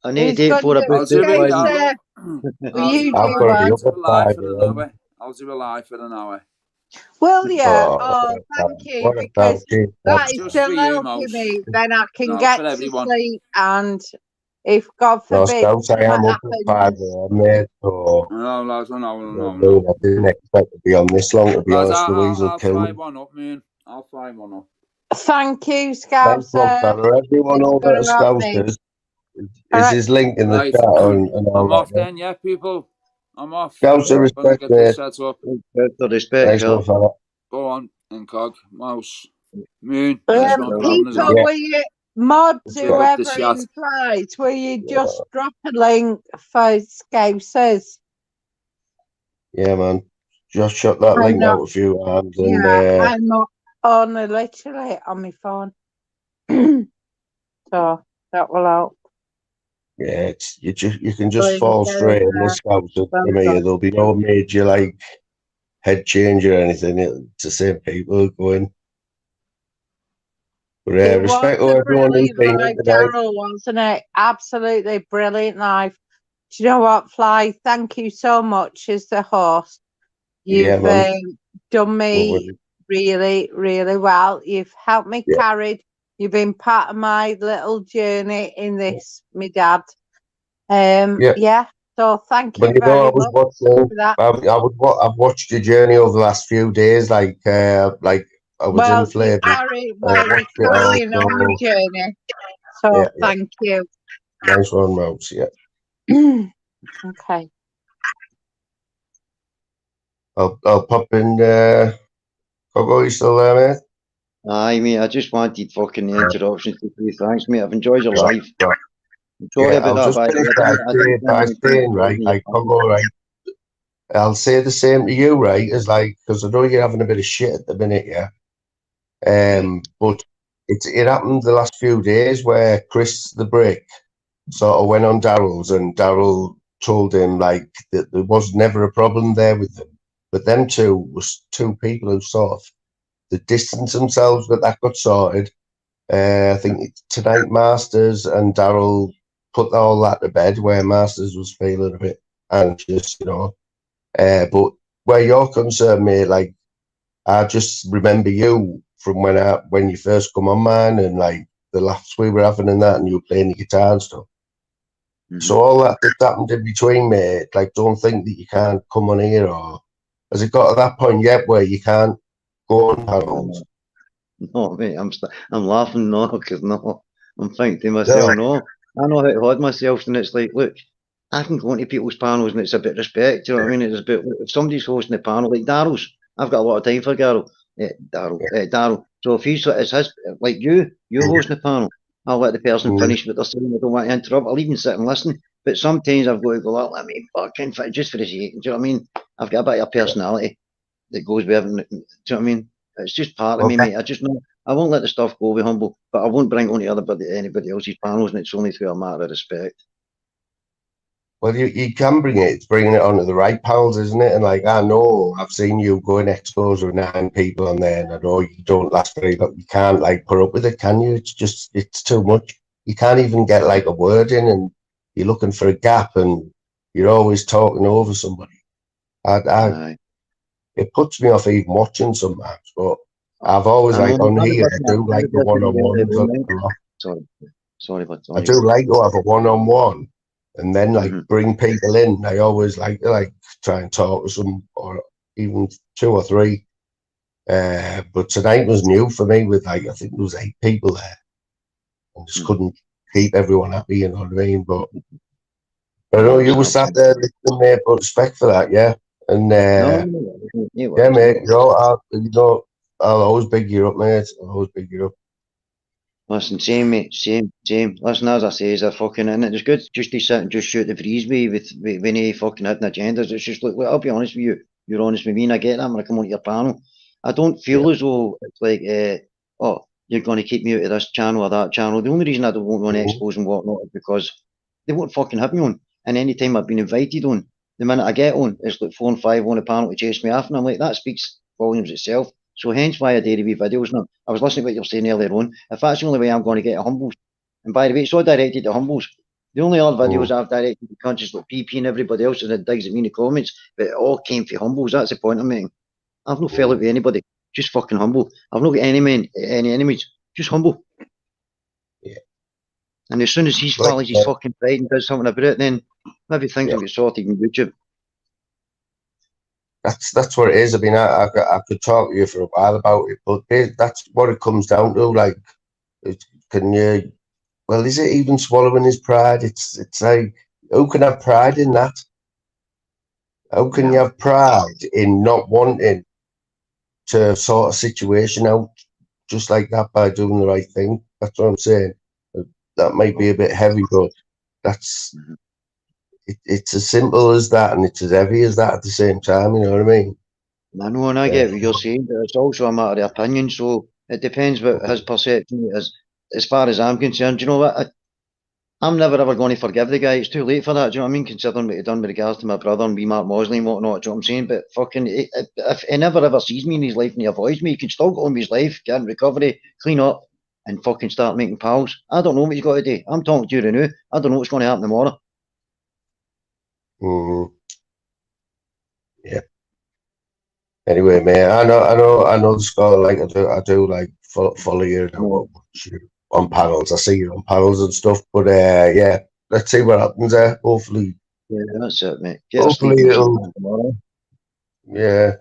I need a Who's date going for to a do it, Scouser? Will you I've do got one? to be up at 5 a.m. I'll do a live for an hour. Will you? Oh, Oh, thank you, what because about you? that is Just still for you, helping Mouse. me. Then I can No, get for to everyone. sleep, and if God No, forbid Scouts, I something am up at 5 happens, a.m. mate. So No, lads, no. I didn't expect to be on this long, to be Lads, honest. Louise will I'll kill fly me. one up, man. I'll fly one up. thank you, Thanks, Rob Scouser. Feller. Everyone It's over going at to help me. Scousers All is right. his link in the Right. chat and all I'm that. off Yeah. then, yeah, people. I'm off. Scouser Gonna respect, get this mate. set up. Respect, Thanks, Rob Feller. Go on, and Cog, Mouse, Moon. Nice one for having us People, on. will you mod Pick up the whoever chat. implies? Will you just drop a link for Scousers? Yeah, man. Just shut that I'm link not. out a few times and Yeah, I'm not on literally on my phone. So that will help. yeah, it's you can Will just you fall go straight in there? the Scousers Well for me. done. There'll be no major like head change or anything. It's the same people going. But It was respect to a everyone who's brilliant been live, in tonight. Daryl, wasn't it? Absolutely brilliant live. Do you know what, Fly? Thank you so much as the host. Yeah, You've man. done me really, really well. You've helped me carried. You've been part of my little journey in this, my dad. Yeah. So thank you But you know, very I was much watching. for that. I've watched your journey over the last few days. Like I was in Well, you flavour. you're carrying on the journey. So thank you. Nice one, Mouse. Yeah. Okay. I'll pop in. Coggo, you still there, mate? Aye, mate. I just wanted fucking the interruptions to say thanks, mate. I've enjoyed your life. I'm sorry Yeah, I'll about just that, finish by saying, right, like, Coggo, right, I'll say the same to you, right, as like, because I know you're having a bit of shit at the minute, yeah. But it happened the last few days where Chris the Brick sort of went on Daryl's and Daryl told him like that there was never a problem there with them. But them two was two people who sort of they distanced themselves, but that got sorted. I think tonight Masters and Daryl put all that to bed where Masters was feeling a bit anxious, you know. But where you're concerned, mate, like I just remember you from when you first come on, man, and like laughs we were having and that, and you were playing the guitar and stuff. So all that happened in between, mate. Like, don't think that you can't come on here, or has it got to that point yet where you can't go on panels? No, mate, I'm laughing now because no, I'm thinking to myself, no, I know how to hold myself, and it's like, look, I can go into people's panels and it's about respect, you know what I mean? It's about, if somebody's hosting a panel, like Daryl's, I've got a lot of time for Daryl. So if it's his, like you're hosting a panel, I'll let the person finish what they're saying. I don't want to interrupt. I'll even sit and listen. But sometimes I've got to go, let me fucking fit just for the sake. Do you know what I mean? I've got a bit of personality that goes with everything. Do you know what I mean? It's just part of me, mate. I just know I won't let the stuff go with humble, but I won't bring it on to anybody else's panels, and it's only through a matter of respect. Well, you can bring it. It's bringing it onto the right panels, isn't it? And like, I know I've seen you go in expos with 9 people on there, and I know you don't last very long. You can't like put up with it, can you? It's too much. You can't even get like a word in, and you're looking for a gap, and you're always talking over somebody. It puts me off even watching sometimes, but I've always like on here. I do like the one-on-one. Sorry, but I do like to have a one-on-one. And then like bring people in. I always like to try and talk to some, or even 2 or 3. But tonight was new for me with like, I think there was 8 people there. I just couldn't keep everyone happy, you know what I mean? But I know you were sat there listening, mate, but respect for that, yeah. And yeah, mate, I'll always big you up, mate. I'll always big you up. Listen, same, mate, same. Listen, as I say, is a fucking, and it's good just to sit and just shoot the breeze with any fucking hidden agendas. It's just like, well, I'll be honest with you. You're honest with me, and I get that when I come on your panel. I don't feel as though it's like, oh, you're going to keep me out of this channel or that channel. The only reason I don't want to expose and whatnot is because they won't fucking have me on. And any time I've been invited on, the minute I get on, it's like 4 and 5 on a panel to chase me off, and I'm like, that speaks volumes itself. So hence why I did a wee videos. Now, I was listening to what you're saying earlier on. If that's the only way I'm going to get at Humbles, and by the way, it's all directed to Humbles. The only other videos I've directed to countries like PP and everybody else that digs at me in the comments, but it all came from Humbles. That's the point I'm making. I've no fell out with anybody. Just fucking humble. I've not got any enemies. Just humble. Yeah. And as soon as he swallows his fucking pride and does something about it, then maybe things will get sorted in YouTube. That's what it is. I mean, I could talk to you for a while about it, but that's what it comes down to. Like, can you? Well, is it even swallowing his pride? It's like, who can have pride in that? How can you have pride in not wanting to sort a situation out just like that by doing the right thing? That's what I'm saying. That might be a bit heavy, but that's. It's as simple as that, and it's as heavy as that at the same time. You know what I mean? I know, and I get what you're saying, but it's also a matter of opinion. So it depends what his perception is. As far as I'm concerned, do you know what? I'm never ever going to forgive the guy. It's too late for that. Do you know what I mean? Considering what he done with regards to my brother and Mark Mosley and whatnot. Do you know what I'm saying? But fucking, if he never ever sees me in his life and he avoids me, he can still go on with his life, get in recovery, clean up, and fucking start making pals. I don't know what he's got to do. I'm talking to you now. I don't know what's going to happen tomorrow. Yeah. Anyway, mate, I know the score. Like I do like follow you on panels. I see you on panels and stuff. But yeah, let's see what happens there. Hopefully, yeah, that's it, mate. Hopefully it'll. Yeah.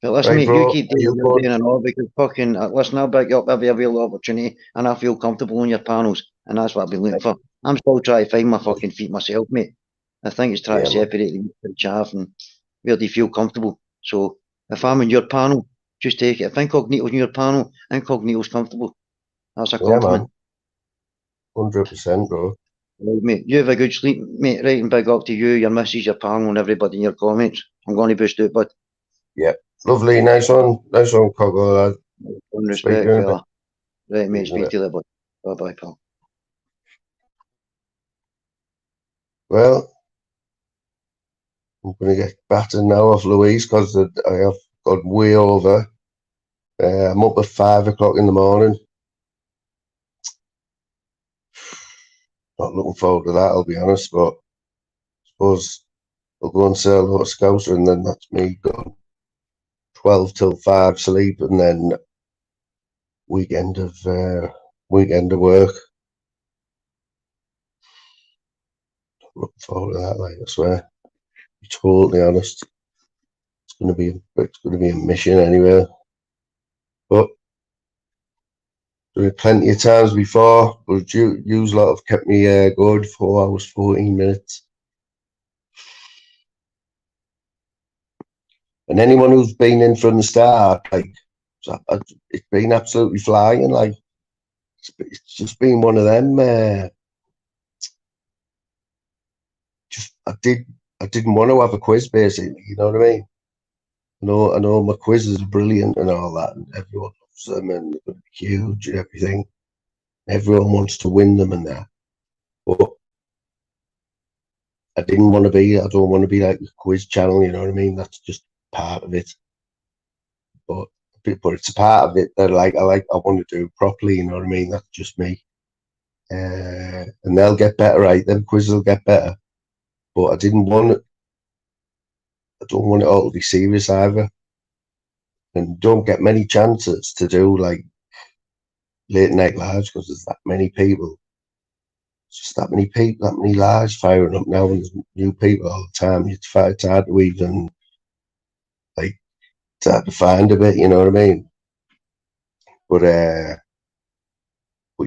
But listen, mate, you keep doing your thing and all, because fucking, listen, I'll back you up every available opportunity, and I feel comfortable on your panels, and that's what I've been looking for. I'm still trying to find my fucking feet myself, mate. I think it's trying to separate the chaff and where do you feel comfortable. So if I'm on your panel, just take it. If Incognito's on your panel, Incognito's comfortable. That's a compliment. 100%, bro. Right, mate, you have a good sleep, mate, right, and big up to you, your missus, your panel, and everybody in your comments. I'm going to boost out, bud. Yeah. Lovely, nice one, Coco, lad. On respect, fella. Right, mate, speak to you later, bud. Bye-bye, pal. Well, I'm going to get battered now off Louise because I have got way over. I'm up at 5 o'clock in the morning. Not looking forward to that, I'll be honest, but I suppose I'll go and sell a lot of Scouser, and then that's me gone 12 till 5 sleep, and then weekend of work. Looking forward to that, like, I swear. To be totally honest, it's gonna be a mission anyway. But there were plenty of times before, but you lot have kept me good 4 hours 14 minutes. And anyone who's been in from the start, like, it's been absolutely flying. Like, it's just been one of them. I didn't want to have a quiz, basically. You know what I mean? I know my quizzes are brilliant and all that, and everyone loves them, and they're going to be huge and everything. Everyone wants to win them and that, but I don't want to be like the quiz channel. You know what I mean? That's just part of it. But it's a part of it that I want to do properly. You know what I mean? That's just me. And they'll get better, right? Them quizzes will get better. But I don't want it all to be serious either. And don't get many chances to do like late night lives because there's that many people. It's just that many people, that many lives firing up now, and there's new people all the time. It's hard to even like it's hard to find a bit, you know what I mean? But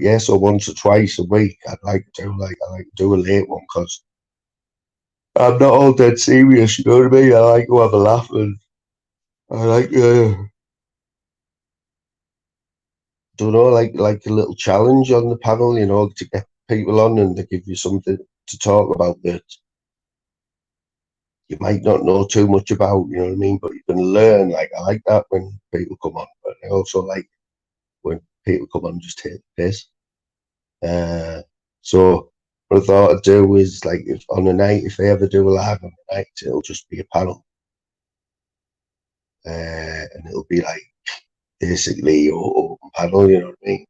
yeah, so once or twice a week I like to do a late one because I'm not all dead serious, you know what I mean? I like to have a laugh, and I like don't know, like a little challenge on the panel, you know, to get people on and they give you something to talk about that you might not know too much about, you know what I mean? But you can learn. Like, I like that when people come on, but I also like when people come on and just take the piss. So what I thought I'd do is, like, if on a night, if they ever do a live on a night, it'll just be a panel. And it'll be like basically open panel, you know what I mean?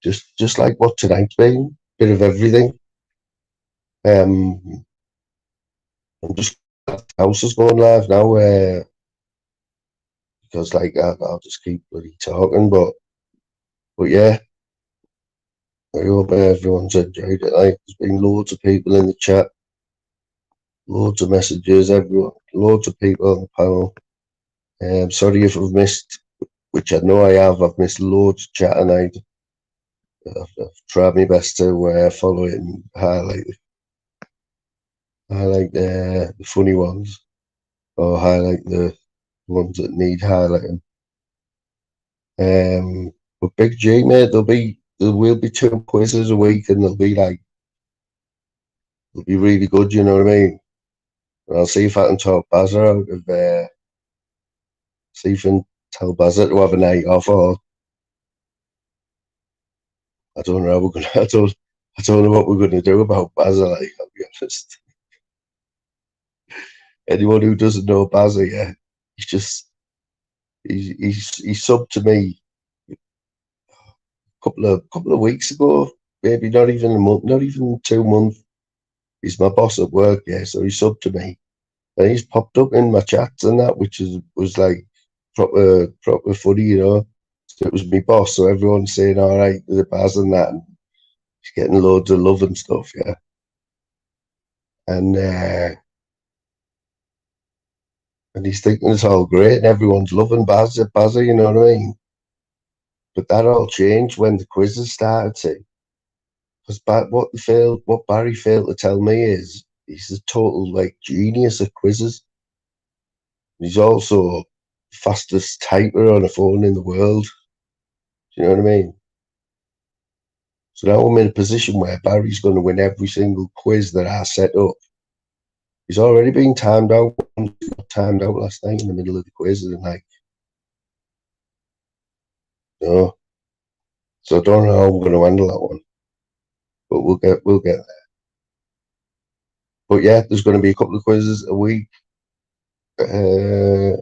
Just like what tonight's been, bit of everything. I'm just glad the house is going live now, because like I'll just keep bloody talking, but yeah, I hope everyone's enjoyed it. Like, there's been loads of people in the chat, loads of messages, everyone, loads of people on the panel. Sorry if I've missed, which I know I have. I've missed loads of chat, and I've tried my best to follow it and highlight the funny ones, or highlight the ones that need highlighting. But Big G, mate, there will be 2 quizzes a week, and they'll be really good, you know what I mean? And I'll see if I can talk Bazza out of see if I can tell Bazza to have a night off, or I don't know how we're gonna I don't know what we're gonna do about Bazza, like, I'll be honest. Anyone who doesn't know Bazza, yeah, he's subbed to me a couple of weeks ago, maybe not even a month, not even 2 months. He's my boss at work, yeah, so he subbed to me, and he's popped up in my chats and that, which was like proper funny, you know. So it was my boss, so everyone's saying all right to the Baz and that, and he's getting loads of love and stuff, yeah. And he's thinking it's all great, and everyone's loving Bazza, you know what I mean? But that all changed when the quizzes started to. Because what Barry failed to tell me is he's a total like genius at quizzes. He's also the fastest typer on a phone in the world. Do you know what I mean? So now I'm in a position where Barry's going to win every single quiz that I set up. He's already been timed out. He got timed out last night in the middle of the quiz, and like, no. So I don't know how I'm going to handle that one, but we'll get there. But yeah, there's going to be a couple of quizzes a week, and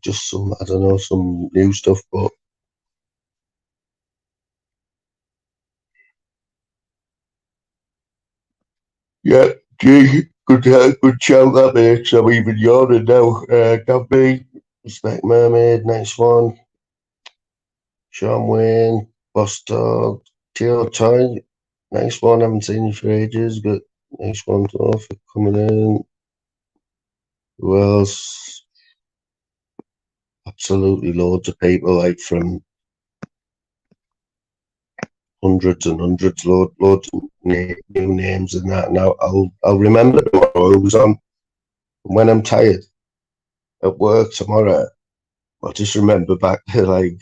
just some, I don't know, some new stuff. But yeah, gee, good shout that makes. I'm even yawning now. Gabby, Respect Mermaid, nice one. Sean Wayne, Boss Dog, Tio Toy. Nice one. Haven't seen you for ages, but nice one for coming in. Who else? Absolutely loads of people, like from hundreds and hundreds, loads of new names and that. Now I'll remember tomorrow who's on. When I'm tired at work tomorrow, I'll just remember back to like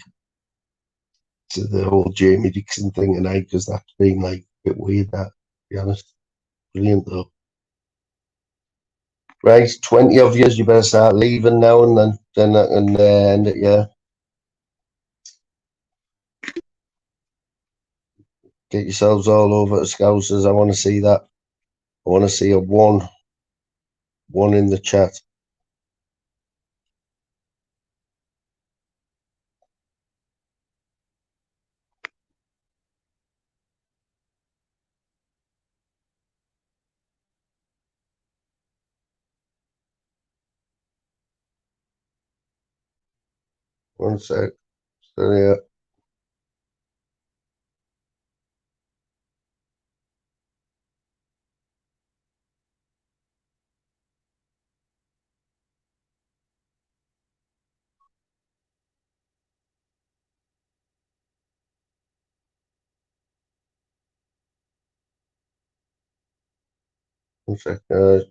to the whole Jamie Dixon thing tonight, because that's been like a bit weird. That, to be honest, brilliant though. Right, 20 of you, you better start leaving now and then I can end it, yeah. Get yourselves all over to Scousers. I want to see that. I want to see a one in the chat. One sec. So, yeah. One sec, guys.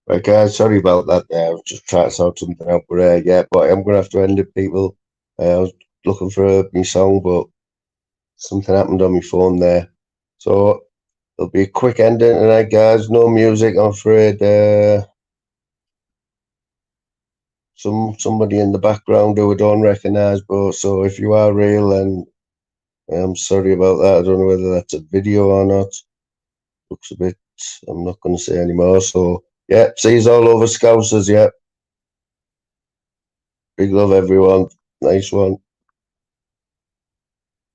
Right, guys, sorry about that there. I was just trying to sort something out, but yeah, but I'm gonna have to end it, people. I was looking for a new song, but something happened on my phone there. So there'll be a quick ending tonight, guys. No music, I'm afraid. Somebody in the background who I don't recognise, but so if you are real, then I'm sorry about that. I don't know whether that's a video or not. Looks a bit, I'm not going to say anymore. So yeah, see you all over Scousers, yeah. Big love, everyone. Nice one.